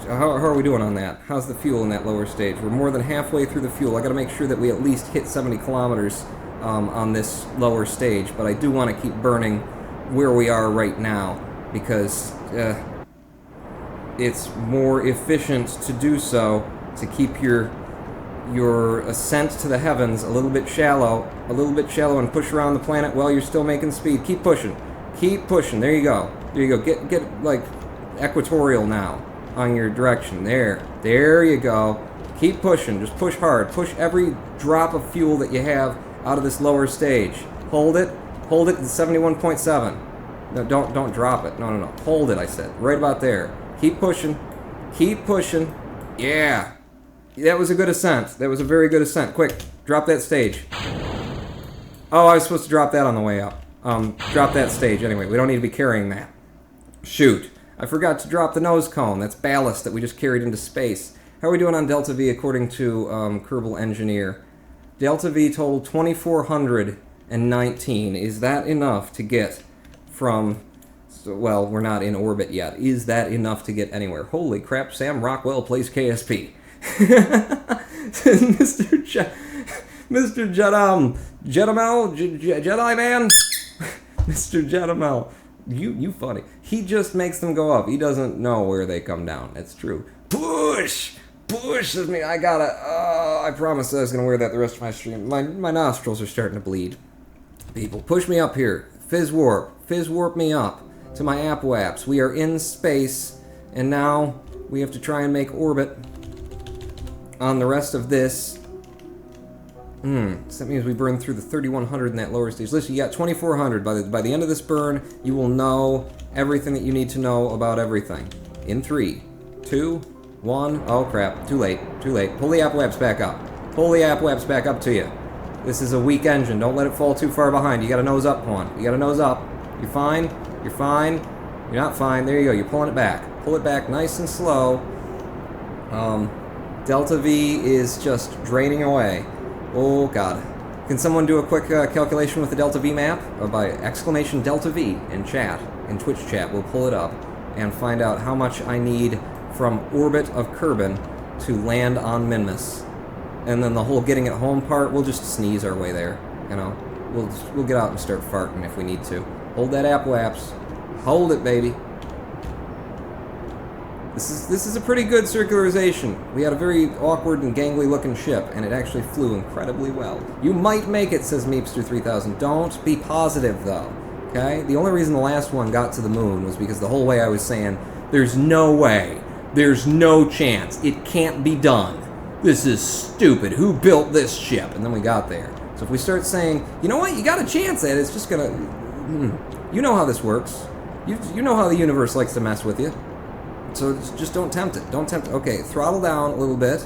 S1: how are we doing on that? How's the fuel in that lower stage? We're more than halfway through the fuel. I gotta make sure that we at least hit 70 kilometers on this lower stage, but I do want to keep burning where we are right now, because it's more efficient to do so, to keep your ascent to the heavens a little bit shallow, and push around the planet while you're still making speed. Keep pushing. There you go. Get like equatorial now on your direction. There you go. Keep pushing. Just push hard. Push every drop of fuel that you have out of this lower stage. Hold it at 71.7. No, don't drop it. No. Hold it, I said. Right about there. Keep pushing. Yeah. That was a good ascent. That was a very good ascent. Quick, drop that stage. Oh, I was supposed to drop that on the way up. Drop that stage anyway. We don't need to be carrying that. Shoot. I forgot to drop the nose cone. That's ballast that we just carried into space. How are we doing on Delta V according to Kerbal Engineer? Delta V total 2,419. Is that enough to get from... Well, we're not in orbit yet. Is that enough to get anywhere? Holy crap, Sam Rockwell plays KSP. Mr. Jedi Man? Mr. Jedamel. You funny. He just makes them go up. He doesn't know where they come down. That's true. Push with me. I promised I was going to wear that the rest of my stream. My nostrils are starting to bleed. People, push me up here. Fizz warp me up to my Appwaps. We are in space, and now we have to try and make orbit on the rest of this. So that means we burn through the 3,100 in that lower stage. Listen, you got 2,400. By the end of this burn, you will know everything that you need to know about everything. In 3, 2, 1. Oh crap! Too late. Pull the Appwaps back up. To you. This is a weak engine. Don't let it fall too far behind. You got to nose up, Quan. You got to nose up. You're fine. You're not fine. There you go. You're pulling it back. Pull it back nice and slow. Delta V is just draining away. Oh god. Can someone do a quick calculation with the Delta V map? By exclamation Delta V in chat, in Twitch chat. We'll pull it up and find out how much I need from orbit of Kerbin to land on Minmus. And then the whole getting it home part, we'll just sneeze our way there. You know, we'll get out and start farting if we need to. Hold that Appwaps. Hold it, baby. This is a pretty good circularization. We had a very awkward and gangly looking ship, and it actually flew incredibly well. You might make it, says Meepster3000. Don't be positive, though. Okay? The only reason the last one got to the moon was because the whole way I was saying, there's no way. There's no chance. It can't be done. This is stupid. Who built this ship? And then we got there. So if we start saying, you know what? You got a chance at it. It's just gonna... You know how this works. You know how the universe likes to mess with you. So just don't tempt it. Okay, throttle down a little bit.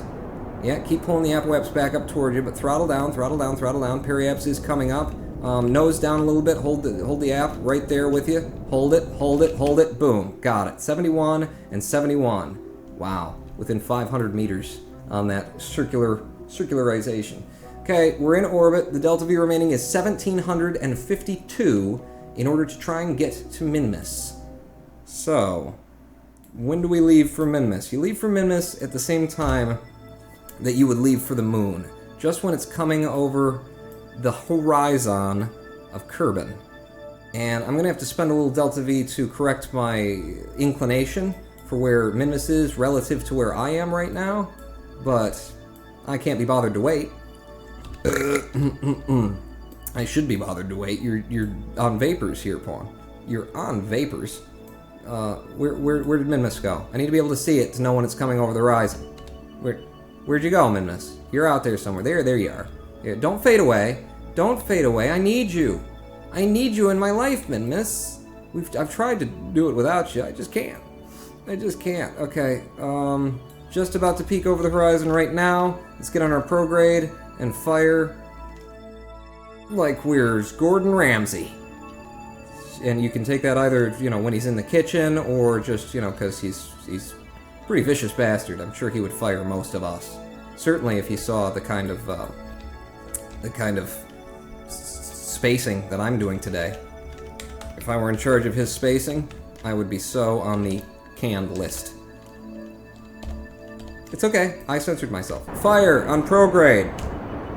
S1: Yeah, keep pulling the Appwaps back up toward you, but throttle down. Periaps is coming up. Nose down a little bit. Hold the app right there with you. Hold it, hold it, hold it. Boom. Got it. 71 and 71. Wow. Within 500 meters on that circularization. Okay, we're in orbit. The delta V remaining is 1,752 in order to try and get to Minmus. So, when do we leave for Minmus? You leave for Minmus at the same time that you would leave for the moon. Just when it's coming over the horizon of Kerbal. And I'm going to have to spend a little delta V to correct my inclination for where Minmus is relative to where I am right now, but I can't be bothered to wait. I should be bothered to wait. You're on vapors here, Pawn. You're on vapors. Where did Minmus go? I need to be able to see it to know when it's coming over the horizon. Where'd you go, Minmus? You're out there somewhere. There you are. Here, don't fade away. Don't fade away. I need you. I need you in my life, Minmus. I've tried to do it without you. I just can't. Okay. Just about to peek over the horizon right now. Let's get on our prograde and fire like we're Gordon Ramsay. And you can take that either, when he's in the kitchen or just, because he's a pretty vicious bastard. I'm sure he would fire most of us. Certainly if he saw the kind of spacing that I'm doing today. If I were in charge of his spacing, I would be so on the canned list. It's okay, I censored myself. Fire on prograde.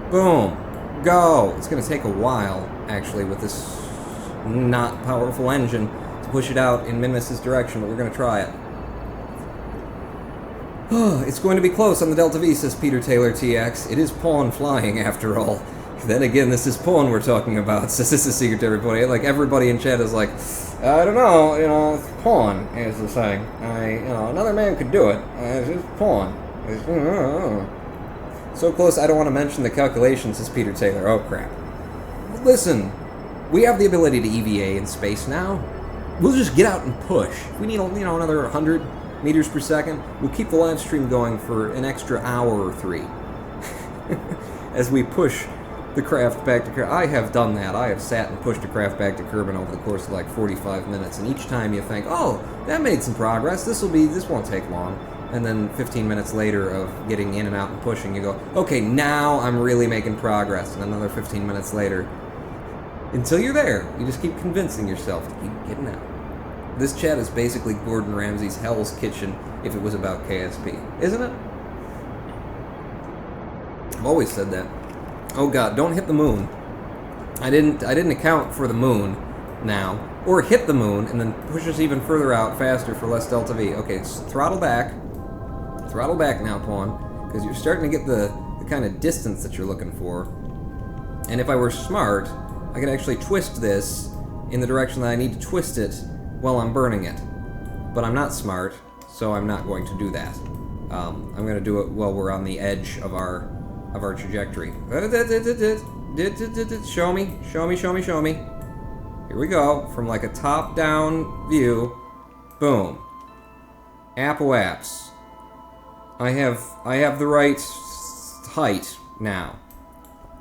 S1: Boom. Go. It's going to take a while, actually, with this not powerful engine to push it out in Minmus's direction, but we're going to try it. It's going to be close on the Delta V, says Peter Taylor TX. It is Pawn flying, after all. Then again, this is Pawn we're talking about, says this is secret to everybody. Like, everybody in chat is like, I don't know, it's Pawn, as they're saying. Another man could do it. It's just Pawn. So close, I don't want to mention the calculations, says Peter Taylor. Oh, crap. Listen, we have the ability to EVA in space now. We'll just get out and push. If we need, another 100 meters per second, we'll keep the live stream going for an extra hour or 3. As we push the craft back to Kerbal. I have done that. I have sat and pushed a craft back to Kerbal over the course of like 45 minutes, and each time you think, oh, that made some progress, this won't take long. And then 15 minutes later of getting in and out and pushing, you go, okay, now I'm really making progress. And another 15 minutes later, until you're there, you just keep convincing yourself to keep getting out. This chat is basically Gordon Ramsay's Hell's Kitchen if it was about KSP, isn't it? I've always said that. Oh god, don't hit the moon. I didn't account for the moon now. Or hit the moon and then push us even further out faster for less delta V. Okay, throttle back. Throttle back now, Pawn, because you're starting to get the kind of distance that you're looking for. And if I were smart, I could actually twist this in the direction that I need to twist it while I'm burning it. But I'm not smart, so I'm not going to do that. I'm going to do it while we're on the edge of our trajectory. Show me. Here we go, from like a top-down view. Boom. Apps. I have the right height now.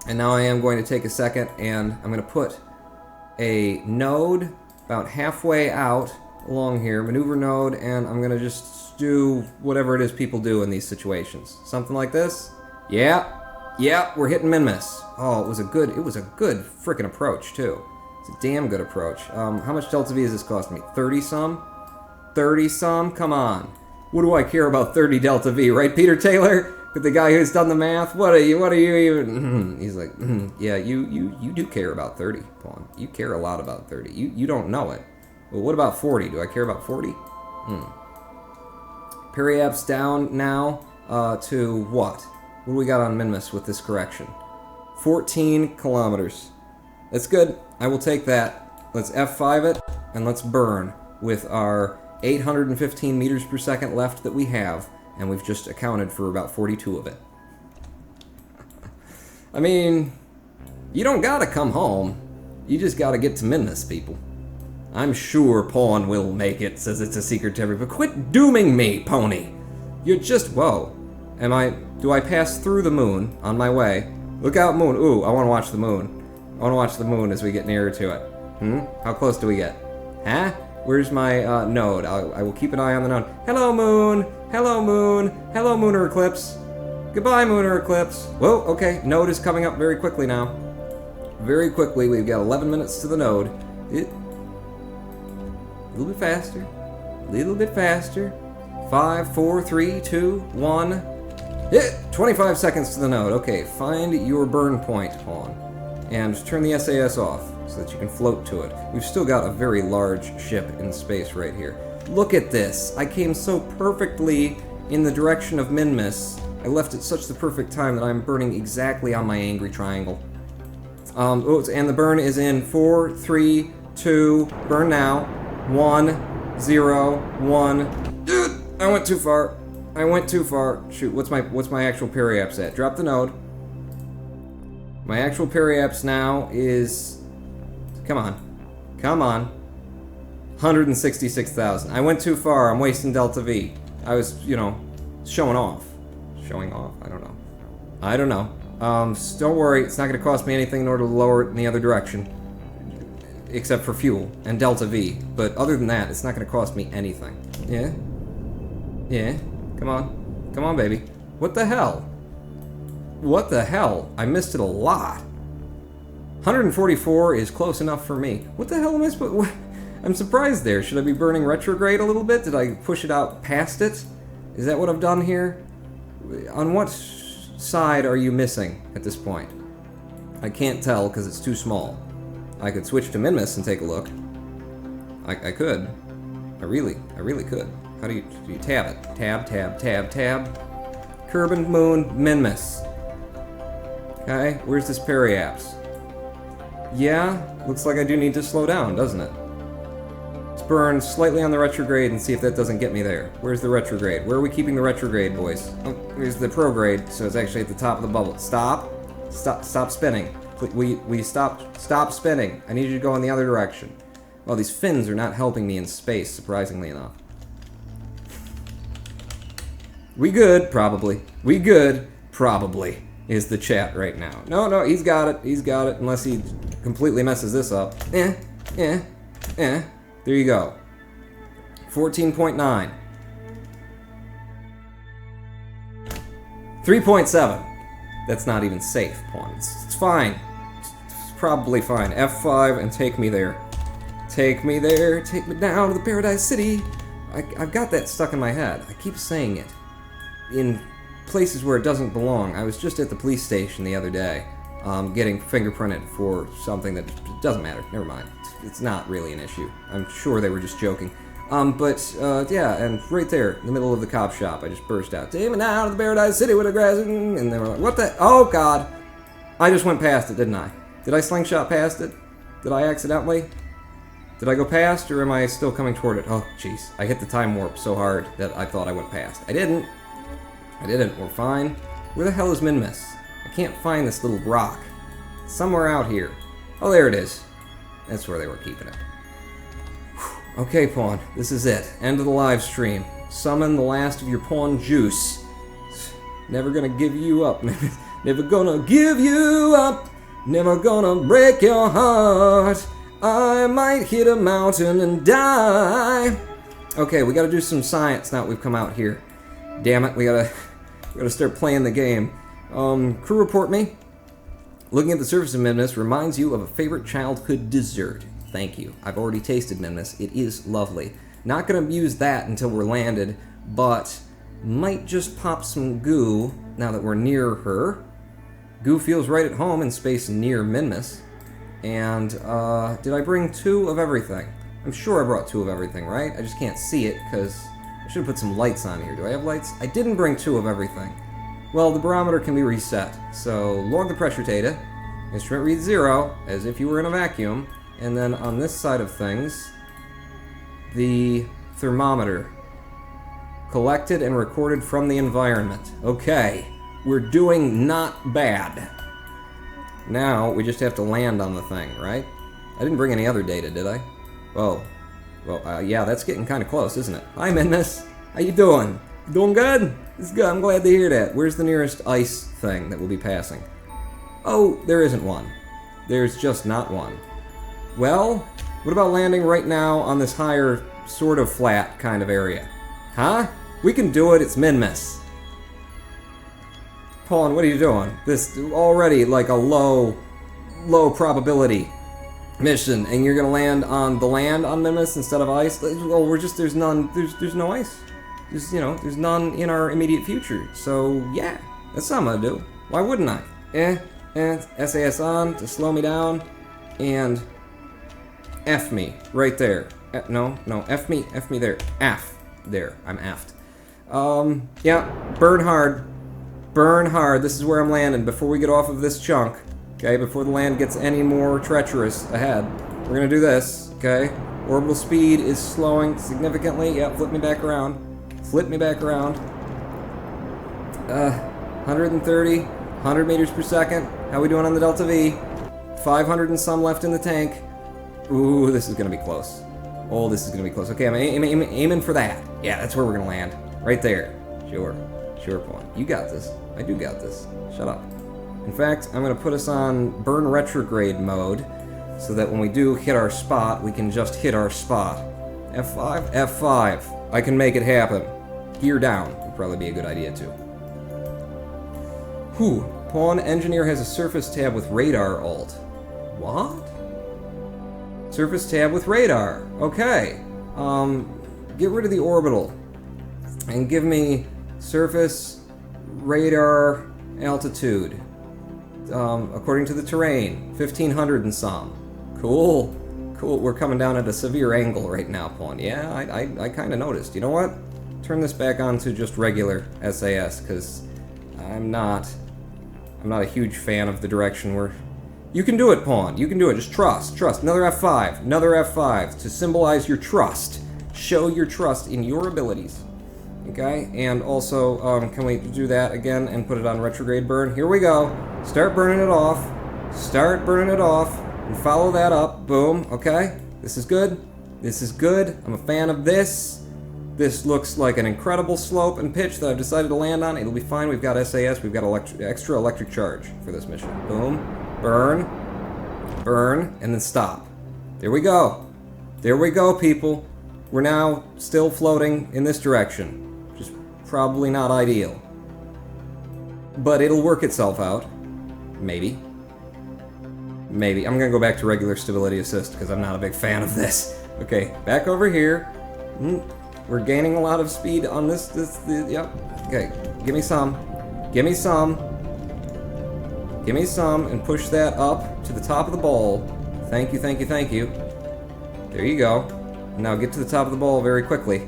S1: And now I am going to take a second and I'm going to put a node about halfway out along here, maneuver node, and I'm going to just do whatever it is people do in these situations. Something like this. Yeah, we're hitting Minmus. Oh, it was a good frickin' approach too. It's a damn good approach. How much Delta V is this costing me? 30-some? 30-some? Come on. What do I care about 30 Delta V, right, Peter Taylor? With the guy who's done the math? What are you even... He's like, yeah, you do care about 30, Pawn. You care a lot about 30. You don't know it. Well, what about 40? Do I care about 40? Periapps down now to what? What do we got on Minmus with this correction? 14 kilometers. That's good. I will take that. Let's F5 it, and let's burn with our 815 meters per second left that we have, and we've just accounted for about 42 of it. I mean, you don't gotta come home. You just gotta get to Minmus, people. I'm sure Pawn will make it, says it's a secret to everybody. But quit dooming me, Pony! You're just... Whoa. Do I pass through the moon on my way? Look out, moon. Ooh, I want to watch the moon. I want to watch the moon as we get nearer to it. How close do we get? Huh? Where's my node? I will keep an eye on the node. Hello, moon! Hello, moon! Hello, lunar eclipse! Goodbye, lunar eclipse! Whoa, okay. Node is coming up very quickly now. Very quickly. We've got 11 minutes to the node. A little bit faster. A little bit faster. 5, 4, 3, 2, 1. 25 seconds to the node. Okay, find your burn point, Pawn. And turn the SAS off so that you can float to it. We've still got a very large ship in space right here. Look at this. I came so perfectly in the direction of Minmus. I left at such the perfect time that I'm burning exactly on my angry triangle. And the burn is in 4, 3, 2, burn now. 1, 0, 1. Dude, I went too far. I went too far. Shoot, what's my actual periaps at? Drop the node. My actual periaps now is... Come on. Come on. 166,000. I went too far. I'm wasting Delta V. I was, showing off. Showing off? I don't know. I don't know. Don't worry. It's not going to cost me anything in order to lower it in the other direction. Except for fuel and Delta V. But other than that, it's not going to cost me anything. Yeah? Yeah? Come on. Come on, baby. What the hell? What the hell? I missed it a lot. 144 is close enough for me. What the hell am I supposed... I'm surprised there. Should I be burning retrograde a little bit? Did I push it out past it? Is that what I've done here? On what side are you missing at this point? I can't tell because it's too small. I could switch to Minmus and take a look. I could. I really could. How do you tab it? Tab, tab, tab, tab. Kerbal, moon, Minmus. Okay, where's this periaps? Yeah, looks like I do need to slow down, doesn't it? Let's burn slightly on the retrograde and see if that doesn't get me there. Where's the retrograde? Where are we keeping the retrograde, boys? Oh, here's the prograde, so it's actually at the top of the bubble. Stop. Stop spinning. We stop spinning. I need you to go in the other direction. Well, these fins are not helping me in space, surprisingly enough. We good, probably. We good, probably, is the chat right now. No, he's got it. He's got it, unless he completely messes this up. There you go. 14.9. 3.7. That's not even safe, Pawn. It's fine. It's probably fine. F5 and take me there. Take me there. Take me down to the Paradise City. I've got that stuck in my head. I keep saying it. In places where it doesn't belong. I was just at the police station the other day, getting fingerprinted for something that doesn't matter. Never mind. It's not really an issue. I'm sure they were just joking. Yeah, and right there, in the middle of the cop shop, I just burst out, "Take me down to the Paradise City with a grass," and they were like, "What the? Oh, God." I just went past it, didn't I? Did I slingshot past it? Did I accidentally? Did I go past, or am I still coming toward it? Oh, jeez. I hit the time warp so hard that I thought I went past. I didn't. We're fine. Where the hell is Minmus? I can't find this little rock. It's somewhere out here. Oh, there it is. That's where they were keeping it. Whew. Okay, Pawn. This is it. End of the live stream. Summon the last of your Pawn juice. Never gonna give you up. Never gonna give you up. Never gonna break your heart. I might hit a mountain and die. Okay, we gotta do some science now that we've come out here. Damn it, we gotta start playing the game. Crew report me. Looking at the surface of Minmus reminds you of a favorite childhood dessert. Thank you. I've already tasted Minmus. It is lovely. Not gonna use that until we're landed, but might just pop some goo now that we're near her. Goo feels right at home in space near Minmus. And, did I bring 2 of everything? I'm sure I brought 2 of everything, right? I just can't see it, because I should have put some lights on here. Do I have lights? I didn't bring 2 of everything. Well, the barometer can be reset. So, log the pressure data. Instrument reads 0, as if you were in a vacuum. And then on this side of things, the thermometer. Collected and recorded from the environment. Okay, we're doing not bad. Now, we just have to land on the thing, right? I didn't bring any other data, did I? Oh. Well, yeah, that's getting kind of close, isn't it? Hi, Minmus. How you doing? You doing good? It's good. I'm glad to hear that. Where's the nearest ice thing that we'll be passing? Oh, there isn't one. There's just not one. Well, what about landing right now on this higher, sort of flat kind of area? Huh? We can do it, it's Minmus. Pawn, what are you doing? This already like a low probability mission, and you're gonna land on Minmus instead of ice? Well, there's no ice. There's none in our immediate future. So yeah, that's what I'm gonna do. Why wouldn't I? SAS on to slow me down, and F me right there. No, F me there. F there. I'm effed. Yeah, burn hard. Burn hard. This is where I'm landing before we get off of this chunk. Okay, before the land gets any more treacherous ahead. We're gonna do this, okay? Orbital speed is slowing significantly. Yep, flip me back around. Flip me back around. 130, 100 meters per second. How we doing on the Delta V? 500 and some left in the tank. Ooh, this is gonna be close. Oh, this is gonna be close. Okay, I'm aiming for that. Yeah, that's where we're gonna land. Right there. Sure, Pawn. You got this. I do got this. Shut up. In fact, I'm going to put us on burn retrograde mode so that when we do hit our spot, we can just hit our spot. F5? F5. I can make it happen. Gear down would probably be a good idea too. Whew. Pawn engineer has a surface tab with radar alt. What? Surface tab with radar. Okay. Get rid of the orbital and give me surface radar altitude. According to the terrain, 1500 and some. Cool. We're coming down at a severe angle right now, Pawn. Yeah, I kind of noticed. You know what? Turn this back on to just regular SAS, because I'm not a huge fan of the direction we're... You can do it, Pawn. You can do it. Just trust. Another F5. Another F5 to symbolize your trust. Show your trust in your abilities. Okay, and also, can we do that again and put it on retrograde burn? Here we go. Start burning it off. And follow that up. Boom. Okay, this is good. I'm a fan of this. This looks like an incredible slope and pitch that I've decided to land on. It'll be fine. We've got SAS. We've got extra electric charge for this mission. Boom. Burn, and then stop. There we go, people. We're now still floating in this direction. Which is probably not ideal. But it'll work itself out. Maybe. I'm gonna go back to regular stability assist because I'm not a big fan of this. Okay, back over here. We're gaining a lot of speed on this, yep. Okay, give me some, and push that up to the top of the ball. Thank you. There you go. Now get to the top of the ball very quickly.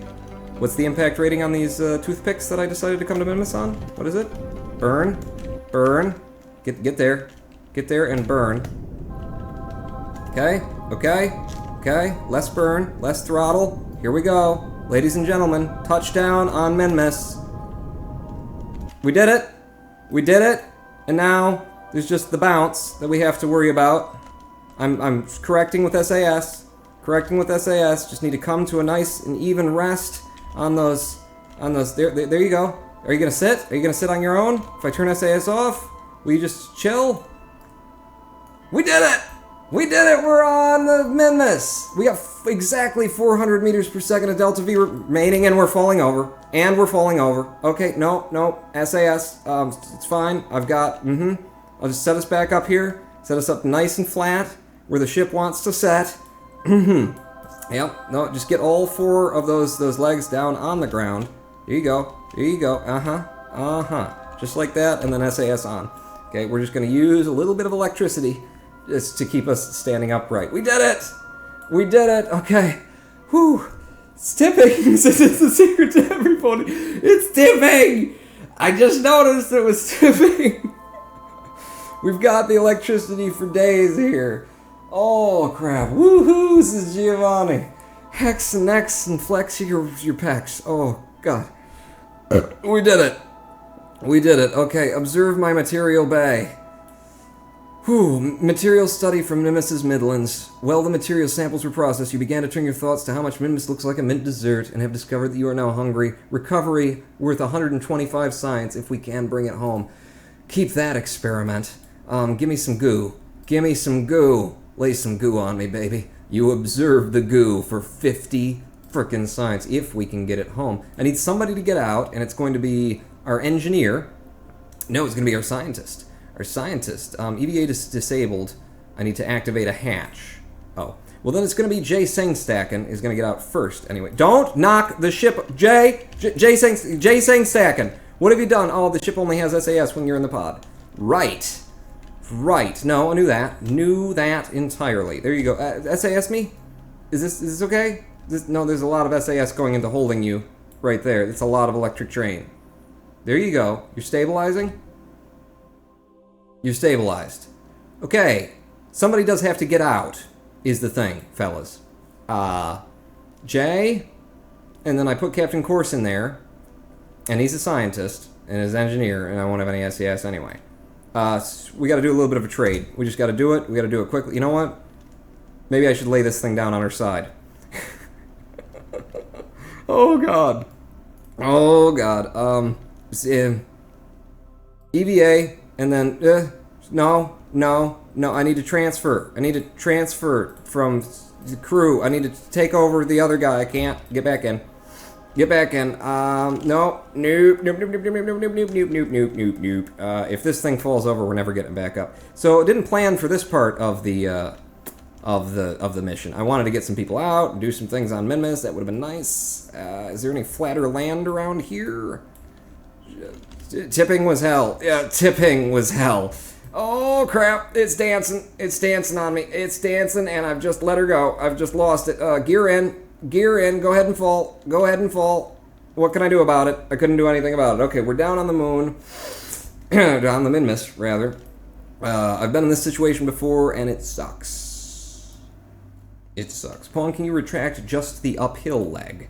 S1: What's the impact rating on these toothpicks that I decided to come to Minmus on? What is it? Burn. Get there and burn. Okay. Less burn, less throttle. Here we go. Ladies and gentlemen, touchdown on Minmus. We did it. And now there's just the bounce that we have to worry about. I'm correcting with SAS. Just need to come to a nice and even rest on those. There you go. Are you gonna sit? Are you gonna sit on your own? If I turn SAS off, will you just chill? We did it! We're on the Minmus! We got exactly 400 meters per second of Delta V remaining, and we're falling over. Okay, no, SAS, it's fine. I've got, I'll just set us back up here. Set us up nice and flat, where the ship wants to set. Yep, no, just get all four of those legs down on the ground. There you go, just like that, and then SAS on. Okay, we're just gonna use a little bit of electricity just to keep us standing upright. We did it, okay. Whew, it's tipping. This is the secret to everybody. It's tipping! I just noticed it was tipping. We've got the electricity for days here. Oh crap, woohoo, this is Giovanni. Hex and X and flex your pecs. Oh god. We did it. Okay, observe my material bay. Whew, material study from Minmus's Midlands. While the material samples were processed, you began to turn your thoughts to how much Minmus looks like a mint dessert and have discovered that you are now hungry. Recovery worth 125 science if we can bring it home. Keep that experiment. Give me some goo. Gimme some goo. Lay some goo on me, baby. You observe the goo for 50 frickin' science, if we can get it home. I need somebody to get out, and it's going to be our engineer. No, it's going to be our scientist. Our scientist. EVA disabled. I need to activate a hatch. Oh. Well, then it's going to be Jay Sangstacken is going to get out first. Anyway, don't knock the ship. Jay Sangstacken. What have you done? Oh, the ship only has SAS when you're in the pod. Right. Right. No, I knew that. Knew that entirely. There you go. SAS me? Is this okay? No, there's a lot of SAS going into holding you right there. It's a lot of electric drain. There you go. You're stabilizing? You're stabilized. Okay. Somebody does have to get out, is the thing, fellas. Jay, and then I put Captain Course in there, and he's a scientist, and his engineer, and I won't have any SAS anyway. We gotta do a little bit of a trade. We just gotta do it. We gotta do it quickly. You know what? Maybe I should lay this thing down on her side. Oh, God. Oh, God. EVA, and then, no, I need to transfer. I need to transfer from the crew. I need to take over the other guy. I can't. Get back in. Get back in. No. Nope. If this thing falls over, we're never getting back up. So I didn't plan for this part of the mission. I wanted to get some people out and do some things on Minmus. That would have been nice. Is there any flatter land around here? Tipping was hell. Yeah, tipping was hell. Oh, crap. It's dancing. It's dancing on me. It's dancing, and I've just let her go. I've just lost it. Gear in. Gear in. Go ahead and fall. Go ahead and fall. What can I do about it? I couldn't do anything about it. Okay, we're down on the moon. On the Minmus, rather. I've been in this situation before, and it sucks. It sucks. Pawn, can you retract just the uphill leg?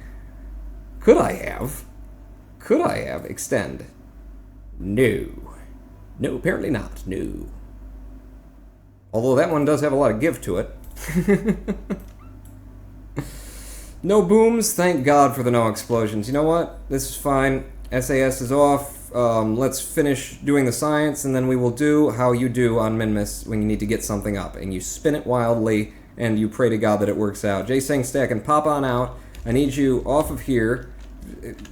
S1: Could I have? Could I have? Extend. No. No, apparently not. No. Although that one does have a lot of give to it. No booms. Thank God for the no explosions. You know what? This is fine. SAS is off. Let's finish doing the science, and then we will do how you do on Minmus when you need to get something up. And you spin it wildly, and you pray to God that it works out. Jay Sangstack, and pop on out. I need you off of here,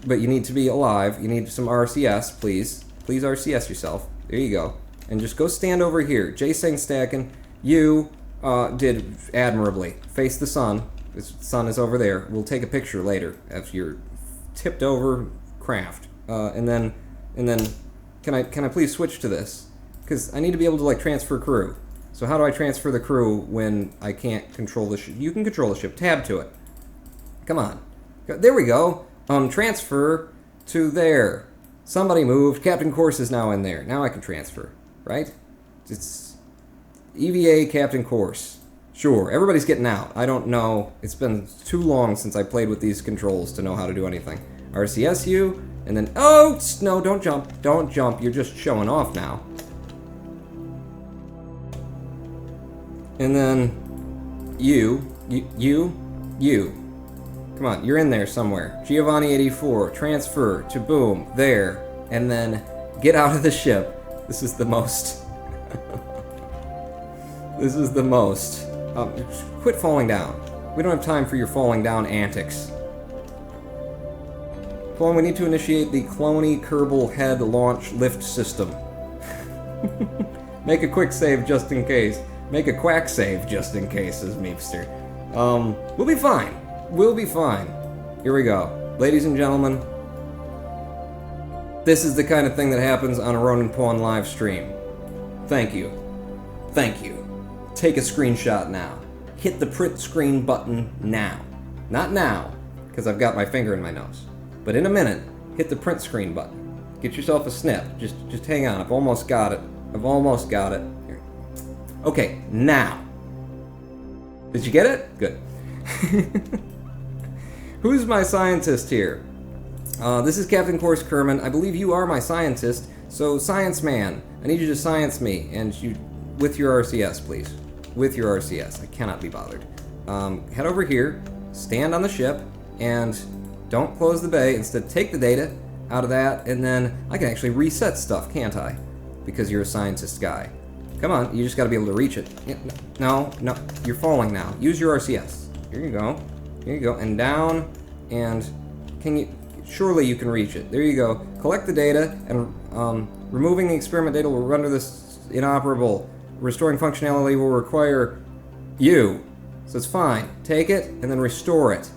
S1: but you need to be alive. You need some RCS, please. Please RCS yourself. There you go. And just go stand over here. Jay Sangstacken, you did admirably. Face the sun. The sun is over there. We'll take a picture later of your tipped over craft. And then can I please switch to this? Because I need to be able to like transfer crew. So how do I transfer the crew when I can't control the ship? You can control the ship. Tab to it. Come on. There we go. Transfer to there. Somebody moved. Captain Course is now in there. Now I can transfer, right? It's EVA Captain Course. Sure, everybody's getting out. I don't know. It's been too long since I played with these controls to know how to do anything. RCSU, and then... Oh, no, don't jump. Don't jump. You're just showing off now. And then you. Come on, you're in there somewhere. Giovanni84, transfer to boom, there, and then get out of the ship. This is the most. This is the most. Quit falling down. We don't have time for your falling down antics. Come on, we need to initiate the Cloney Kerbal head launch lift system. Make a quick save just in case. Make a quack save just in case, says Meepster. We'll be fine. We'll be fine. Here we go. Ladies and gentlemen, this is the kind of thing that happens on a Ronin Pawn live stream. Thank you. Thank you. Take a screenshot now. Hit the print screen button now. Not now, because I've got my finger in my nose. But in a minute, hit the print screen button. Get yourself a snip. Just hang on. I've almost got it. I've almost got it. Here. Okay, now. Did you get it? Good. Who's my scientist here? This is Captain Course Kerman. I believe you are my scientist. So, Science Man, I need you to science me, and you, with your RCS, please. With your RCS. I cannot be bothered. Head over here, stand on the ship, and don't close the bay. Instead, take the data out of that, and then I can actually reset stuff, can't I? Because you're a scientist guy. Come on, you just gotta be able to reach it. Yeah, no, you're falling now. Use your RCS. Here you go. Here you go. And down, and can you... Surely you can reach it. There you go. Collect the data, and removing the experiment data will render this inoperable. Restoring functionality will require you. So it's fine. Take it, and then restore it.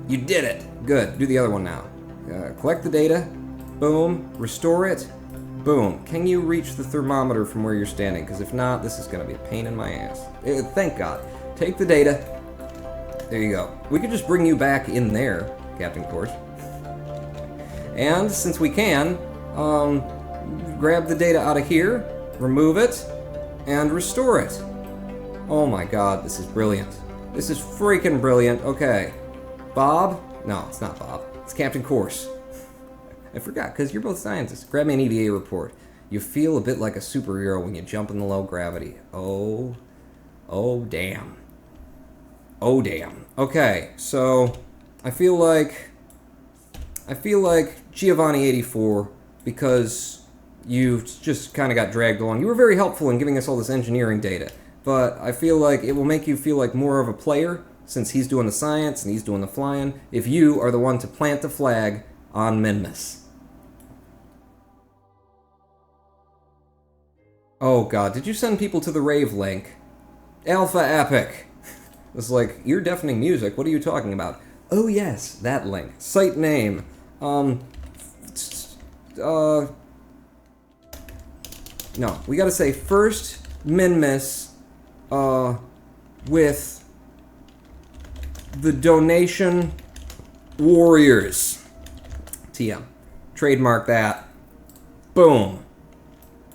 S1: You did it. Good. Do the other one now. Collect the data. Boom. Restore it. Boom. Can you reach the thermometer from where you're standing? Because if not, this is going to be a pain in my ass. Thank God. Take the data. There you go. We could just bring you back in there, Captain Course. And since we can, grab the data out of here, remove it, and restore it. Oh my God, this is brilliant. This is freaking brilliant. Okay. Bob? No, it's not Bob. It's Captain Course. I forgot, because you're both scientists. Grab me an EVA report. You feel a bit like a superhero when you jump in the low gravity. Oh damn. Oh damn. Okay, so I feel like Giovanni 84, because you just kind of got dragged along. You were very helpful in giving us all this engineering data, but I feel like it will make you feel like more of a player, since he's doing the science and he's doing the flying, if you are the one to plant the flag on Minmus. Oh God, did you send people to the rave link? Alpha Epic. It's like, ear-deafening music, what are you talking about? Oh yes, that link. Site name. No, we gotta say first Minmus, with the donation warriors. TM. Trademark that. Boom.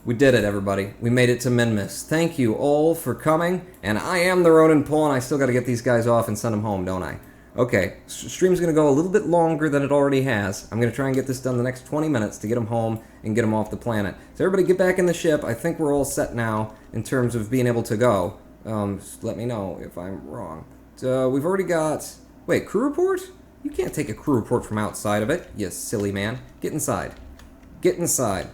S1: We did it, everybody. We made it to Minmus. Thank you all for coming, and I am the Ronin Paul, and I still gotta get these guys off and send them home, don't I? Okay, stream's gonna go a little bit longer than it already has. I'm gonna try and get this done the next 20 minutes to get them home and get them off the planet. So everybody get back in the ship. I think we're all set now in terms of being able to go. Just let me know if I'm wrong. So we've already got... Wait, crew report? You can't take a crew report from outside of it, you silly man. Get inside. Get inside.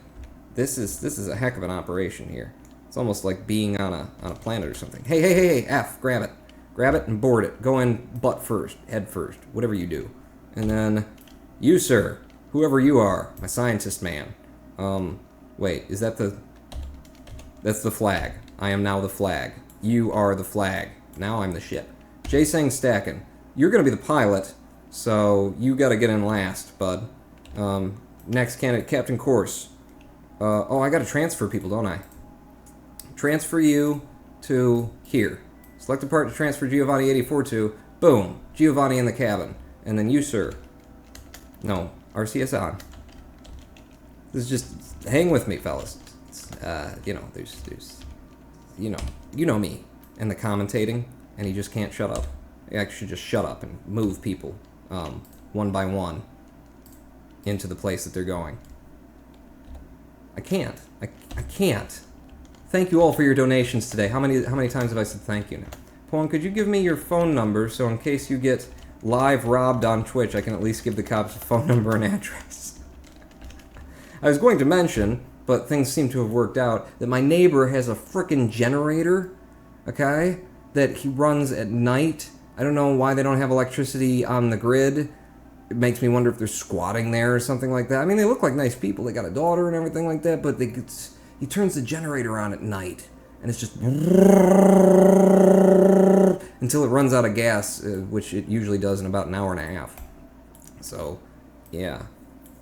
S1: This is a heck of an operation here. It's almost like being on a planet or something. Hey, F, grab it. Grab it and board it. Go in butt first, head first, whatever you do. And then, you sir, whoever you are, my scientist man. Wait, is that the... That's the flag. I am now the flag. You are the flag. Now I'm the ship. Jason Stackin, you're gonna be the pilot, so you gotta get in last, bud. Next candidate, Captain Course. Oh, I gotta transfer people, don't I? Transfer you to here. Select a part to transfer Giovanni 84 to. Boom. Giovanni in the cabin. And then you, sir. No. RCS on. This is just... Hang with me, fellas. You know, there's... You know me. And the commentating. And he just can't shut up. He actually should just shut up and move people. One by one. Into the place that they're going. I can't. I can't. Thank you all for your donations today. How many times have I said thank you now? Pawn, could you give me your phone number so in case you get live robbed on Twitch, I can at least give the cops a phone number and address? I was going to mention, but things seem to have worked out, that my neighbor has a frickin' generator, okay, that he runs at night. I don't know why they don't have electricity on the grid. It makes me wonder if they're squatting there or something like that. I mean, they look like nice people. They got a daughter and everything like that, but he turns the generator on at night, and it's just until it runs out of gas, which it usually does in about an hour and a half. So, yeah.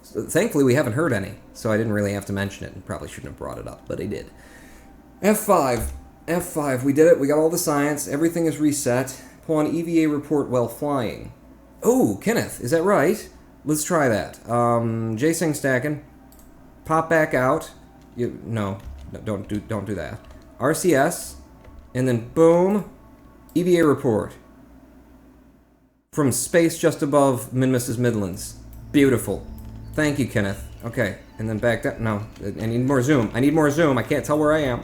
S1: So, thankfully, we haven't heard any, so I didn't really have to mention it, and probably shouldn't have brought it up, but I did. F5, we did it. We got all the science. Everything is reset. Pawn EVA report while flying. Oh, Kenneth, is that right? Let's try that. Jason Stackin, pop back out. No, don't do that. RCS, and then boom, EVA report. From space just above Minmus's Midlands. Beautiful. Thank you, Kenneth. Okay, and then back down. No, I need more zoom. I can't tell where I am.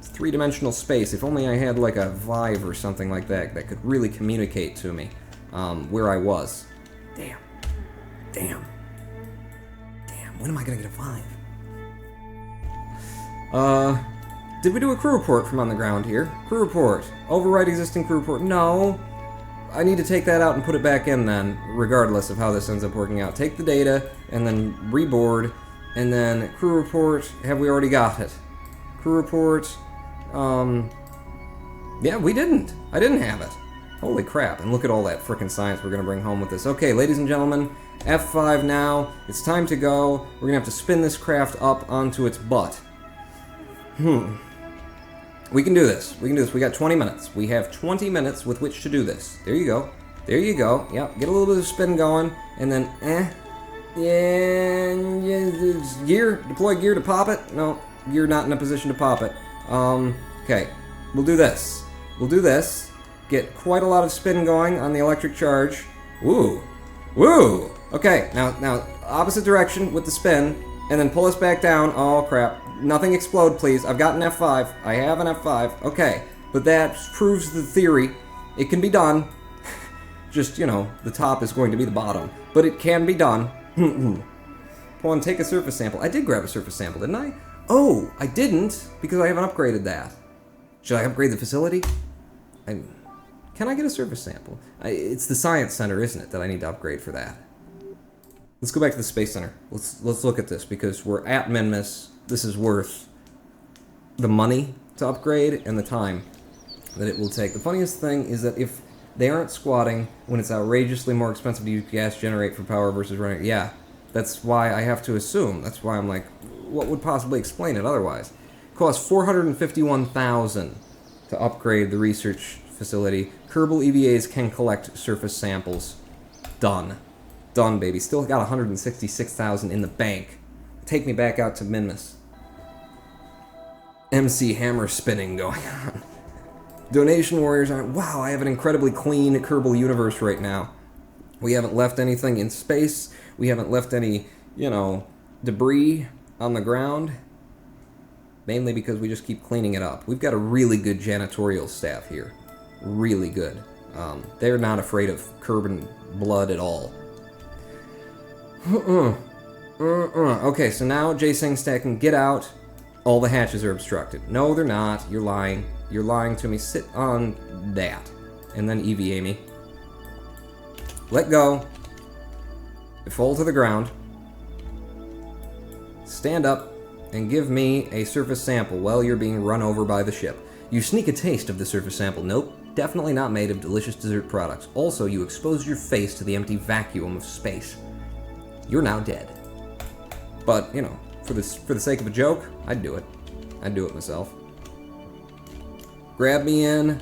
S1: It's three-dimensional space. If only I had like a Vive or something like that that could really communicate to me where I was. Damn. When am I gonna get a Vive? Did we do a crew report from on the ground here? Crew report. Override existing crew report. No. I need to take that out and put it back in then, regardless of how this ends up working out. Take the data, and then reboard, and then crew report. Have we already got it? Crew report. Yeah, we didn't. I didn't have it. Holy crap, and look at all that frickin' science we're gonna bring home with this. Okay, ladies and gentlemen, F5 now. It's time to go. We're gonna have to spin this craft up onto its butt. We can do this. We can do this. We got 20 minutes. We have 20 minutes with which to do this. There you go. There you go. Yep, get a little bit of spin going, and then, yeah, gear. Deploy gear to pop it. No, gear not in a position to pop it. Okay, we'll do this. We'll do this. Get quite a lot of spin going on the electric charge. Woo. Woo! Okay, now, opposite direction with the spin, and then pull us back down. Oh, crap. Nothing explode, please. I've got an F5. I have an F5. Okay, but that proves the theory. It can be done. Just, you know, the top is going to be the bottom. But it can be done. Pull and take a surface sample. I did grab a surface sample, didn't I? Oh, I didn't, because I haven't upgraded that. Should I upgrade the facility? Can I get a surface sample? It's the science center, isn't it, that I need to upgrade for that? Let's go back to the space center. Let's look at this, because we're at Minmus. This is worth the money to upgrade and the time that it will take. The funniest thing is that if they aren't squatting when it's outrageously more expensive to use gas generate for power versus running, yeah, that's why I have to assume. That's why I'm like, what would possibly explain it otherwise? It costs $451,000 to upgrade the research facility. Kerbal EVAs can collect surface samples. Done. Done, baby. Still got $166,000 in the bank. Take me back out to Minmus. MC hammer spinning going on. Donation warriors aren't... Wow, I have an incredibly clean Kerbal universe right now. We haven't left anything in space. We haven't left any, you know, debris on the ground. Mainly because we just keep cleaning it up. We've got a really good janitorial staff here. Really good. They're not afraid of Kerbal blood at all. Okay, so now J-Sing Stack can get out. All the hatches are obstructed. No, they're not. You're lying. You're lying to me. Sit on that. And then EVA me. Let go. Fall to the ground. Stand up and give me a surface sample while you're being run over by the ship. You sneak a taste of the surface sample. Nope. Definitely not made of delicious dessert products. Also, you expose your face to the empty vacuum of space. You're now dead. But, you know, for the sake of a joke, I'd do it. I'd do it myself. Grab me in,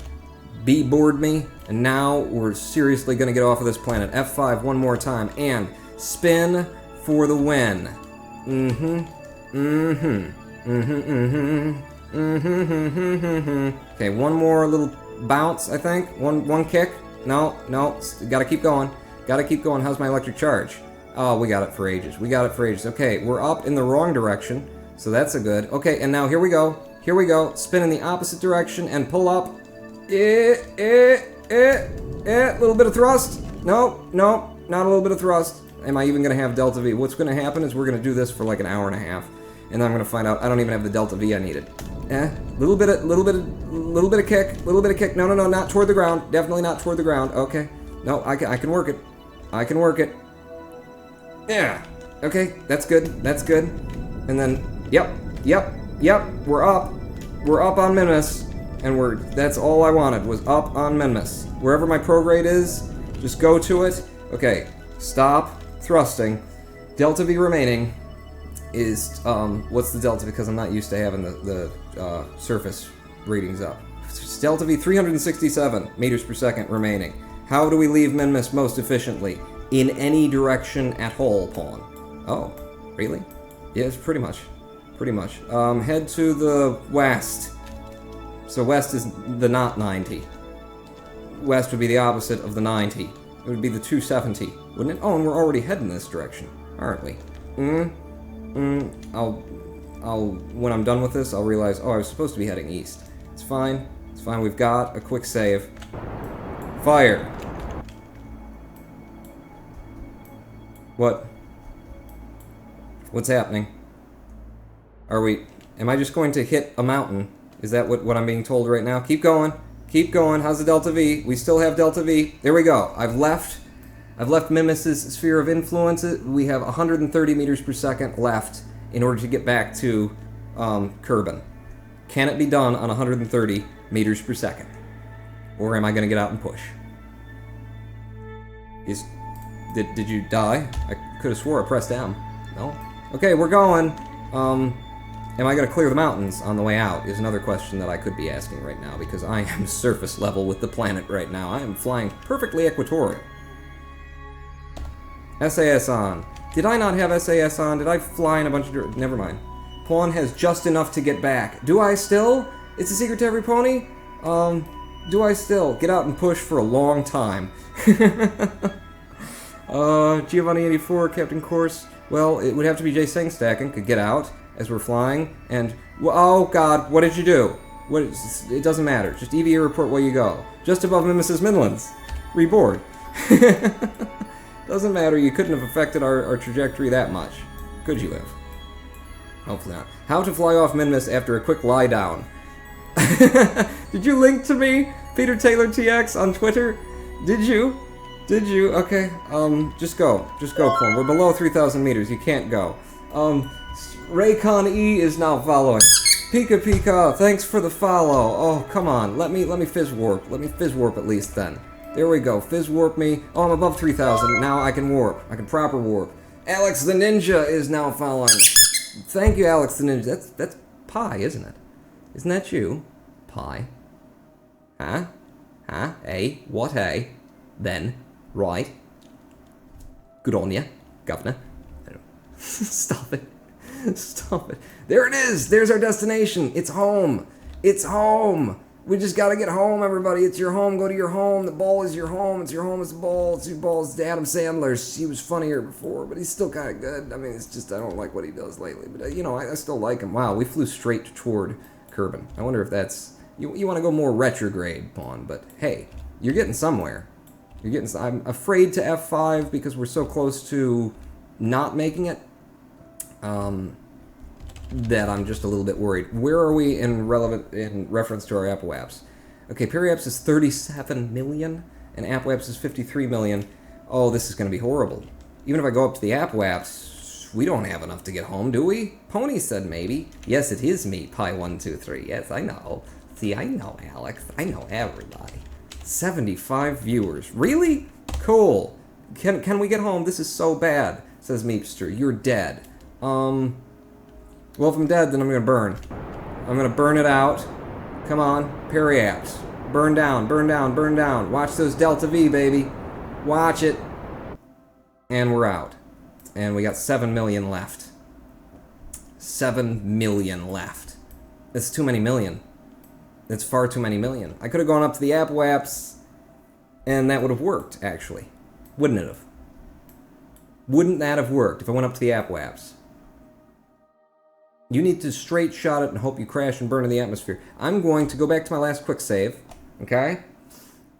S1: B-board me, and now we're seriously gonna get off of this planet. F5 one more time, and spin for the win. Okay, one more little bounce, I think. One kick. No, gotta keep going. Gotta keep going. How's my electric charge? Oh, we got it for ages. We got it for ages. Okay, we're up in the wrong direction, so that's a good. Okay, and now here we go. Here we go. Spin in the opposite direction and pull up. Little bit of thrust. No, not a little bit of thrust. Am I even gonna have Delta V? What's gonna happen is we're gonna do this for like an hour and a half, and then I'm gonna find out I don't even have the Delta V I needed. Little bit of kick. No, not toward the ground. Definitely not toward the ground. Okay. No, I can work it. I can work it. Yeah. Okay, that's good. That's good. And then, yep. We're up. We're up on Minmus. And that's all I wanted, was up on Minmus. Wherever my prograde is, just go to it. Okay, stop thrusting. Delta V remaining is, what's the Delta? Because I'm not used to having the surface readings up. Delta V 367 meters per second remaining. How do we leave Minmus most efficiently? In any direction at all, Pawn. Oh, really? Yes, pretty much. Head to the west. So west is the not 90. West would be the opposite of the 90. It would be the 270, wouldn't it? Oh, and we're already heading this direction, aren't we? When I'm done with this, I'll realize, oh, I was supposed to be heading east. It's fine. We've got a quick save. Fire. What? What's happening? Am I just going to hit a mountain Is that what I'm being told right now? Keep going. Keep going. How's the Delta V? We still have Delta V. There we go. I've left Minmus's sphere of influence. We have 130 meters per second left in order to get back to Kerbal. Can it be done on 130 meters per second? Or am I going to get out and push? Did you die? I could have swore I pressed M. No? Okay, we're going. Am I going to clear the mountains on the way out is another question that I could be asking right now, because I am surface level with the planet right now. I am flying perfectly equatorial. SAS on. Did I not have SAS on? Did I fly in a bunch of... Never mind. Pawn has just enough to get back. Do I still? It's a secret to every pony? Do I still? Get out and push for a long time. Giovanni84, Captain Course. Well, it would have to be Jay Sangstacken could get out as we're flying, and... Oh, God, what did you do? It doesn't matter. Just EVA report where you go. Just above Minmus's Midlands. Reboard. Doesn't matter, you couldn't have affected our trajectory that much. Could you have? Hopefully not. How to fly off Minmus after a quick lie down. Did you link to me, Peter Taylor TX, on Twitter? Did you? Did you? Okay, just go. Just go, Clone. We're below 3,000 meters. You can't go. Raycon E is now following. Pika Pika, thanks for the follow. Oh, come on. Let me fizz warp. Let me fizz warp at least then. There we go. Fizz warp me. Oh, I'm above 3,000. Now I can warp. I can proper warp. Alex the Ninja is now following. Thank you, Alex the Ninja. That's Pi, isn't it? Isn't that you? Pi. Huh? Huh? Hey? What hey? Then. Right. Good on ya, Governor. Stop it. Stop it. There it is! There's our destination! It's home! It's home! We just gotta get home, everybody. It's your home. Go to your home. The ball is your home. It's your home. It's the ball. It's your ball. It's Adam Sandler's. He was funnier before, but he's still kind of good. I mean, it's just I don't like what he does lately. But, you know, I still like him. Wow, we flew straight toward Kerbal. I wonder if that's... You want to go more retrograde, Pawn, but hey, you're getting somewhere. You're getting... I'm afraid to F5 because we're so close to not making it. That I'm just a little bit worried. Where are we in reference to our Apoaps? Okay, Periaps is 37 million, and Apoaps is 53 million. Oh, this is going to be horrible. Even if I go up to the Apoaps, we don't have enough to get home, do we? Pony said maybe. Yes, it is me, Pi123. Yes, I know. See, I know, Alex. I know everybody. 75 viewers. Really? Cool. Can we get home? This is so bad, says Meepster. You're dead. Well, if I'm dead, then I'm gonna burn. I'm gonna burn it out. Come on, Periaps. Burn down, burn down, burn down. Watch those Delta V, baby. Watch it. And we're out. And we got 7 million left. 7 million left. That's too many million. That's far too many million. I could have gone up to the Apoaps, and that would have worked, actually. Wouldn't it have? Wouldn't that have worked if I went up to the Apoaps? You need to straight shot it and hope you crash and burn in the atmosphere. I'm going to go back to my last quick save, okay?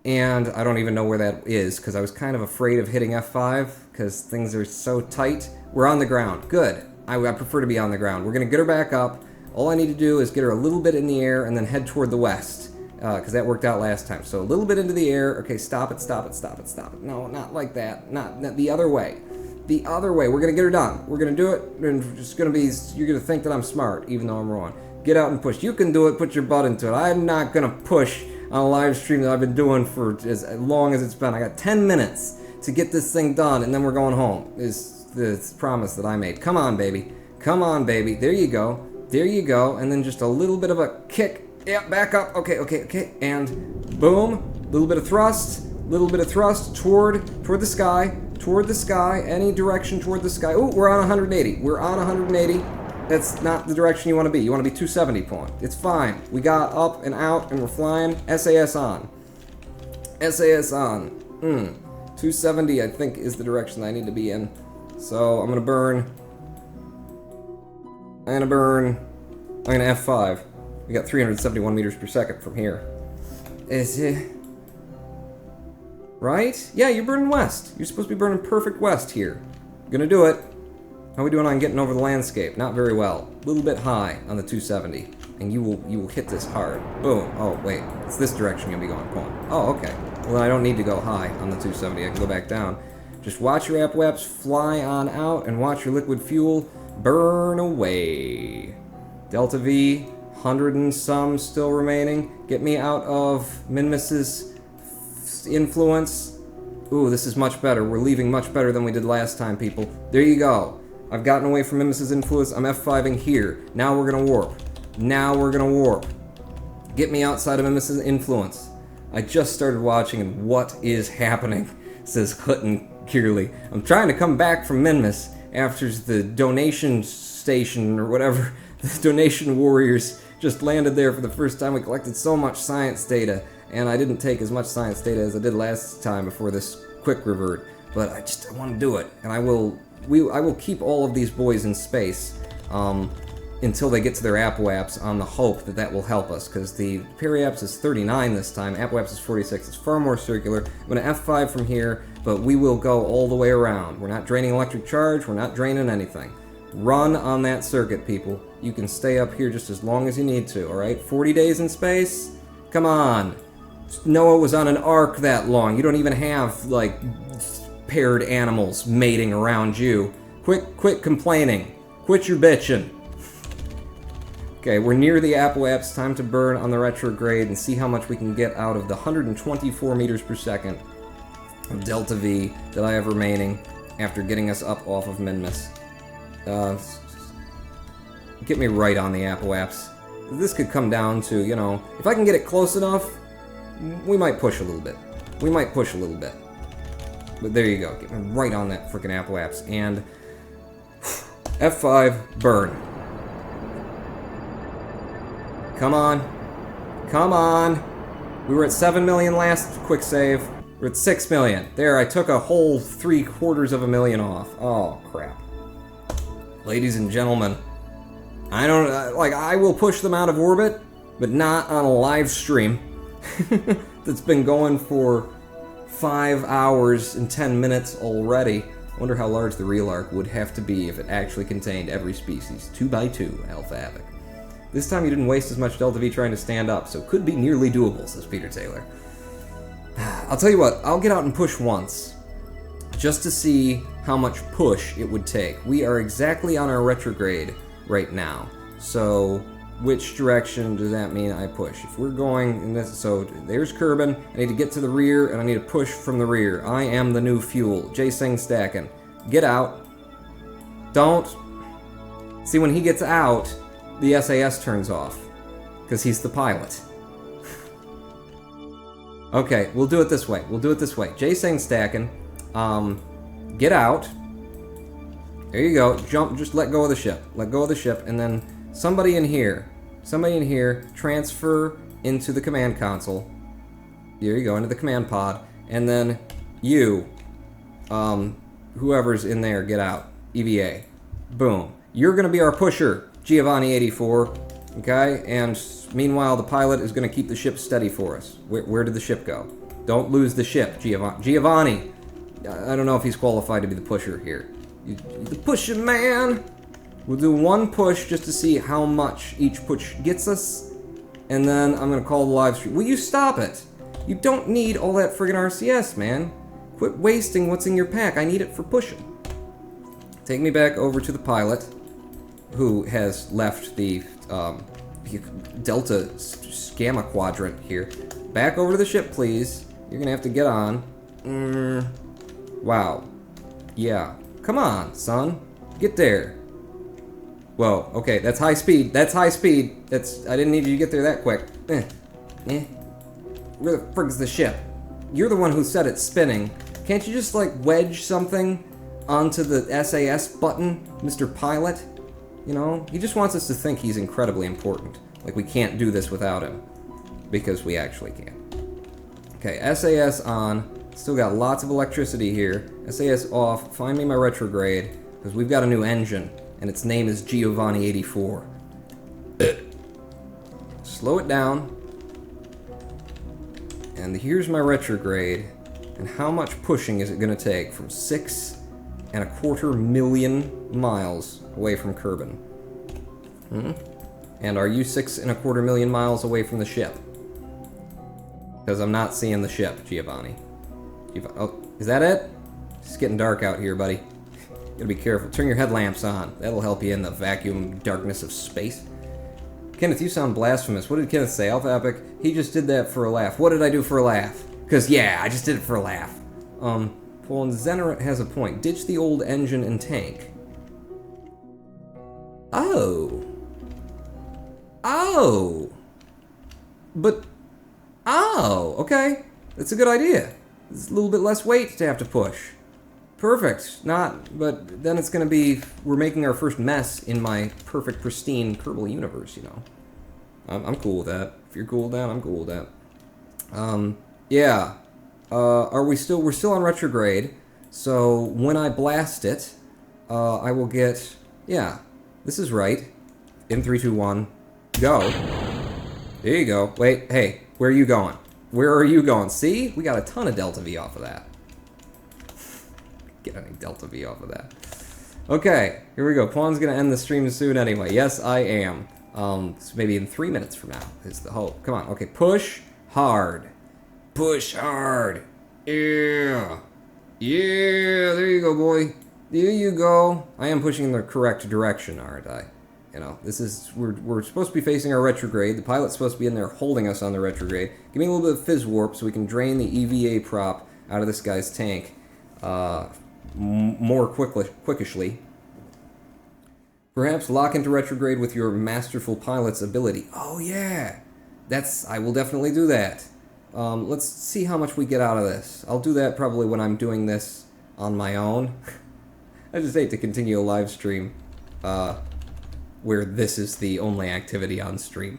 S1: And I don't even know where that is, because I was kind of afraid of hitting F5, because things are so tight. We're on the ground. Good. I prefer to be on the ground. We're going to get her back up. All I need to do is get her a little bit in the air and then head toward the west, because that worked out last time. So a little bit into the air. Okay, stop it, stop it, stop it, stop it. No, not like that. Not the other way. The other way. We're going to get her done. We're going to do it, and it's going to be, you're going to think that I'm smart, even though I'm wrong. Get out and push. You can do it. Put your butt into it. I'm not going to push on a live stream that I've been doing for as long as it's been. I got 10 minutes to get this thing done, and then we're going home, is the promise that I made. Come on, baby. Come on, baby. There you go. There you go. And then just a little bit of a kick. Yeah, back up. Okay, okay, okay. And boom. Little bit of thrust. Little bit of thrust toward the sky. Toward the sky, any direction toward the sky. Ooh, we're on 180. We're on 180. That's not the direction you want to be. You want to be 270 point. It's fine. We got up and out and we're flying. SAS on. SAS on. 270, I think, is the direction I need to be in. So I'm going to burn. I'm going to burn. I'm going to F5. We got 371 meters per second from here. Is it... Right? Yeah, you're burning west. You're supposed to be burning perfect west here. Gonna do it. How are we doing on getting over the landscape? Not very well. A little bit high on the 270. and you will hit this hard. Boom. Oh, wait. It's this direction you'll be going. Boom. Oh, okay. Well, then I don't need to go high on the 270. I can go back down. Just watch your APWAPs fly on out and watch your liquid fuel burn away. Delta V, 100 and some still remaining. Get me out of Minmus's influence. Ooh, this is much better. We're leaving much better than we did last time, people. There you go. I've gotten away from Minmus's influence. I'm F5ing here. Now we're gonna warp. Now we're gonna warp. Get me outside of Minmus's influence. I just started watching, and what is happening? Says Hutton Kearley. I'm trying to come back from Minmus after the donation station or whatever. The donation warriors just landed there for the first time. We collected so much science data, and I didn't take as much science data as I did last time before this quick revert. But I want to do it, and I will keep all of these boys in space until they get to their APWAPs on the hope that that will help us, because the periaps is 39 this time, APWAPs is 46. It's far more circular. I'm going to F5 from here, but we will go all the way around. We're not draining electric charge. We're not draining anything. Run on that circuit, people. You can stay up here just as long as you need to, alright? 40 days in space? Come on. Noah was on an ark that long. You don't even have, like, paired animals mating around you. Quit complaining. Quit your bitching. Okay, we're near the APWAPs. Time to burn on the retrograde and see how much we can get out of the 124 meters per second of Delta V that I have remaining after getting us up off of Minmus. Get me right on the APWAPs. This could come down to, you know, if I can get it close enough, we might push a little bit. But there you go. Get me right on that frickin' APWAPs. And F5, burn. Come on. Come on. We were at 7 million last quick save. We're at 6 million. There, I took a whole 750,000 off. Oh, crap. Ladies and gentlemen, I will push them out of orbit, but not on a live stream that's been going for 5 hours and 10 minutes already. I wonder how large the real arc would have to be if it actually contained every species. 2x2, Alpha Havoc. This time you didn't waste as much Delta V trying to stand up, so it could be nearly doable, says Peter Taylor. I'll tell you what, I'll get out and push once, just to see how much push it would take. We are exactly on our retrograde right now, so which direction does that mean I push? If we're going in this, so there's Kerbin, I need to get to the rear, and I need to push from the rear. I am the new fuel. J-Sing stacking. Get out. Don't. See, when he gets out, the SAS turns off, because he's the pilot. Okay, we'll do it this way. J-Sing stacking. Get out. There you go. Jump, just let go of the ship. And then somebody in here, transfer into the command console. There you go, into the command pod. And then you, whoever's in there, get out. EVA. Boom. You're gonna be our pusher, Giovanni84, okay? And meanwhile, the pilot is going to keep the ship steady for us. Where did the ship go? Don't lose the ship, Giovanni. I don't know if he's qualified to be the pusher here. The pusher man. We'll do one push just to see how much each push gets us, and then I'm going to call the live stream. Will you stop it? You don't need all that friggin' RCS, man. Quit wasting what's in your pack. I need it for pushing. Take me back over to the pilot, who has left the Delta Gamma Quadrant here. Back over to the ship, please. You're gonna have to get on. Wow. Yeah. Come on, son. Get there. Whoa, okay, that's high speed. I didn't need you to get there that quick. Where the frig's the ship? You're the one who said it's spinning. Can't you just, like, wedge something onto the SAS button, Mr. Pilot? You know, he just wants us to think he's incredibly important. Like we can't do this without him. Because we actually can. Okay, SAS on. Still got lots of electricity here. SAS off. Find me my retrograde. Because we've got a new engine. And its name is Giovanni84. Slow it down. And here's my retrograde. And how much pushing is it going to take from 6.25 million miles away from Kerbin? And are you 6.25 million miles away from the ship? Because I'm not seeing the ship, Giovanni. Oh, is that it? It's getting dark out here, buddy. You gotta be careful. Turn your headlamps on. That'll help you in the vacuum darkness of space. Kenneth, you sound blasphemous. What did Kenneth say? Alpha Epic, he just did that for a laugh. What did I do for a laugh? Because, yeah, I just did it for a laugh. Well, Zener has a point. Ditch the old engine and tank. Oh. Oh. But, oh, okay. That's a good idea. It's a little bit less weight to have to push. Perfect. But then it's going to be, we're making our first mess in my perfect, pristine Kerbal universe, you know. I'm cool with that. If you're cool with that, I'm cool with that. Yeah. We're still on retrograde, so when I blast it, I will get, yeah, this is right. In 3, 2, 1, go. There you go. Wait, hey, where are you going? Where are you going? See? We got a ton of Delta V off of that. Get any Delta V off of that. Okay, here we go. Pawn's gonna end the stream soon anyway. Yes, I am. So maybe in 3 minutes from now is the hope. Come on, okay, push hard. Push hard. Yeah. Yeah, there you go, boy. There you go. I am pushing in the correct direction, aren't I? You know, this is, we're supposed to be facing our retrograde. The pilot's supposed to be in there holding us on the retrograde. Give me a little bit of fizz warp so we can drain the EVA prop out of this guy's tank more quickishly. Perhaps lock into retrograde with your masterful pilot's ability. Oh yeah, I will definitely do that. Let's see how much we get out of this. I'll do that probably when I'm doing this on my own. I just hate to continue a live stream where this is the only activity on stream.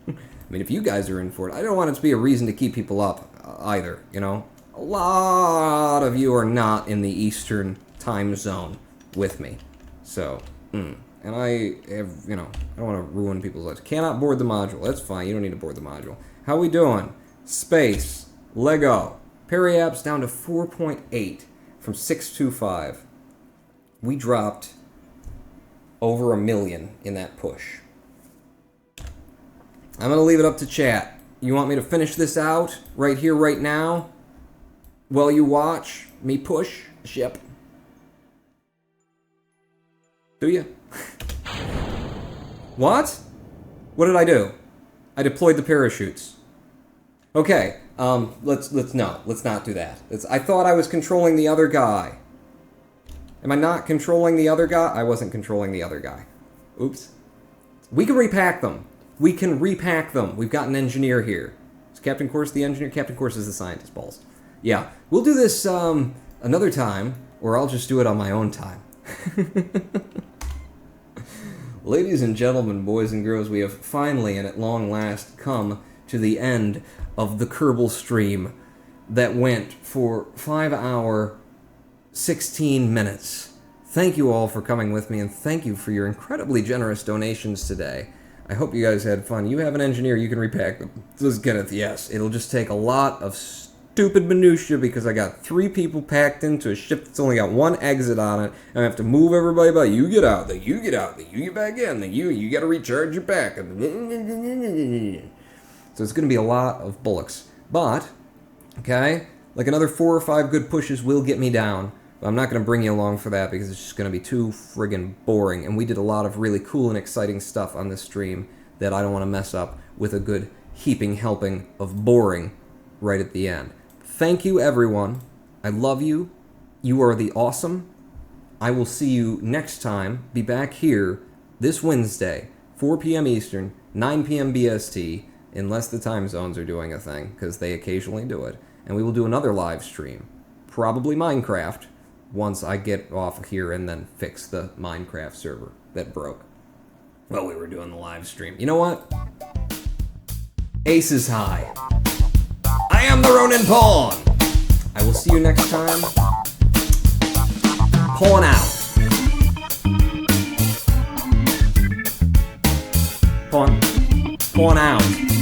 S1: I mean, if you guys are in for it, I don't want it to be a reason to keep people up either, you know? A lot of you are not in the Eastern time zone with me. So, and I have, you know, I don't want to ruin people's lives. Cannot board the module. That's fine. You don't need to board the module. How we doing? Space. Lego. Periapps down to 4.8 from 625. We dropped over 1 million in that push. I'm going to leave it up to chat. You want me to finish this out right here, right now? While you watch me push the ship? Do you? What? What did I do? I deployed the parachutes. Okay, let's not do that. I thought I was controlling the other guy. Am I not controlling the other guy? I wasn't controlling the other guy. Oops. We can repack them. We can repack them. We've got an engineer here. Is Captain Course the engineer? Captain Course is the scientist, balls. Yeah, we'll do this another time, or I'll just do it on my own time. Ladies and gentlemen, boys and girls, we have finally and at long last come to the end of the Kerbal stream that went for 5 hours, 16 minutes. Thank you all for coming with me, and thank you for your incredibly generous donations today. I hope you guys had fun. You have an engineer, you can repack them. Says Kenneth, yes. It'll just take a lot of stupid minutia because I got 3 people packed into a ship that's only got 1 exit on it, and I have to move everybody by. You get out, then you get out, then you get back in, then you got to recharge your back. So it's going to be a lot of bullocks. But, okay, like another 4 or 5 good pushes will get me down. But I'm not going to bring you along for that because it's just going to be too friggin' boring. And we did a lot of really cool and exciting stuff on this stream that I don't want to mess up with a good heaping helping of boring right at the end. Thank you, everyone. I love you. You are the awesome. I will see you next time. Be back here this Wednesday, 4 p.m. Eastern, 9 p.m. BST, unless the time zones are doing a thing, because they occasionally do it. And we will do another live stream, probably Minecraft, once I get off here and then fix the Minecraft server that broke while we were doing the live stream. You know what? Aces high. I am the Ronin Pawn. I will see you next time. Pawn out. Pawn out.